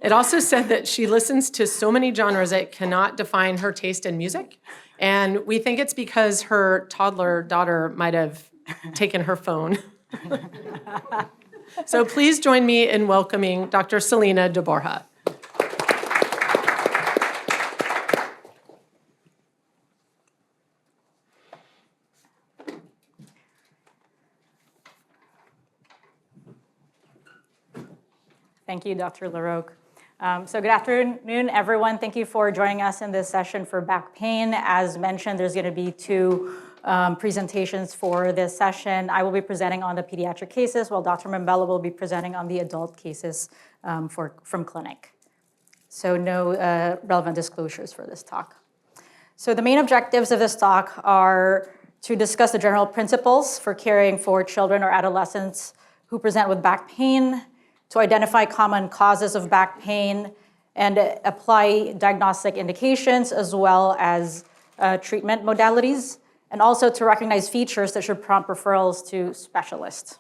It also said that she listens to so many genres it cannot define her taste in music. And we think it's because her toddler daughter might have taken her phone. So please join me in welcoming Dr. Selena de Borja. Thank you, Dr. LaRoque. So good afternoon, everyone. Thank you for joining us in this session for back pain. As mentioned, there's going to be two presentations for this session. I will be presenting on the pediatric cases, while Dr. Membella will be presenting on the adult cases from clinic. So no relevant disclosures for this talk. So the main objectives of this talk are to discuss the general principles for caring for children or adolescents who present with back pain, to identify common causes of back pain, and apply diagnostic indications as well as treatment modalities, and also to recognize features that should prompt referrals to specialists.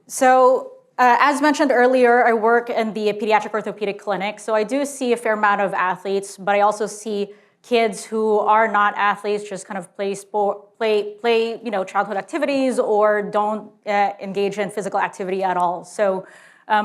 So, as mentioned earlier, I work in the pediatric orthopedic clinic, so I do see a fair amount of athletes, but I also see kids who are not athletes, just kind of play childhood activities or don't engage in physical activity at all. So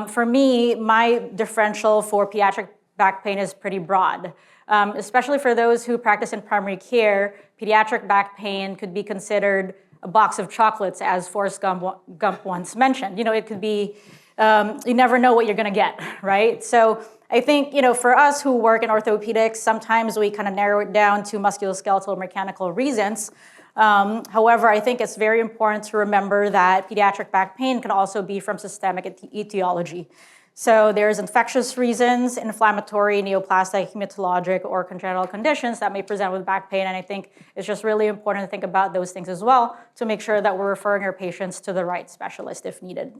for me, my differential for pediatric back pain is pretty broad. Especially for those who practice in primary care, pediatric back pain could be considered a box of chocolates, as Forrest Gump once mentioned. It could be, you never know what you're gonna get, right? So I think, for us who work in orthopedics, sometimes we kind of narrow it down to musculoskeletal mechanical reasons. However, I think it's very important to remember that pediatric back pain can also be from systemic etiology. So there's infectious reasons, inflammatory, neoplastic, hematologic, or congenital conditions that may present with back pain. And I think it's just really important to think about those things as well to make sure that we're referring our patients to the right specialist if needed.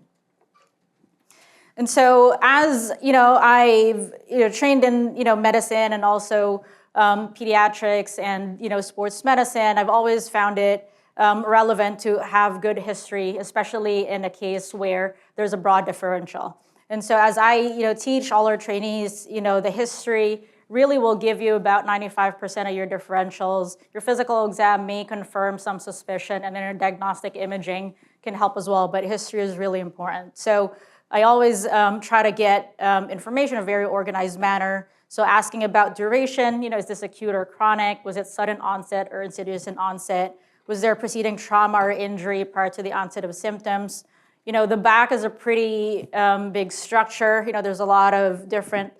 And so as I've trained in medicine and also pediatrics and sports medicine, I've always found it relevant to have good history, especially in a case where there's a broad differential. And so as I teach all our trainees, the history really will give you about 95% of your differentials. Your physical exam may confirm some suspicion, and then your diagnostic imaging can help as well, but history is really important. So I always try to get information in a very organized manner. So asking about duration, is this acute or chronic? Was it sudden onset or insidious in onset? Was there preceding trauma or injury prior to the onset of symptoms? The back is a pretty big structure. There's a lot of different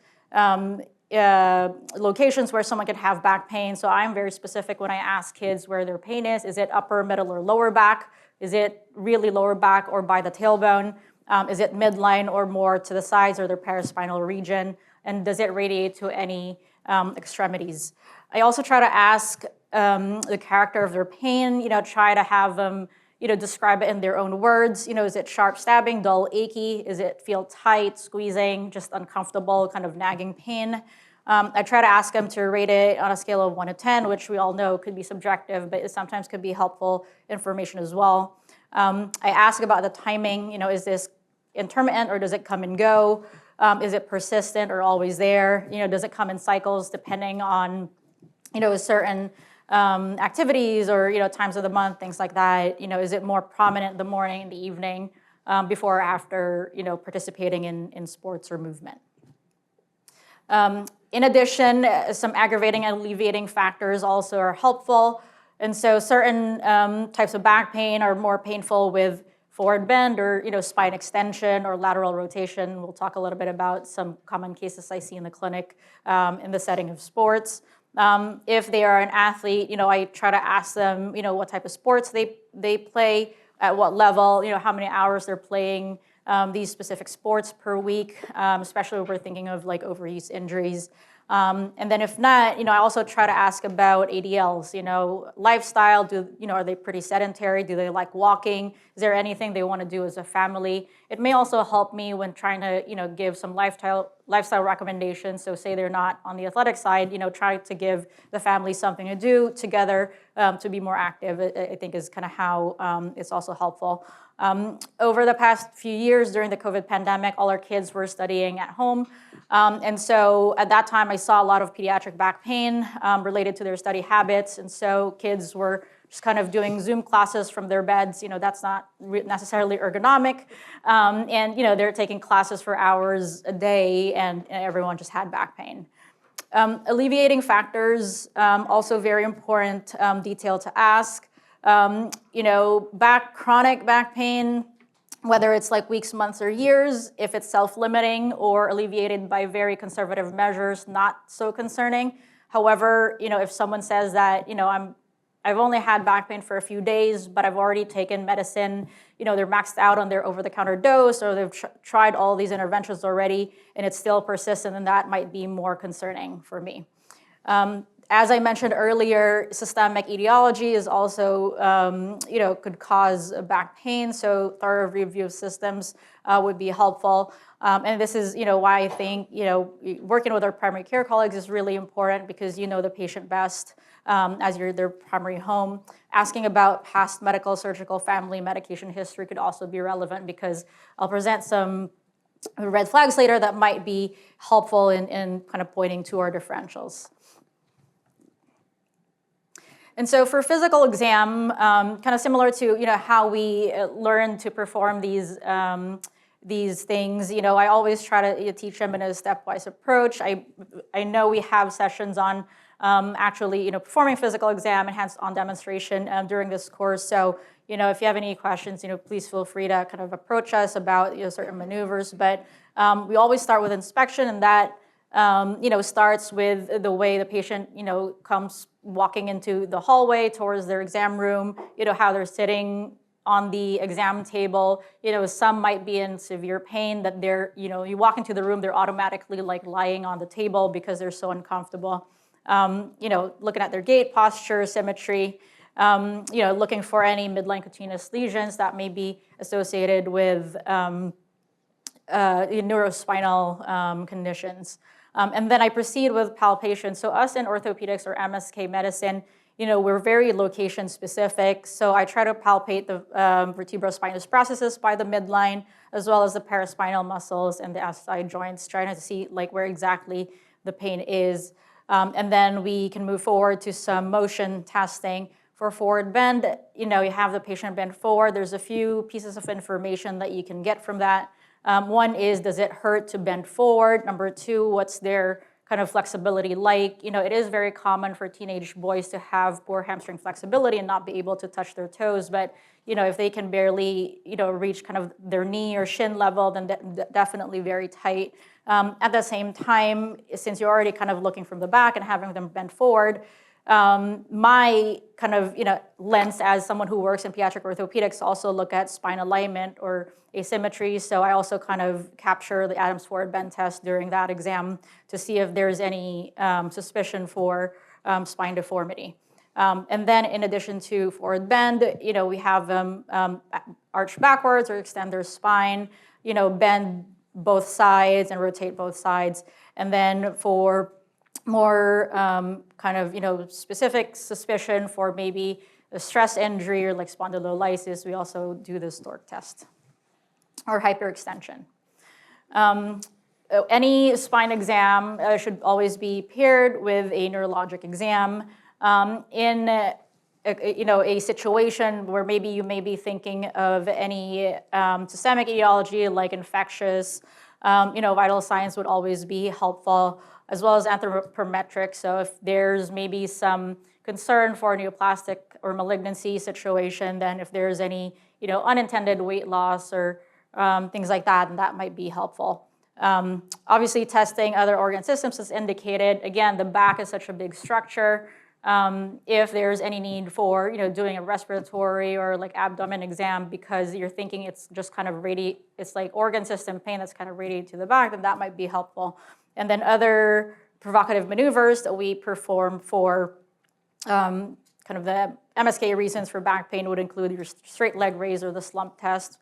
locations where someone could have back pain. So I'm very specific when I ask kids where their pain is. Is it upper, middle, or lower back? Is it really lower back or by the tailbone? Is it midline or more to the sides or their paraspinal region? And does it radiate to any extremities? I also try to ask the character of their pain, try to have them describe it in their own words. Is it sharp stabbing, dull, achy? Is it feel tight, squeezing, just uncomfortable, kind of nagging pain? I try to ask them to rate it on a scale of 1 to 10, which we all know could be subjective, but it sometimes could be helpful information as well. I ask about the timing. Is this intermittent or does it come and go? Is it persistent or always there? Does it come in cycles depending on, certain activities or times of the month, things like that? Is it more prominent in the morning, in the evening, before or after participating in sports or movement? In addition, some aggravating and alleviating factors also are helpful. And so certain types of back pain are more painful with forward bend or spine extension or lateral rotation. We'll talk a little bit about some common cases I see in the clinic in the setting of sports. If they are an athlete, I try to ask them, what type of sports they play, at what level, how many hours they're playing these specific sports per week, especially if we're thinking of like overuse injuries. And then if not, I also try to ask about ADLs, lifestyle, are they pretty sedentary? Do they like walking? Is there anything they want to do as a family? It may also help me when trying to, give some lifestyle recommendations. So say they're not on the athletic side, try to give the family something to do together to be more active, I think is kind of how it's also helpful. Over the past few years during the COVID pandemic, all our kids were studying at home. And so at that time, I saw a lot of pediatric back pain related to their study habits. And so kids were just kind of doing Zoom classes from their beds. That's not necessarily ergonomic. And they're taking classes for hours a day, and everyone just had back pain. Alleviating factors, also very important detail to ask. Chronic back pain, whether it's like weeks, months, or years, if it's self-limiting or alleviated by very conservative measures, not so concerning. However, if someone says that, I've only had back pain for a few days, but I've already taken medicine, they're maxed out on their over-the-counter dose, or they've tried all these interventions already, and it's still persistent, then that might be more concerning for me. As I mentioned earlier, systemic etiology is also, could cause back pain, so thorough review of systems would be helpful. And this is, why I think, working with our primary care colleagues is really important because you know the patient best as you're their primary home. Asking about past medical, surgical, family medication history could also be relevant because I'll present some red flags later that might be helpful in kind of pointing to our differentials. And so for physical exam, kind of similar to how we learn to perform these things, I always try to teach them in a stepwise approach. I know we have sessions on actually performing physical exam and hands-on demonstration during this course. So if you have any questions, please feel free to kind of approach us about certain maneuvers. But we always start with inspection, and that starts with the way the patient, comes walking into the hallway towards their exam room, how they're sitting on the exam table. Some might be in severe pain that they're, you walk into the room, they're automatically like lying on the table because they're so uncomfortable. Looking at their gait, posture, symmetry, looking for any midline cutaneous lesions that may be associated with neurospinal conditions. And then I proceed with palpation. So us in orthopedics or MSK medicine, we're very location specific. So I try to palpate the vertebrospinous processes by the midline, as well as the paraspinal muscles and the SI joints, trying to see like where exactly the pain is. And then we can move forward to some motion testing. For forward bend, you have the patient bend forward. There's a few pieces of information that you can get from that. One is, does it hurt to bend forward? Number two, what's their kind of flexibility like? It is very common for teenage boys to have poor hamstring flexibility and not be able to touch their toes. But, if they can barely, reach kind of their knee or shin level, then definitely very tight. At the same time, since you're already kind of looking from the back and having them bend forward, my kind of lens as someone who works in pediatric orthopedics also look at spine alignment or asymmetry. So I also kind of capture the Adams forward bend test during that exam to see if there's any suspicion for spine deformity. And then in addition to forward bend, we have them arch backwards or extend their spine, bend both sides and rotate both sides. And then for more kind of specific suspicion for maybe a stress injury or like spondylolysis, we also do the Stork test or hyperextension. Any spine exam should always be paired with a neurologic exam. In a situation where maybe you may be thinking of any systemic etiology like infectious, vital signs would always be helpful, as well as anthropometric. So if there's maybe some concern for a neoplastic or malignancy situation, then if there's any unintended weight loss or things like that, and that might be helpful. Obviously, testing other organ systems is indicated. Again, the back is such a big structure. If there's any need for doing a respiratory or like abdomen exam because you're thinking it's just kind of it's like organ system pain that's kind of radiated to the back, then that might be helpful. And then other provocative maneuvers that we perform for kind of the MSK reasons for back pain would include your straight leg raise or the slump test,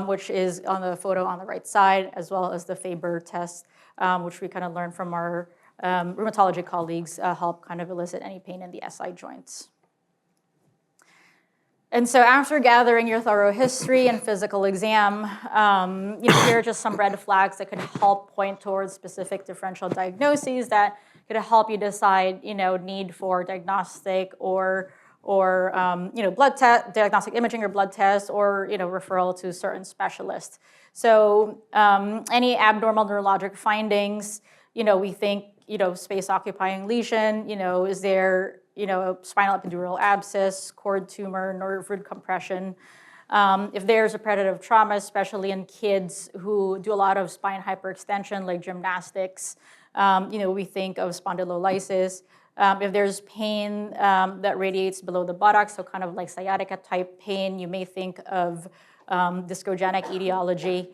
which is on the photo on the right side, as well as the Faber test, which we kind of learned from our rheumatology colleagues, help kind of elicit any pain in the SI joints. And so after gathering your thorough history and physical exam, here are just some red flags that could help point towards specific differential diagnoses that could help you decide, need for diagnostic or blood test, diagnostic imaging or blood tests, or referral to certain specialists. So any abnormal neurologic findings, we think space occupying lesion, is there spinal epidural abscess, cord tumor, nerve root compression. If there's repetitive trauma, especially in kids who do a lot of spine hyperextension like gymnastics, we think of spondylolysis. If there's pain that radiates below the buttocks, so kind of like sciatica type pain, you may think of discogenic etiology.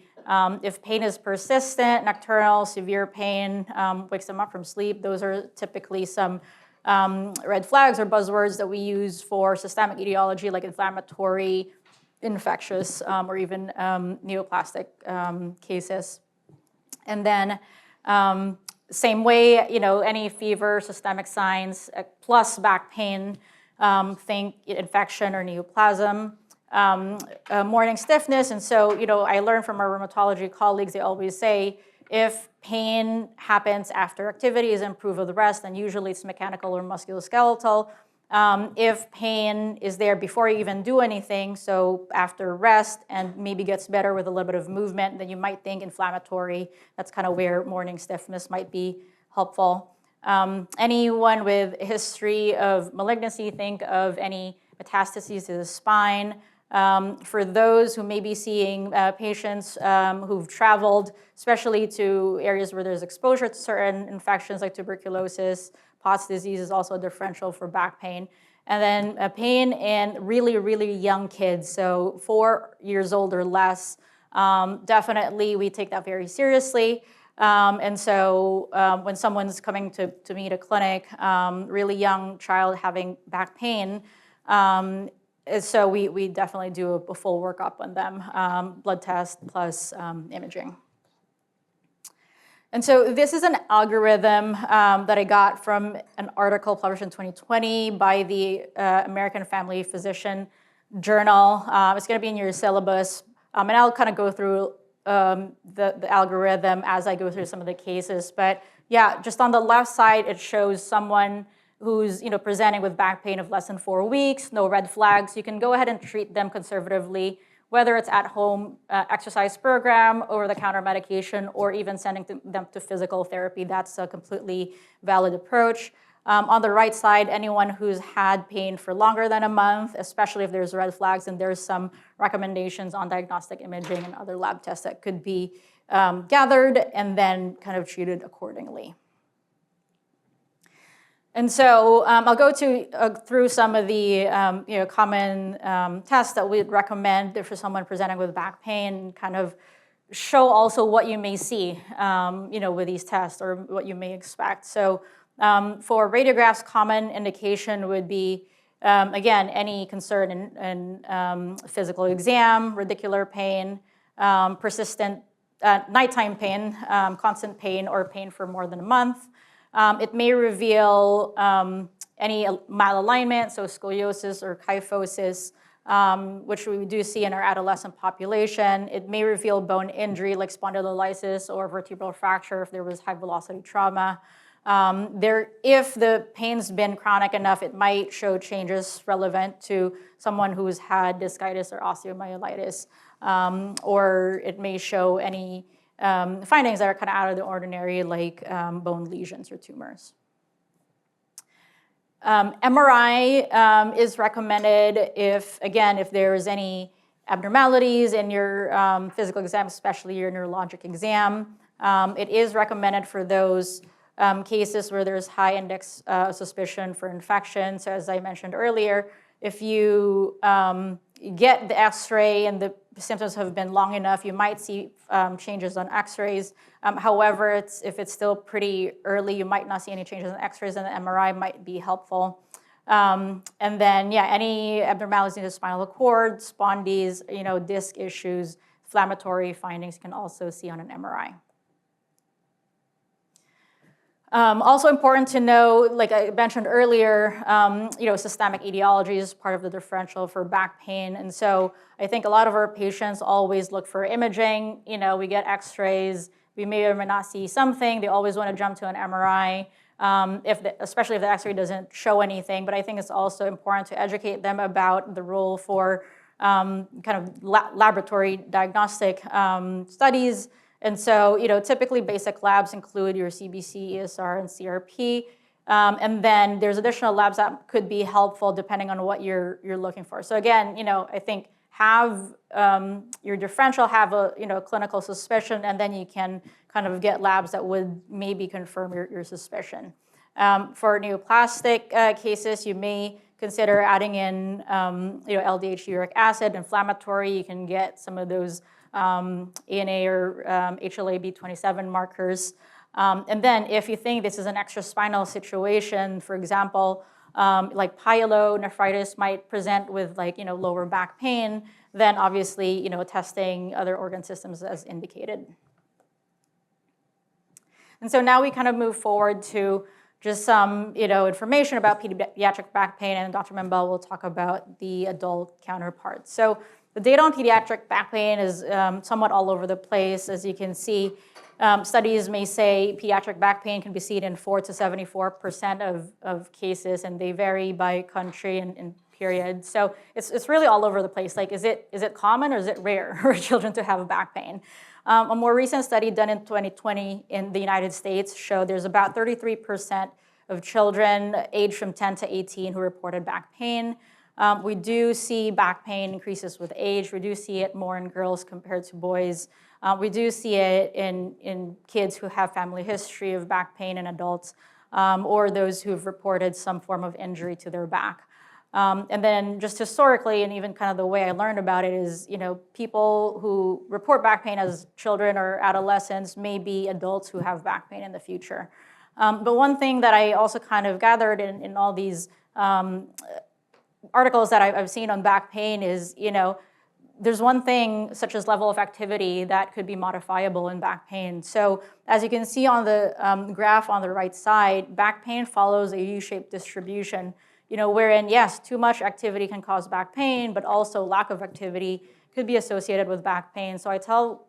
If pain is persistent, nocturnal, severe pain, wakes them up from sleep, those are typically some red flags or buzzwords that we use for systemic etiology like inflammatory, infectious, or even neoplastic cases. And then same way, any fever, systemic signs, plus back pain, think infection or neoplasm. Morning stiffness, and so, I learned from our rheumatology colleagues, they always say, if pain happens after activity is improved with rest, then usually it's mechanical or musculoskeletal. If pain is there before you even do anything, so after rest and maybe gets better with a little bit of movement, then you might think inflammatory. That's kind of where morning stiffness might be helpful. Anyone with a history of malignancy, think of any metastases to the spine. For those who may be seeing patients who've traveled, especially to areas where there's exposure to certain infections like tuberculosis, Pott's disease is also a differential for back pain. And then pain in really, really young kids, so 4 years old or less. Definitely, we take that very seriously. And so when someone's coming to me at a clinic, really young child having back pain, so we definitely do a full workup on them, blood test plus imaging. And so this is an algorithm that I got from an article published in 2020 by the American Family Physician Journal. It's going to be in your syllabus. And I'll kind of go through the algorithm as I go through some of the cases. But yeah, just on the left side, it shows someone who's presenting with back pain of less than 4 weeks, no red flags. You can go ahead and treat them conservatively, whether it's at home exercise program, over-the-counter medication, or even sending them to physical therapy. That's a completely valid approach. On the right side, anyone who's had pain for longer than a month, especially if there's red flags, and there's some recommendations on diagnostic imaging and other lab tests that could be gathered and then kind of treated accordingly. And so I'll go through some of the common tests that we'd recommend for someone presenting with back pain, kind of show also what you may see with these tests or what you may expect. So for radiographs, common indication would be, again, any concern in physical exam, radicular pain, persistent nighttime pain, constant pain, or pain for more than a month. It may reveal any malalignment, so scoliosis or kyphosis, which we do see in our adolescent population. It may reveal bone injury like spondylolysis or vertebral fracture if there was high velocity trauma. If the pain's been chronic enough, it might show changes relevant to someone who's had discitis or osteomyelitis, or it may show any findings that are kind of out of the ordinary, like bone lesions or tumors. MRI is recommended if there is any abnormalities in your physical exam, especially your neurologic exam. It is recommended for those cases where there's high index suspicion for infection. So as I mentioned earlier, if you get the x-ray and the symptoms have been long enough, you might see changes on x-rays. However, if it's still pretty early, you might not see any changes on x-rays, and the MRI might be helpful. And then, any abnormalities in the spinal cord, spondies, disc issues, inflammatory findings you can also see on an MRI. Also important to know, like I mentioned earlier, systemic etiology is part of the differential for back pain. And so I think a lot of our patients always look for imaging. We get x-rays, we may or may not see something. They always want to jump to an MRI, especially if the x-ray doesn't show anything. But I think it's also important to educate them about the role for kind of laboratory diagnostic studies. And so, typically basic labs include your CBC, ESR, and CRP. And then there's additional labs that could be helpful depending on what you're looking for. So again, I think have your differential, have a clinical suspicion, and then you can kind of get labs that would maybe confirm your suspicion. For neoplastic cases, you may consider adding in LDH uric acid, inflammatory. You can get some of those ANA or HLA-B27 markers. And then if you think this is an extraspinal situation, for example, like pyelonephritis might present with like, lower back pain, then obviously, testing other organ systems as indicated. And so now we kind of move forward to just some, information about pediatric back pain, and Dr. Membel will talk about the adult counterparts. So the data on pediatric back pain is somewhat all over the place. As you can see, studies may say pediatric back pain can be seen in 4 to 74% of cases, and they vary by country and period. So it's really all over the place. Like, is it common or is it rare for children to have back pain? A more recent study done in 2020 in the United States showed there's about 33% of children aged from 10 to 18 who reported back pain. We do see back pain increases with age. We do see it more in girls compared to boys. We do see it in kids who have family history of back pain in adults, or those who have reported some form of injury to their back. And then just historically, and even kind of the way I learned about it is, people who report back pain as children or adolescents may be adults who have back pain in the future. But one thing that I also kind of gathered in all these articles that I've seen on back pain is, there's one thing such as level of activity that could be modifiable in back pain. So as you can see on the graph on the right side, back pain follows a U-shaped distribution, wherein, yes, too much activity can cause back pain, but also lack of activity could be associated with back pain. So I tell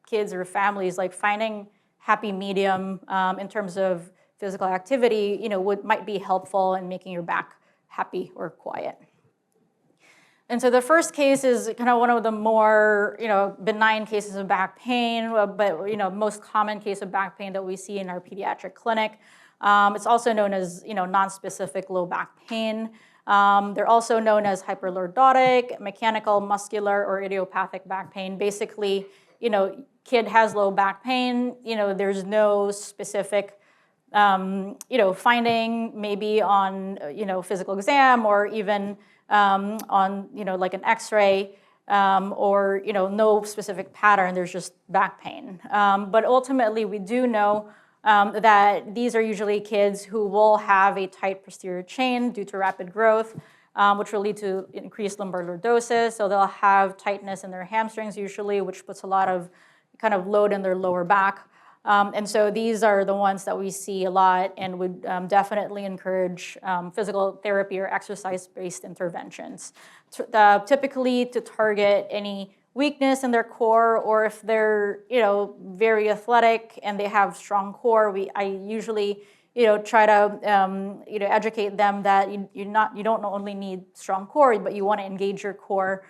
kids or families, like, finding happy medium in terms of physical activity, might be helpful in making your back happy or quiet. And so the first case is kind of one of the more, benign cases of back pain, but, most common case of back pain that we see in our pediatric clinic. It's also known as, nonspecific low back pain. They're also known as hyperlordotic, mechanical, muscular, or idiopathic back pain. Basically, kid has low back pain. There's no specific, finding maybe on, physical exam or even on, like an X-ray, or, no specific pattern. There's just back pain. But ultimately, we do know that these are usually kids who will have a tight posterior chain due to rapid growth, which will lead to increased lumbar lordosis. So they'll have tightness in their hamstrings usually, which puts a lot of kind of load in their lower back. And so these are the ones that we see a lot and would definitely encourage physical therapy or exercise-based interventions, typically to target any weakness in their core, or if they're very athletic and they have strong core, I usually try to educate them that you don't only need strong core, but you want to engage your core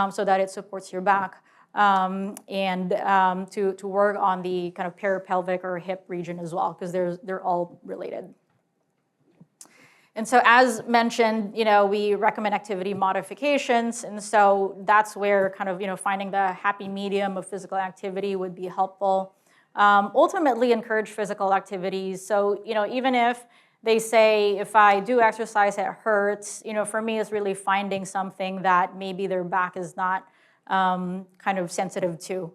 so that it supports your back, and to work on the kind of parapelvic or hip region as well, because they're all related. And so as mentioned, we recommend activity modifications. And so that's where kind of, finding the happy medium of physical activity would be helpful. Ultimately, encourage physical activities. So, even if they say, if I do exercise, it hurts, for me, it's really finding something that maybe their back is not kind of sensitive to.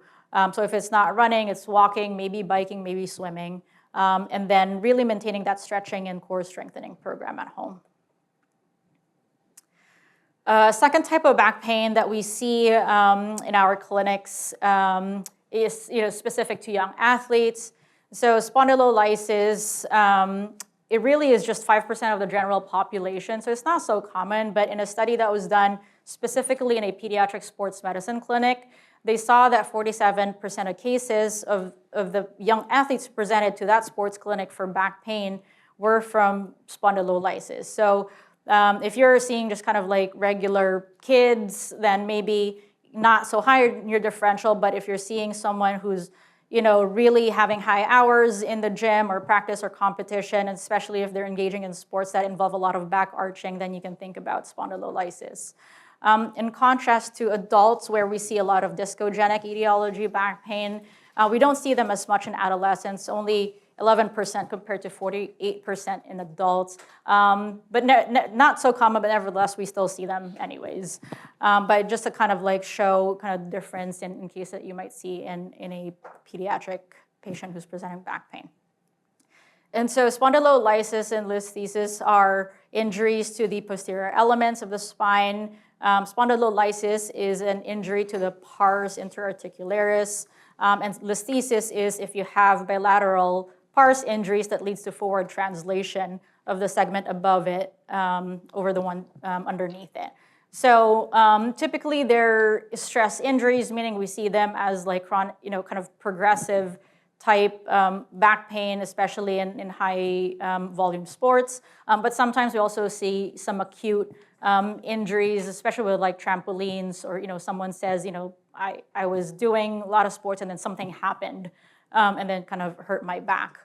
So if it's not running, it's walking, maybe biking, maybe swimming. And then really maintaining that stretching and core strengthening program at home. Second type of back pain that we see in our clinics is specific to young athletes. So spondylolysis, it really is just 5% of the general population, so it's not so common, but in a study that was done specifically in a pediatric sports medicine clinic, they saw that 47% of cases of the young athletes presented to that sports clinic for back pain were from spondylolysis. So if you're seeing just kind of like regular kids, then maybe not so high in your differential, but if you're seeing someone who's really having high hours in the gym or practice or competition, especially if they're engaging in sports that involve a lot of back arching, then you can think about spondylolysis. In contrast to adults, where we see a lot of discogenic etiology back pain, we don't see them as much in adolescents, only 11% compared to 48% in adults. But not so common, but nevertheless, we still see them anyways. But just to kind of like show kind of the difference in case that you might see in a pediatric patient who's presenting back pain. And so spondylolysis and listhesis are injuries to the posterior elements of the spine. Spondylolysis is an injury to the pars interarticularis, and listhesis is if you have bilateral pars injuries that leads to forward translation of the segment above it over the one underneath it. So typically they're stress injuries, meaning we see them as like chronic, kind of progressive type back pain, especially in high volume sports. But sometimes we also see some acute injuries, especially with like trampolines, or someone says, I was doing a lot of sports and then something happened and then kind of hurt my back.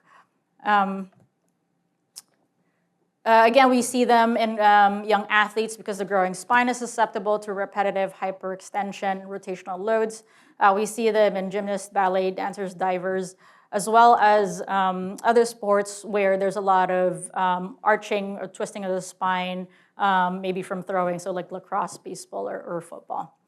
Again, we see them in young athletes because the growing spine is susceptible to repetitive hyperextension, rotational loads. We see them in gymnasts, ballet dancers, divers, as well as other sports where there's a lot of arching or twisting of the spine, maybe from throwing, so like lacrosse, baseball, or football.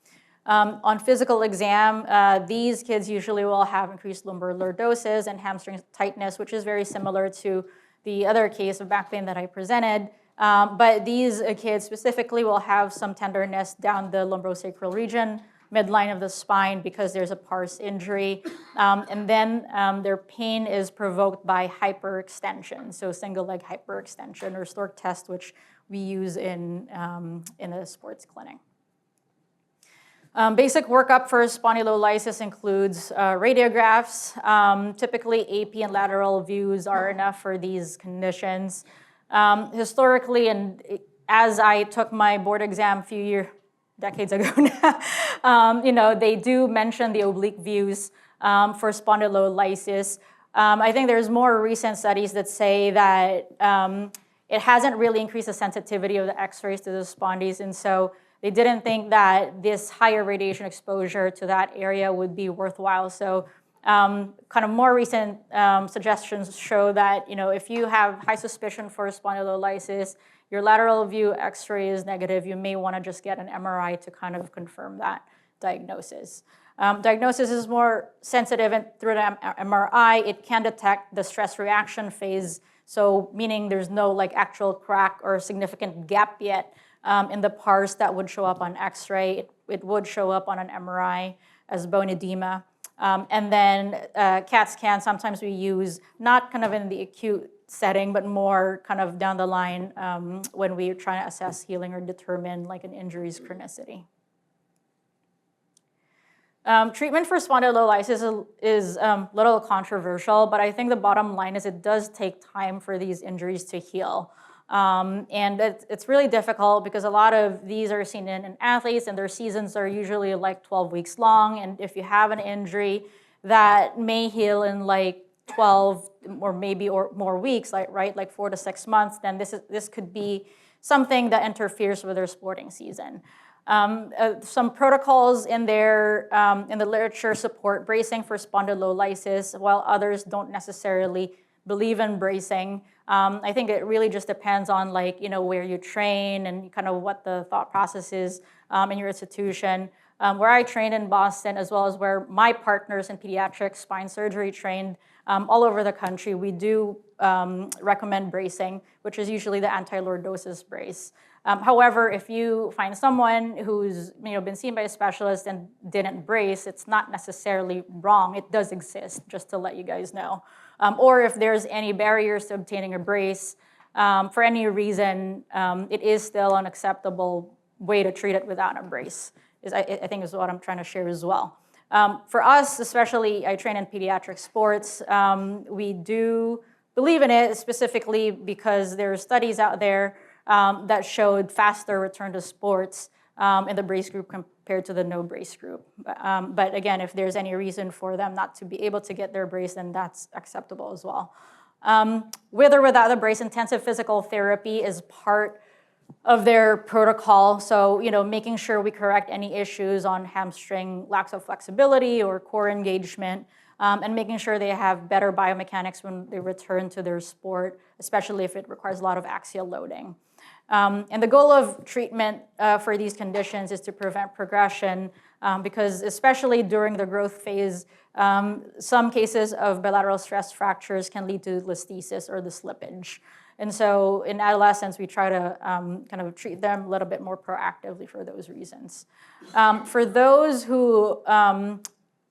On physical exam, these kids usually will have increased lumbar lordosis and hamstring tightness, which is very similar to the other case of back pain that I presented. But these kids specifically will have some tenderness down the lumbosacral region, midline of the spine, because there's a pars injury. And then their pain is provoked by hyperextension, so single leg hyperextension or Stork test, which we use in a sports clinic. Basic workup for spondylolysis includes radiographs. Typically, AP and lateral views are enough for these conditions. Historically, and as I took my board exam a few decades ago now, they do mention the oblique views for spondylolysis. I think there's more recent studies that say that it hasn't really increased the sensitivity of the x-rays to the spondies, and so they didn't think that this higher radiation exposure to that area would be worthwhile. So kind of more recent suggestions show that if you have high suspicion for spondylolysis, your lateral view x-ray is negative, you may want to just get an MRI to kind of confirm that diagnosis. Diagnosis is more sensitive, and through the MRI, it can detect the stress reaction phase, so meaning there's no like actual crack or significant gap yet in the pars that would show up on x-ray. It would show up on an MRI as bone edema. And then CAT scan, sometimes we use not kind of in the acute setting, but more kind of down the line when we're trying to assess healing or determine like an injury's chronicity. Treatment for spondylolysis is a little controversial, but I think the bottom line is it does take time for these injuries to heal. And it's really difficult because a lot of these are seen in athletes, and their seasons are usually like 12 weeks long. And if you have an injury that may heal in like 12 or maybe or more weeks, like 4 to 6 months, then this could be something that interferes with their sporting season. Some protocols in the literature support bracing for spondylolysis, while others don't necessarily believe in bracing. I think it really just depends on where you train and kind of what the thought process is in your institution. Where I trained in Boston, as well as where my partners in pediatric spine surgery trained all over the country, we do recommend bracing, which is usually the anti-lordosis brace. However, if you find someone who's been seen by a specialist and didn't brace, it's not necessarily wrong. It does exist, just to let you guys know. Or if there's any barriers to obtaining a brace, for any reason, it is still an acceptable way to treat it without a brace, I think is what I'm trying to share as well. For us, especially, I train in pediatric sports, we do believe in it specifically because there are studies out there that showed faster return to sports in the brace group compared to the no brace group. But again, if there's any reason for them not to be able to get their brace, then that's acceptable as well. With or without the brace, intensive physical therapy is part of their protocol. So, making sure we correct any issues on hamstring lack of flexibility or core engagement, and making sure they have better biomechanics when they return to their sport, especially if it requires a lot of axial loading. And the goal of treatment for these conditions is to prevent progression because especially during the growth phase, some cases of bilateral stress fractures can lead to listhesis or the slippage. And so in adolescents, we try to kind of treat them a little bit more proactively for those reasons. For those who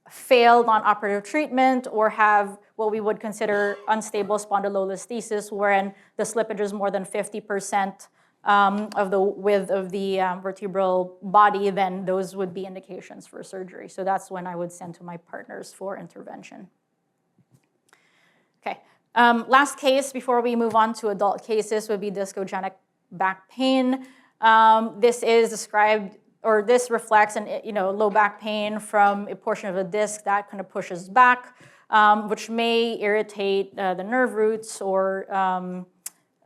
failed on operative treatment or have what we would consider unstable spondylolisthesis, wherein the slippage is more than 50% of the width of the vertebral body, then those would be indications for surgery. So that's when I would send to my partners for intervention. Okay, last case before we move on to adult cases would be discogenic back pain. This is described, or this reflects low back pain from a portion of the disc that kind of pushes back, which may irritate the nerve roots or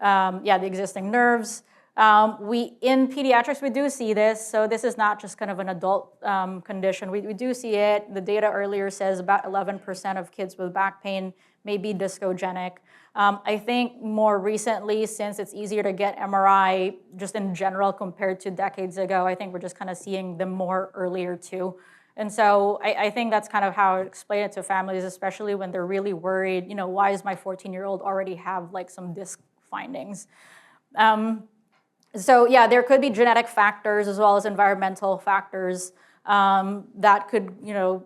the existing nerves. In pediatrics, we do see this, so this is not just kind of an adult condition. We do see it. The data earlier says about 11% of kids with back pain may be discogenic. I think more recently, since it's easier to get MRI just in general compared to decades ago, I think we're just kind of seeing them more earlier too. And so I think that's kind of how I explain it to families, especially when they're really worried, why does my 14-year-old already have like some disc findings? So yeah, there could be genetic factors as well as environmental factors that could,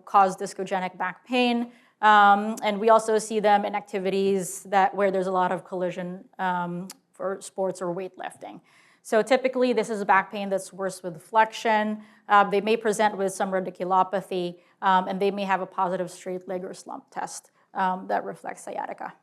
cause discogenic back pain. And we also see them in activities where there's a lot of collision for sports or weightlifting. So typically, this is back pain that's worse with flexion. They may present with some radiculopathy, and they may have a positive straight leg or slump test that reflects sciatica.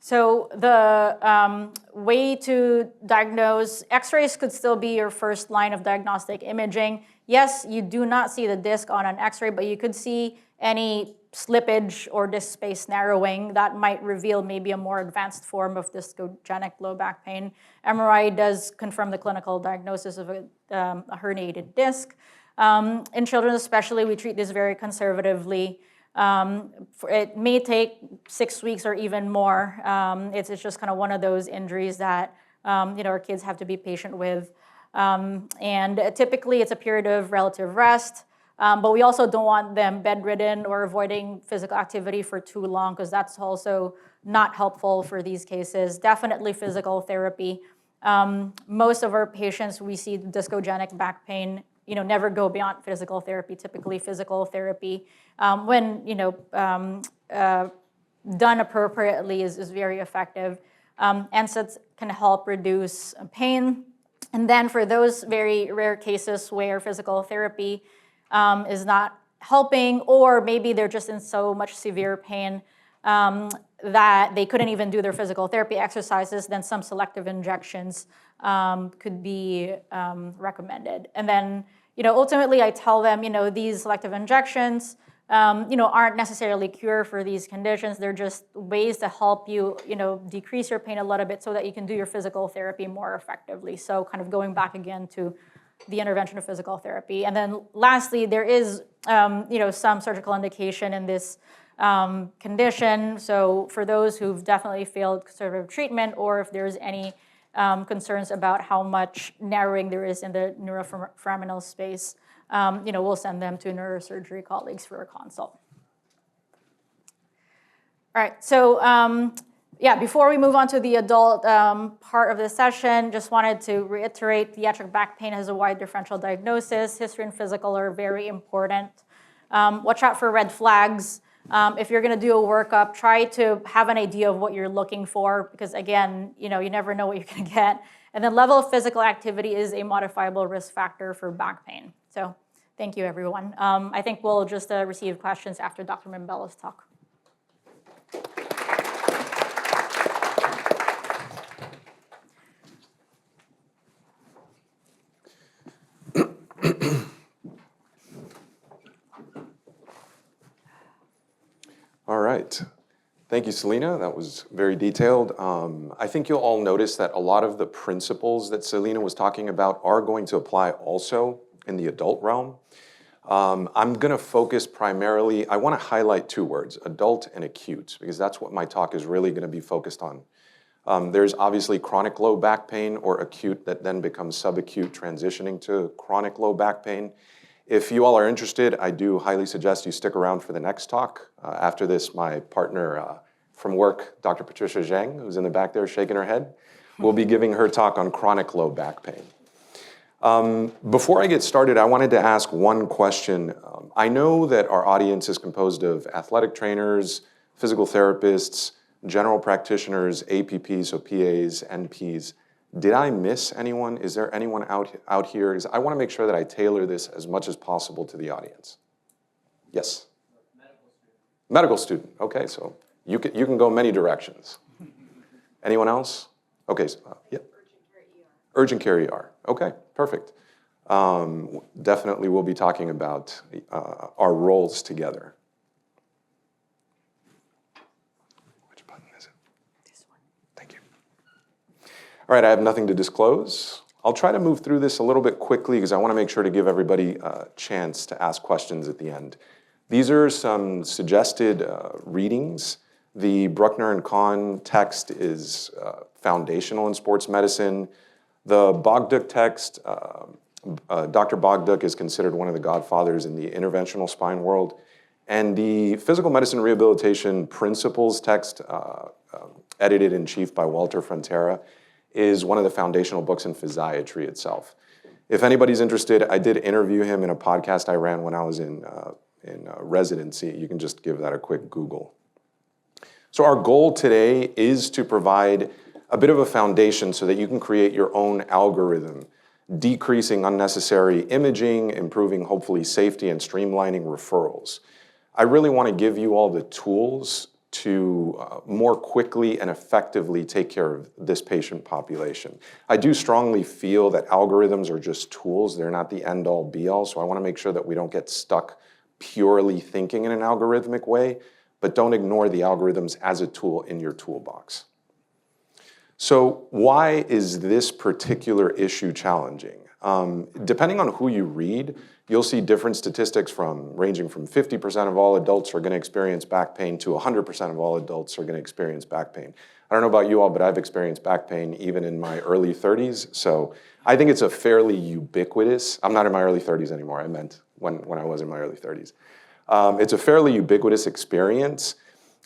So the way to diagnose, X-rays could still be your first line of diagnostic imaging. Yes, you do not see the disc on an X-ray, but you could see any slippage or disc space narrowing that might reveal maybe a more advanced form of discogenic low back pain. MRI does confirm the clinical diagnosis of a herniated disc. In children especially, we treat this very conservatively. It may take 6 weeks or even more. It's just kind of one of those injuries that our kids have to be patient with. And typically it's a period of relative rest, but we also don't want them bedridden or avoiding physical activity for too long, because that's also not helpful for these cases. Definitely physical therapy. Most of our patients, we see discogenic back pain, never go beyond physical therapy. Typically physical therapy, when done appropriately, is very effective. NSAIDs can help reduce pain. And then for those very rare cases where physical therapy is not helping, or maybe they're just in so much severe pain that they couldn't even do their physical therapy exercises, then some selective injections could be recommended. And then, ultimately I tell them, these selective injections, aren't necessarily cure for these conditions. They're just ways to help you, decrease your pain a little bit so that you can do your physical therapy more effectively. So kind of going back again to the intervention of physical therapy. And then lastly, there is, some surgical indication in this condition. So for those who've definitely failed conservative treatment, or if there's any concerns about how much narrowing there is in the neuroforaminal space, we'll send them to neurosurgery colleagues for a consult. All right, so before we move on to the adult part of the session, just wanted to reiterate pediatric back pain has a wide differential diagnosis. History and physical are very important. Watch out for red flags. If you're gonna do a workup, try to have an idea of what you're looking for, because again, you never know what you're gonna get. And then level of physical activity is a modifiable risk factor for back pain. So thank you, everyone. I think we'll just receive questions after Dr. Mambella's talk. All right. Thank you, Selena. That was very detailed. I think you'll all notice that a lot of the principles that Selena was talking about are going to apply also in the adult realm. I'm going to focus primarily, I want to highlight two words, adult and acute, because that's what my talk is really going to be focused on. There's obviously chronic low back pain, or acute that then becomes subacute, transitioning to chronic low back pain. If you all are interested, I do highly suggest you stick around for the next talk. After this, my partner from work, Dr. Patricia Zhang, who's in the back there shaking her head, will be giving her talk on chronic low back pain. Before I get started, I wanted to ask one question. I know that our audience is composed of athletic trainers, physical therapists, general practitioners, APPs, so PAs, NPs. Did I miss anyone? Is there anyone out here? Because I want to make sure that I tailor this as much as possible to the audience. Yes? Medical student. Okay, so you can go many directions. Anyone else? Okay, so, yeah. Urgent care ER. Okay, perfect. Definitely we'll be talking about our roles together. Which button is it? This one. Thank you. All right, I have nothing to disclose. I'll try to move through this a little bit quickly because I want to make sure to give everybody a chance to ask questions at the end. These are some suggested readings. The Bruckner and Kahn text is foundational in sports medicine. The Bogduk text, Dr. Bogduk is considered one of the godfathers in the interventional spine world. And the Physical Medicine Rehabilitation Principles text, edited in chief by Walter Frontera, is one of the foundational books in physiatry itself. If anybody's interested, I did interview him in a podcast I ran when I was in residency. You can just give that a quick Google. So our goal today is to provide a bit of a foundation so that you can create your own algorithm, decreasing unnecessary imaging, improving hopefully safety, and streamlining referrals. I really want to give you all the tools to more quickly and effectively take care of this patient population. I do strongly feel that algorithms are just tools. They're not the end-all be-all, so I want to make sure that we don't get stuck purely thinking in an algorithmic way, but don't ignore the algorithms as a tool in your toolbox. So why is this particular issue challenging? Depending on who you read, you'll see different statistics ranging from 50% of all adults are going to experience back pain to 100% of all adults are going to experience back pain. I don't know about you all, but I've experienced back pain even in my early 30s. So I think it's a fairly ubiquitous, I'm not in my early 30s anymore, I meant when I was in my early 30s. It's a fairly ubiquitous experience.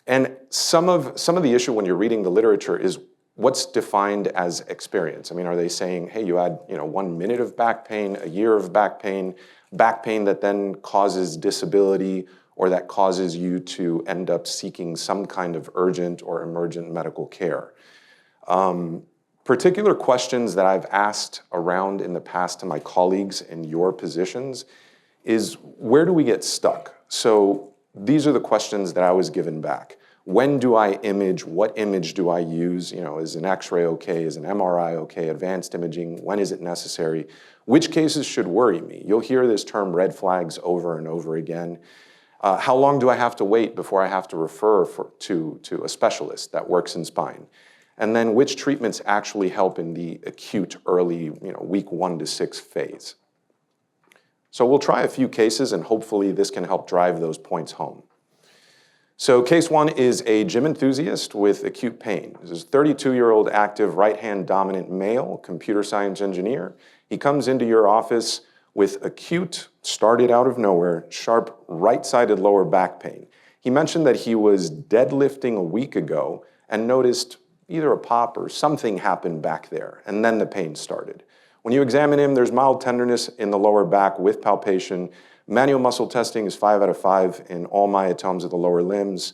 And some of the issue when you're reading the literature is what's defined as experience. I mean, are they saying, hey, you had 1 minute of back pain, a year of back pain that then causes disability, or that causes you to end up seeking some kind of urgent or emergent medical care? Particular questions that I've asked around in the past to my colleagues in your positions is, where do we get stuck? So these are the questions that I was given back. When do I image? What image do I use? Is an X-ray okay? Is an MRI okay? Advanced imaging, when is it necessary? Which cases should worry me? You'll hear this term red flags over and over again. How long do I have to wait before I have to refer to a specialist that works in spine? And then which treatments actually help in the acute early, week 1 to 6 phase? So we'll try a few cases and hopefully this can help drive those points home. So case 1 is a gym enthusiast with acute pain. This is a 32-year-old active right-hand dominant male, computer science engineer. He comes into your office with acute, started out of nowhere, sharp right-sided lower back pain. He mentioned that he was deadlifting a week ago and noticed either a pop or something happened back there, and then the pain started. When you examine him, there's mild tenderness in the lower back with palpation. Manual muscle testing is 5 out of 5 in all myotomes of the lower limbs.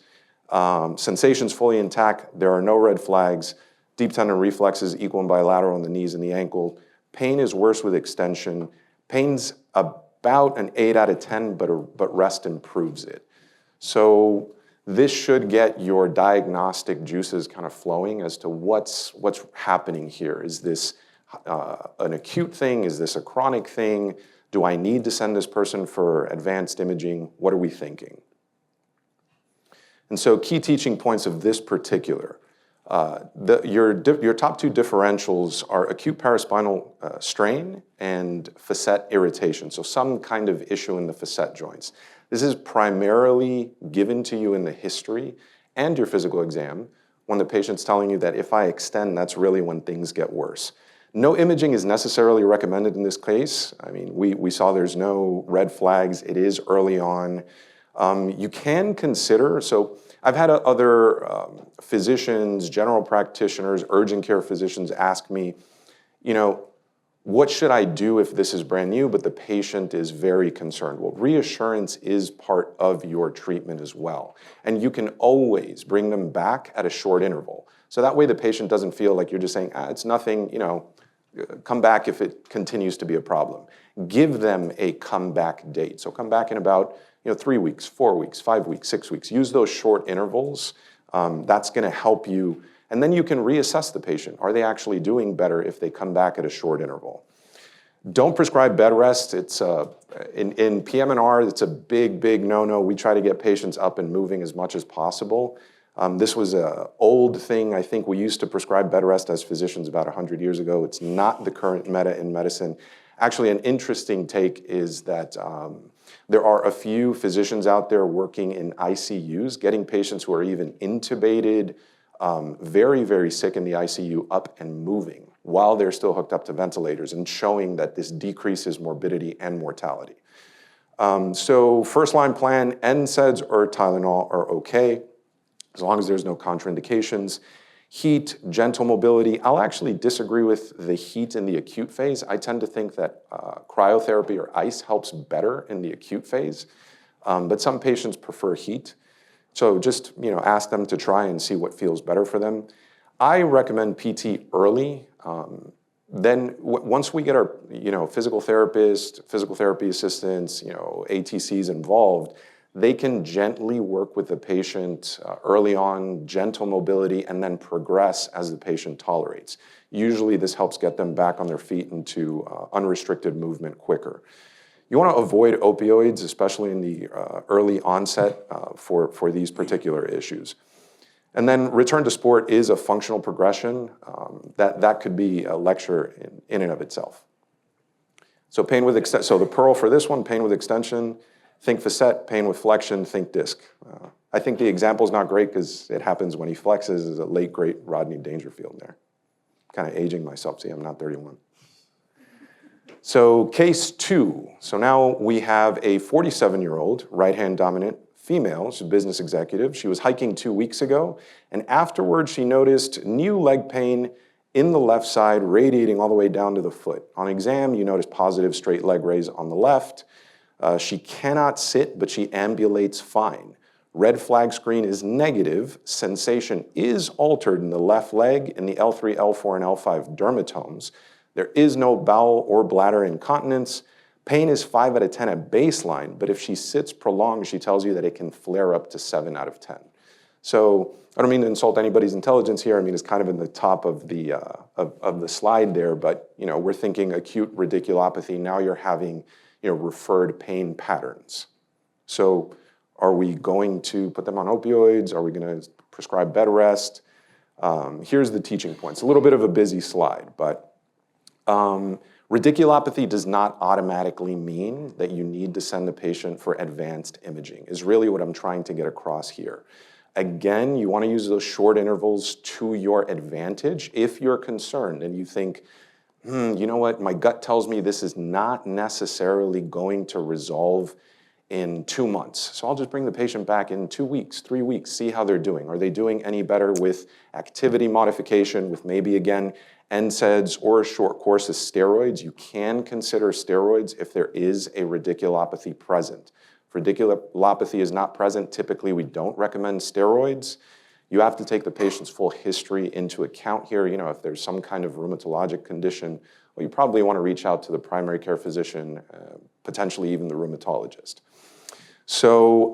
Sensations fully intact. There are no red flags. Deep tendon reflexes equal and bilateral in the knees and the ankle. Pain is worse with extension. Pain's about an 8 out of 10, but rest improves it. So this should get your diagnostic juices kind of flowing as to what's happening here. Is this an acute thing? Is this a chronic thing? Do I need to send this person for advanced imaging? What are we thinking? And so key teaching points of this particular. Your top 2 differentials are acute paraspinal strain and facet irritation, so some kind of issue in the facet joints. This is primarily given to you in the history and your physical exam when the patient's telling you that if I extend, that's really when things get worse. No imaging is necessarily recommended in this case. I mean, we saw there's no red flags. It is early on. You can consider, so I've had other physicians, general practitioners, urgent care physicians ask me, you know, what should I do if this is brand new, but the patient is very concerned? Well, reassurance is part of your treatment as well. And you can always bring them back at a short interval. So that way the patient doesn't feel like you're just saying, it's nothing, you know, come back if it continues to be a problem. Give them a comeback date. So come back in about 3 weeks, 4 weeks, 5 weeks, 6 weeks. Use those short intervals. That's going to help you. And then you can reassess the patient. Are they actually doing better if they come back at a short interval? Don't prescribe bed rest. It's in PM&R, it's a big, big no-no. We try to get patients up and moving as much as possible. This was an old thing. I think we used to prescribe bed rest as physicians about 100 years ago. It's not the current meta in medicine. Actually, an interesting take is that there are a few physicians out there working in ICUs, getting patients who are even intubated, very, very sick in the ICU up and moving while they're still hooked up to ventilators and showing that this decreases morbidity and mortality. So first-line plan, NSAIDs or Tylenol are okay, as long as there's no contraindications. Heat, gentle mobility. I'll actually disagree with the heat in the acute phase. I tend to think that cryotherapy or ice helps better in the acute phase, but some patients prefer heat. So just ask them to try and see what feels better for them. I recommend PT early. Then once we get our physical therapist, physical therapy assistants, ATCs involved, they can gently work with the patient early on, gentle mobility, and then progress as the patient tolerates. Usually this helps get them back on their feet into unrestricted movement quicker. You want to avoid opioids, especially in the early onset for these particular issues. And then return to sport is a functional progression. That could be a lecture in and of itself. So the Pearl for this one, pain with extension. Think facet, pain with flexion, think disc. I think the example's not great because it happens when he flexes as a late, great Rodney Dangerfield there. Kind of aging myself. See, I'm not 31. So case 2. So now we have a 47-year-old right-hand dominant female. She's a business executive. She was hiking 2 weeks ago, and afterwards she noticed new leg pain in the left side, radiating all the way down to the foot. On exam, you notice positive straight leg raise on the left. She cannot sit, but she ambulates fine. Red flag screen is negative. Sensation is altered in the left leg in the L3, L4, and L5 dermatomes. There is no bowel or bladder incontinence. Pain is 5 out of 10 at baseline, but if she sits prolonged, she tells you that it can flare up to 7 out of 10. So I don't mean to insult anybody's intelligence here. I mean, it's kind of in the top of the slide there, but we're thinking acute radiculopathy. Now you're having referred pain patterns. So are we going to put them on opioids? Are we going to prescribe bed rest? Here's the teaching points. A little bit of a busy slide, but radiculopathy does not automatically mean that you need to send the patient for advanced imaging, is really what I'm trying to get across here. Again, you want to use those short intervals to your advantage if you're concerned and you think, you know what, my gut tells me this is not necessarily going to resolve in 2 months. So I'll just bring the patient back in 2 weeks, 3 weeks, see how they're doing. Are they doing any better with activity modification, with maybe, again, NSAIDs or a short course of steroids? You can consider steroids if there is a radiculopathy present. If radiculopathy is not present, typically we don't recommend steroids. You have to take the patient's full history into account here. If there's some kind of rheumatologic condition, well, you probably want to reach out to the primary care physician, potentially even the rheumatologist. So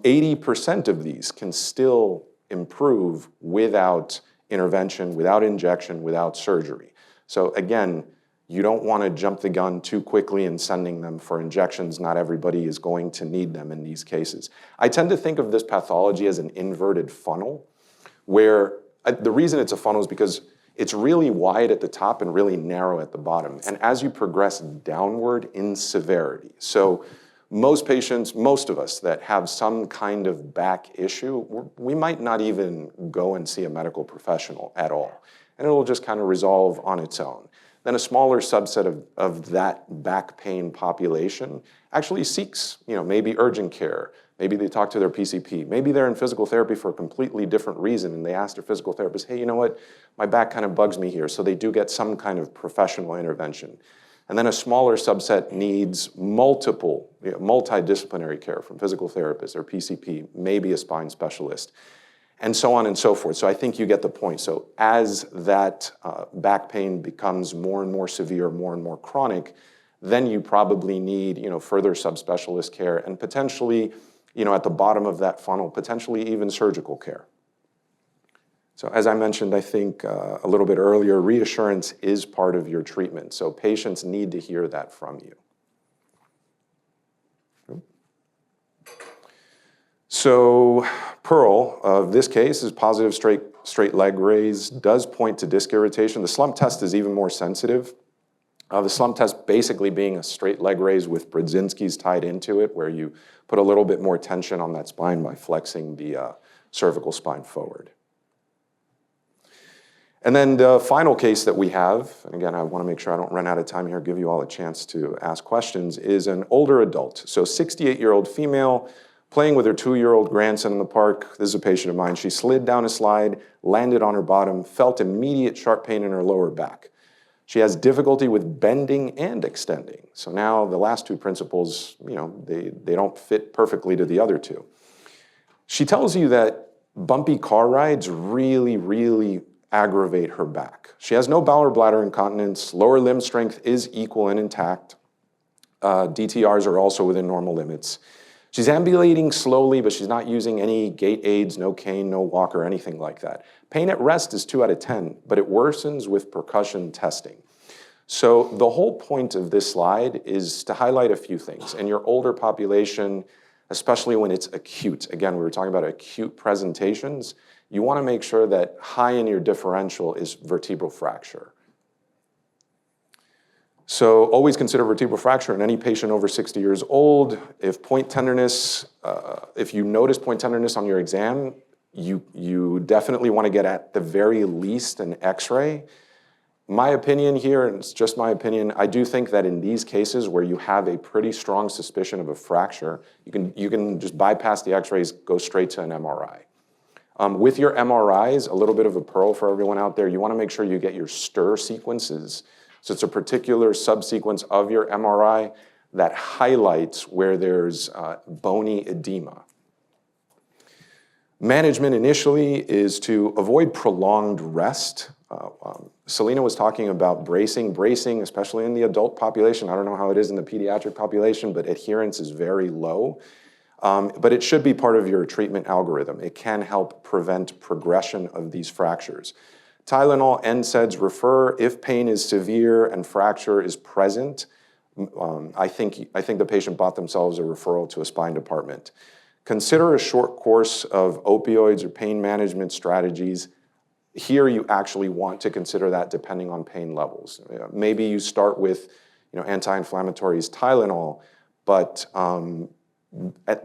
80% of these can still improve without intervention, without injection, without surgery. So again, you don't want to jump the gun too quickly in sending them for injections. Not everybody is going to need them in these cases. I tend to think of this pathology as an inverted funnel, where the reason it's a funnel is because it's really wide at the top and really narrow at the bottom. And as you progress downward in severity, so most patients, most of us that have some kind of back issue, we might not even go and see a medical professional at all. And it'll just kind of resolve on its own. then a smaller subset of that back pain population actually seeks, maybe urgent care. Maybe they talk to their PCP. Maybe they're in physical therapy for a completely different reason, and they ask their physical therapist, hey, you know what, my back kind of bugs me here. So they do get some kind of professional intervention. And then a smaller subset needs multidisciplinary care from physical therapists or PCP, maybe a spine specialist, and so on and so forth. So I think you get the point. So as that back pain becomes more and more severe, more and more chronic, then you probably need, further subspecialist care and potentially, at the bottom of that funnel, potentially even surgical care. So as I mentioned, I think a little bit earlier, reassurance is part of your treatment. So patients need to hear that from you. So Pearl, of this case, is positive straight leg raise, does point to disc irritation. The slump test is even more sensitive. The slump test basically being a straight leg raise with Brzezinski's tied into it, where you put a little bit more tension on that spine by flexing the cervical spine forward. And then the final case that we have, and again, I want to make sure I don't run out of time here, give you all a chance to ask questions, is an older adult. So 68-year-old female playing with her 2-year-old grandson in the park. This is a patient of mine. She slid down a slide, landed on her bottom, felt immediate sharp pain in her lower back. She has difficulty with bending and extending. So now the last two principles, they don't fit perfectly to the other two. She tells you that bumpy car rides really aggravate her back. She has no bowel or bladder incontinence. Lower limb strength is equal and intact. DTRs are also within normal limits. She's ambulating slowly, but she's not using any gait aids, no cane, no walker, anything like that. Pain at rest is 2 out of 10, but it worsens with percussion testing. So the whole point of this slide is to highlight a few things. In your older population, especially when it's acute, again, we were talking about acute presentations, you want to make sure that high in your differential is vertebral fracture. So always consider vertebral fracture in any patient over 60 years old. If point tenderness, if you notice point tenderness on your exam, you definitely want to get at the very least an x-ray. My opinion here, and it's just my opinion, I do think that in these cases where you have a pretty strong suspicion of a fracture, you can just bypass the x-rays, go straight to an MRI. With your MRIs, a little bit of a pearl for everyone out there, you want to make sure you get your STIR sequences. So it's a particular subsequence of your MRI that highlights where there's bony edema. Management initially is to avoid prolonged rest. Selena was talking about bracing. Bracing, especially in the adult population, I don't know how it is in the pediatric population, but adherence is very low. But it should be part of your treatment algorithm. It can help prevent progression of these fractures. Tylenol, NSAIDs refer if pain is severe and fracture is present. I think the patient bought themselves a referral to a spine department. Consider a short course of opioids or pain management strategies. Here you actually want to consider that depending on pain levels. Maybe you start with anti-inflammatories, Tylenol, but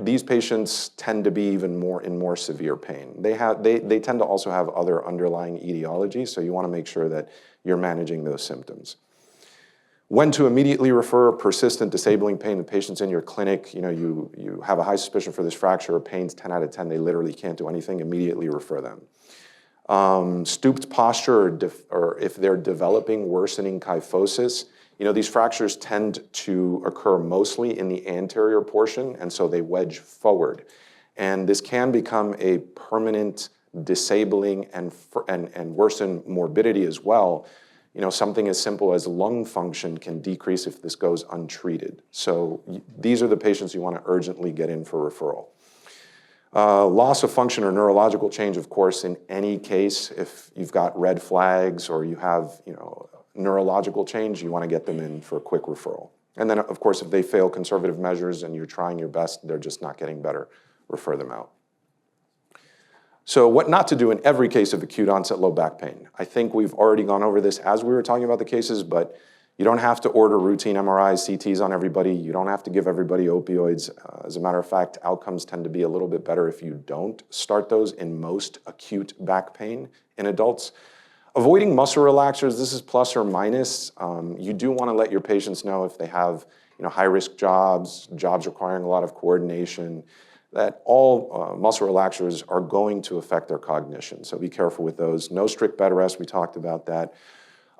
these patients tend to be even more severe pain. They tend to also have other underlying etiologies, so you want to make sure that you're managing those symptoms. When to immediately refer persistent disabling pain. The patients in your clinic, you have a high suspicion for this fracture or pain's 10 out of 10, they literally can't do anything, immediately refer them. Stooped posture or if they're developing worsening kyphosis, these fractures tend to occur mostly in the anterior portion, and so they wedge forward. And this can become a permanent disabling and worsen morbidity as well. Something as simple as lung function can decrease if this goes untreated. So these are the patients you want to urgently get in for referral. Loss of function or neurological change, of course, in any case, if you've got red flags or you have, neurological change, you want to get them in for a quick referral. And then, of course, if they fail conservative measures and you're trying your best, they're just not getting better, refer them out. So what not to do in every case of acute onset low back pain. I think we've already gone over this as we were talking about the cases, but you don't have to order routine MRIs, CTs on everybody. You don't have to give everybody opioids. As a matter of fact, outcomes tend to be a little bit better if you don't start those in most acute back pain in adults. Avoiding muscle relaxers, this is plus or minus. You do want to let your patients know if they have high-risk jobs requiring a lot of coordination, that all muscle relaxers are going to affect their cognition. So be careful with those. No strict bed rest, we talked about that.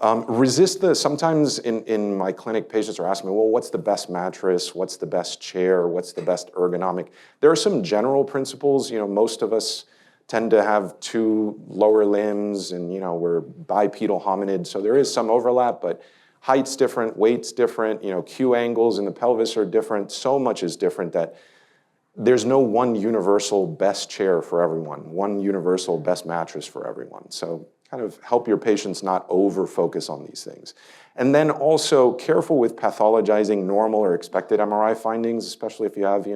Sometimes in my clinic, patients are asking me, well, what's the best mattress? What's the best chair? What's the best ergonomic? There are some general principles. Most of us tend to have 2 lower limbs and, we're bipedal hominid. So there is some overlap, but height's different, weight's different, Q angles in the pelvis are different. So much is different that there's no one universal best chair for everyone, one universal best mattress for everyone. So kind of help your patients not over-focus on these things. And then also careful with pathologizing normal or expected MRI findings, especially if you have,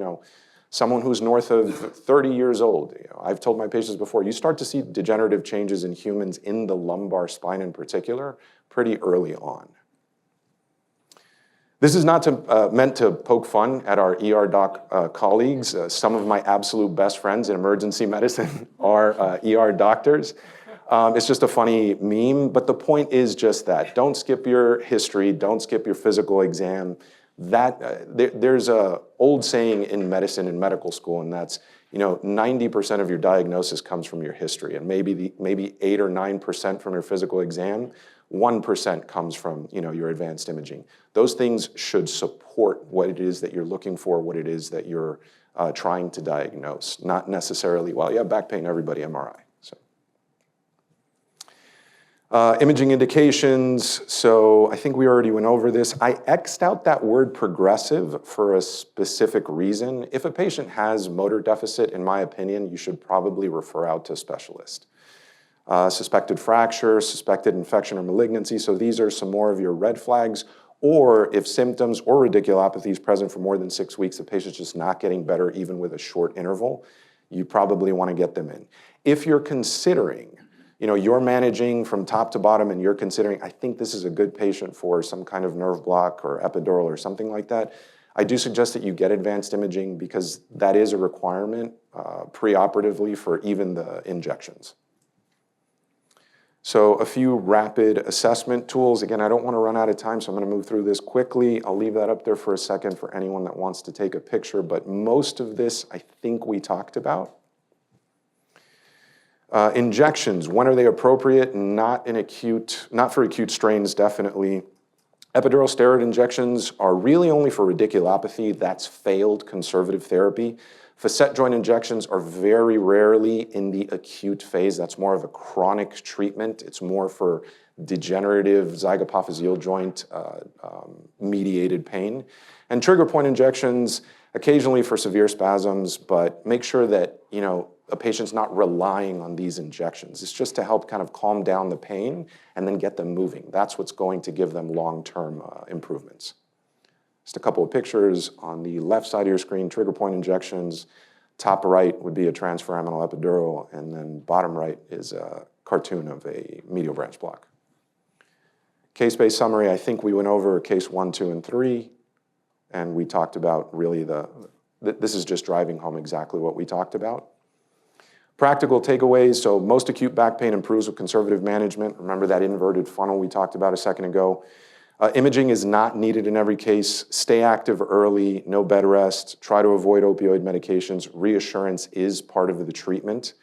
someone who's north of 30 years old. I've told my patients before, you start to see degenerative changes in humans in the lumbar spine in particular pretty early on. This is not meant to poke fun at our ER doc colleagues. Some of my absolute best friends in emergency medicine are ER doctors. It's just a funny meme, but the point is just that. Don't skip your history, don't skip your physical exam. There's an old saying in medicine, in medical school, and that's 90% of your diagnosis comes from your history, and maybe 8 or 9% from your physical exam. 1% comes from your advanced imaging. Those things should support what it is that you're looking for, what it is that you're trying to diagnose, not necessarily, well, you have back pain, everybody MRI. Imaging indications, so I think we already went over this. I X'd out that word progressive for a specific reason. If a patient has motor deficit, in my opinion, you should probably refer out to a specialist. Suspected fracture, suspected infection or malignancy, so these are some more of your red flags. Or if symptoms or radiculopathy is present for more than 6 weeks, the patient's just not getting better even with a short interval, you probably want to get them in. If you're considering, you're managing from top to bottom and you're considering, I think this is a good patient for some kind of nerve block or epidural or something like that, I do suggest that you get advanced imaging because that is a requirement preoperatively for even the injections. So a few rapid assessment tools. Again, I don't want to run out of time, so I'm going to move through this quickly. I'll leave that up there for a second for anyone that wants to take a picture, but most of this I think we talked about. Injections, when are they appropriate? Not for acute strains, definitely. Epidural steroid injections are really only for radiculopathy. That's failed conservative therapy. Facet joint injections are very rarely in the acute phase. That's more of a chronic treatment. It's more for degenerative zygapophyseal joint mediated pain. And trigger point injections, occasionally for severe spasms, but make sure that, a patient's not relying on these injections. It's just to help kind of calm down the pain and then get them moving. That's what's going to give them long-term improvements. Just a couple of pictures on the left side of your screen, trigger point injections. Top right would be a transforaminal epidural, and then bottom right is a cartoon of a medial branch block. Case-based summary, I think we went over case 1, 2, and 3, and we talked about really this is just driving home exactly what we talked about. Practical takeaways, so most acute back pain improves with conservative management. Remember that inverted funnel we talked about a second ago. Imaging is not needed in every case. Stay active early, no bed rest, try to avoid opioid medications. Reassurance is part of the treatment.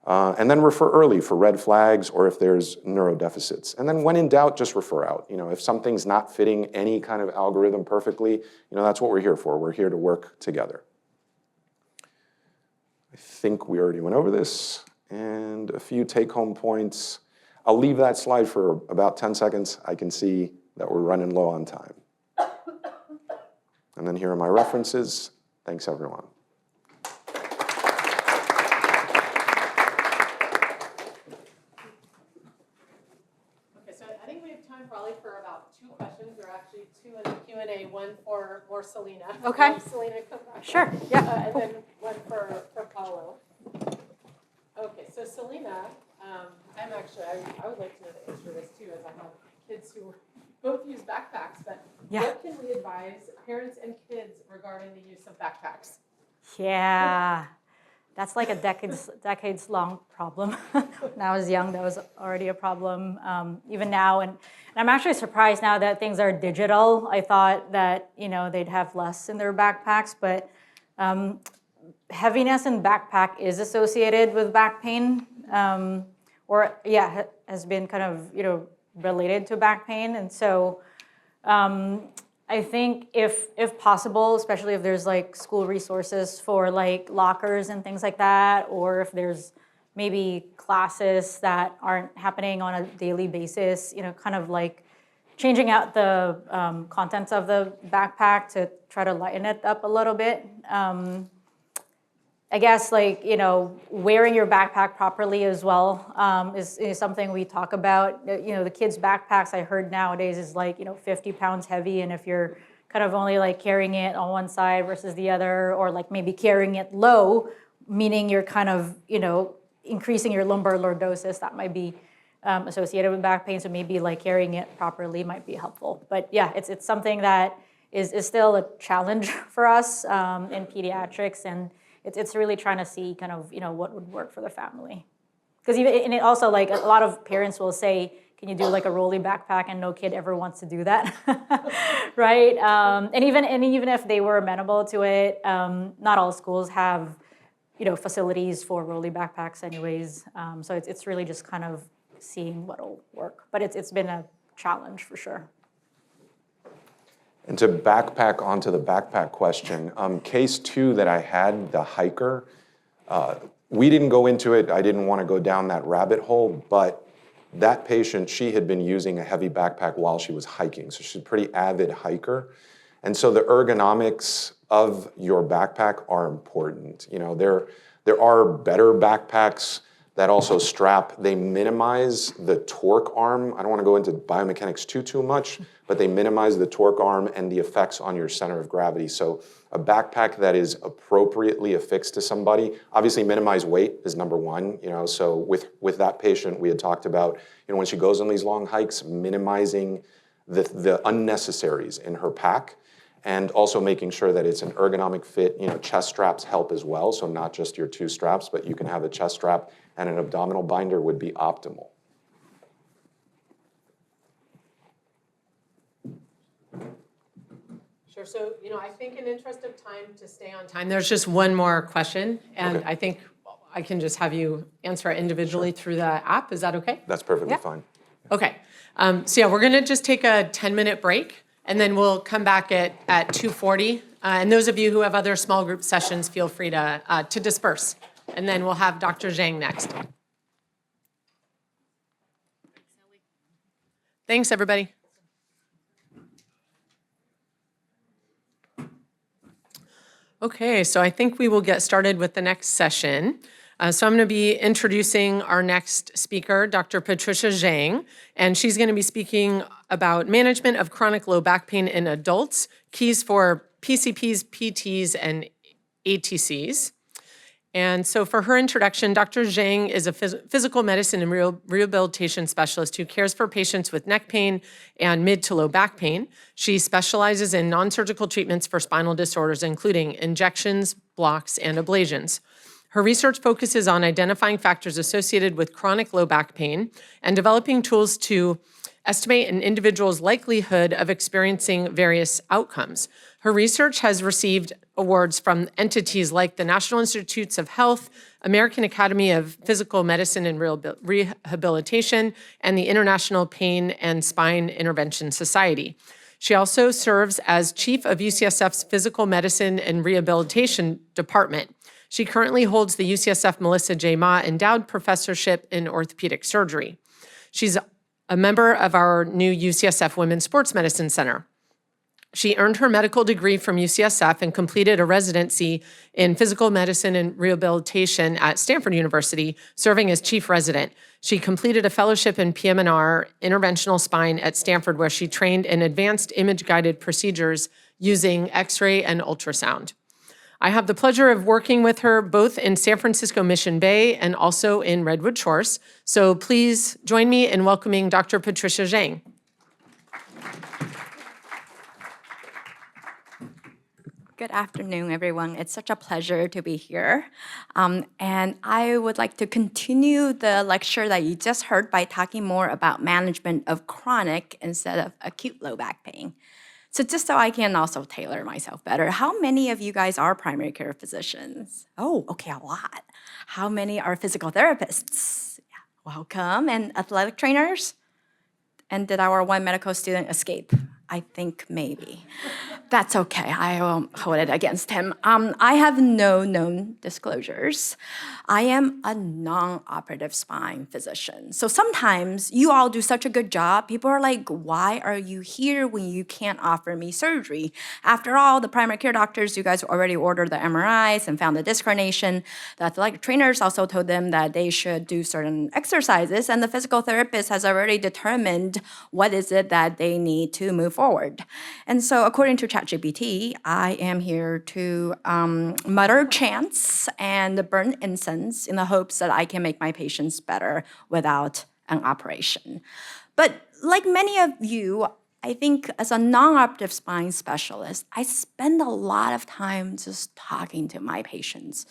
And then refer early for red flags or if there's neurodeficits. And then when in doubt, just refer out. If something's not fitting any kind of algorithm perfectly, that's what we're here for. We're here to work together. I think we already went over this. And a few take-home points. I'll leave that slide for about 10 seconds. I can see that we're running low on time. And then here are my references. Thanks, everyone. Okay, so I think we have time probably for about 2 questions. There are actually 2 in the Q&A, one for more Selena. Okay. Selena, come back. Sure, yeah. And then one for Paulo. Okay, so Selena, I would like to know the answer to this too, as I have kids who both use backpacks, but what can we advise parents and kids regarding the use of backpacks? Yeah, That's like a decades long problem. When I was young, that was already a problem, even now. And I'm actually surprised now that things are digital. I thought that, they'd have less in their backpacks, but heaviness in backpack is associated with back pain, has been kind of, related to back pain. And so I think if possible, especially if there's like school resources for like lockers and things like that, or if there's maybe classes that aren't happening on a daily basis, kind of like changing out the contents of the backpack to try to lighten it up a little bit. I guess wearing your backpack properly as well is something we talk about. The kids' backpacks I heard nowadays is 50 pounds heavy, and if you're kind of only carrying it on one side versus the other, or maybe carrying it low, meaning you're kind of increasing your lumbar lordosis, that might be associated with back pain. So maybe carrying it properly might be helpful. But yeah, it's something that is still a challenge for us in pediatrics, and it's really trying to see kind of what would work for the family. Because and it also a lot of parents will say, can you do a rolly backpack, and no kid ever wants to do that, right? And even if they were amenable to it, not all schools have facilities for rolly backpacks anyways. So it's really just kind of seeing what'll work. But it's been a challenge for sure. And to backpack onto the backpack question, case 2 that I had, the hiker, we didn't go into it. I didn't want to go down that rabbit hole, but that patient, she had been using a heavy backpack while she was hiking. So she's a pretty avid hiker. And so the ergonomics of your backpack are important. There are better backpacks that also strap. They minimize the torque arm. I don't want to go into biomechanics too much, but they minimize the torque arm and the effects on your center of gravity. So a backpack that is appropriately affixed to somebody, obviously minimize weight is number one. So with that patient, we had talked about, when she goes on these long hikes, minimizing the unnecessaries in her pack, and also making sure that it's an ergonomic fit. Chest straps help as well, so not just your 2 straps, but you can have a chest strap and an abdominal binder would be optimal. Sure. So, I think in interest of time, to stay on time, there's just one more question, and okay. I think I can just have you answer it individually through the app. Is that okay? That's perfectly fine. Okay. So we're going to just take a 10-minute break, and then we'll come back at 2:40. And those of you who have other small group sessions, feel free to disperse. And then we'll have Dr. Zhang next. Thanks, everybody. Okay, so I think we will get started with the next session. So I'm going to be introducing our next speaker, Dr. Patricia Zhang, and she's going to be speaking about management of chronic low back pain in adults, keys for PCPs, PTs, and ATCs. And so for her introduction, Dr. Zhang is a physical medicine and rehabilitation specialist who cares for patients with neck pain and mid to low back pain. She specializes in non-surgical treatments for spinal disorders, including injections, blocks, and ablations. Her research focuses on identifying factors associated with chronic low back pain and developing tools to estimate an individual's likelihood of experiencing various outcomes. Her research has received awards from entities like the National Institutes of Health, American Academy of Physical Medicine and Rehabilitation, and the International Pain and Spine Intervention Society. She also serves as chief of UCSF's Physical Medicine and Rehabilitation Department. She currently holds the UCSF Melissa J. Ma Endowed Professorship in Orthopaedic Surgery. She's a member of our new UCSF Women's Sports Medicine Center. She earned her medical degree from UCSF and completed a residency in physical medicine and rehabilitation at Stanford University, serving as chief resident. She completed a fellowship in PM&R, interventional spine at Stanford, where she trained in advanced image-guided procedures using X-ray and ultrasound. I have the pleasure of working with her both in San Francisco Mission Bay and also in Redwood Shores. So please join me in welcoming Dr. Patricia Zhang. Good afternoon, everyone. It's such a pleasure to be here. And I would like to continue the lecture that you just heard by talking more about management of chronic instead of acute low back pain. So just so I can also tailor myself better, how many of you guys are primary care physicians? Oh, okay, a lot. How many are physical therapists? Yeah, welcome. And athletic trainers? And did our one medical student escape? I think maybe. That's okay, I won't hold it against him. I have no known disclosures. I am a non-operative spine physician. So sometimes you all do such a good job, people are like, why are you here when you can't offer me surgery? After all, the primary care doctors, you guys already ordered the MRIs and found the disc herniation. The athletic trainers also told them that they should do certain exercises, and the physical therapist has already determined what is it that they need to move forward. And so according to ChatGPT, I am here to mutter chants and burn incense in the hopes that I can make my patients better without an operation. But like many of you, I think as a non-operative spine specialist, I spend a lot of time just talking to my patients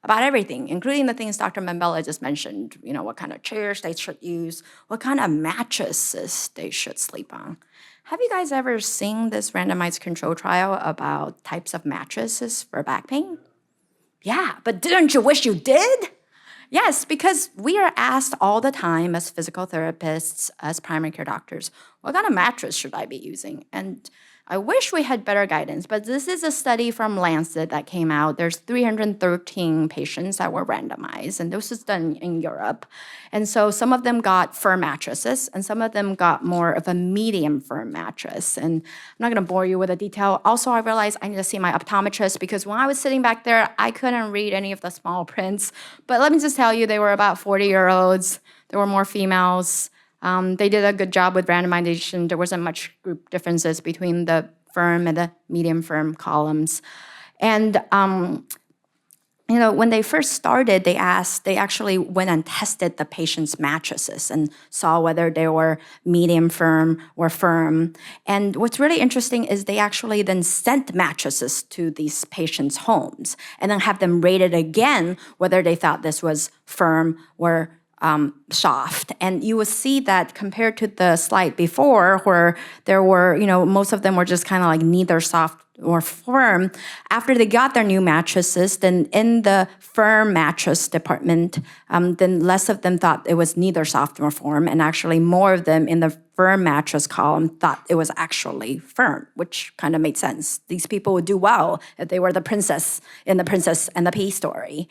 about everything, including the things Dr. Mambella just mentioned, what kind of chairs they should use, what kind of mattresses they should sleep on. Have you guys ever seen this randomized control trial about types of mattresses for back pain? Yeah, but didn't you wish you did? Yes, because we are asked all the time as physical therapists, as primary care doctors, what kind of mattress should I be using? And I wish we had better guidance, but this is a study from Lancet that came out. There's 313 patients that were randomized, and this was done in Europe. And so some of them got firm mattresses, and some of them got more of a medium firm mattress. And I'm not gonna bore you with the detail. Also, I realized I need to see my optometrist because when I was sitting back there, I couldn't read any of the small prints. But let me just tell you, they were about 40-year-olds. There were more females. They did a good job with randomization. There wasn't much group differences between the firm and the medium firm columns. And when they first started, they actually went and tested the patient's mattresses and saw whether they were medium firm or firm. And what's really interesting is they actually then sent mattresses to these patients' homes and then have them rated again whether they thought this was firm or soft. And you will see that compared to the slide before where there were, most of them were just kind of like neither soft or firm. After they got their new mattresses, then in the firm mattress department, then less of them thought it was neither soft nor firm, and actually more of them in the firm mattress column thought it was actually firm, which kind of made sense. These people would do well if they were the princess in the Princess and the Pea story.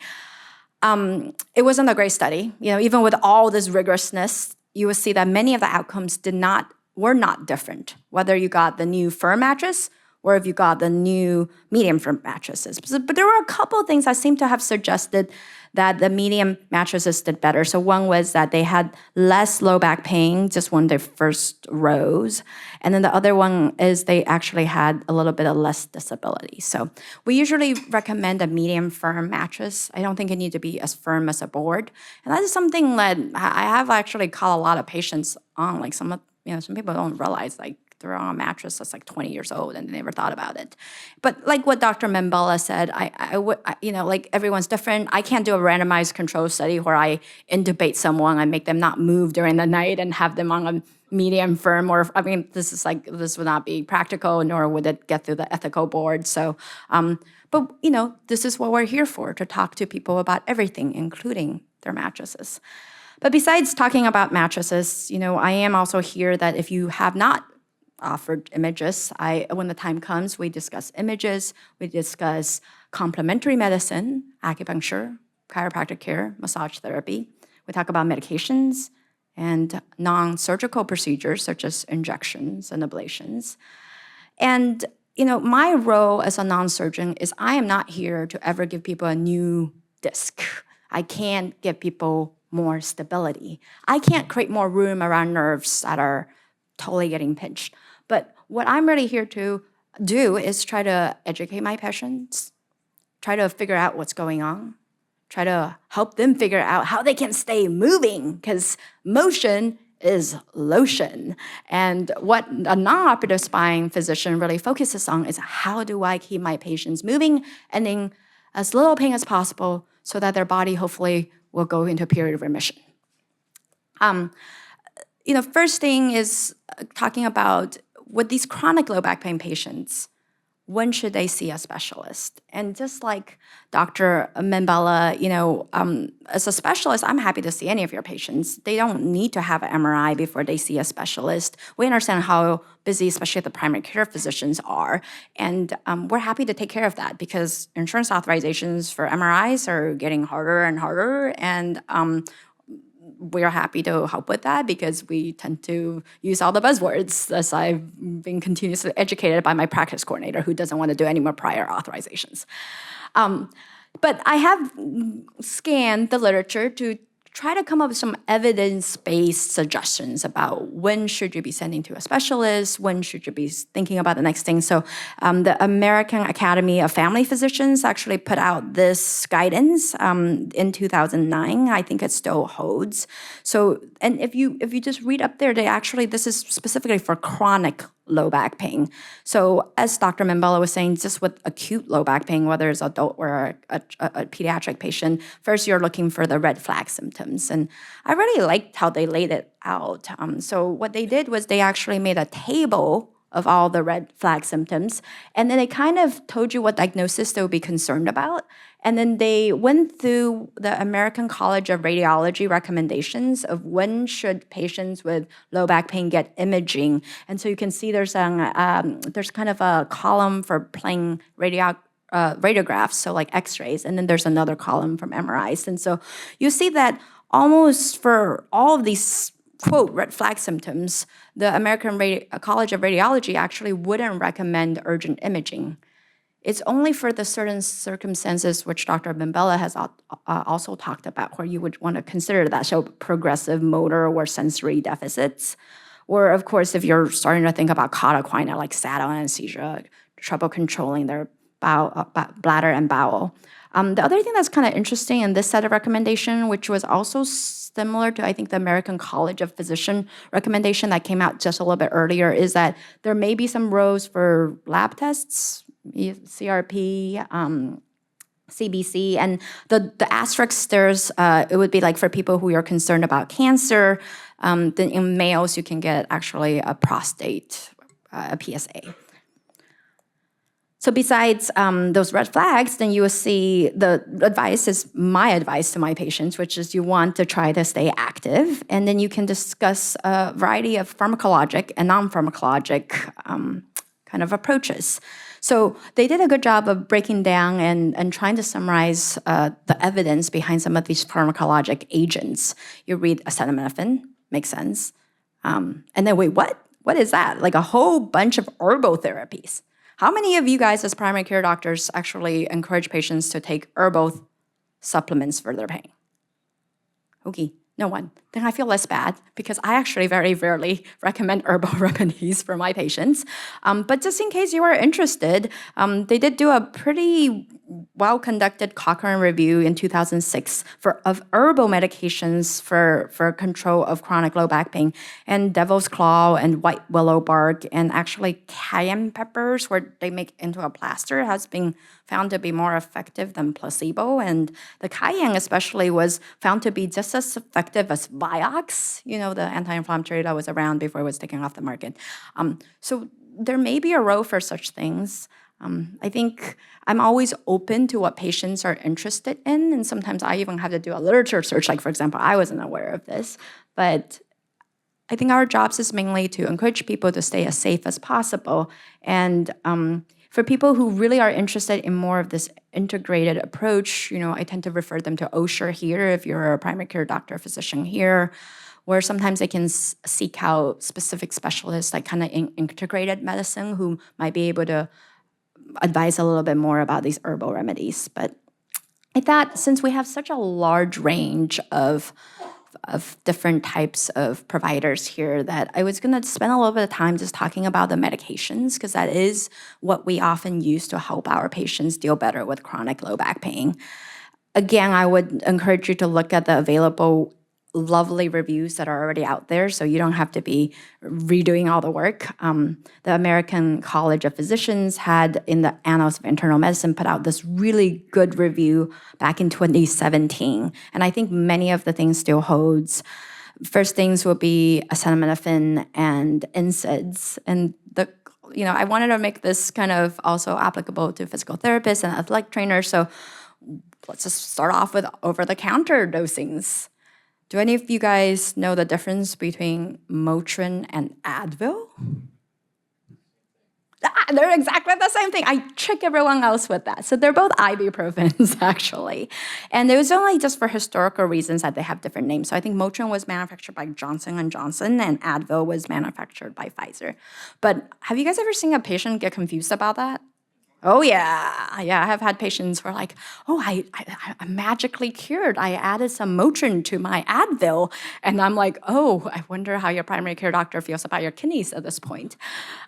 It wasn't a great study. Even with all this rigorousness, you will see that many of the outcomes were not different, whether you got the new firm mattress or if you got the new medium firm mattresses. But there were a couple of things that seemed to have suggested that the medium mattresses did better. So one was that they had less low back pain just when they first rose. And then the other one is they actually had a little bit of less disability. So we usually recommend a medium firm mattress. I don't think it needs to be as firm as a board. And that is something that I have actually called a lot of patients on. Like some people don't realize they're on a mattress that's like 20 years old and they never thought about it. But like what Dr. Mambella said, like everyone's different. I can't do a randomized control study where I intubate someone and make them not move during the night and have them on a medium firm this would not be practical, nor would it get through the ethical board. So, but this is what we're here for, to talk to people about everything, including their mattresses. But besides talking about mattresses, I am also here that if you have not offered images, when the time comes, we discuss images, we discuss complementary medicine, acupuncture, chiropractic care, massage therapy. We talk about medications and non-surgical procedures such as injections and ablations. And my role as a non-surgeon is I am not here to ever give people a new disc. I can't give people more stability. I can't create more room around nerves that are totally getting pinched. But what I'm really here to do is try to educate my patients, try to figure out what's going on, try to help them figure out how they can stay moving, because motion is lotion. And what a non-operative spine physician really focuses on is how do I keep my patients moving and in as little pain as possible so that their body hopefully will go into a period of remission. First thing is talking about with these chronic low back pain patients, when should they see a specialist? And just like Dr. Membella, as a specialist, I'm happy to see any of your patients. They don't need to have an MRI before they see a specialist. We understand how busy, especially the primary care physicians are. And we're happy to take care of that because insurance authorizations for MRIs are getting harder and harder. And we're happy to help with that because we tend to use all the buzzwords, as I've been continuously educated by my practice coordinator who doesn't want to do any more prior authorizations. But I have scanned the literature to try to come up with some evidence-based suggestions about when should you be sending to a specialist, when should you be thinking about the next thing. So the American Academy of Family Physicians actually put out this guidance in 2009. I think it still holds. So, and if you just read up there, this is specifically for chronic low back pain. So as Dr. Membella was saying, just with acute low back pain, whether it's adult or a pediatric patient, first you're looking for the red flag symptoms. And I really liked how they laid it out. So what they did was they actually made a table of all the red flag symptoms, and then they kind of told you what diagnosis they would be concerned about. And then they went through the American College of Radiology recommendations of when should patients with low back pain get imaging. And so you can see there's kind of a column for plain radiographs, so like x-rays, and then there's another column from MRIs. And so you see that almost for all of these quote, red flag symptoms, the American College of Radiology actually wouldn't recommend urgent imaging. It's only for the certain circumstances, which Dr. Membella has also talked about, where you would want to consider that, so progressive motor or sensory deficits. Or, of course, if you're starting to think about cauda equina, like saddle anesthesia, trouble controlling their bladder and bowel. The other thing that's kind of interesting in this set of recommendation, which was also similar to, I think, the American College of Physician recommendation that came out just a little bit earlier, is that there may be some rows for lab tests, CRP, CBC, and the asterisk there's, it would be like for people who are concerned about cancer, then in males you can get actually a prostate, a PSA. So besides those red flags, then you will see the advice is my advice to my patients, which is you want to try to stay active, and then you can discuss a variety of pharmacologic and non-pharmacologic kind of approaches. So they did a good job of breaking down and trying to summarize the evidence behind some of these pharmacologic agents. You read acetaminophen, makes sense. And then wait, what? What is that? Like a whole bunch of herbotherapies. How many of you guys as primary care doctors actually encourage patients to take herbal supplements for their pain? Okay, no one. Then I feel less bad because I actually very rarely recommend herbal remedies for my patients. But just in case you are interested, they did do a pretty well-conducted Cochrane review in 2006 of herbal medications for control of chronic low back pain. And devil's claw and white willow bark and actually cayenne peppers, where they make into a plaster, has been found to be more effective than placebo. And the cayenne especially was found to be just as effective as Vioxx, the anti-inflammatory that was around before it was taken off the market. So there may be a role for such things. I think I'm always open to what patients are interested in, and sometimes I even have to do a literature search. Like, for example, I wasn't aware of this, but I think our jobs is mainly to encourage people to stay as safe as possible. And for people who really are interested in more of this integrated approach, I tend to refer them to OSHA here if you're a primary care doctor, physician here, where sometimes they can seek out specific specialists, like kind of integrated medicine, who might be able to advise a little bit more about these herbal remedies. But I thought since we have such a large range of different types of providers here, that I was going to spend a little bit of time just talking about the medications, because that is what we often use to help our patients deal better with chronic low back pain. Again, I would encourage you to look at the available lovely reviews that are already out there, so you don't have to be redoing all the work. The American College of Physicians had, in the Annals of Internal Medicine, put out this really good review back in 2017, and I think many of the things still holds. First things will be acetaminophen and NSAIDs, and I wanted to make this kind of also applicable to physical therapists and athletic trainers, so let's just start off with over-the-counter dosings. Do any of you guys know the difference between Motrin and Advil? They're exactly the same thing. I trick everyone else with that. So they're both ibuprofens, actually. And it was only just for historical reasons that they have different names. So I think Motrin was manufactured by Johnson & Johnson, and Advil was manufactured by Pfizer. But have you guys ever seen a patient get confused about that? Oh, yeah. Yeah, I have had patients who are like, oh, I'm magically cured. I added some Motrin to my Advil. And I'm like, oh, I wonder how your primary care doctor feels about your kidneys at this point.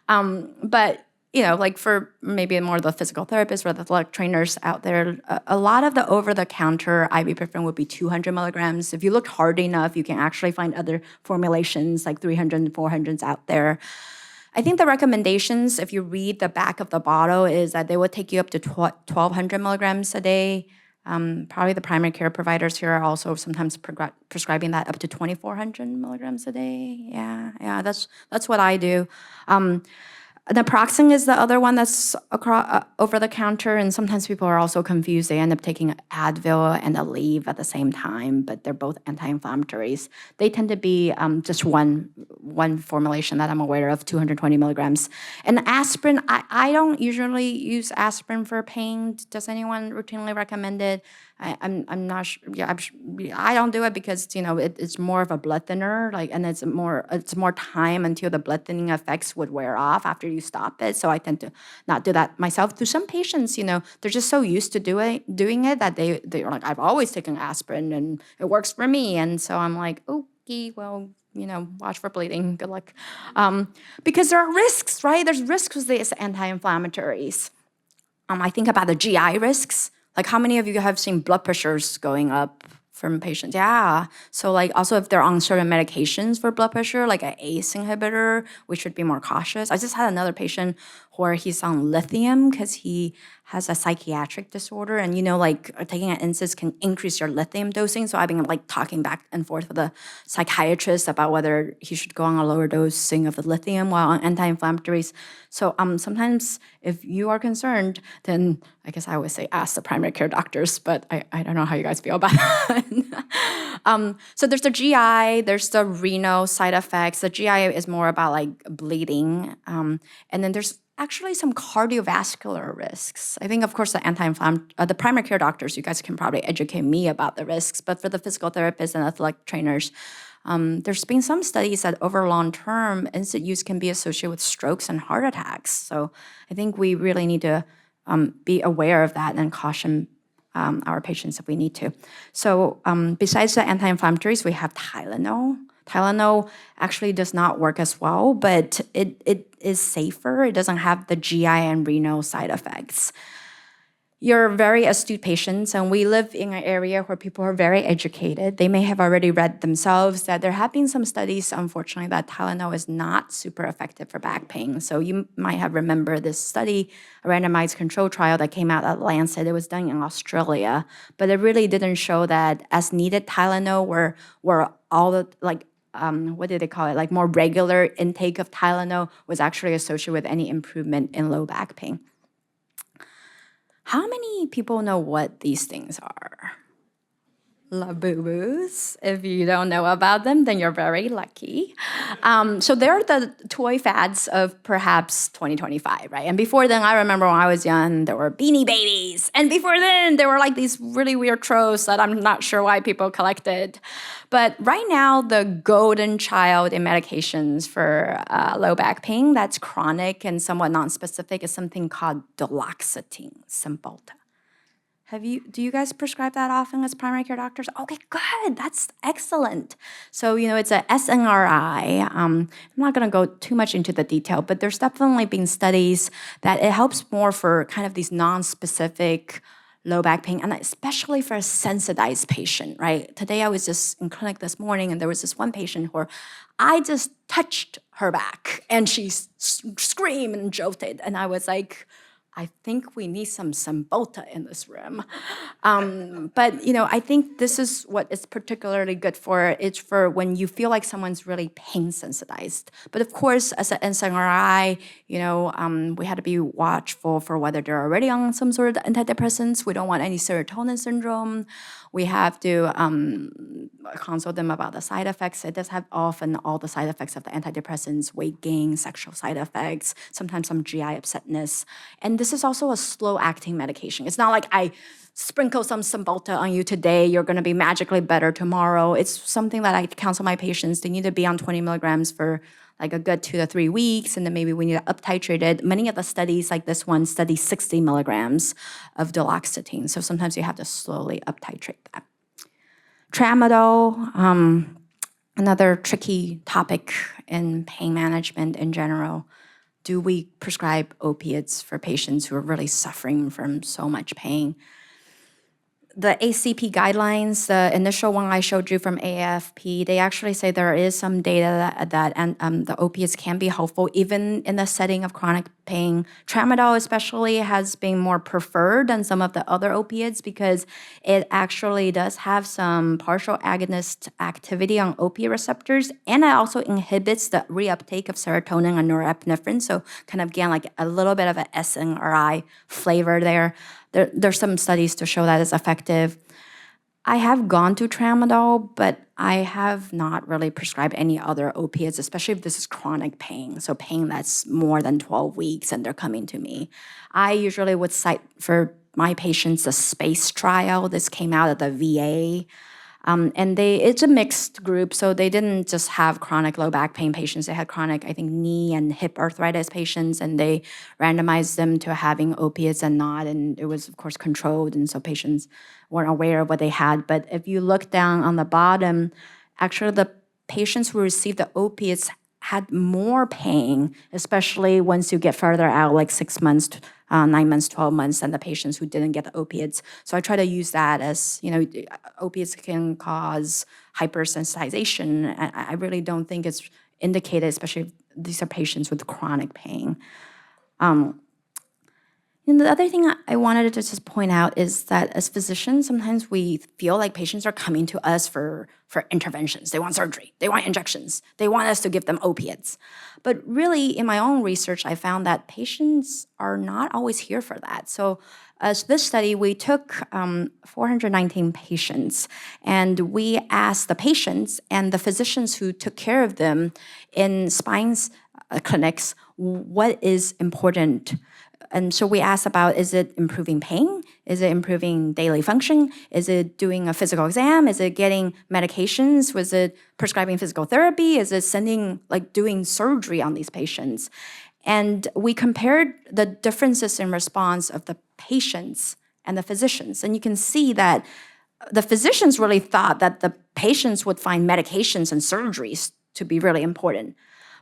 But, like for maybe more of the physical therapists or the athletic trainers out there, a lot of the over-the-counter ibuprofen would be 200 milligrams. If you look hard enough, you can actually find other formulations like 300 and 400s out there. I think the recommendations, if you read the back of the bottle, is that they would take you up to 1,200 milligrams a day. Probably the primary care providers here are also sometimes prescribing that up to 2,400 milligrams a day. Yeah, that's what I do. Naproxen is the other one that's over the counter, and sometimes people are also confused. They end up taking Advil and Aleve at the same time, but they're both anti-inflammatories. They tend to be just one formulation that I'm aware of, 220 milligrams. And aspirin, I don't usually use aspirin for pain. Does anyone routinely recommend it? I'm not sure. Yeah, I don't do it because it's more of a blood thinner, and it's more time until the blood thinning effects would wear off after you stop it. So I tend to not do that myself. To some patients, they're just so used to doing it that they're like, I've always taken aspirin and it works for me. And so I'm like, okay, well, watch for bleeding. Good luck. Because there are risks, right? There's risks with these anti-inflammatories. I think about the GI risks. Like, how many of you have seen blood pressures going up from patients? Yeah. So, also if they're on certain medications for blood pressure, like an ACE inhibitor, we should be more cautious. I just had another patient where he's on lithium because he has a psychiatric disorder, and taking an NSAID can increase your lithium dosing. So I've been talking back and forth with a psychiatrist about whether he should go on a lower dosing of the lithium while on anti-inflammatories. So sometimes if you are concerned, then I guess I always say ask the primary care doctors, but I don't know how you guys feel about that. So there's the GI, there's the renal side effects. The GI is more about bleeding, and then there's actually some cardiovascular risks. I think, of course, the primary care doctors, you guys can probably educate me about the risks, but for the physical therapists and athletic trainers, there's been some studies that over long term, NSAID use can be associated with strokes and heart attacks. So I think we really need to be aware of that and caution our patients if we need to. So besides the anti-inflammatories, we have Tylenol. Tylenol actually does not work as well, but it is safer. It doesn't have the GI and renal side effects. You're very astute patients, and we live in an area where people are very educated. They may have already read themselves that there have been some studies, unfortunately, that Tylenol is not super effective for back pain. So you might have remembered this study, a randomized control trial that came out at Lancet. It was done in Australia, but it really didn't show that as needed Tylenol were all the what did they call it? More regular intake of Tylenol was actually associated with any improvement in low back pain. How many people know what these things are? Labubus. If you don't know about them, then you're very lucky. So they're the toy fads of perhaps 2025, right? And before then, I remember when I was young, there were Beanie Babies. And before then, there were these really weird trolls that I'm not sure why people collected. But right now, the golden child in medications for low back pain that's chronic and somewhat nonspecific is something called duloxetine, Cymbalta. Do you guys prescribe that often as primary care doctors? Okay, good. That's excellent. So, it's a SNRI. I'm not going to go too much into the detail, but there's definitely been studies that it helps more for kind of these non-specific low back pain, and especially for a sensitized patient, right? Today I was just in clinic this morning, and there was this one patient where I just touched her back, and she screamed and jolted, and I was like, I think we need some Cymbalta in this room. But I think this is what it's particularly good for. It's for when you feel like someone's really pain sensitized. But of course, as an NSNRI, we had to be watchful for whether they're already on some sort of antidepressants. We don't want any serotonin syndrome. We have to consult them about the side effects. It does have often all the side effects of the antidepressants: weight gain, sexual side effects, sometimes some GI upsetness. And this is also a slow-acting medication. It's not like I sprinkle some Cymbalta on you today, you're going to be magically better tomorrow. It's something that I counsel my patients. They need to be on 20 milligrams for like a good 2 to 3 weeks, and then maybe we need to up-titrate it. Many of the studies, like this one, study 60 milligrams of duloxetine. So sometimes you have to slowly up-titrate that. Tramadol, another tricky topic in pain management in general. Do we prescribe opiates for patients who are really suffering from so much pain? The ACP guidelines, the initial one I showed you from AAFP, they actually say there is some data that the opiates can be helpful even in the setting of chronic pain. Tramadol especially has been more preferred than some of the other opiates because it actually does have some partial agonist activity on opiate receptors, and it also inhibits the reuptake of serotonin and norepinephrine, so kind of again like a little bit of an SNRI flavor there. There's some studies to show that it's effective. I have gone to tramadol, but I have not really prescribed any other opiates, especially if this is chronic pain, so pain that's more than 12 weeks and they're coming to me. I usually would cite for my patients a SPACE trial. This came out at the VA. And it's a mixed group, so they didn't just have chronic low back pain patients. They had chronic, I think, knee and hip arthritis patients, and they randomized them to having opiates and not, and it was, of course, controlled, and so patients weren't aware of what they had. But if you look down on the bottom, actually the patients who received the opiates had more pain, especially once you get further out, like 6 months, 9 months, 12 months, than the patients who didn't get the opiates. So I try to use that as, opiates can cause hypersensitization. I really don't think it's indicated, especially if these are patients with chronic pain. And the other thing I wanted to just point out is that as physicians, sometimes we feel like patients are coming to us for interventions. They want surgery. They want injections. They want us to give them opiates. But really, in my own research, I found that patients are not always here for that. So as this study, we took 419 patients, and we asked the patients and the physicians who took care of them in spine clinics what is important. And so we asked about, is it improving pain? Is it improving daily function? Is it doing a physical exam? Is it getting medications? Was it prescribing physical therapy? Is it doing surgery on these patients? And we compared the differences in response of the patients and the physicians. And you can see that the physicians really thought that the patients would find medications and surgeries to be really important.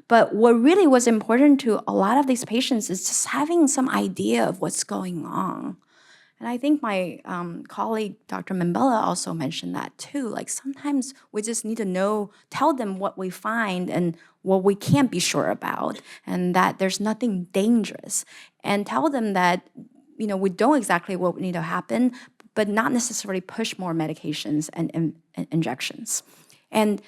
But what really was important to a lot of these patients is just having some idea of what's going on. And I think my colleague, Dr. Mimbella, also mentioned that too. Like sometimes we just need to tell them what we find and what we can't be sure about, and that there's nothing dangerous. And tell them that, we know exactly what need to happen, but not necessarily push more medications and injections. And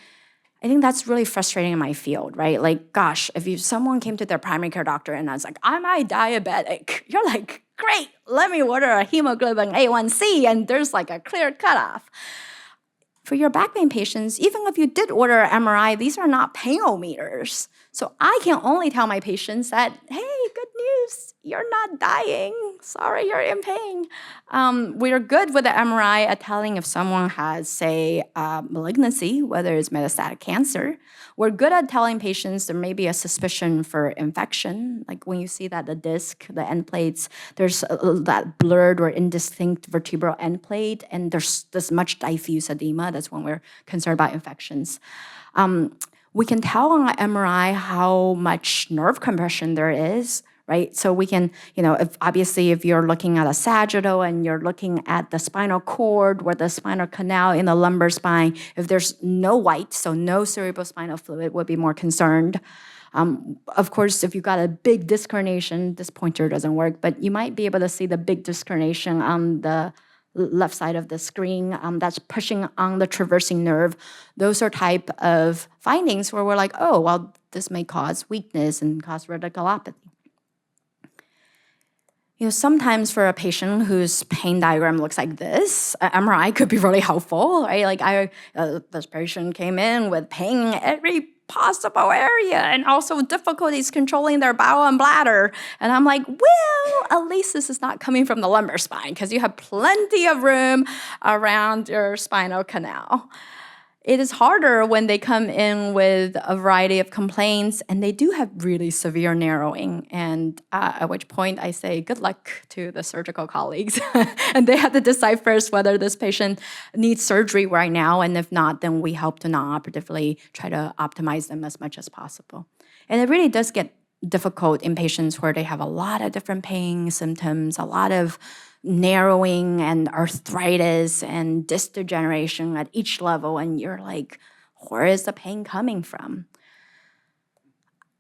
I think that's really frustrating in my field, right? Like, gosh, if someone came to their primary care doctor and I was like, am I diabetic? You're like, great, let me order a hemoglobin A1C, and there's like a clear cutoff. For your back pain patients, even if you did order an MRI, these are not painometers. So I can only tell my patients that, hey, good news, you're not dying. Sorry, you're in pain. We're good with the MRI at telling if someone has, say, malignancy, whether it's metastatic cancer. We're good at telling patients there may be a suspicion for infection. Like when you see that the disc, the end plates, there's that blurred or indistinct vertebral end plate, and there's this much diffuse edema. That's when we're concerned about infections. We can tell on an MRI how much nerve compression there is, right? So we can, if you're looking at a sagittal and you're looking at the spinal cord or the spinal canal in the lumbar spine, if there's no white, so no cerebrospinal fluid, would be more concerned. Of course, if you've got a big disc herniation, this pointer doesn't work, but you might be able to see the big disc herniation on the left side of the screen that's pushing on the traversing nerve. Those are type of findings where we're like, oh, well, this may cause weakness and cause radiculopathy. Sometimes for a patient whose pain diagram looks like this, MRI could be really helpful, right? Like this patient came in with pain in every possible area and also difficulties controlling their bowel and bladder. And I'm like, well, at least this is not coming from the lumbar spine because you have plenty of room around your spinal canal. It is harder when they come in with a variety of complaints and they do have really severe narrowing, and at which point I say good luck to the surgical colleagues. And they have to decide first whether this patient needs surgery right now, and if not, then we help to non-operatively try to optimize them as much as possible. And it really does get difficult in patients where they have a lot of different pain symptoms, a lot of narrowing and arthritis and disc degeneration at each level, and you're like, where is the pain coming from?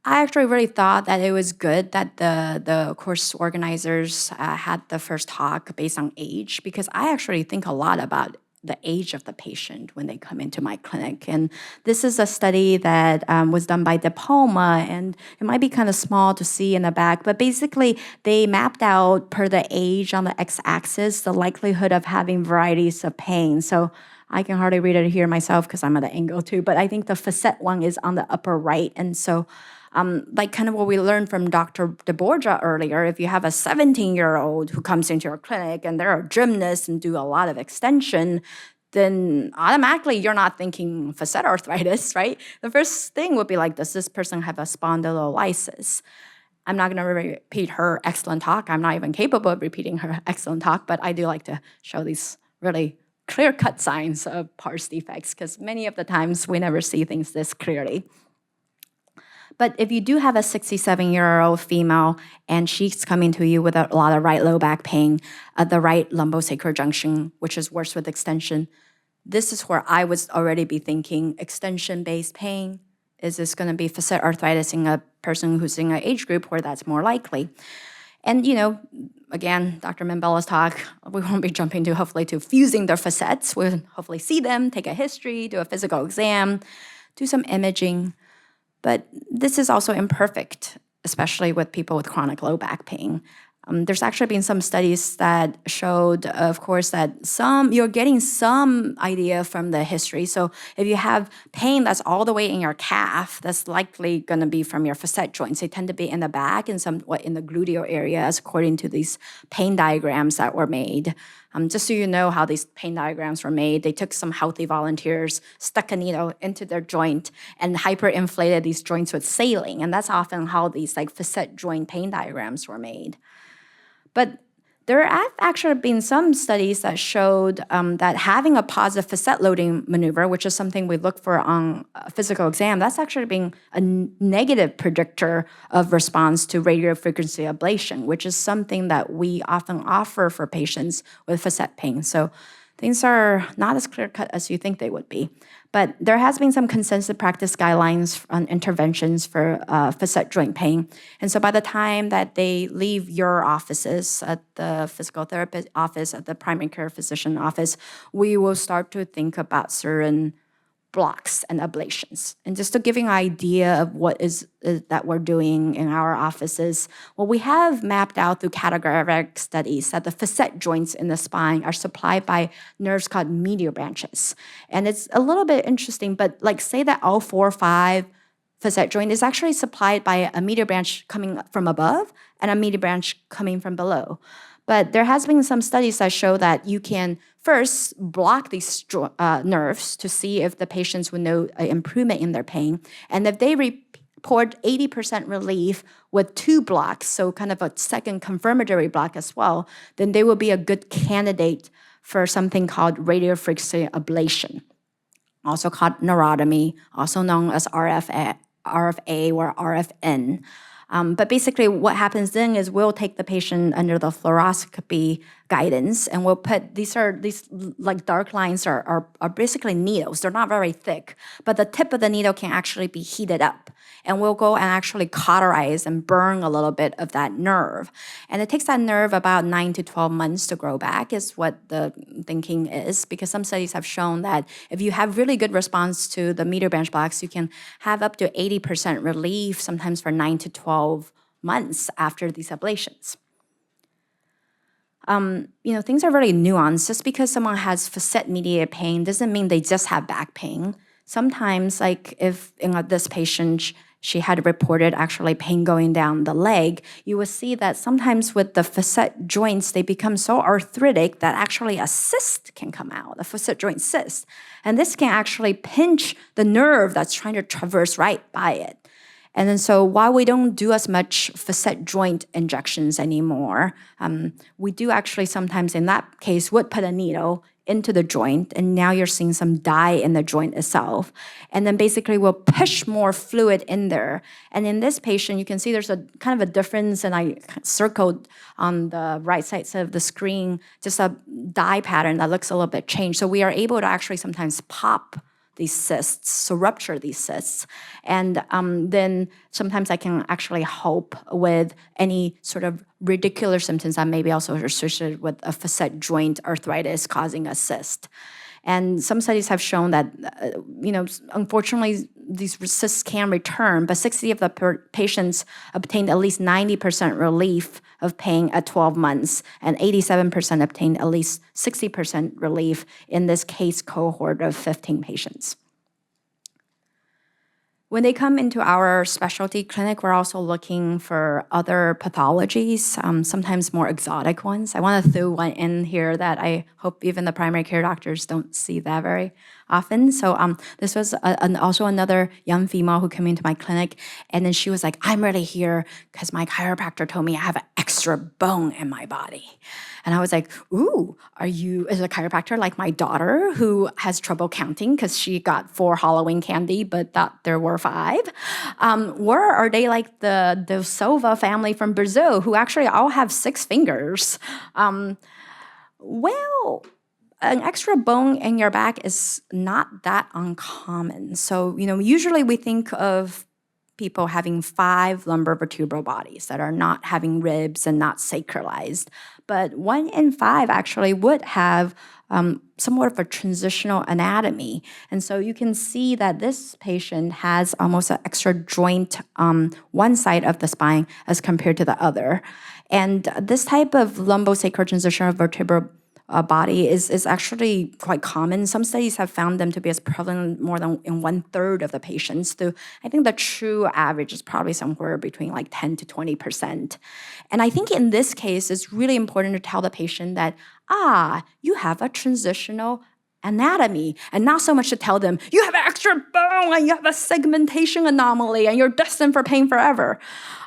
I actually really thought that it was good that the course organizers had the first talk based on age, because I actually think a lot about the age of the patient when they come into my clinic. And this is a study that was done by Diploma, and it might be kind of small to see in the back, but basically they mapped out per the age on the x-axis the likelihood of having varieties of pain. So I can hardly read it here myself because I'm at the angle too, but I think the facet one is on the upper right. And so like kind of what we learned from Dr. DeBorgia earlier, if you have a 17-year-old who comes into your clinic and they're a gymnast and do a lot of extension, then automatically you're not thinking facet arthritis, right? The first thing would be like, does this person have a spondylolysis? I'm not going to repeat her excellent talk. I'm not even capable of repeating her excellent talk, but I do like to show these really clear-cut signs of pars defects because many of the times we never see things this clearly. But if you do have a 67-year-old female and she's coming to you with a lot of right low back pain at the right lumbosacral junction, which is worse with extension, this is where I would already be thinking extension-based pain. Is this going to be facet arthritis in a person who's in an age group where that's more likely? And, again, Dr. Mambella's talk, we won't be jumping to, hopefully, to fusing their facets. We'll hopefully see them, take a history, do a physical exam, do some imaging. But this is also imperfect, especially with people with chronic low back pain. There's actually been some studies that showed, of course, that you're getting some idea from the history. So if you have pain that's all the way in your calf, that's likely going to be from your facet joints. They tend to be in the back and somewhat in the gluteal areas, according to these pain diagrams that were made. Just so you know how these pain diagrams were made, they took some healthy volunteers, stuck a needle into their joint, and hyperinflated these joints with saline. And that's often how these facet joint pain diagrams were made. But there have actually been some studies that showed that having a positive facet loading maneuver, which is something we look for on a physical exam, that's actually been a negative predictor of response to radiofrequency ablation, which is something that we often offer for patients with facet pain. So things are not as clear-cut as you think they would be. But there has been some consensus practice guidelines on interventions for facet joint pain. And so by the time that they leave your offices, at the physical therapist office, at the primary care physician office, we will start to think about certain blocks and ablations. And just to give you an idea of what is that we're doing in our offices, well, we have mapped out through cadaveric studies that the facet joints in the spine are supplied by nerves called medial branches. And it's a little bit interesting, but say that all 4 or 5 facet joint is actually supplied by a medial branch coming from above and a medial branch coming from below. But there has been some studies that show that you can first block these nerves to see if the patients will know an improvement in their pain. And if they report 80% relief with 2 blocks, so kind of a second confirmatory block as well, then they will be a good candidate for something called radiofrequency ablation, also called neurotomy, also known as RFA or RFN. But basically what happens then is we'll take the patient under the fluoroscopy guidance, and we'll put, these like dark lines are basically needles. They're not very thick, but the tip of the needle can actually be heated up. And we'll go and actually cauterize and burn a little bit of that nerve. And it takes that nerve about 9 to 12 months to grow back is what the thinking is, because some studies have shown that if you have really good response to the medial branch blocks, you can have up to 80% relief, sometimes for 9 to 12 months after these ablations. Things are very nuanced. Just because someone has facet-mediated pain doesn't mean they just have back pain. Sometimes, like if in this patient, she had reported actually pain going down the leg, you will see that sometimes with the facet joints, they become so arthritic that actually a cyst can come out, a facet joint cyst. And this can actually pinch the nerve that's trying to traverse right by it. And then so while we don't do as much facet joint injections anymore, we do actually sometimes in that case would put a needle into the joint, and now you're seeing some dye in the joint itself. And then basically we'll push more fluid in there. And in this patient, you can see there's a kind of a difference, and I circled on the right side of the screen, just a dye pattern that looks a little bit changed. So we are able to actually sometimes pop these cysts, so rupture these cysts. And then sometimes I can actually help with any sort of radicular symptoms that may be also associated with a facet joint arthritis causing a cyst. And some studies have shown that, unfortunately, these cysts can return, but 60 of the patients obtained at least 90% relief of pain at 12 months, and 87% obtained at least 60% relief in this case cohort of 15 patients. When they come into our specialty clinic, we're also looking for other pathologies, sometimes more exotic ones. I want to throw one in here that I hope even the primary care doctors don't see that very often. So this was also another young female who came into my clinic, and then she was like, I'm really here because my chiropractor told me I have an extra bone in my body. And I was like, ooh, is a chiropractor like my daughter who has trouble counting because she got 4 Halloween candy but thought there were 5? Or are they like the Silva family from Brazil who actually all have 6 fingers? Well, an extra bone in your back is not that uncommon. So, usually we think of people having 5 lumbovertebral bodies that are not having ribs and not sacralized. But 1 in 5 actually would have somewhat of a transitional anatomy. And so you can see that this patient has almost an extra joint on one side of the spine as compared to the other. And this type of lumbosacral transitional vertebral body is actually quite common. Some studies have found them to be as prevalent more than in 1/3 of the patients. So I think the true average is probably somewhere between like 10 to 20%. And I think in this case, it's really important to tell the patient that, you have a transitional anatomy, and not so much to tell them, you have an extra bone and you have a segmentation anomaly and you're destined for pain forever.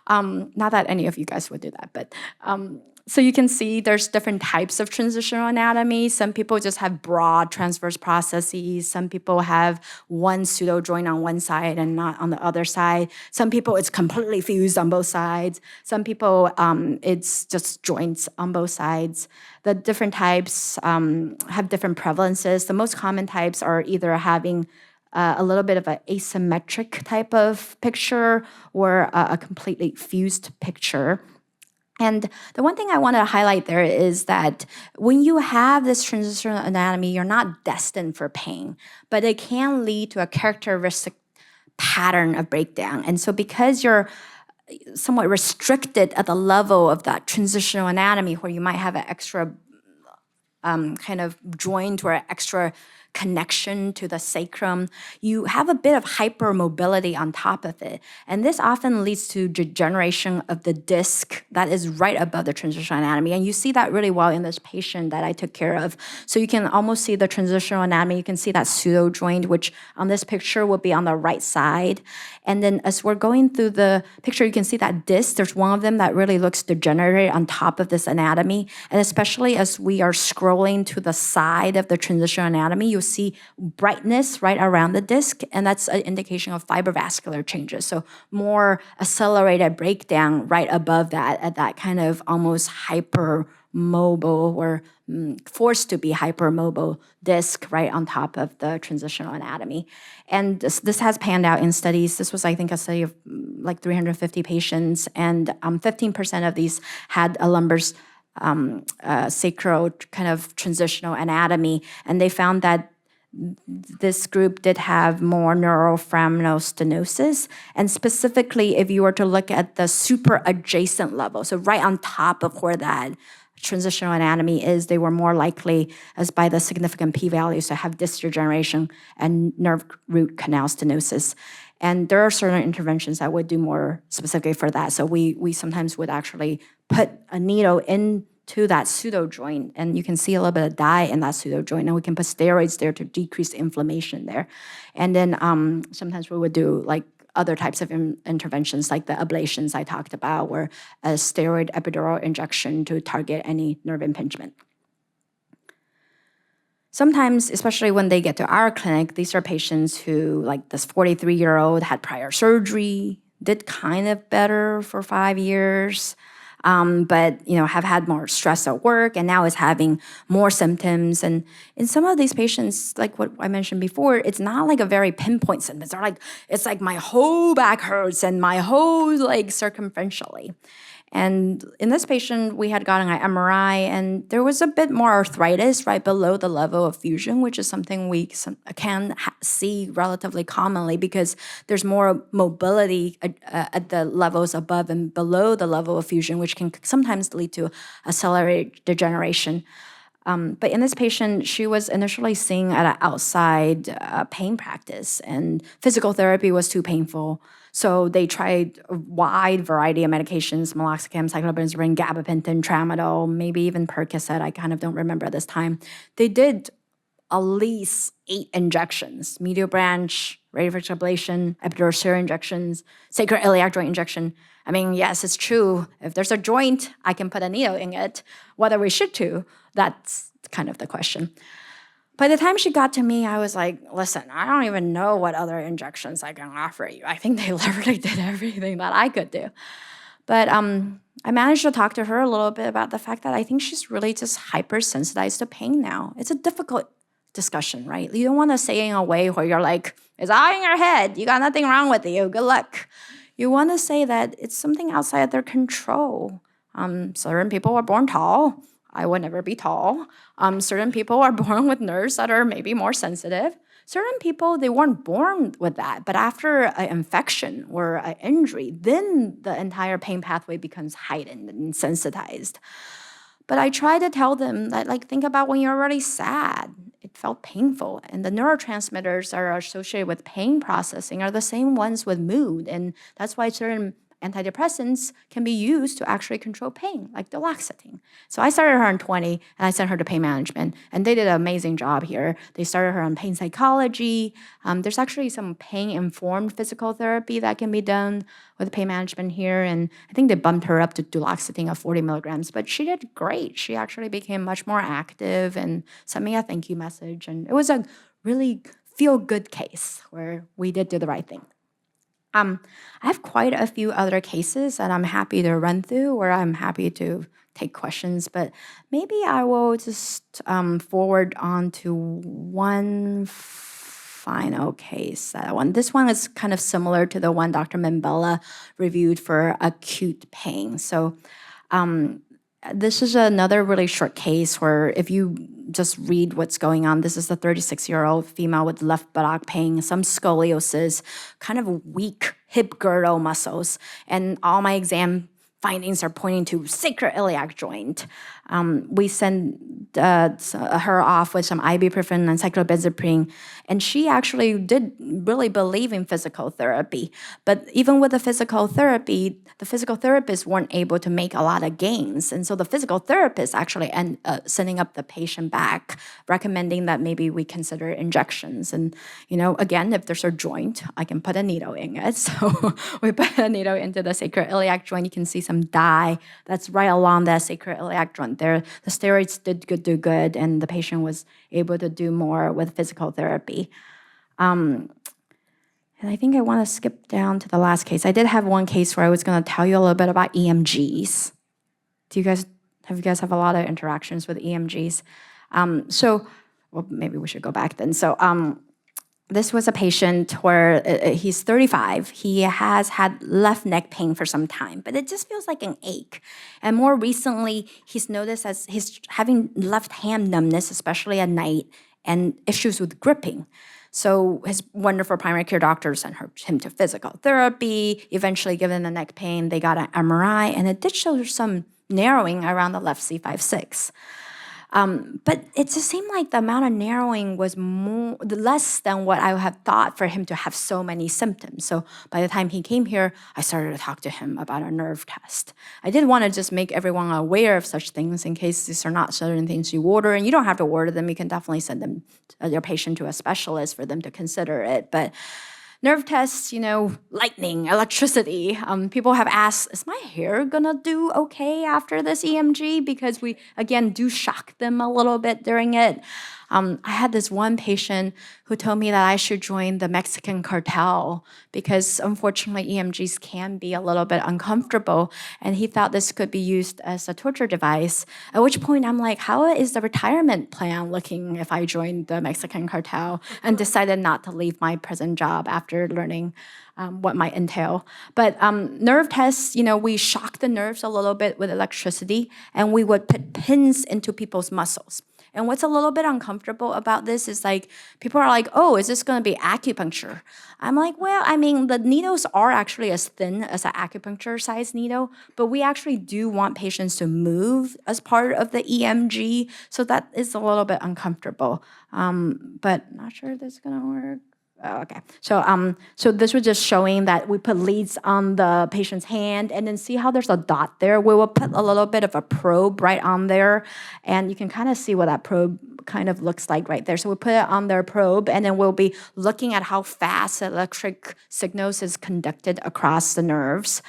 Not that any of you guys would do that, but so you can see there's different types of transitional anatomy. Some people just have broad transverse processes. Some people have one pseudo joint on one side and not on the other side. Some people, it's completely fused on both sides. Some people, it's just joints on both sides. The different types have different prevalences. The most common types are either having a little bit of an asymmetric type of picture or a completely fused picture. And the one thing I want to highlight there is that when you have this transitional anatomy, you're not destined for pain, but it can lead to a characteristic pattern of breakdown. And so because you're somewhat restricted at the level of that transitional anatomy where you might have an extra kind of joint or an extra connection to the sacrum, you have a bit of hypermobility on top of it. And this often leads to degeneration of the disc that is right above the transitional anatomy. And you see that really well in this patient that I took care of. So you can almost see the transitional anatomy. You can see that pseudo joint, which on this picture will be on the right side. And then as we're going through the picture, you can see that disc. There's one of them that really looks degenerate on top of this anatomy. And especially as we are scrolling to the side of the transitional anatomy, you you'll see brightness right around the disc, and that's an indication of fibrovascular changes. So more accelerated breakdown right above that, at that kind of almost hypermobile or forced to be hypermobile disc right on top of the transitional anatomy. And this has panned out in studies. This was, I think, a study of like 350 patients, and 15% of these had a lumbar sacral kind of transitional anatomy, and they found that this group did have more neuroforaminal stenosis, and specifically if you were to look at the super adjacent level, so right on top of where that transitional anatomy is, they were more likely, as by the significant p-values, to have disc degeneration and nerve root canal stenosis. And there are certain interventions that would do more specifically for that. So we sometimes would actually put a needle into that pseudo joint, and you can see a little bit of dye in that pseudo joint, and we can put steroids there to decrease inflammation there. And then sometimes we would do like other types of interventions like the ablations I talked about, or a steroid epidural injection to target any nerve impingement. Sometimes, especially when they get to our clinic, these are patients who, like this 43-year-old, had prior surgery, did kind of better for 5 years, but have had more stress at work and now is having more symptoms. And in some of these patients, like what I mentioned before, it's not like a very pinpoint symptoms. They're like, it's like my whole back hurts and my whole leg circumferentially. And in this patient, we had gotten an MRI, and there was a bit more arthritis right below the level of fusion, which is something we can see relatively commonly because there's more mobility at the levels above and below the level of fusion, which can sometimes lead to accelerated degeneration. But in this patient, she was initially seen at an outside pain practice, and physical therapy was too painful. So they tried a wide variety of medications: meloxicam, cyclobenzaprine, gabapentin, tramadol, maybe even Percocet. I kind of don't remember this time. They did at least 8 injections: medial branch, radiofrequency ablation, epidural steroid injections, sacroiliac joint injection. I mean, yes, it's true. If there's a joint, I can put a needle in it. Whether we should to, that's kind of the question. By the time she got to me, I was like, listen, I don't even know what other injections I can offer you. I think they literally did everything that I could do. But I managed to talk to her a little bit about the fact that I think she's really just hypersensitized to pain now. It's a difficult discussion, right? You don't want to say it in a way where you're like, it's all in your head. You got nothing wrong with you. Good luck. You want to say that it's something outside their control. Certain people are born tall. I would never be tall. Certain people are born with nerves that are maybe more sensitive. Certain people, they weren't born with that, but after an infection or an injury, then the entire pain pathway becomes heightened and sensitized. But I try to tell them that, like, think about when you're already sad. It felt painful. And the neurotransmitters that are associated with pain processing are the same ones with mood. And that's why certain antidepressants can be used to actually control pain, like duloxetine. So I started her on 20, and I sent her to pain management, and they did an amazing job here. They started her on pain psychology. There's actually some pain-informed physical therapy that can be done with pain management here, and I think they bumped her up to duloxetine of 40 milligrams, but she did great. She actually became much more active and sent me a thank you message, and it was a really feel-good case where we did do the right thing. I have quite a few other cases that I'm happy to run through, or I'm happy to take questions, but maybe I will just forward on to one final case. This one is kind of similar to the one Dr. Mimbella reviewed for acute pain. So this is another really short case where if you just read what's going on, this is a 36-year-old female with left buttock pain, some scoliosis, kind of weak hip girdle muscles, and all my exam findings are pointing to sacroiliac joint. We send her off with some ibuprofen and cyclobenzaprine, and she actually did really believe in physical therapy. But even with the physical therapy, the physical therapists weren't able to make a lot of gains. And so the physical therapist actually ended sending up the patient back, recommending that maybe we consider injections. And, again, if there's a joint, I can put a needle in it. So we put a needle into the sacroiliac joint. You can see some some dye that's right along that sacroiliac joint there. The steroids did do good, and the patient was able to do more with physical therapy. And I think I want to skip down to the last case. I did have one case where I was going to tell you a little bit about EMGs. Do you guys have a lot of interactions with EMGs? Well, maybe we should go back then. This was a patient where he's 35. He has had left neck pain for some time, but it just feels like an ache. And more recently, he's noticed as he's having left hand numbness, especially at night, and issues with gripping. So his wonderful primary care doctor sent him to physical therapy. Eventually, given the neck pain, they got an MRI, and it did show some narrowing around the left C5-6. But it just seemed like the amount of narrowing was less than what I had thought for him to have so many symptoms. So by the time he came here, I started to talk to him about a nerve test. I did want to just make everyone aware of such things in case these are not certain things you order. And you don't have to order them. You can definitely send them, your patient to a specialist for them to consider it. But nerve tests, lightning, electricity. People have asked, is my hair gonna do okay after this EMG? Because we, again, do shock them a little bit during it. I had this one patient who told me that I should join the Mexican cartel because unfortunately EMGs can be a little bit uncomfortable, and he thought this could be used as a torture device, at which point I'm like, how is the retirement plan looking if I joined the Mexican cartel, and decided not to leave my present job after learning what might entail. But nerve tests, we shock the nerves a little bit with electricity, and we would put pins into people's muscles. And what's a little bit uncomfortable about this is people are like, oh, is this gonna be acupuncture? I'm like, well, the needles are actually as thin as an acupuncture size needle, but we actually do want patients to move as part of the EMG, so that is a little bit uncomfortable. But not sure this is gonna work. Oh, okay. So this was just showing that we put leads on the patient's hand, and then see how there's a dot there. We will put a little bit of a probe right on there, and you can kind of see what that probe kind of looks like right there. So we'll put it on their probe, and then we'll be looking at how fast electric signals is conducted across the nerves.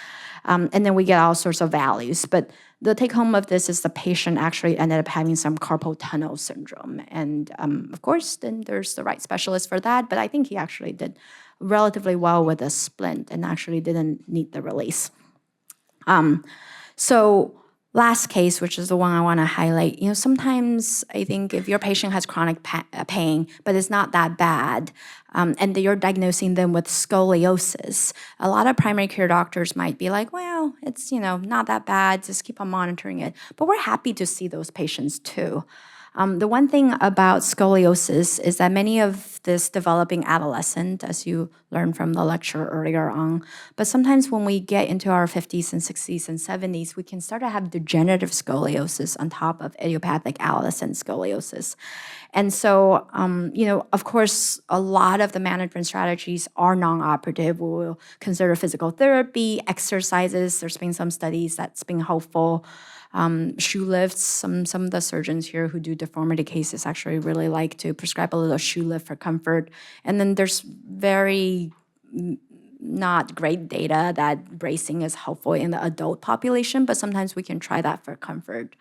And then we get all sorts of values. But the take home of this is the patient actually ended up having some carpal tunnel syndrome. And of course, then there's the right specialist for that. But I think he actually did relatively well with a splint and actually didn't need the release. So last case, which is the one I want to highlight, sometimes I think if your patient has chronic pain, but it's not that bad, and you're diagnosing them with scoliosis, a lot of primary care doctors might be like, well, it's, not that bad, just keep on monitoring it. But we're happy to see those patients too. The one thing about scoliosis is that many of this developing adolescent, as you learned from the lecture earlier on, but sometimes when we get into our 50s and 60s and 70s, we can start to have degenerative scoliosis on top of idiopathic adolescent scoliosis. And so, of course, a lot of the management strategies are non-operative. We will consider physical therapy, exercises. There's been some studies that's been helpful. Shoe lifts, some of the surgeons here who do deformity cases actually really like to prescribe a little shoe lift for comfort. And then there's very not great data that bracing is helpful in the adult population, but sometimes we can try that for comfort.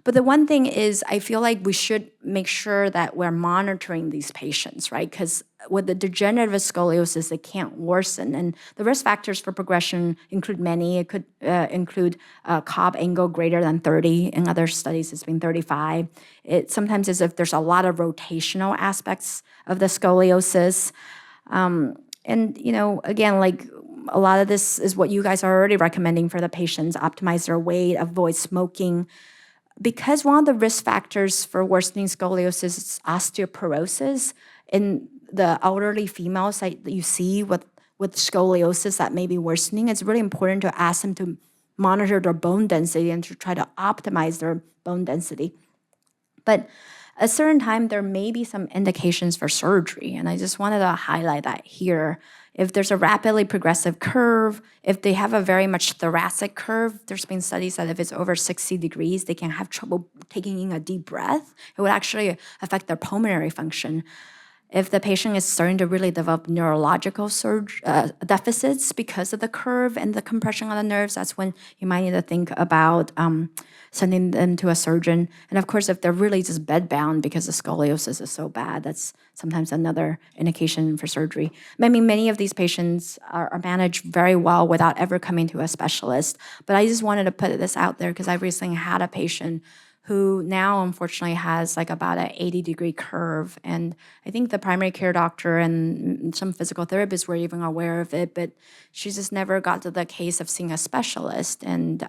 But the one thing is, I feel like we should make sure that we're monitoring these patients, right? Because with the degenerative scoliosis, it can't worsen. And the risk factors for progression include many. It could include Cobb angle greater than 30. In other studies, it's been 35. It sometimes is if there's a lot of rotational aspects of the scoliosis. And, again, a lot of this is what you guys are already recommending for the patients: optimize their weight, avoid smoking. Because one of the risk factors for worsening scoliosis is osteoporosis. In the elderly females that you see with scoliosis that may be worsening, it's really important to ask them to monitor their bone density and to try to optimize their bone density. But at a certain time, there may be some indications for surgery, and I just wanted to highlight that here. If there's a rapidly progressive curve, if they have a very much thoracic curve, there's been studies that if it's over 60 degrees, they can have trouble taking in a deep breath. It would actually affect their pulmonary function. If the patient is starting to really develop neurological deficits because of the curve and the compression of the nerves, that's when you might need to think about sending them to a surgeon. And of course, if they're really just bedbound because the scoliosis is so bad, that's sometimes another indication for surgery. I mean, many of these patients are managed very well without ever coming to a specialist. But I just wanted to put this out there because I recently had a patient who now unfortunately has like about an 80-degree curve. And I think the primary care doctor and some physical therapists were even aware of it, but she just never got to the case of seeing a specialist. And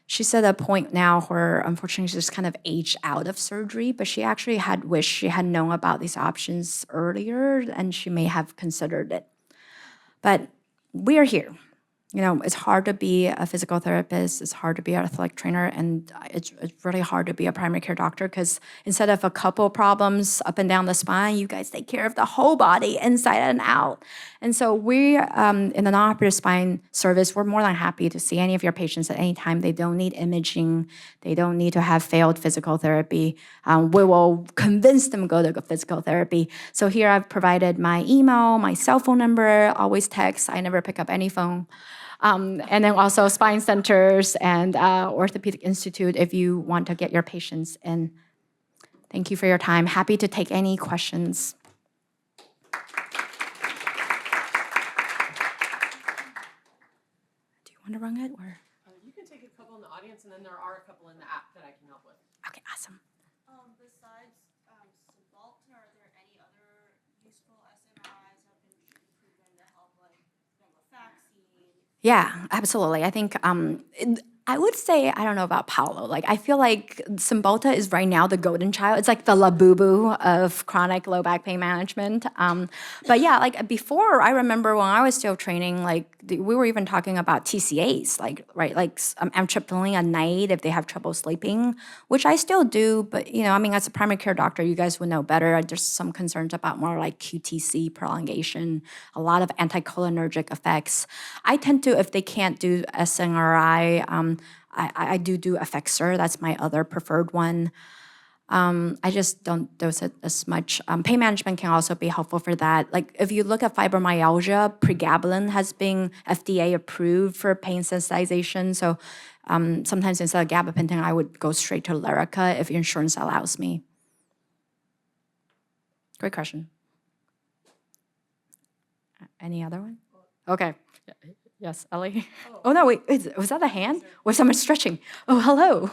she's at a point now where unfortunately she's just kind of aged out of surgery, but she actually had wished she had known about these options earlier and she may have considered it. But we are here. You know, it's hard to be a physical therapist, it's hard to be an athletic trainer, and it's really hard to be a primary care doctor because instead of a couple problems up and down the spine, you guys take care of the whole body, inside and out. And so we, in the non-operative spine service, we're more than happy to see any of your patients at any time. They don't need imaging, they don't need to have failed physical therapy. We will convince them to go to physical therapy. So here I've provided my email, my cell phone number, always text, I never pick up any phone. And then also spine centers and Orthopaedic Institute if you want to get your patients in. Thank you for your time. Happy to take any questions. Do you want to run it or? You can take a couple in the audience, and then there are a couple in the app that I can help with. Okay, awesome. Besides Cymbalta, are there any other useful SMRIs that have been proven to help, like vaccine? Yeah, absolutely. I think I would say, I don't know about Paolo. Like, I feel like Cymbalta is right now the golden child. It's like the Labubu of chronic low back pain management. But yeah, like before, I remember when I was still training, like we were even talking about TCAs, like, right, like amitriptyline at night if they have trouble sleeping, which I still do. But, you know, I mean, as a primary care doctor, you guys would know better. There's some concerns about more like QTC prolongation, a lot of anticholinergic effects. I tend to, if they can't do SNRI, I do Effexor. That's my other preferred one. I just don't dose it as much. Pain management can also be helpful for that. Like if you look at fibromyalgia, pregabalin has been FDA approved for pain sensitization. So sometimes instead of gabapentin, I would go straight to Lyrica if insurance allows me. Great question. Any other one? Okay. Yes, Ellie? Oh, no, wait, was that a hand? Was someone stretching? Oh, hello.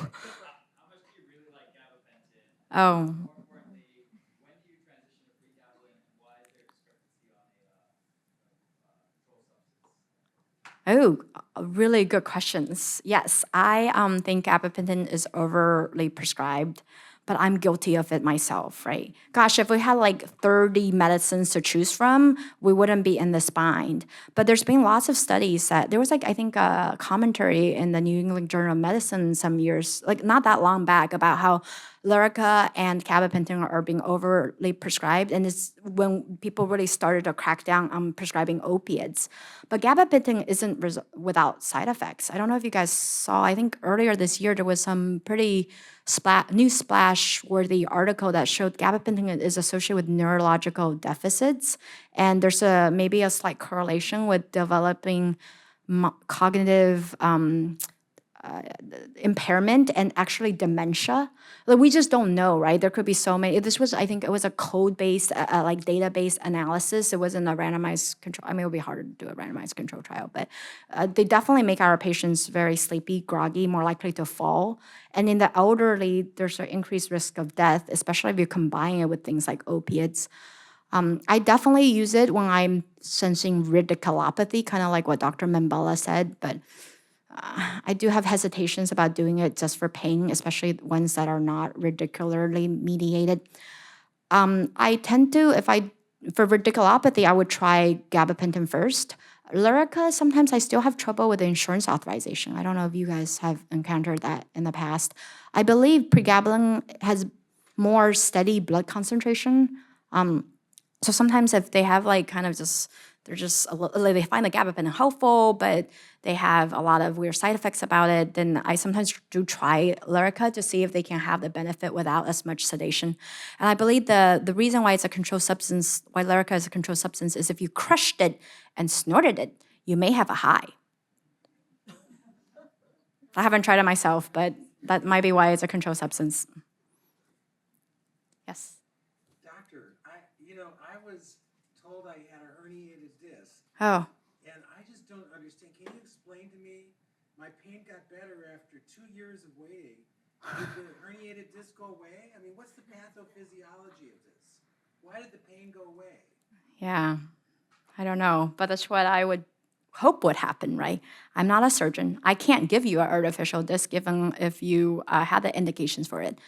Oh. Oh, really good questions. Yes, I think gabapentin is overly prescribed, but I'm guilty of it myself, right? Gosh, if we had like 30 medicines to choose from, we wouldn't be in this bind. But there's been lots of studies that there was like, I think a commentary in the New England Journal of Medicine some years, like not that long back, about how Lyrica and gabapentin are being overly prescribed, and it's when people really started to crack down on prescribing opiates. But gabapentin isn't without side effects. I don't know if you guys saw, I think earlier this year there was some pretty news splash-worthy article that showed gabapentin is associated with neurological deficits, and there's maybe a slight correlation with developing cognitive impairment and actually dementia. Like, we just don't know, right? There could be so many. This was, I think it was a code-based, like database analysis. It wasn't a randomized control. I mean, it would be hard to do a randomized control trial, but they definitely make our patients very sleepy, groggy, more likely to fall. And in the elderly, there's an increased risk of death, especially if you combine it with things like opiates. I definitely use it when I'm sensing radiculopathy, kind of like what Dr. Membella said, but I do have hesitations about doing it just for pain, especially ones that are not radicularly mediated. I tend to, for radiculopathy, I would try gabapentin first. Lyrica, sometimes I still have trouble with the insurance authorization. I don't know if you guys have encountered that in the past. I believe pregabalin has more steady blood concentration. So sometimes if they have like kind of just they're just like they find the gabapentin helpful, but they have a lot of weird side effects about it, then I sometimes do try Lyrica to see if they can have the benefit without as much sedation. And I believe the reason why it's a controlled substance, why Lyrica is a controlled substance, is if you crushed it and snorted it, you may have a high. I haven't tried it myself, but that might be why it's a controlled substance. Yes. Doctor, I was told I had a herniated disc. Oh. And I just don't understand. Can you explain to me? My pain got better after 2 years of waiting. Did the herniated disc go away? I mean, what's the pathophysiology of this? Why did the pain go away? Yeah, I don't know, but that's what I would hope would happen, right? I'm not a surgeon. I can't give you an artificial disc even if you had the indications for it.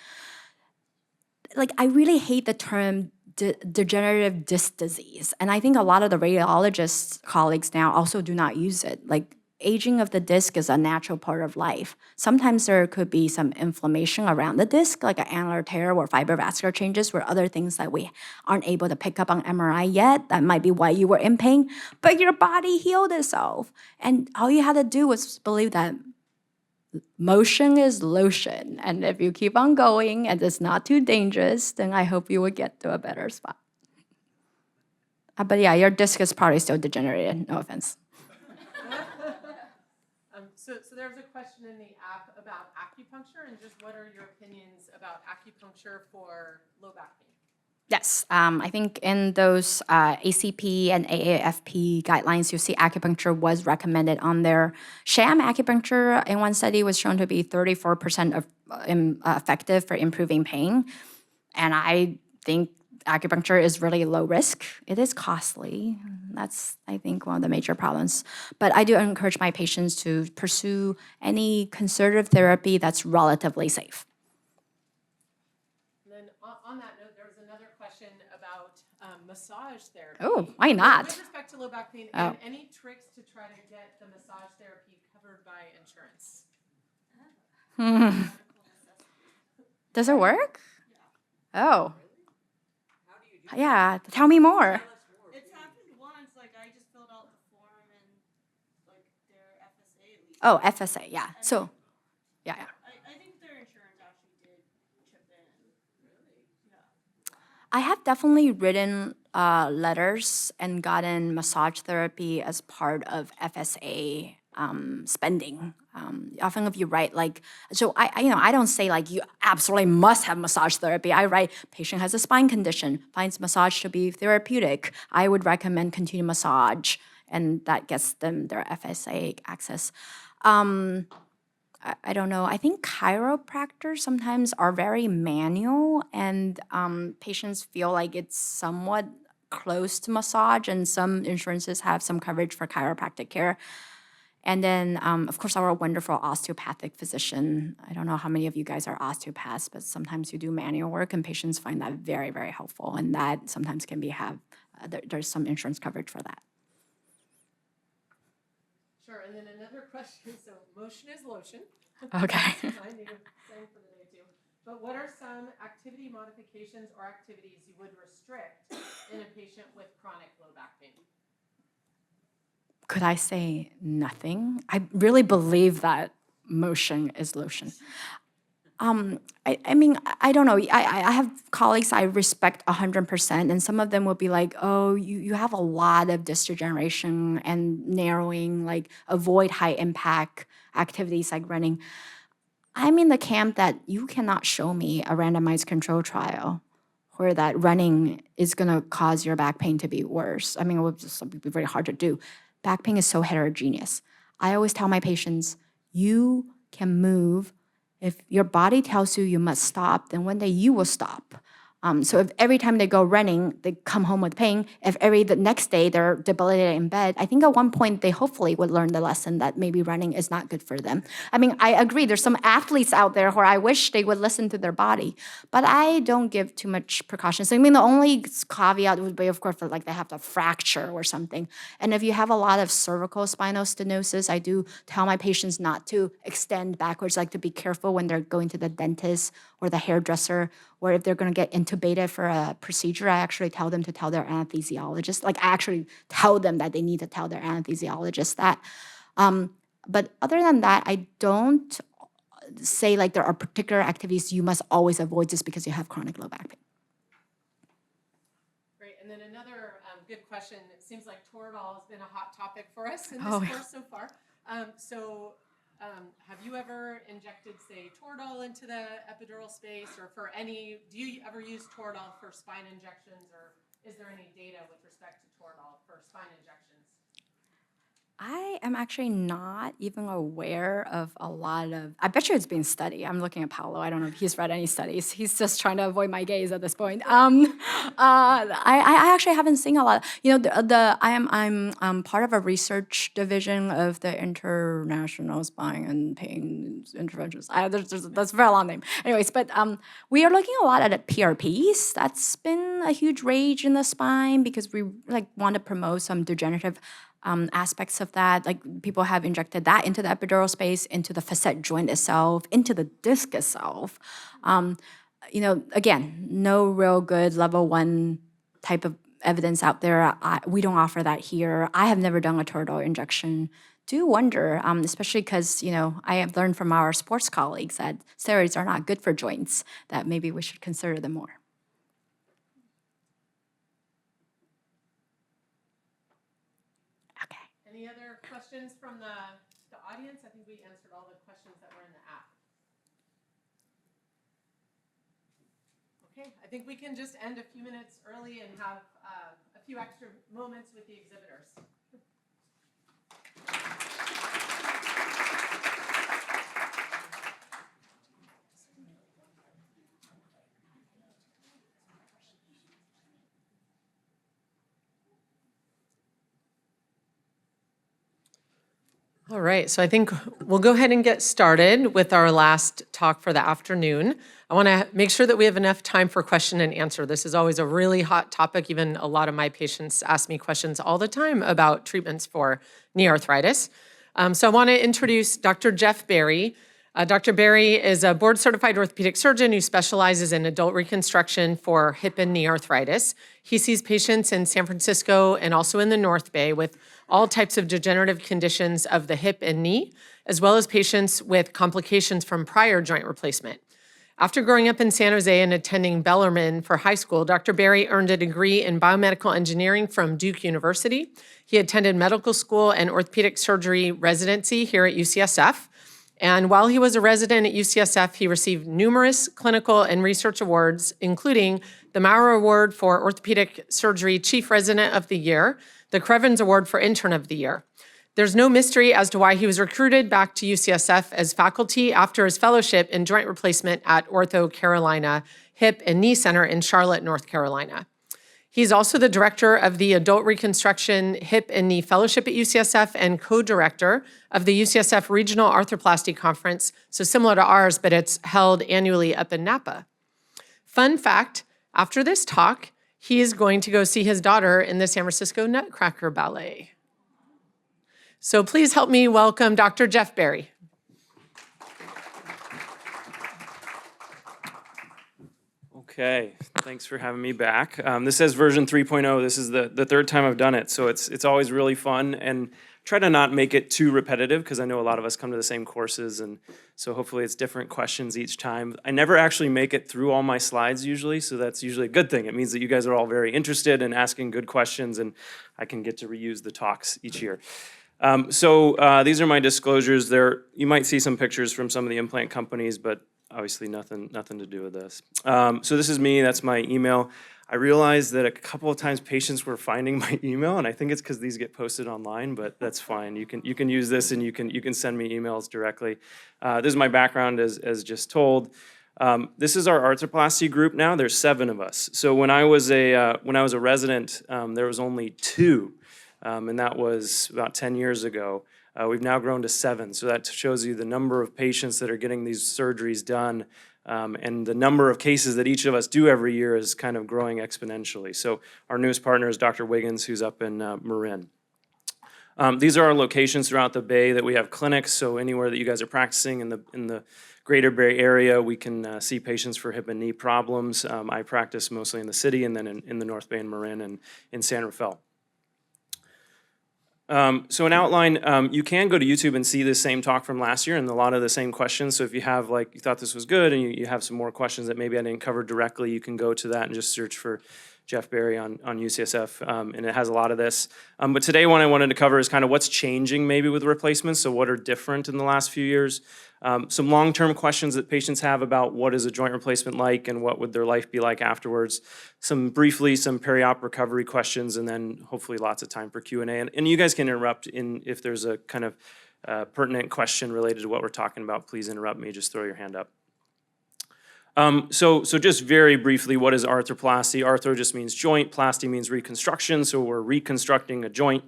Like, I really hate the term degenerative disc disease. And I think a lot of the radiologists colleagues now also do not use it. Like, aging of the disc is a natural part of life. Sometimes there could be some inflammation around the disc, like an annular tear or fibrovascular changes, or other things that we aren't able to pick up on MRI yet. That might be why you were in pain, but your body healed itself. And all you had to do was believe that motion is lotion. And if you keep on going and it's not too dangerous, then I hope you will get to a better spot. But yeah, your disc is probably still degenerated, no offense. So there was a question in the app about acupuncture, and just what are your opinions about acupuncture for low back pain? Yes, I think in those ACP and AAFP guidelines, you see acupuncture was recommended on there. Sham acupuncture in one study was shown to be 34% effective for improving pain. And I think acupuncture is really low risk. It is costly. That's, I think, one of the major problems. But I do encourage my patients to pursue any conservative therapy that's relatively safe. And then on that note, there was another question about massage therapy. Oh, why not? With respect to low back pain, and any tricks to try to get the massage therapy covered by insurance? Does it work? Oh. Yeah, tell me more. It's happened once, like I just filled out the form and like their FSA at least. Oh, FSA, yeah. So, yeah. I think their insurance actually did chip in. Really? Yeah. I have definitely written letters and gotten massage therapy as part of FSA spending. Often if you write like, so I don't say like you absolutely must have massage therapy. I write patient has a spine condition, finds massage to be therapeutic. I would recommend continued massage, and that gets them their FSA access. I don't know. I think chiropractors sometimes are very manual, and patients feel like it's somewhat close to massage, and some insurances have some coverage for chiropractic care. And then, of course, our wonderful osteopathic physician. I don't know how many of you guys are osteopaths, but sometimes you do manual work, and patients find that very, very helpful. And that sometimes can be there's some insurance coverage for that. Sure, and then another question, so motion is lotion. Okay. Same for the day too. But what are some activity modifications or activities you would restrict in a patient with chronic low back pain? Could I say nothing? I really believe that motion is lotion. I mean, I don't know. I have colleagues I respect 100%, and some of them will be like, oh, you have a lot of disc degeneration and narrowing, like avoid high impact activities like running. I'm in the camp that you cannot show me a randomized control trial where that running is going to cause your back pain to be worse. I mean, it would just be very hard to do. Back pain is so heterogeneous. I always tell my patients, you can move. If your body tells you you must stop, then one day you will stop. So if every time they go running, they come home with pain, if the next day they're debilitated in bed, I think at one point they hopefully would learn the lesson that maybe running is not good for them. I mean, I agree, there's some athletes out there where I wish they would listen to their body, but I don't give too much precautions. I mean, the only caveat would be, of course, like they have to fracture or something. And if you have a lot of cervical spinal stenosis, I do tell my patients not to extend backwards, like to be careful when they're going to the dentist or the hairdresser, or if they're going to get intubated for a procedure, I actually tell them to tell their anesthesiologist. Like I actually tell them that they need to tell their anesthesiologist that. But other than that, I don't say like there are particular activities you must always avoid just because you have chronic low back pain. Great, and then another good question. It seems like Toradol has been a hot topic for us in this Oh, yeah. course so far. Have you ever injected, say, Toradol into the epidural space, or do you ever use Toradol for spine injections, or is there any data with respect to Toradol for spine injections? I am actually not even aware of a lot of, I bet you it's being studied. I'm looking at Paolo. I don't know if he's read any studies. He's just trying to avoid my gaze at this point. I actually haven't seen a lot. You know, I'm part of a research division of the International Spine and Pain Interventions. That's a very long name. Anyways, but we are looking a lot at PRPs. That's been a huge rage in the spine because we like want to promote some degenerative aspects of that. Like people have injected that into the epidural space, into the facet joint itself, into the disc itself. You know, again, no real good level 1 type of evidence out there. We don't offer that here. I have never done a Toradol injection. Do wonder, especially because, you know, I have learned from our sports colleagues that steroids are not good for joints, that maybe we should consider them more. Any other questions from the audience? I think we answered all the questions that were in the app. Okay, I think we can just end a few minutes early and have a few extra moments with the exhibitors. All right, so I think we'll go ahead and get started with our last talk for the afternoon. I want to make sure that we have enough time for question and answer. This is always a really hot topic. Even a lot of my patients ask me questions all the time about treatments for knee arthritis. So I want to introduce Dr. Jeff Berry. Dr. Berry is a board-certified orthopedic surgeon who specializes in adult reconstruction for hip and knee arthritis. He sees patients in San Francisco and also in the North Bay with all types of degenerative conditions of the hip and knee, as well as patients with complications from prior joint replacement. After growing up in San Jose and attending Bellarmine for high school, Dr. Berry earned a degree in biomedical engineering from Duke University. He attended medical school and orthopedic surgery residency here at UCSF. And while he was a resident at UCSF, he received numerous clinical and research awards, including the Maurer Award for Orthopedic Surgery Chief Resident of the Year, the Crevens Award for Intern of the Year. There's no mystery as to why he was recruited back to UCSF as faculty after his fellowship in joint replacement at Ortho Carolina Hip and Knee Center in Charlotte, North Carolina. He's also the director of the Adult Reconstruction Hip and Knee Fellowship at UCSF and co-director of the UCSF Regional Arthroplasty Conference, so similar to ours, but it's held annually up in Napa. Fun fact, after this talk, he is going to go see his daughter in the San Francisco Nutcracker Ballet. So please help me welcome Dr. Jeff Berry. Okay, thanks for having me back. This says version 3.0. This is the third time I've done it, so it's always really fun, and try to not make it too repetitive because I know a lot of us come to the same courses, and so hopefully it's different questions each time. I never actually make it through all my slides usually, so that's usually a good thing. It means that you guys are all very interested in asking good questions, and I can get to reuse the talks each year. These are my disclosures. You might see some pictures from some of the implant companies, but obviously nothing to do with this. So this is me, that's my email. I realized that a couple of times patients were finding my email, and I think it's because these get posted online, but that's fine. You can use this, and you can send me emails directly. This is my background as just told. This is our arthroplasty group now. There's 7 of us. So when I was a resident, there was only 2, and that was about 10 years ago. We've now grown to 7, so that shows you the number of patients that are getting these surgeries done, and the number of cases that each of us do every year is kind of growing exponentially. So our newest partner is Dr. Wiggins, who's up in Marin. These are our locations throughout the Bay that we have clinics, so anywhere that you guys are practicing in the Greater Bay Area, we can see patients for hip and knee problems. I practice mostly in the city and then in the North Bay and Marin and in San Rafael. So an outline, you can go to YouTube and see the same talk from last year and a lot of the same questions. So if you have you thought this was good and you have some more questions that maybe I didn't cover directly, you can go to that and just search for Jeff Berry on UCSF, and it has a lot of this. But today what I wanted to cover is kind of what's changing maybe with replacements, so what are different in the last few years. Some long-term questions that patients have about what is a joint replacement like and what would their life be like afterwards. Some peri-op recovery questions, and then hopefully lots of time for Q&A. And you guys can interrupt if there's a kind of pertinent question related to what we're talking about. Please interrupt me, just throw your hand up. So just very briefly, what is arthroplasty? Arthro just means joint, plasty means reconstruction, so we're reconstructing a joint.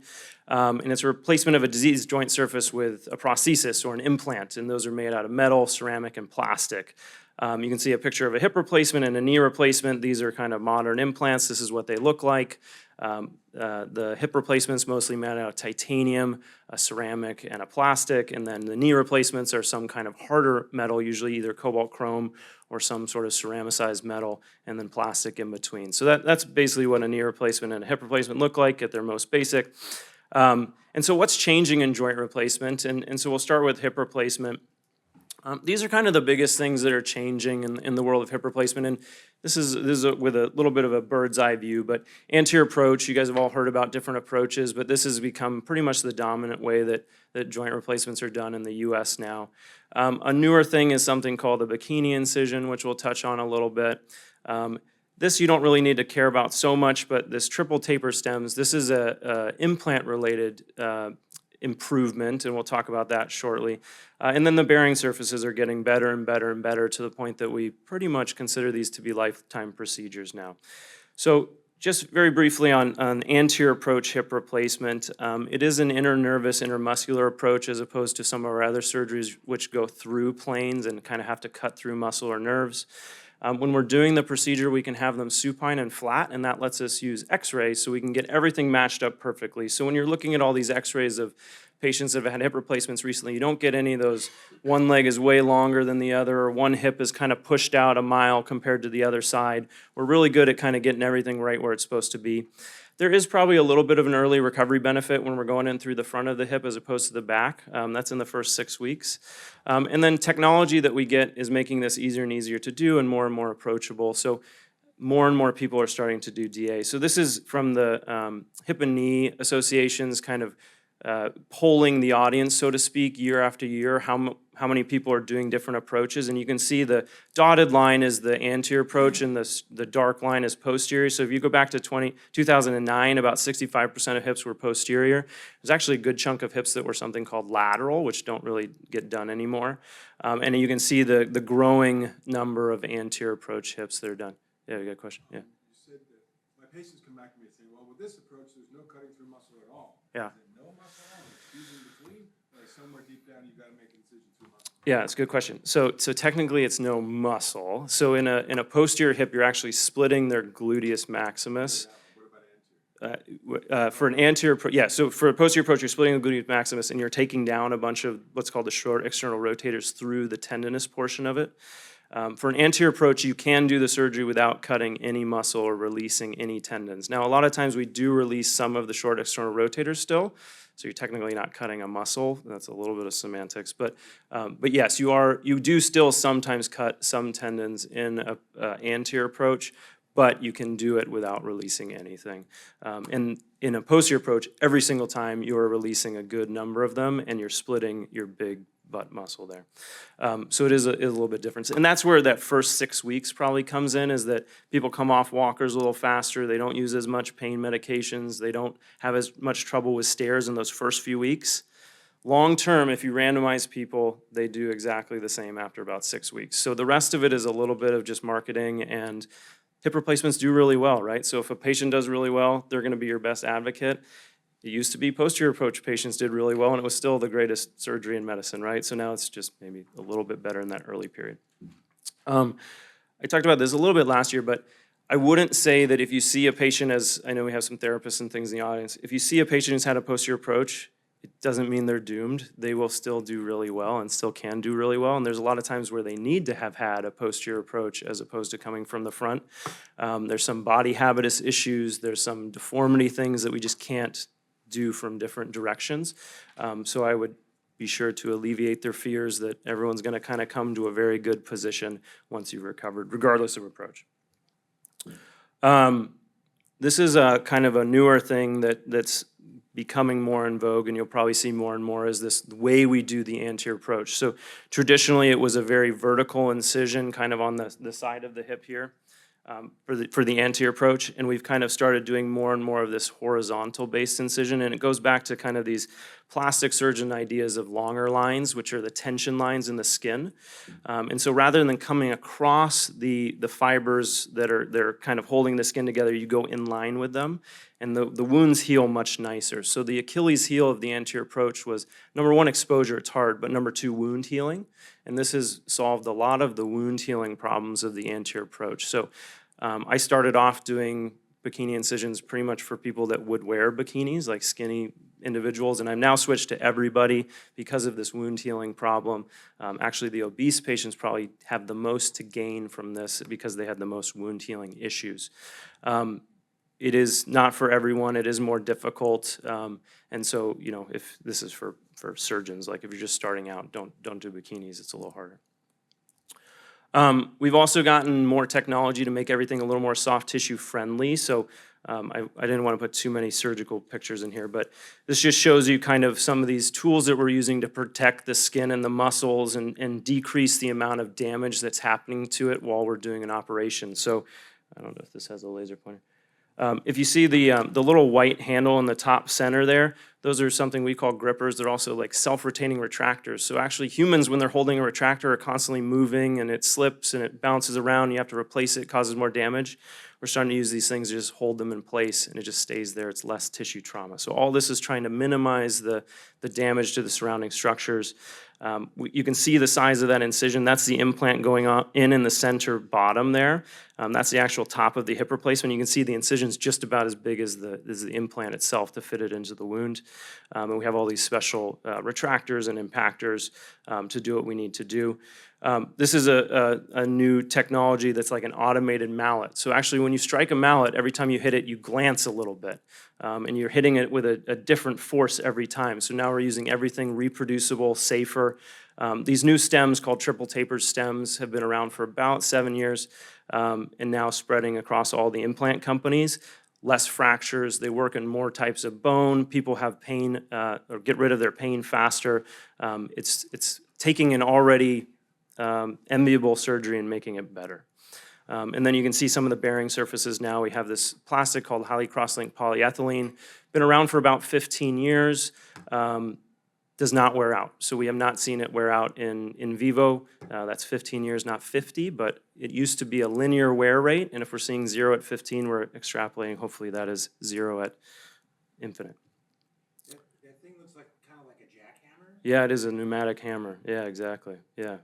And it's a replacement of a diseased joint surface with a prosthesis or an implant, and those are made out of metal, ceramic, and plastic. You can see a picture of a hip replacement and a knee replacement. These are kind of modern implants. This is what they look like. The hip replacements mostly made out of titanium, a ceramic, and a plastic, and then the knee replacements are some kind of harder metal, usually either cobalt chrome or some sort of ceramicized metal, and then plastic in between. So that's basically what a knee replacement and a hip replacement look like at their most basic. And so what's changing in joint replacement? And so we'll start with hip replacement. These are kind of the biggest things that are changing in the world of hip replacement, and this is with a little bit of a bird's eye view, but anterior approach, you guys have all heard about different approaches, but this has become pretty much the dominant way that joint replacements are done in the US now. A newer thing is something called the bikini incision, which we'll touch on a little bit. This you don't really need to care about so much, but this triple taper stems, this is a implant-related improvement, and we'll talk about that shortly. And then the bearing surfaces are getting better and better and better to the point that we pretty much consider these to be lifetime procedures now. So just very briefly on anterior approach hip replacement, it is an internervous, intermuscular approach as opposed to some of our other surgeries which go through planes and kind of have to cut through muscle or nerves. When we're doing the procedure, we can have them supine and flat, and that lets us use x-rays so we can get everything matched up perfectly. So when you're looking at all these x-rays of patients that have had hip replacements recently, you don't get any of those one leg is way longer than the other or one hip is kind of pushed out a mile compared to the other side. We're really good at kind of getting everything right where it's supposed to be. There is probably a little bit of an early recovery benefit when we're going in through the front of the hip as opposed to the back. That's in the first 6 weeks. And then technology that we get is making this easier and easier to do and more approachable. So more and more people are starting to do DA. So this is from the Hip and Knee Association's kind of polling the audience, so to speak, year after year, how many people are doing different approaches. And you can see the dotted line is the anterior approach and the dark line is posterior. So if you go back to 2009, about 65% of hips were posterior. There's actually a good chunk of hips that were something called lateral, which don't really get done anymore. And you can see the growing number of anterior approach hips that are done. Yeah, you got a question? Yeah. You said that my patients come back to me and say, well, with this approach, there's no cutting through muscle at all. Yeah. Somewhere deep down, you've got to make an incision through muscle. Yeah, it's a good question. So technically, it's no muscle. So in a posterior hip, you're actually splitting their gluteus maximus. For an anterior, so for a posterior approach, you're splitting the gluteus maximus, and you're taking down a bunch of what's called the short external rotators through the tendinous portion of it. For an anterior approach, you can do the surgery without cutting any muscle or releasing any tendons. Now, a lot of times we do release some of the short external rotators still, so you're technically not cutting a muscle. That's a little bit of semantics, but yes, you do still sometimes cut some tendons in an anterior approach, but you can do it without releasing anything. And in a posterior approach, every single time you are releasing a good number of them, and you're splitting your big butt muscle there. So it is a little bit different. And that's where that first 6 weeks probably comes in, is that people come off walkers a little faster, they don't use as much pain medications, they don't have as much trouble with stairs in those first few weeks. Long term, if you randomize people, they do exactly the same after about 6 weeks. So the rest of it is a little bit of just marketing, and hip replacements do really well, right? So if a patient does really well, they're gonna be your best advocate. It used to be posterior approach patients did really well, and it was still the greatest surgery in medicine, right? So now it's just maybe a little bit better in that early period. I talked about this a little bit last year, but I wouldn't say that if you see a patient, as I know we have some therapists and things in the audience, if you see a patient who's had a posterior approach, it doesn't mean they're doomed. They will still do really well and still can do really well. And there's a lot of times where they need to have had a posterior approach as opposed to coming from the front. There's some body habitus issues. There's some deformity things that we just can't do from different directions. So I would be sure to alleviate their fears that everyone's going to kind of come to a very good position once you've recovered, regardless of approach. This is a kind of a newer thing that's becoming more in vogue, and you'll probably see more and more, is this way we do the anterior approach. So traditionally it was a very vertical incision kind of on the side of the hip here. For the anterior approach, and we've kind of started doing more and more of this horizontal-based incision, and it goes back to kind of these plastic surgeon ideas of longer lines, which are the tension lines in the skin. And so rather than coming across the fibers that are kind of holding the skin together, you go in line with them, and the wounds heal much nicer. So the Achilles heel of the anterior approach was, number one, exposure, it's hard, but number two, wound healing. And this has solved a lot of the wound healing problems of the anterior approach. So I started off doing bikini incisions pretty much for people that would wear bikinis, like skinny individuals, and I've now switched to everybody because of this wound healing problem. Actually, the obese patients probably have the most to gain from this because they had the most wound healing issues. It is not for everyone, it is more difficult, and so, you know, if this is for surgeons, like if you're just starting out, don't do bikinis, it's a little harder. We've also gotten more technology to make everything a little more soft tissue friendly. So I didn't want to put too many surgical pictures in here, but this just shows you kind of some of these tools that we're using to protect the skin and the muscles and decrease the amount of damage that's happening to it while we're doing an operation. So I don't know if this has a laser pointer. If you see the little white handle in the top center there, those are something we call grippers. They're also like self-retaining retractors. So actually humans, when they're holding a retractor, are constantly moving and it slips and it bounces around. You have to replace it, it causes more damage. We're starting to use these things to just hold them in place and it just stays there. It's less tissue trauma. So all this is trying to minimize the damage to the surrounding structures. You can see the size of that incision. That's the implant going on in the center bottom there. That's the actual top of the hip replacement. You can see the incision's just about as big as the implant itself to fit it into the wound. And we have all these special retractors and impactors to do what we need to do. This is a new technology that's like an automated mallet. So actually when you strike a mallet, every time you hit it, you glance a little bit. And you're hitting it with a different force every time. So now we're using everything reproducible, safer. These new stems called triple tapered stems have been around for about 7 years and now spreading across all the implant companies. Less fractures, they work in more types of bone. People have pain or get rid of their pain faster. It's taking an already enviable surgery and making it better. And then you can see some of the bearing surfaces now. We have this plastic called highly cross-linked polyethylene. Been around for about 15 years. Does not wear out. So we have not seen it wear out in vivo. That's 15 years, not 50, but it used to be a linear wear rate. And if we're seeing 0 at 15, we're extrapolating. Hopefully that is 0 at infinite. That thing looks like kind of like a jackhammer? Yeah, it is a pneumatic hammer. Yeah, exactly. Yeah.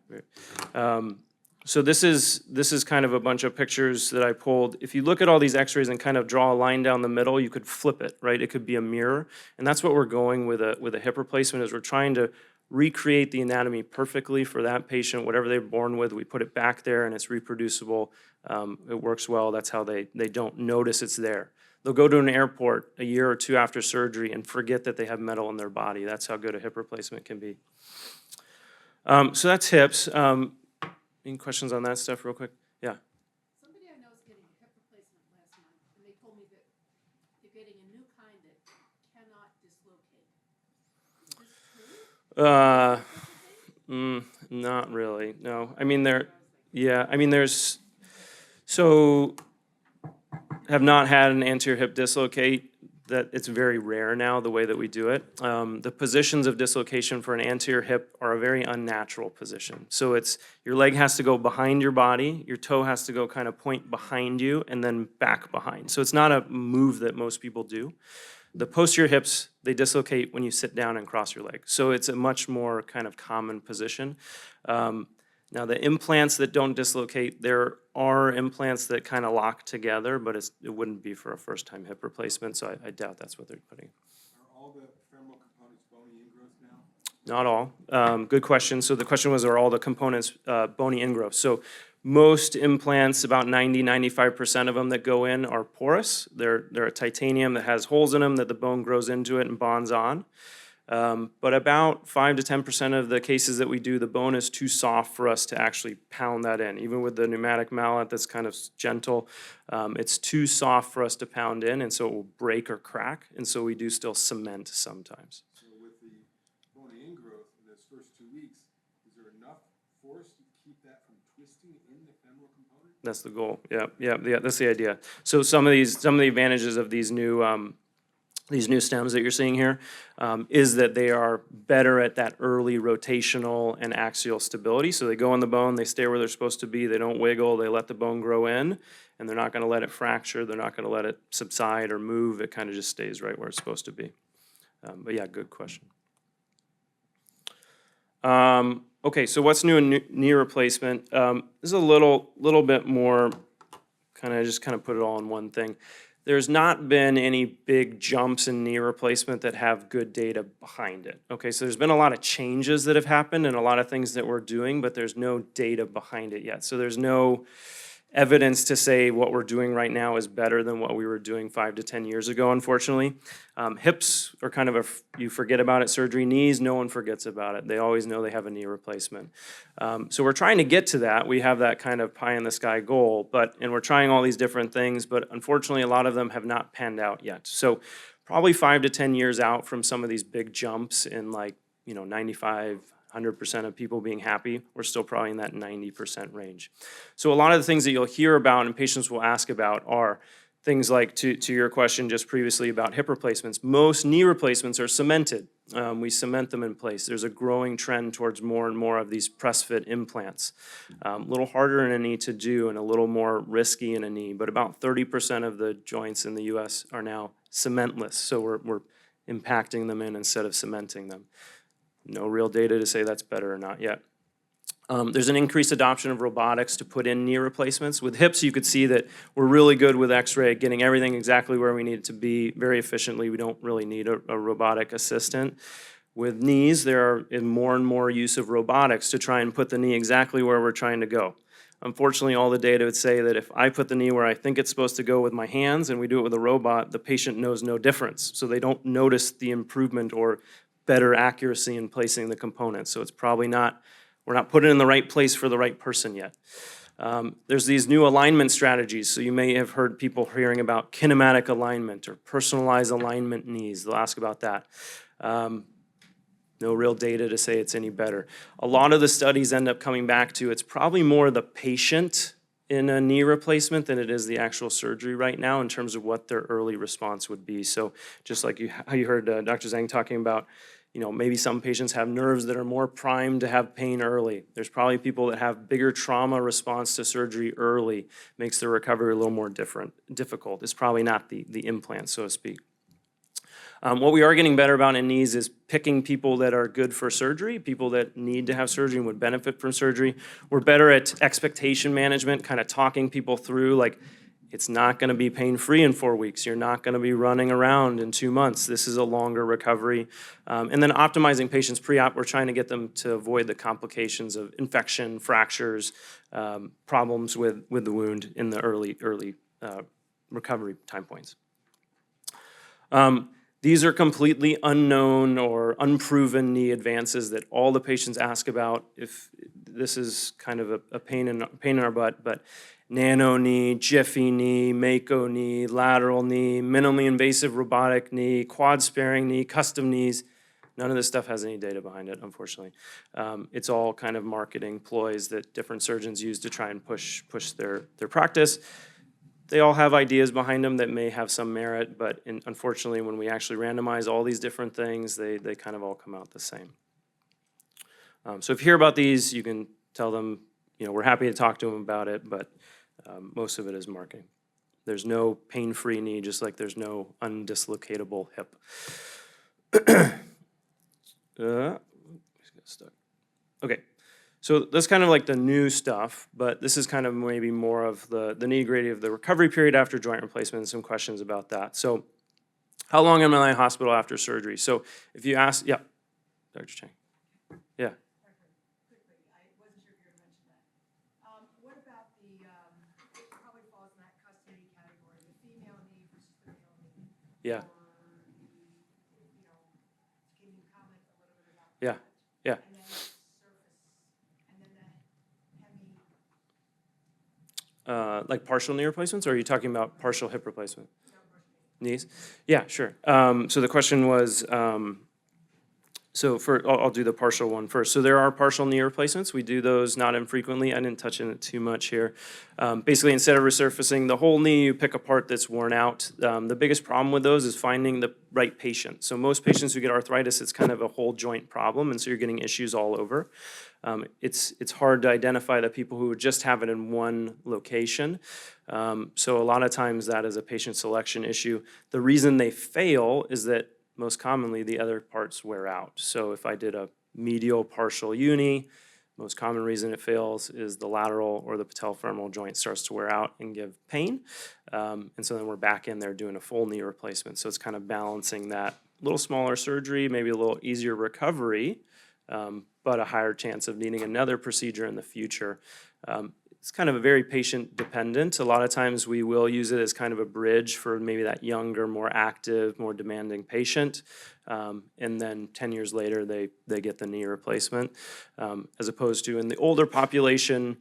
So this is kind of a bunch of pictures that I pulled. If you look at all these x-rays and kind of draw a line down the middle, you could flip it, right? It could be a mirror. And that's what we're going with a hip replacement is we're trying to recreate the anatomy perfectly for that patient, whatever they're born with, we put it back there and it's reproducible. It works well. That's how they don't notice it's there. They'll go to an airport a year or two after surgery and forget that they have metal in their body. That's how good a hip replacement can be. So that's hips. Any questions on that stuff real quick? Yeah. Somebody I know is getting a hip replacement last month, and they told me that they're getting a new kind that cannot dislocate. Is this true? Not really, no. I mean, there's, so have not had an anterior hip dislocate. That it's very rare now, the way that we do it. The positions of dislocation for an anterior hip are a very unnatural position. So it's, your leg has to go behind your body, your toe has to go kind of point behind you, and then back behind. So it's not a move that most people do. The posterior hips, they dislocate when you sit down and cross your leg. So it's a much more kind of common position. Now the implants that don't dislocate, there are implants that kind of lock together, but it wouldn't be for a first-time hip replacement, so I doubt that's what they're putting. Are all the femoral components bony Not all. Good question. So the question was, are all the components bony ingrowth? So most implants, about 95% of them that go in are porous. They're a titanium that has holes in them that the bone grows into it and bonds on. But about 5 to 10% of the cases that we do, the bone is too soft for us to actually pound that in. Even with the pneumatic mallet that's kind of gentle, it's too soft for us to pound in, and so it will break or crack, and so we do still cement sometimes. So with the bony ingrowth in those first 2 weeks, is there enough force to keep that from twisting in the femoral component? That's the goal. Yeah, that's the idea. So some of the advantages of these new stems that you're seeing here is that they are better at that early rotational and axial stability. So they go in the bone, they stay where they're supposed to be, they don't wiggle, they let the bone grow in, and they're not going to let it fracture, they're not going to let it subside or move, it kind of just stays right where it's supposed to be. But yeah, good question. Okay, so what's new in knee replacement? This is a little bit more, kind of put it all in one thing. There's not been any big jumps in knee replacement that have good data behind it. Okay, so there's been a lot of changes that have happened and a lot of things that we're doing, but there's no data behind it yet. So there's no evidence to say what we're doing right now is better than what we were doing 5 to 10 years ago, unfortunately. Hips are kind of you forget about it. Surgery, knees, no one forgets about it. They always know they have a knee replacement. So we're trying to get to that. We have that kind of pie in the sky goal, and we're trying all these different things, but unfortunately a lot of them have not panned out yet. So probably 5 to 10 years out from some of these big jumps in 95, 100% of people being happy, we're still probably in that 90% range. So a lot of the things that you'll hear about and patients will ask about are things like, to your question just previously about hip replacements, most knee replacements are cemented. We cement them in place. There's a growing trend towards more and more of these press-fit implants. A little harder in a knee to do and a little more risky in a knee, but about 30% of the joints in the US are now cementless, so we're impacting them in instead of cementing them. No real data to say that's better or not yet. There's an increased adoption of robotics to put in knee replacements. With hips, you could see that we're really good with x-ray, getting everything exactly where we need it to be very efficiently. We don't really need a robotic assistant. With knees, there are more and more use of robotics to try and put the knee exactly where we're trying to go. Unfortunately, all the data would say that if I put the knee where I think it's supposed to go with my hands and we do it with a robot, the patient knows no difference. So they don't notice the improvement or better accuracy in placing the components. So it's probably we're not putting it in the right place for the right person yet. There's these new alignment strategies. So you may have heard people hearing about kinematic alignment or personalized alignment knees. They'll ask about that. No real data to say it's any better. A lot of the studies end up coming back to it's probably more the patient in a knee replacement than it is the actual surgery right now in terms of what their early response would be. So just like how you heard Dr. Zhang talking about, maybe some patients have nerves that are more primed to have pain early. There's probably people that have bigger trauma response to surgery early, makes the recovery a little more difficult. It's probably not the implant, so to speak. What we are getting better about in knees is picking people that are good for surgery, people that need to have surgery and would benefit from surgery. We're better at expectation management, kind of talking people through, it's not going to be pain-free in 4 weeks. You're not going to be running around in 2 months. This is a longer recovery. And then optimizing patients pre-op, we're trying to get them to avoid the complications of infection, fractures, problems with the wound in the early recovery time points. These are completely unknown or unproven knee advances that all the patients ask about. If this is kind of a pain in our butt, but nano knee, Jiffy knee, Mako knee, lateral knee, minimally invasive robotic knee, quad sparing knee, custom knees. None of this stuff has any data behind it, unfortunately. It's all kind of marketing ploys that different surgeons use to try and push their practice. They all have ideas behind them that may have some merit, but unfortunately, when we actually randomize all these different things, they kind of all come out the same. So if you hear about these, you can tell them, we're happy to talk to them about it, but most of it is marketing. There's no pain-free knee, just like there's no undislocatable hip. Stuck. Okay. So that's kind of like the new stuff, but this is kind of maybe more of the nitty-gritty of the recovery period after joint replacement and some questions about that. So how long am I in the hospital after surgery? So if you ask, yeah, Dr. Chang. Yeah. Quickly, I wasn't sure if you were going to mention that. What about the, it probably falls in that custody category, the female knee versus the male knee? Yeah. Can you comment a little bit about Yeah. that? Yeah. And then surface, and then the hemi. Like partial knee replacements, or are you talking about partial hip replacement? Knees? Yeah, sure. So the question was, I'll do the partial one first. So there are partial knee replacements. We do those not infrequently. I didn't touch on it too much here. Basically, instead of resurfacing the whole knee, you pick a part that's worn out. The biggest problem with those is finding the right patient. So most patients who get arthritis, it's kind of a whole joint problem, and so you're getting issues all over. It's hard to identify the people who would just have it in one location. So a lot of times that is a patient selection issue. The reason they fail is that most commonly the other parts wear out. So if I did a medial partial uni, most common reason it fails is the lateral or the patellofemoral joint starts to wear out and give pain. And so then we're back in there doing a full knee replacement. So it's kind of balancing that little smaller surgery, maybe a little easier recovery, but a higher chance of needing another procedure in the future. It's kind of a very patient dependent. A lot of times we will use it as kind of a bridge for maybe that younger, more active, more demanding patient. And then 10 years later, they get the knee replacement. As opposed to in the older population,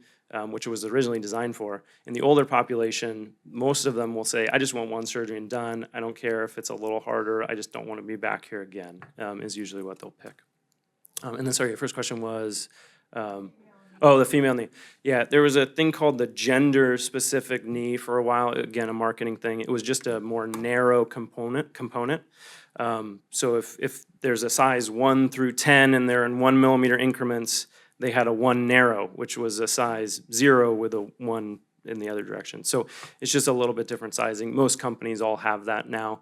which it was originally designed for, in the older population, most of them will say, I just want one surgery and done. I don't care if it's a little harder. I just don't want to be back here again, is usually what they'll pick. And then, sorry, your first question was, the female knee. Yeah, there was a thing called the gender-specific knee for a while. Again, a marketing thing. It was just a more narrow component. So if there's a size 1 through 10 and they're in 1 millimeter increments, they had a 1 narrow, which was a size 0 with a 1 in the other direction. So it's just a little bit different sizing. Most companies all have that now.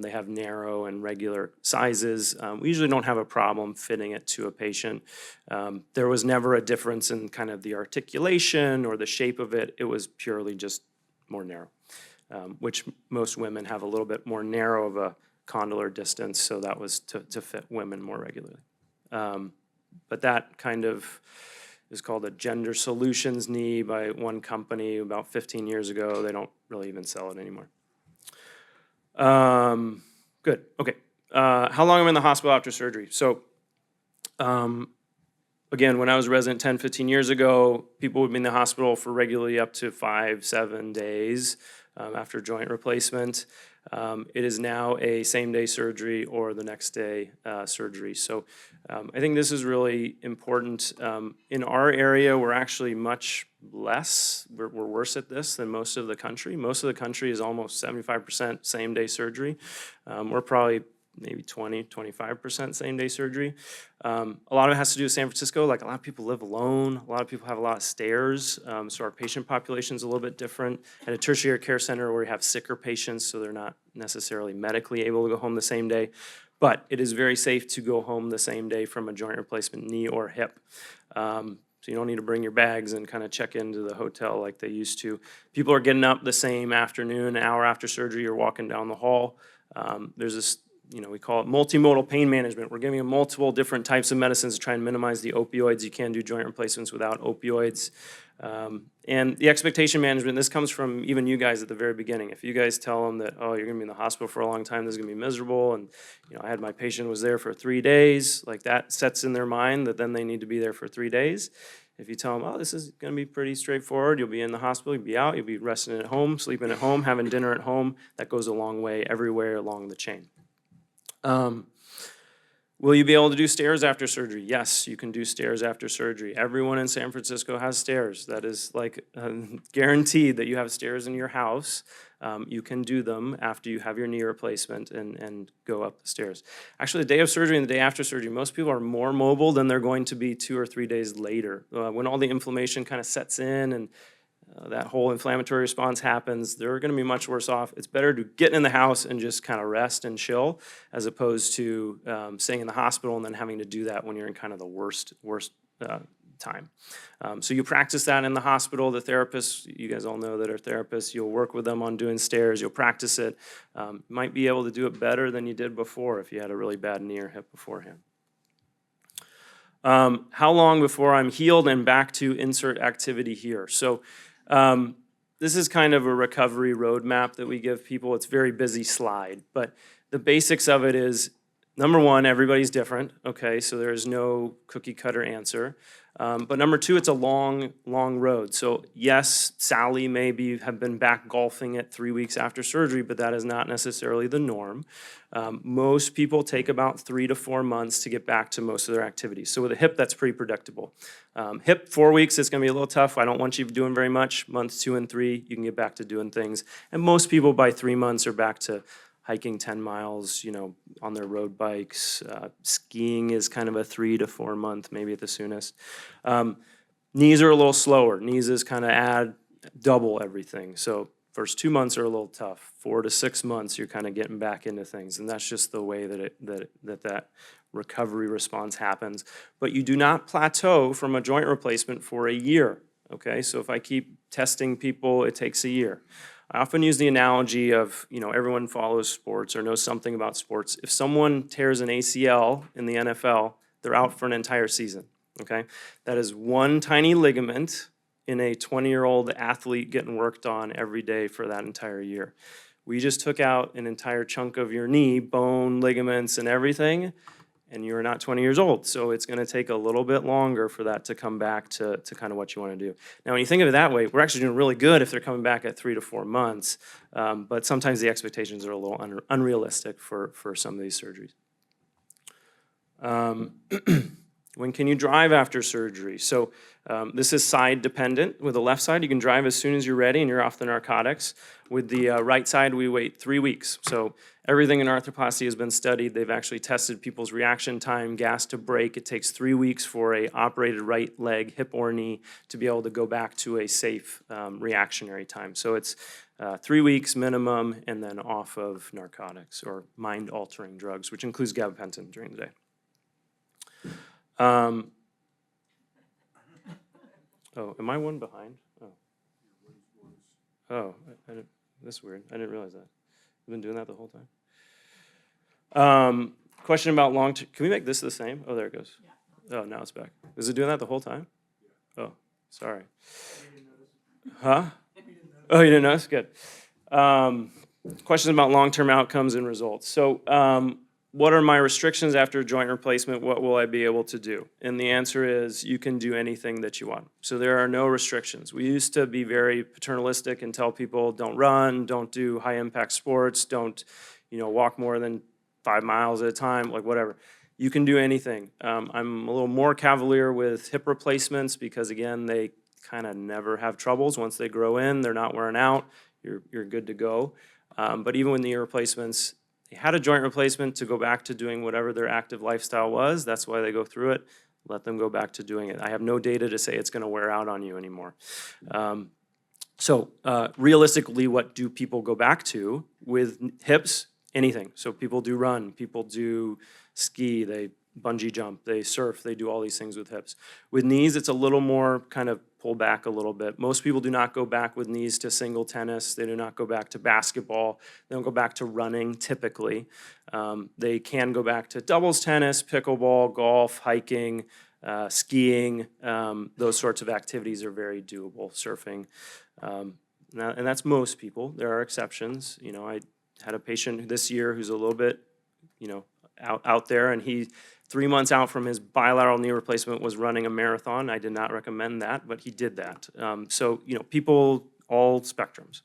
They have narrow and regular sizes. We usually don't have a problem fitting it to a patient. There was never a difference in kind of the articulation or the shape of it. It was purely just more narrow, which most women have a little bit more narrow of a condylar distance, so that was to fit women more regularly. But that kind of is called a gender solutions knee by one company about 15 years ago. They don't really even sell it anymore. Good, okay. How long am I in the hospital after surgery? So, again, when I was a resident 10, 15 years ago, people would be in the hospital for regularly up to 5-7 days after joint replacement. It is now a same-day surgery or the next day surgery. So I think this is really important. In our area, we're actually much less, we're worse at this than most of the country. Most of the country is almost 75% same-day surgery. We're probably maybe 20-25% same-day surgery. A lot of it has to do with San Francisco. Like, a lot of people live alone. A lot of people have a lot of stairs. So our patient population is a little bit different. At a tertiary care center where we have sicker patients, so they're not necessarily medically able to go home the same day. But it is very safe to go home the same day from a joint replacement, knee or hip. So you don't need to bring your bags and kind of check into the hotel like they used to. People are getting up the same afternoon, an hour after surgery, you're walking down the hall. There's this, we call it multimodal pain management. We're giving them multiple different types of medicines to try and minimize the opioids. You can do joint replacements without opioids. And the expectation management, this comes from even you guys at the very beginning. If you guys tell them that, oh, you're gonna be in the hospital for a long time, this is gonna be miserable, and I had my patient was there for 3 days, like that sets in their mind that then they need to be there for 3 days. If you tell them, oh, this is gonna be pretty straightforward, you'll be in the hospital, you'll be out, you'll be resting at home, sleeping at home, having dinner at home, that goes a long way everywhere along the chain. Will you be able to do stairs after surgery? Yes, you can do stairs after surgery. Everyone in San Francisco has stairs. That is like guaranteed that you have stairs in your house. You can do them after you have your knee replacement and go up the stairs. Actually, the day of surgery and the day after surgery, most people are more mobile than they're going to be 2 or 3 days later. When all the inflammation kind of sets in and that whole inflammatory response happens, they're going to be much worse off. It's better to get in the house and just kind of rest and chill, as opposed to staying in the hospital and then having to do that when you're in kind of the worst time. So you practice that in the hospital. The therapists, you guys all know that are therapists, you'll work with them on doing stairs, you'll practice it. You might be able to do it better than you did before if you had a really bad knee or hip beforehand. How long before I'm healed and back to insert activity here? So this is kind of a recovery roadmap that we give people. It's a very busy slide, but the basics of it is, number one, everybody's different, okay? So there's no cookie cutter answer. But number two, it's a long, long road. So yes, Sally have been back golfing at 3 weeks after surgery, but that is not necessarily the norm. Most people take about 3 to 4 months to get back to most of their activities. So with a hip, that's pretty predictable. Hip, 4 weeks, it's gonna be a little tough. I don't want you doing very much. Months 2 and 3, you can get back to doing things. And most people by 3 months are back to hiking 10 miles, on their road bikes. Skiing is kind of a 3 to 4 month, maybe at the soonest. Knees are a little slower. Knees is kind of double everything. So first 2 months are a little tough. 4 to 6 months, you're kind of getting back into things. And that's just the way that recovery response happens. But you do not plateau from a joint replacement for a year, okay? So if I keep testing people, it takes a year. I often use the analogy of, everyone follows sports or knows something about sports. If someone tears an ACL in the NFL, they're out for an entire season, okay? That is one tiny ligament in a 20-year-old athlete getting worked on every day for that entire year. We just took out an entire chunk of your knee, bone, ligaments, and everything, and you're not 20 years old. So it's gonna take a little bit longer for that to come back to kind of what you wanna do. Now, when you think of it that way, we're actually doing really good if they're coming back at 3 to 4 months, but sometimes the expectations are a little unrealistic for some of these surgeries. When can you drive after surgery? So this is side dependent. With the left side, you can drive as soon as you're ready and you're off the narcotics. With the right side, we wait 3 weeks. So everything in arthroplasty has been studied. They've actually tested people's reaction time, gas to brake. It takes 3 weeks for a operated right leg, hip or knee, to be able to go back to a safe reactionary time. So it's 3 weeks minimum and then off of narcotics or mind-altering drugs, which includes gabapentin during the day. Oh, am I one behind? Oh, that's weird. I didn't realize that. I've been doing that the whole time. Question about long-term. Can we make this the same? Oh, there it goes. Oh, now it's back. Is it doing that the whole time? Oh, sorry. Huh? Oh, you didn't notice? Good. Questions about long-term outcomes and results. So what are my restrictions after joint replacement? What will I be able to do? And the answer is you can do anything that you want. So there are no restrictions. We used to be very paternalistic and tell people don't run, don't do high-impact sports, don't walk more than 5 miles at a time, like whatever. You can do anything. I'm a little more cavalier with hip replacements because, again, they kind of never have troubles. Once they grow in, they're not wearing out, you're good to go. But even with knee replacements, they had a joint replacement to go back to doing whatever their active lifestyle was. That's why they go through it. Let them go back to doing it. I have no data to say it's going to wear out on you anymore. So realistically, what do people go back to? With hips, anything. So people do run, people do ski, they bungee jump, they surf, they do all these things with hips. With knees, it's a little more kind of pull back a little bit. Most people do not go back with knees to single tennis. They do not go back to basketball. They don't go back to running typically. They can go back to doubles tennis, pickleball, golf, hiking, skiing. Those sorts of activities are very doable, surfing. And that's most people. There are exceptions. I had a patient this year who's a little bit, out there, and he 3 months out from his bilateral knee replacement was running a marathon. I did not recommend that, but he did that. So, people, all spectrums.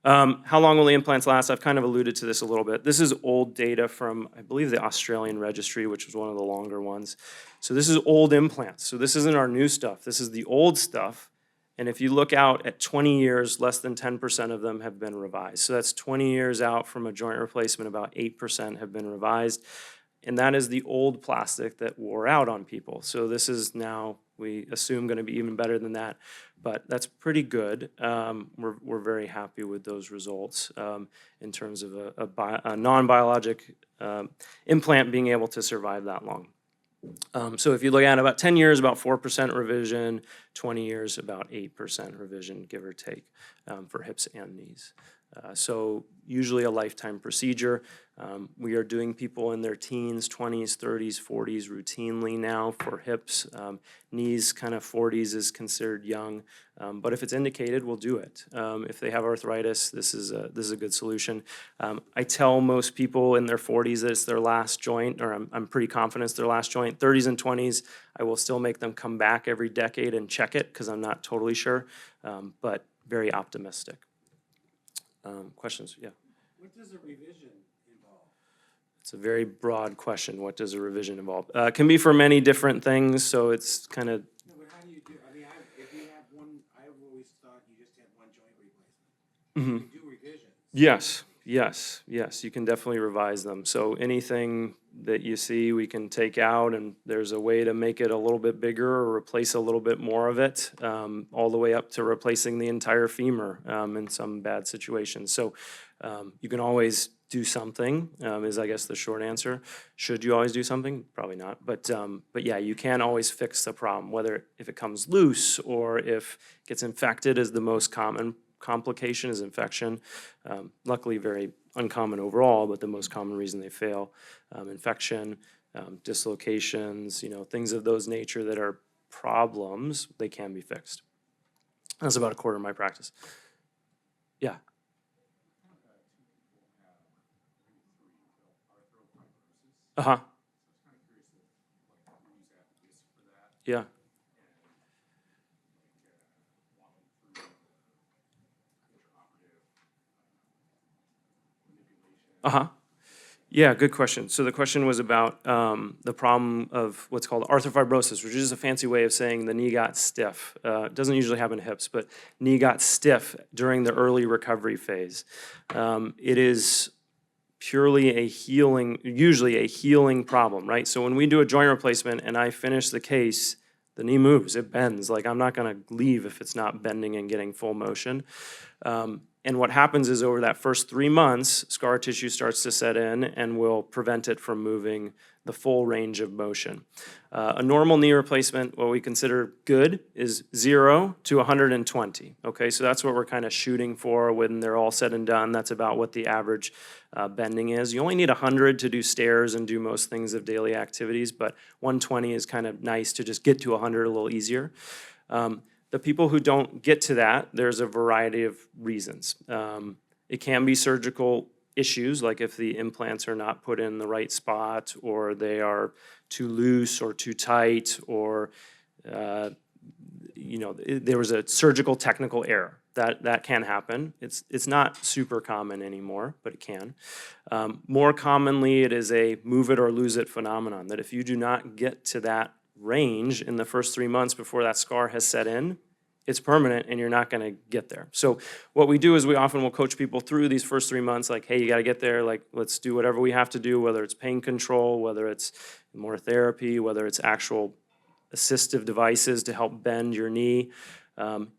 How long will the implants last? I've kind of alluded to this a little bit. This is old data from, I believe, the Australian registry, which was one of the longer ones. So this is old implants. So this isn't our new stuff. This is the old stuff. And if you look out at 20 years, less than 10% of them have been revised. So that's 20 years out from a joint replacement, about 8% have been revised. And that is the old plastic that wore out on people. So this is now, we assume, going to be even better than that. But that's pretty good. We're very happy with those results in terms of a non-biologic implant being able to survive that long. So if you look at about 10 years, about 4% revision, 20 years, about 8% revision, give or take, for hips and knees. So usually a lifetime procedure. We are doing people in their teens, 20s, 30s, 40s routinely now for hips. Knees, kind of 40s is considered young, but if it's indicated, we'll do it. If they have arthritis, this is a good solution. I tell most people in their 40s that it's their last joint, or I'm pretty confident it's their last joint. 30s and 20s, I will still make them come back every decade and check it because I'm not totally sure, but very optimistic. Questions? Yeah. What does a revision involve? It's a very broad question. What does a revision involve? It can be for many different things, so it's kind of. No, but how do you do? I mean, if you have one, I've always thought you just had one joint replacement. You do revisions. Yes. You can definitely revise them. So anything that you see, we can take out, and there's a way to make it a little bit bigger or replace a little bit more of it, all the way up to replacing the entire femur in some bad situations. So you can always do something, is I guess the short answer. Should you always do something? Probably not. But yeah, you can always fix the problem, whether if it comes loose or if it gets infected is the most common complication is infection. Luckily very uncommon overall, but the most common reason they fail. Infection, dislocations, things of those nature that are problems, they can be fixed. That's about a quarter of my practice. Yeah. Uh-huh. Yeah. Uh-huh. Yeah, good question. So the question was about the problem of what's called arthrofibrosis, which is a fancy way of saying the knee got stiff. It doesn't usually happen in hips, but knee got stiff during the early recovery phase. It is purely usually a healing problem, right? So when we do a joint replacement and I finish the case, the knee moves, it bends. Like I'm not gonna leave if it's not bending and getting full motion. And what happens is over that first 3 months, scar tissue starts to set in and will prevent it from moving the full range of motion. A normal knee replacement, what we consider good, is 0 to 120. Okay, so that's what we're kind of shooting for when they're all said and done. That's about what the average bending is. You only need 100 to do stairs and do most things of daily activities, but 120 is kind of nice to just get to 100 a little easier. The people who don't get to that, there's a variety of reasons. It can be surgical issues, like if the implants are not put in the right spot, or they are too loose or too tight, or there was a surgical technical error. That can happen. It's not super common anymore, but it can. More commonly, it is a move it or lose it phenomenon, that if you do not get to that range in the first 3 months before that scar has set in, it's permanent and you're not gonna get there. So what we do is we often will coach people through these first 3 months, like, hey, you gotta get there, like, let's do whatever we have to do, whether it's pain control, whether it's more therapy, whether it's actual assistive devices to help bend your knee.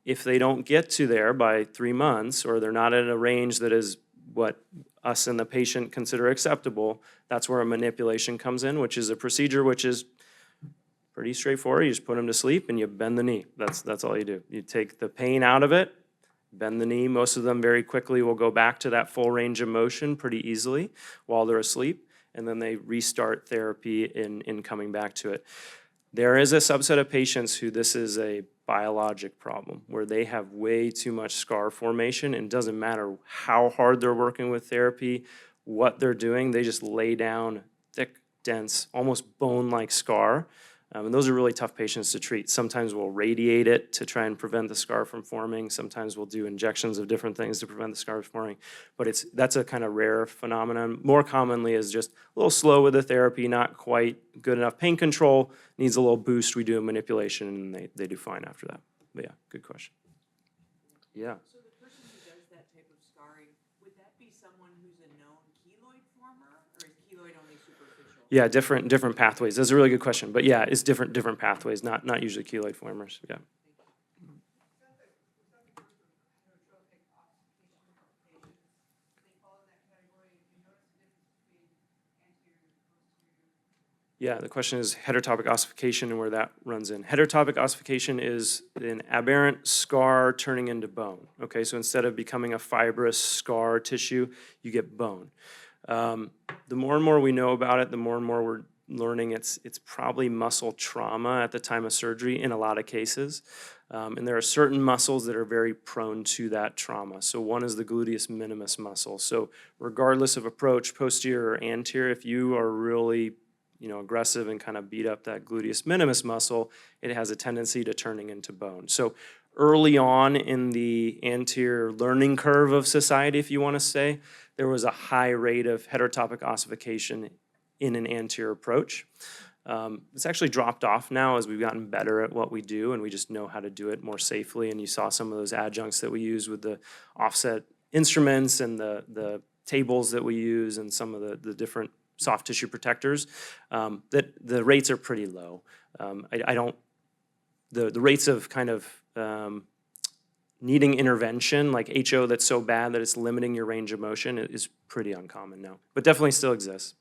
If they don't get to there by 3 months, or they're not in a range that is what us and the patient consider acceptable, that's where a manipulation comes in, which is a procedure which is pretty straightforward. You just put them to sleep and you bend the knee. That's all you do. You take the pain out of it, bend the knee. Most of them very quickly will go back to that full range of motion pretty easily while they're asleep, and then they restart therapy in coming back to it. There is a subset of patients who this is a biologic problem, where they have way too much scar formation, and it doesn't matter how hard they're working with therapy, what they're doing, they just lay down thick, dense, almost bone-like scar. And those are really tough patients to treat. Sometimes we'll radiate it to try and prevent the scar from forming. Sometimes we'll do injections of different things to prevent the scar from forming. But that's a kind of rare phenomenon. More commonly is just a little slow with the therapy, not quite good enough pain control, needs a little boost. We do a manipulation and they do fine after that. But yeah, good question. Yeah. So the person who does that type of scarring, would that be someone who's a known keloid former, or is keloid only superficial? Yeah, different pathways. That's a really good question. But yeah, it's different pathways, not usually keloid formers. Yeah. Yeah, the question is heterotopic ossification and where that runs in. Heterotopic ossification is an aberrant scar turning into bone. Okay, so instead of becoming a fibrous scar tissue, you get bone. The more and more we know about it, the more and more we're learning it's probably muscle trauma at the time of surgery in a lot of cases. And there are certain muscles that are very prone to that trauma. So one is the gluteus minimus muscle. So regardless of approach, posterior or anterior, if you are really aggressive and kind of beat up that gluteus minimus muscle, it has a tendency to turning into bone. So early on in the anterior learning curve of society, if you want to say, there was a high rate of heterotopic ossification in an anterior approach. It's actually dropped off now as we've gotten better at what we do, and we just know how to do it more safely. And you saw some of those adjuncts that we use with the offset instruments and the tables that we use and some of the different soft tissue protectors, that the rates are pretty low. The rates of kind of needing intervention, like HO that's so bad that it's limiting your range of motion, is pretty uncommon now, but definitely still exists.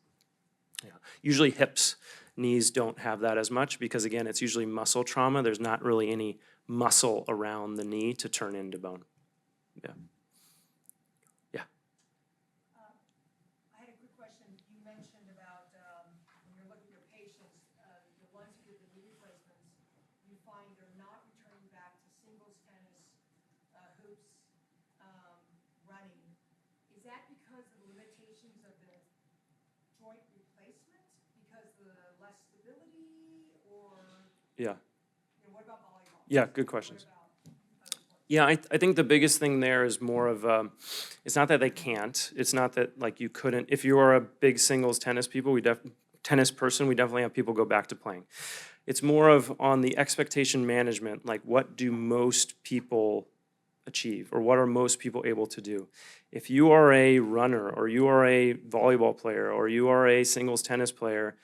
Yeah. Usually hips, knees don't have that as much because, again, it's usually muscle trauma. There's not really any muscle around the knee to turn into bone. Yeah. I had a quick question. You mentioned about when you're looking at your patients, the ones who get the knee replacements, you find they're not returning back to singles tennis, hoops, running. Is that because of the limitations of the joint replacement? Because of the less stability, or Yeah. what about volleyball? Yeah, good questions. Yeah, I think the biggest thing there is more of, it's not that they can't. It's not that like you couldn't. If you are a big singles tennis person, we definitely have people go back to playing. It's more of on the expectation management, like what do most people achieve or what are most people able to do? If you are a runner or you are a volleyball player or you are a singles tennis player,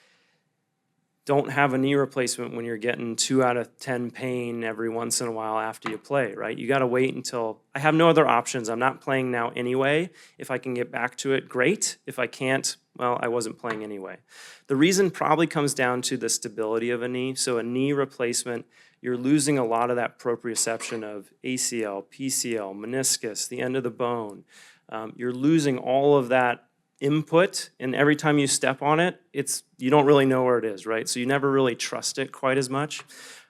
don't have a knee replacement when you're getting 2 out of 10 pain every once in a while after you play, right? You got to wait until I have no other options. I'm not playing now anyway. If I can get back to it, great. If I can't, well, I wasn't playing anyway. The reason probably comes down to the stability of a knee. So a knee replacement, you're losing a lot of that proprioception of ACL, PCL, meniscus, the end of the bone. You're losing all of that input, and every time you step on it, you don't really know where it is, right? So you never really trust it quite as much.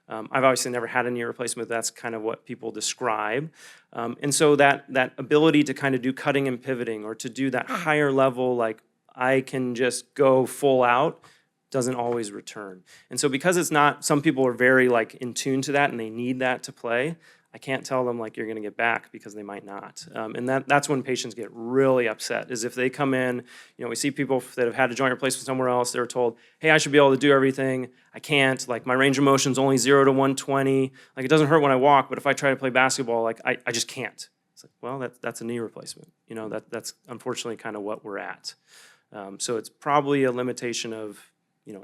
I've obviously never had a knee replacement. That's kind of what people describe. And so that ability to kind of do cutting and pivoting or to do that higher level, like I can just go full out, doesn't always return. And so because it's not, some people are very like in tune to that and they need that to play, I can't tell them like you're gonna get back because they might not. And that's when patients get really upset, is if they come in, we see people that have had a joint replacement somewhere else, they're told, hey, I should be able to do everything. I can't, like my range of motion's only 0 to 120. Like it doesn't hurt when I walk, but if I try to play basketball, like I just can't. It's like, well, that's a knee replacement. That's unfortunately kind of what we're at. So it's probably a limitation of,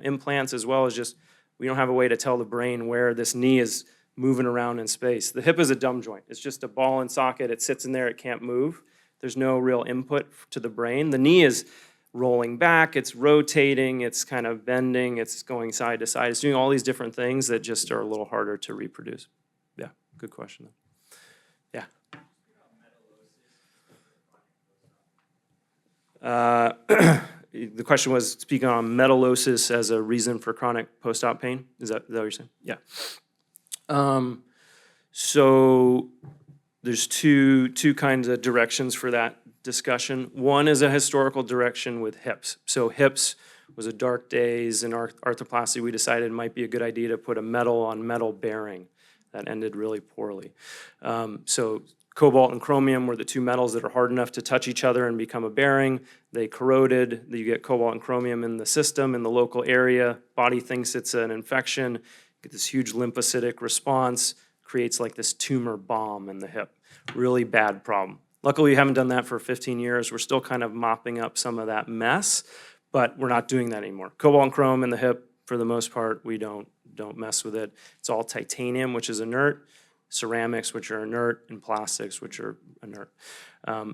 implants as well as just, we don't have a way to tell the brain where this knee is moving around in space. The hip is a dumb joint. It's just a ball and socket. It sits in there. It can't move. There's no real input to the brain. The knee is rolling back. It's rotating. It's kind of bending. It's going side to side. It's doing all these different things that just are a little harder to reproduce. Yeah, good question. Yeah. The question was speaking on metallosis as a reason for chronic post-op pain. Is that what you're saying? Yeah. So there's two kinds of directions for that discussion. One is a historical direction with hips. So hips was a dark days in arthroplasty. We decided it might be a good idea to put a metal on metal bearing. That ended really poorly. So cobalt and chromium were the two metals that are hard enough to touch each other and become a bearing. They corroded. You get cobalt and chromium in the system, in the local area. Body thinks it's an infection. Get this huge lymphocytic response, creates like this tumor bomb in the hip. Really bad problem. Luckily, we haven't done that for 15 years. We're still kind of mopping up some of that mess, but we're not doing that anymore. Cobalt and chrome in the hip, for the most part, we don't mess with it. It's all titanium, which is inert, ceramics, which are inert, and plastics, which are inert.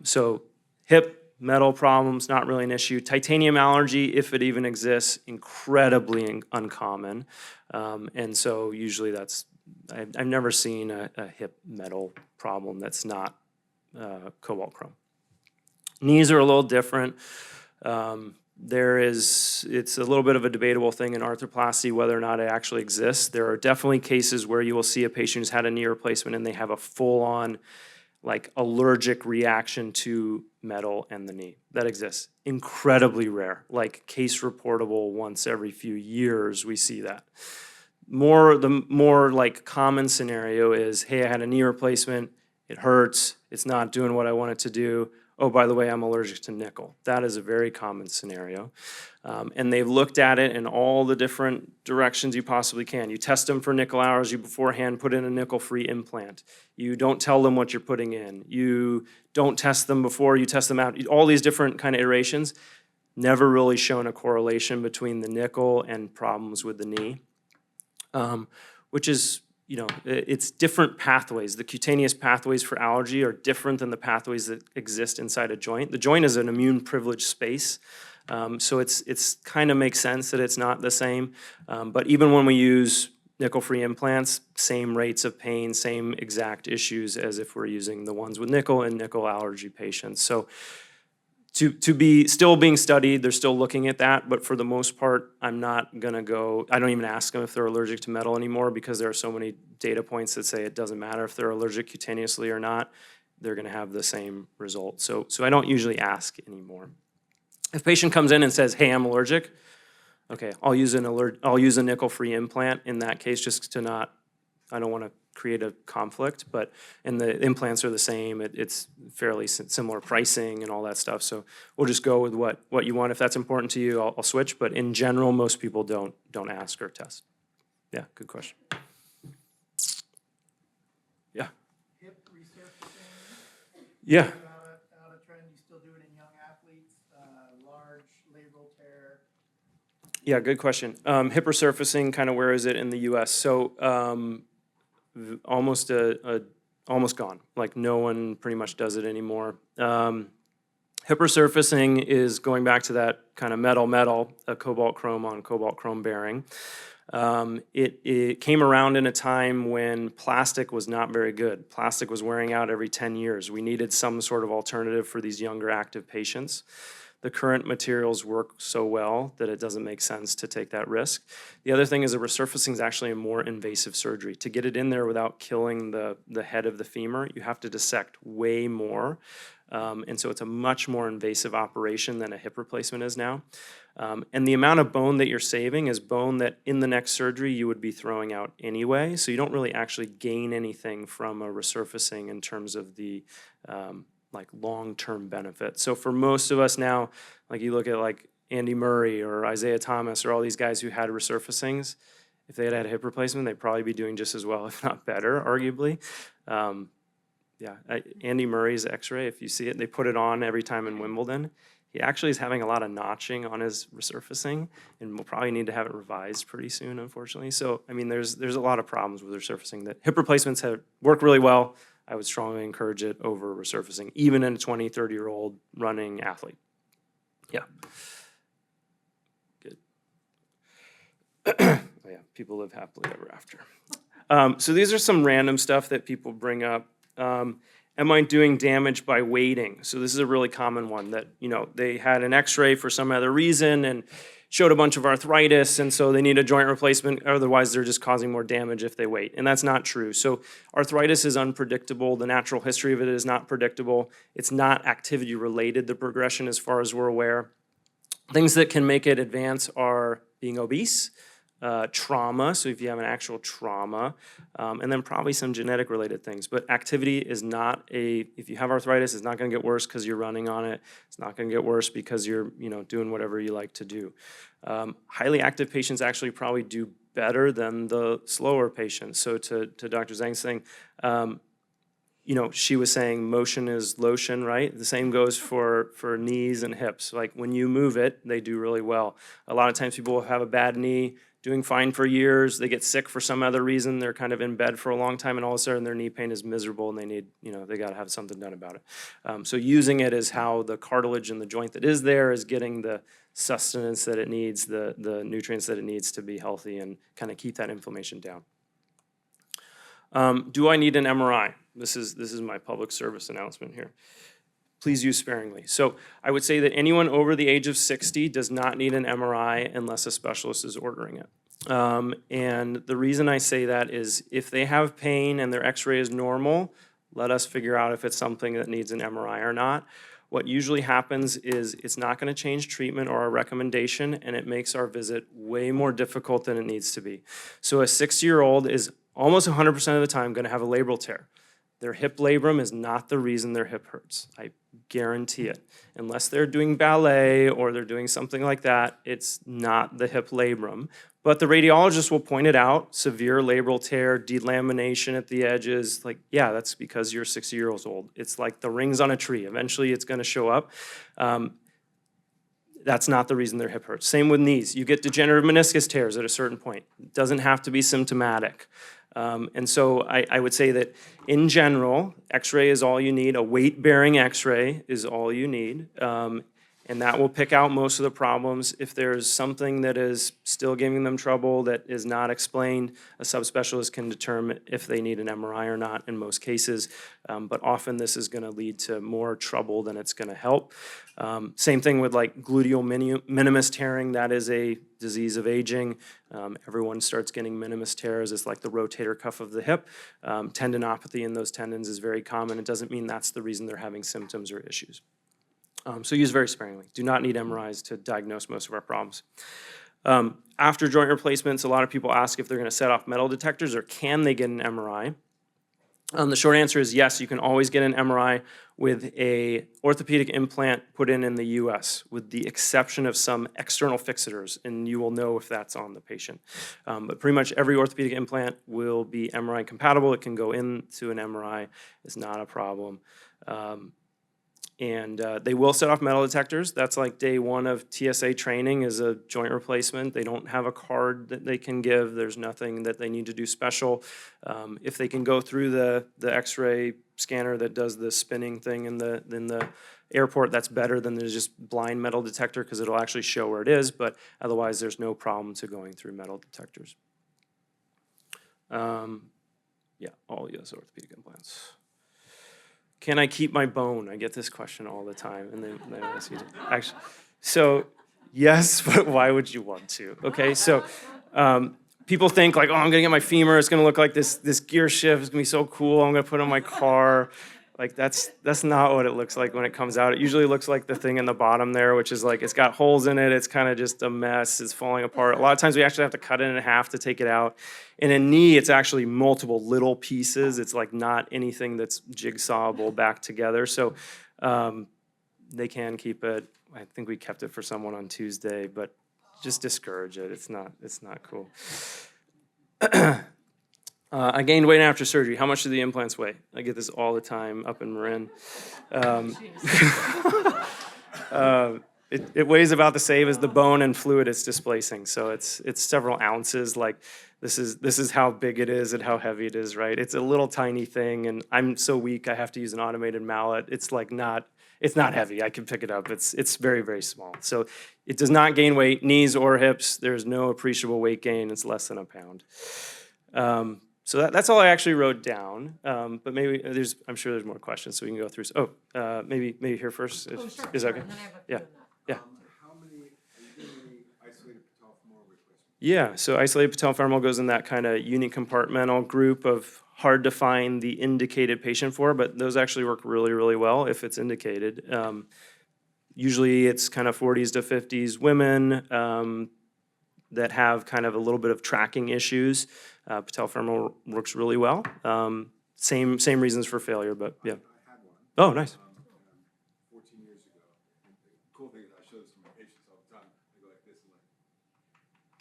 So hip, Metal problems, not really an issue. Titanium allergy, if it even exists, incredibly uncommon. And so usually I've never seen a hip metal problem that's not cobalt chrome. Knees are a little different. It's a little bit of a debatable thing in arthroplasty whether or not it actually exists. There are definitely cases where you will see a patient who's had a knee replacement and they have a full-on allergic reaction to metal and the knee. That exists. Incredibly rare, case reportable once every few years we see that. The more common scenario is, hey, I had a knee replacement, it hurts, it's not doing what I want it to do. Oh, by the way, I'm allergic to nickel. That is a very common scenario. And they've looked at it in all the different directions you possibly can. You test them for nickel allergy beforehand, put in a nickel-free implant. You don't tell them what you're putting in. You don't test them before, you test them out. All these different kind of iterations, never really shown a correlation between the nickel and problems with the knee, which is, it's different pathways. The cutaneous pathways for allergy are different than the pathways that exist inside a joint. The joint is an immune privileged space, so it's kind of makes sense that it's not the same. But even when we use nickel-free implants, same rates of pain, same exact issues as if we're using the ones with nickel and nickel allergy patients. So to be still being studied, they're still looking at that, but for the most part, I don't even ask them if they're allergic to metal anymore because there are so many data points that say it doesn't matter if they're allergic cutaneously or not, they're gonna have the same result. So I don't usually ask anymore. If a patient comes in and says, hey, I'm allergic, okay, I'll use a nickel-free implant in that case just I don't wanna create a conflict, and the implants are the same. It's fairly similar pricing and all that stuff. So we'll just go with what you want. If that's important to you, I'll switch. But in general, most people don't ask or test. Yeah, good question. Yeah. Hip resurfacing. Yeah. Out of trend, you still do it in young athletes, large labral tear. Yeah, good question. Hip resurfacing, kind of where is it in the U.S.? So almost gone. No one pretty much does it anymore. Hip resurfacing is going back to that kind of metal, a cobalt chrome on cobalt chrome bearing. It came around in a time when plastic was not very good. Plastic was wearing out every 10 years. We needed some sort of alternative for these younger active patients. The current materials work so well that it doesn't make sense to take that risk. The other thing is that resurfacing is actually a more invasive surgery. To get it in there without killing the head of the femur, you have to dissect way more. And so it's a much more invasive operation than a hip replacement is now. And the amount of bone that you're saving is bone that in the next surgery you would be throwing out anyway. So you don't really actually gain anything from a resurfacing in terms of the long-term benefit. So for most of us now, you look at Andy Murray or Isaiah Thomas or all these guys who had resurfacings, if they had had a hip replacement, they'd probably be doing just as well, if not better, arguably. Andy Murray's x-ray, if you see it, they put it on every time in Wimbledon. He actually is having a lot of notching on his resurfacing, and we'll probably need to have it revised pretty soon, unfortunately. So, there's a lot of problems with resurfacing that hip replacements work really well. I would strongly encourage it over resurfacing, even in a 20, 30-year-old running athlete. Yeah. Good. People live happily ever after. So these are some random stuff that people bring up. Am I doing damage by waiting? So this is a really common one that, they had an x-ray for some other reason and showed a bunch of arthritis, and so they need a joint replacement, otherwise they're just causing more damage if they wait. And that's not true. So arthritis is unpredictable. The natural history of it is not predictable. It's not activity related, the progression as far as we're aware. Things that can make it advance are being obese, trauma, so if you have an actual trauma, and then probably some genetic related things. But activity is not if you have arthritis, it's not gonna get worse because you're running on it. It's not gonna get worse because you're doing whatever you like to do. Highly active patients actually probably do better than the slower patients. So to Dr. Zhang's thing, she was saying motion is lotion, right? The same goes for knees and hips. When you move it, they do really well. A lot of times people will have a bad knee, doing fine for years, they get sick for some other reason, they're kind of in bed for a long time, and all of a sudden their knee pain is miserable and they need, they gotta have something done about it. So using it as how the cartilage in the joint that is there is getting the sustenance that it needs, the nutrients that it needs to be healthy and kind of keep that inflammation down. Do I need an MRI? This is my public service announcement here. Please use sparingly. So I would say that anyone over the age of 60 does not need an MRI unless a specialist is ordering it. And the reason I say that is if they have pain and their x-ray is normal, let us figure out if it's something that needs an MRI or not. What usually happens is it's not going to change treatment or our recommendation, and it makes our visit way more difficult than it needs to be. So a 60-year-old is almost 100% of the time going to have a labral tear. Their hip labrum is not the reason their hip hurts. I guarantee it. Unless they're doing ballet or they're doing something like that, it's not the hip labrum. But the radiologist will point it out, severe labral tear, delamination at the edges. Like, yeah, that's because you're 60 years old. It's like the rings on a tree. Eventually it's going to show up. That's not the reason their hip hurts. Same with knees. You get degenerative meniscus tears at a certain point. It doesn't have to be symptomatic. And so I would say that in general, x-ray is all you need. A weight-bearing x-ray is all you need. And that will pick out most of the problems. If there's something that is still giving them trouble that is not explained, a subspecialist can determine if they need an MRI or not in most cases. But often this is going to lead to more trouble than it's going to help. Same thing with like gluteal minimus tearing. That is a disease of aging. Everyone starts getting minimus tears. It's like the rotator cuff of the hip. Tendinopathy in those tendons is very common. It doesn't mean that's the reason they're having symptoms or issues. So use very sparingly. Do not need MRIs to diagnose most of our problems. After joint replacements, a lot of people ask if they're going to set off metal detectors or can they get an MRI. The short answer is yes, you can always get an MRI with a orthopedic implant put in the US, with the exception of some external fixators, and you will know if that's on the patient. But pretty much every orthopedic implant will be MRI compatible. It can go into an MRI. It's not a problem. And they will set off metal detectors. That's like day one of TSA training is a joint replacement. They don't have a card that they can give. There's nothing that they need to do special. If they can go through the x-ray scanner that does the spinning thing in the airport, that's better than there's just blind metal detector because it'll actually show where it is, but otherwise there's no problem to going through metal detectors. Yeah, all US orthopedic implants. Can I keep my bone? I get this question all the time, and they ask you to. Actually, so yes, but why would you want to? Okay, so people think like, oh, I'm gonna get my femur. It's gonna look like this gear shift. It's gonna be so cool. I'm gonna put it on my car. Like that's not what it looks like when it comes out. It usually looks like the thing in the bottom there, which is like it's got holes in it. It's kind of just a mess. It's falling apart. A lot of times we actually have to cut it in half to take it out. In a knee, it's actually multiple little pieces. It's like not anything that's jigsawable back together. So they can keep it. I think we kept it for someone on Tuesday, but just discourage it. It's not cool. I gained weight after surgery. How much do the implants weigh? I get this all the time up in Marin. It weighs about the same as the bone and fluid it's displacing. So it's several ounces. Like this is how big it is and how heavy it is, right? It's a little tiny thing, and I'm so weak I have to use an automated mallet. It's not heavy. I can pick it up. It's very, very small. So it does not gain weight, knees or hips. There's no appreciable weight gain. It's less than a pound. So that's all I actually wrote down. But maybe I'm sure there's more questions, so we can go through. Maybe here first. Oh, sure. Is that okay? And then I have a Yeah. few on that. Yeah. How many, are you doing any isolated patellofemoral replacement? Yeah, so isolated patellofemoral goes in that kind of unicompartmental group of hard to find the indicated patient for, but those actually work really, really well if it's indicated. Usually it's kind of 40s to 50s women that have kind of a little bit of tracking issues. Patellofemoral works really well. Same reasons for failure, but yeah. I had one. Oh, nice. 14 years ago. And the cool thing is I show this to my patients all the time. They go like this and like.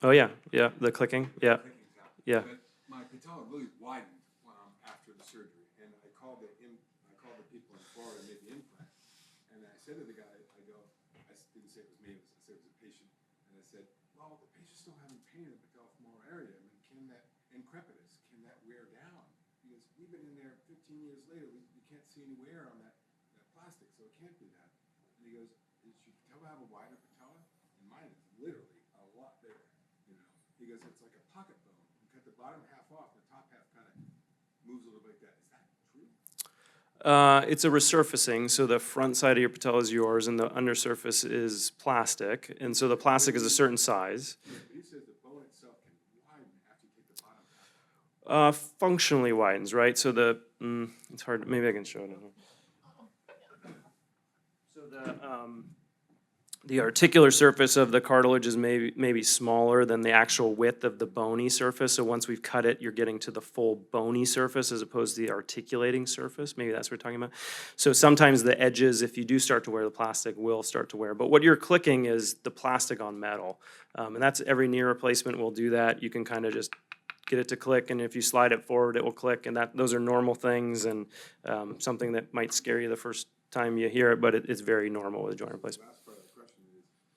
Oh yeah, the clicking, yeah, clicking's out. yeah. But my patella really widened after the surgery, and I called the people in Florida and made the implant, and I said to the guy, I didn't say it was me, I said it was a patient, and I said, well, the patient's still having pain in the patellofemoral area, I mean, can that increpitus, can that wear down? Because we've been in there 15 years later, we can't see any wear on that plastic, so it can't be that. And he goes, does your patella have a wider patella? And mine is literally a lot bigger, you know? He goes, it's like a pocket bone. You cut the bottom half off, the top half kind of moves a little bit like that. Is that true? It's a resurfacing, so the front side of your patella is yours, and the undersurface is plastic, and so the plastic is a certain size. Yeah, but he says the bone itself can widen after you take the bottom half off. Functionally widens, right? So it's hard, maybe I can show it. So the articular surface of the cartilage is maybe smaller than the actual width of the bony surface. So once we've cut it, you're getting to the full bony surface as opposed to the articulating surface. Maybe that's what we're talking about. So sometimes the edges, if you do start to wear the plastic, will start to wear. But what you're clicking is the plastic on metal. And that's every knee replacement will do that. You can kind of just get it to click, and if you slide it forward, it will click. And those are normal things, and something that might scare you the first time you hear it, but it's very normal with a joint replacement.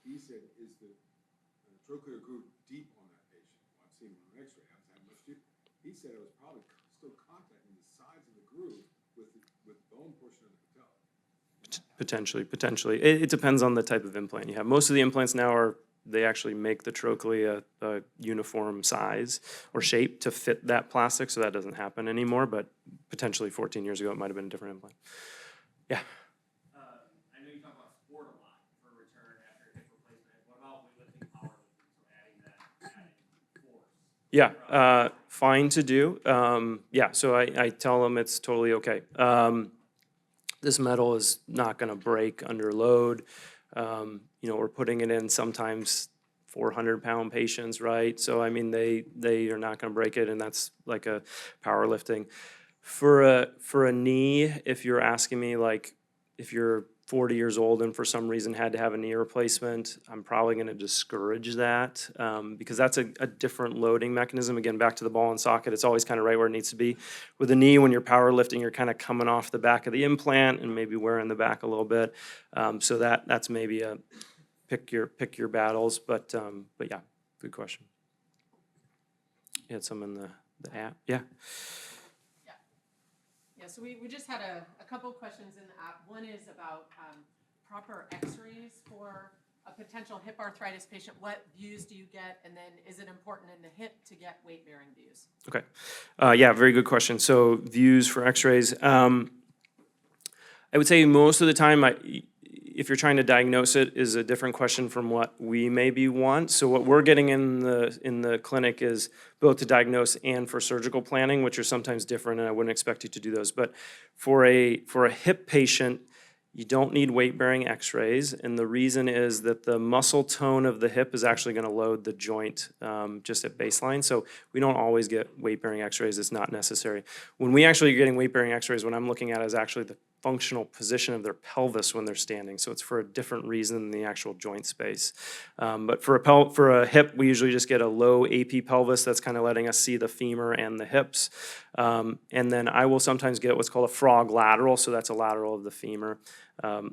He said, is the trochlear groove deep on that patient? Well, I've seen him on X-ray. I haven't had much deep. He said it was probably still contacting the sides of the groove with the bone portion of the patella. Potentially. It depends on the type of implant you have. Most of the implants now they actually make the trochlea a uniform size or shape to fit that plastic, so that doesn't happen anymore, but potentially 14 years ago it might have been a different implant. Yeah. I know you talk about sport a lot for return after hip replacement. What about weightlifting, powerlifting, so adding force? Yeah, fine to do. Yeah, so I tell them it's totally okay. This metal is not going to break under load. We're putting it in sometimes 400-pound patients, right? So, I mean, they are not going to break it, and that's like a powerlifting. For a knee, if you're asking me, like, if you're 40 years old and for some reason had to have a knee replacement, I'm probably going to discourage that because that's a different loading mechanism. Again, back to the ball and socket, it's always kind of right where it needs to be. With a knee, when you're powerlifting, you're kind of coming off the back of the implant and maybe wearing the back a little bit. So that's maybe a pick your battles. But yeah, good question. You had some in the app, yeah. Yeah, so we just had a couple of questions in the app. One is about proper x-rays for a potential hip arthritis patient. What views do you get? And then is it important in the hip to get weight-bearing views? Okay. Yeah, very good question. So views for x-rays. I would say most of the time, if you're trying to diagnose it, is a different question from what we maybe want. So what we're getting in the clinic is both to diagnose and for surgical planning, which are sometimes different, and I wouldn't expect you to do those. But for a hip patient, you don't need weight-bearing x-rays, and the reason is that the muscle tone of the hip is actually going to load the joint just at baseline. So we don't always get weight-bearing x-rays. It's not necessary. When we actually are getting weight-bearing x-rays, what I'm looking at is actually the functional position of their pelvis when they're standing. So it's for a different reason than the actual joint space. But for a hip, we usually just get a low AP pelvis that's kind of letting us see the femur and the hips. And then I will sometimes get what's called a frog lateral, so that's a lateral of the femur.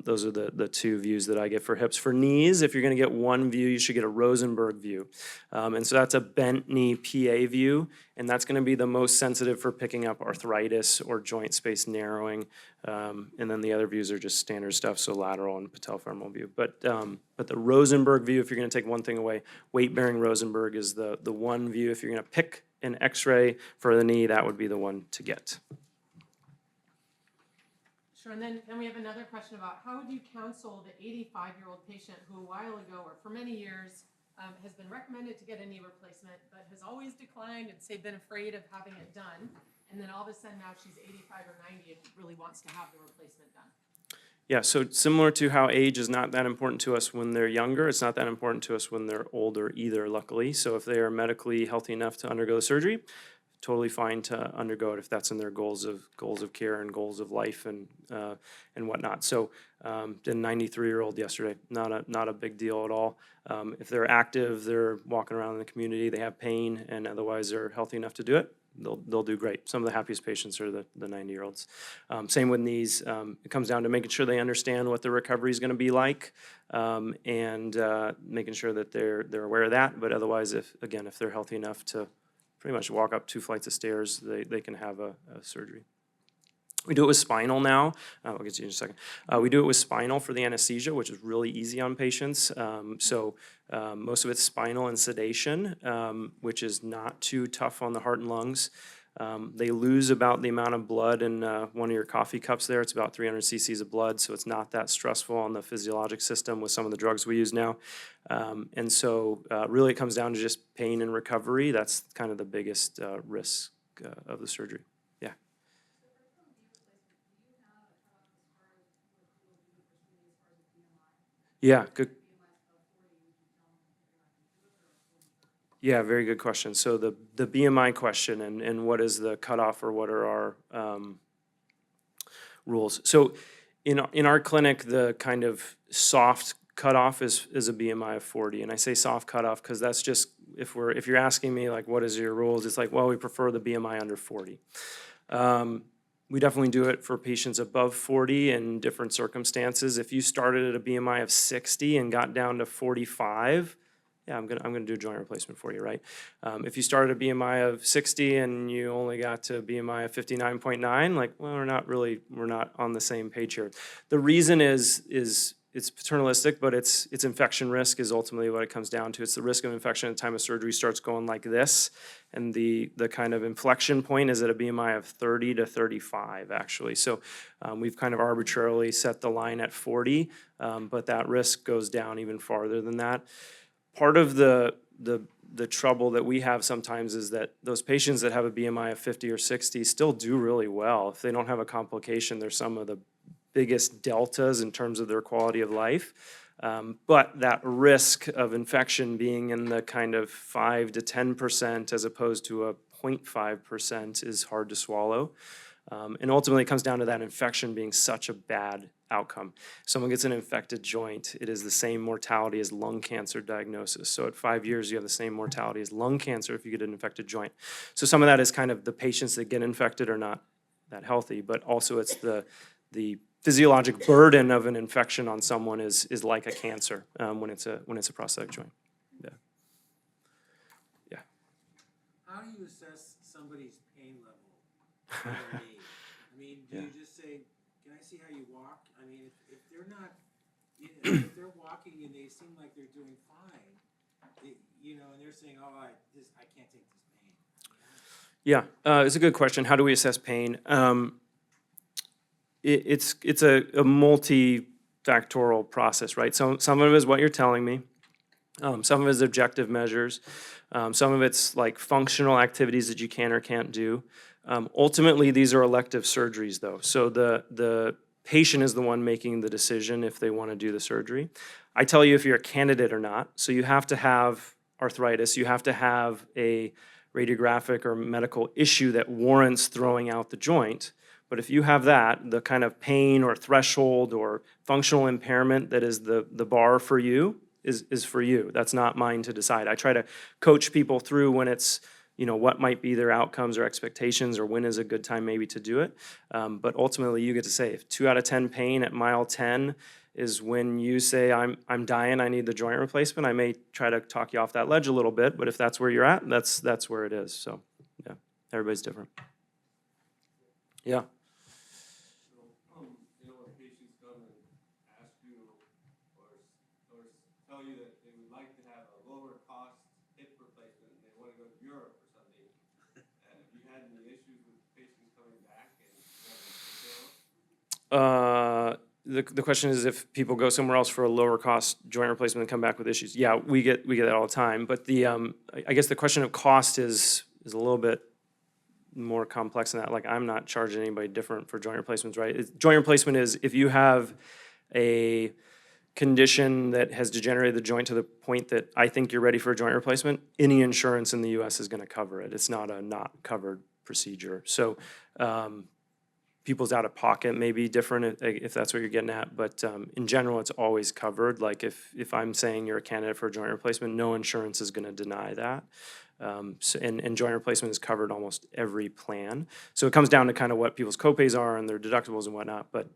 Those are the two views that I get for hips. For knees, if you're going to get one view, you should get a Rosenberg view. And so that's a bent knee PA view, and that's going to be the most sensitive for picking up arthritis or joint space narrowing. And then the other views are just standard stuff, so lateral and patellofemoral view. But the Rosenberg view, if you're going to take one thing away, weight-bearing Rosenberg is the one view. If you're going to pick an x-ray for the knee, that would be the one to get. Sure, and then we have another question about how would you counsel the 85-year-old patient who a while ago or for many years has been recommended to get a knee replacement but has always declined and say been afraid of having it done, and then all of a sudden now she's 85 or 90 and really wants to have the replacement done? Yeah, so similar to how age is not that important to us when they're younger, it's not that important to us when they're older either, luckily. So if they are medically healthy enough to undergo the surgery, totally fine to undergo it if that's in their goals of care and goals of life and whatnot. So did a 93-year-old yesterday, not a big deal at all. If they're active, they're walking around in the community, they have pain, and otherwise they're healthy enough to do it, they'll do great. Some of the happiest patients are the 90-year-olds. Same with knees. It comes down to making sure they understand what the recovery is going to be like, and making sure that they're aware of that. But otherwise, if they're healthy enough to pretty much walk up 2 flights of stairs, they can have a surgery. We do it with spinal now. I'll get to you in a second. We do it with spinal for the anesthesia, which is really easy on patients. Most of it's spinal and sedation, which is not too tough on the heart and lungs. They lose about the amount of blood in one of your coffee cups there. It's about 300 cc's of blood, so it's not that stressful on the physiologic system with some of the drugs we use now. Really it comes down to just pain and recovery. That's kind of the biggest risk of the surgery. Yeah. Yeah, good. Yeah, very good question. So the BMI question and what is the cutoff or what are our rules? So in our clinic, the kind of soft cutoff is a BMI of 40. And I say soft cutoff because that's just, if you're asking me like, what is your rules? It's like, well, we prefer the BMI under 40. We definitely do it for patients above 40 in different circumstances. If you started at a BMI of 60 and got down to 45, yeah, I'm gonna do a joint replacement for you, right? If you started at a BMI of 60 and you only got to a BMI of 59.9, like, well, we're not on the same page here. The reason is it's paternalistic, but it's infection risk is ultimately what it comes down to. It's the risk of infection at the time of surgery starts going like this, and the kind of inflection point is at a BMI of 30 to 35, actually. So we've kind of arbitrarily set the line at 40, but that risk goes down even farther than that. Part of the trouble that we have sometimes is that those patients that have a BMI of 50 or 60 still do really well. If they don't have a complication, they're some of the biggest deltas in terms of their quality of life. But that risk of infection being in the kind of 5 to 10% as opposed to a 0.5% is hard to swallow. And ultimately it comes down to that infection being such a bad outcome. If someone gets an infected joint, it is the same mortality as lung cancer diagnosis. So at 5 years, you have the same mortality as lung cancer if you get an infected joint. So some of that is kind of the patients that get infected are not that healthy, but also it's the physiologic burden of an infection on someone is like a cancer when it's a prosthetic joint. Yeah. Yeah. How do you assess somebody's pain level on their knee? I mean, do you just say, "Can I see how you walk?" I mean, if they're not, if they're walking and they seem like they're doing fine, and they're saying, "Oh, I can't take this pain." Yeah, it's a good question. How do we assess pain? It's a multifactorial process, right? So some of it is what you're telling me. Some of it is objective measures. Some of it's like functional activities that you can or can't do. Ultimately, these are elective surgeries, though. So the patient is the one making the decision if they want to do the surgery. I tell you if you're a candidate or not. So you have to have arthritis. You have to have a radiographic or medical issue that warrants throwing out the joint. But if you have that, the kind of pain or threshold or functional impairment that is the bar for you is for you. That's not mine to decide. I try to coach people through when it's, what might be their outcomes or expectations or when is a good time maybe to do it. But ultimately you get to say if 2 out of 10 pain at mile 10 is when you say I'm dying, I need the joint replacement, I may try to talk you off that ledge a little bit, but if that's where you're at, that's where it is. So yeah, everybody's different. Yeah. When patients come and ask you or tell you that they would like to have a lower cost hip replacement and they want to go to Europe or something, have you had any issues with patients coming back and The question is if people go somewhere else for a lower cost joint replacement and come back with issues. Yeah, we get that all the time. But I guess the question of cost is a little bit more complex than that. Like I'm not charging anybody different for joint replacements, right? Joint replacement is if you have a condition that has degenerated the joint to the point that I think you're ready for a joint replacement, any insurance in the US is going to cover it. It's not a not covered procedure. So people's out of pocket may be different if that's what you're getting at, but in general, it's always covered. Like if I'm saying you're a candidate for a joint replacement, no insurance is going to deny that. And joint replacement is covered almost every plan. So it comes down to kind of what people's copays are and their deductibles and whatnot. But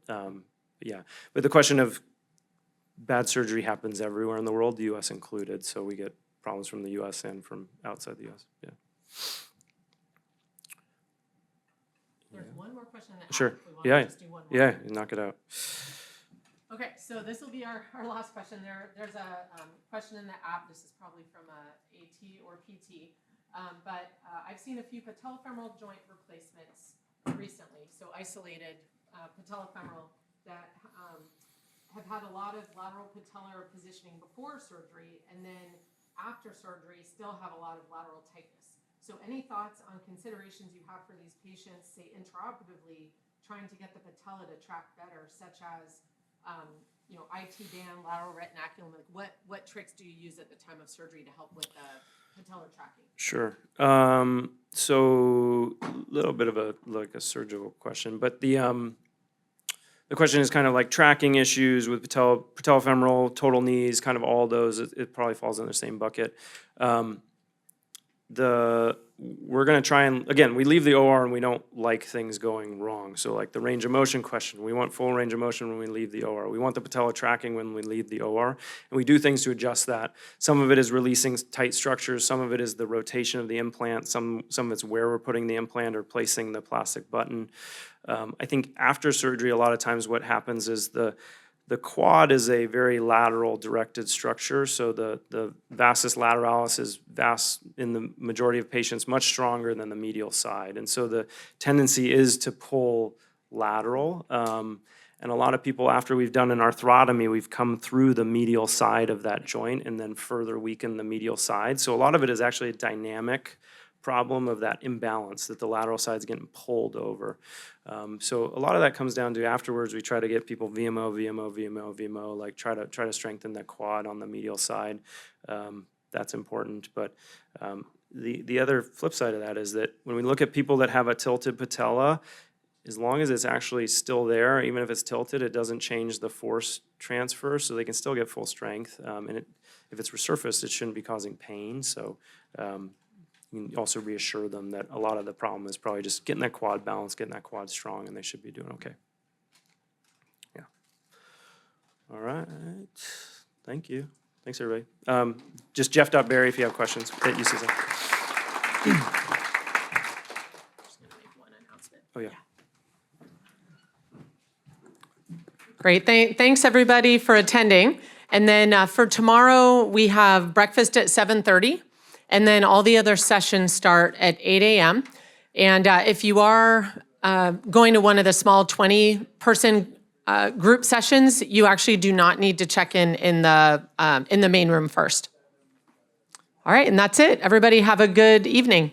yeah, but the question of bad surgery happens everywhere in the world, the U.S. included. So we get problems from the U.S. and from outside the U.S. Yeah. There's one more question in the app Sure. if we want to Yeah. just do one more. Yeah. Knock it out. Okay, so this will be our last question. There's a question in the app. This is probably from a AT or PT. But I've seen a few patellofemoral joint replacements recently. So isolated patellofemoral that have had a lot of lateral patellar positioning before surgery, and then after surgery still have a lot of lateral tightness. So any thoughts on considerations you have for these patients, say intraoperatively, trying to get the patella to track better, such as IT band, lateral retinaculum? Like what tricks do you use at the time of surgery to help with the patellar tracking? Sure. So a little bit of a surgical question, but the question is kind of like tracking issues with patellofemoral, total knees, kind of all those. It probably falls in the same bucket. We're going to try and, again, we leave the OR and we don't like things going wrong. So like the range of motion question, we want full range of motion when we leave the OR. We want the patella tracking when we leave the OR. And we do things to adjust that. Some of it is releasing tight structures. Some of it is the rotation of the implant. Some of it's where we're putting the implant or placing the plastic button. I think after surgery, a lot of times what happens is the quad is a very lateral directed structure, so the vastus lateralis is in the majority of patients much stronger than the medial side. And so the tendency is to pull lateral. And a lot of people, after we've done an arthrotomy, we've come through the medial side of that joint and then further weaken the medial side. So a lot of it is actually a dynamic problem of that imbalance, that the lateral side's getting pulled over. So a lot of that comes down to afterwards, we try to get people VMO, like try to strengthen the quad on the medial side. That's important. But the other flip side of that is that when we look at people that have a tilted patella, as long as it's actually still there, even if it's tilted, it doesn't change the force transfer, so they can still get full strength. And if it's resurfaced, it shouldn't be causing pain. So you can also reassure them that a lot of the problem is probably just getting that quad balanced, getting that quad strong, and they should be doing okay. Yeah. All right. Thank you. Thanks, everybody. Just Jeff.Berry if you have questions at UCSF. Oh, yeah. Great. Thanks, everybody, for attending. And then for tomorrow, we have breakfast at 7:30. And then all the other sessions start at 8 a.m. And if you are going to one of the small 20-person group sessions, you actually do not need to check in the main room first. All right, and that's it. Everybody have a good evening.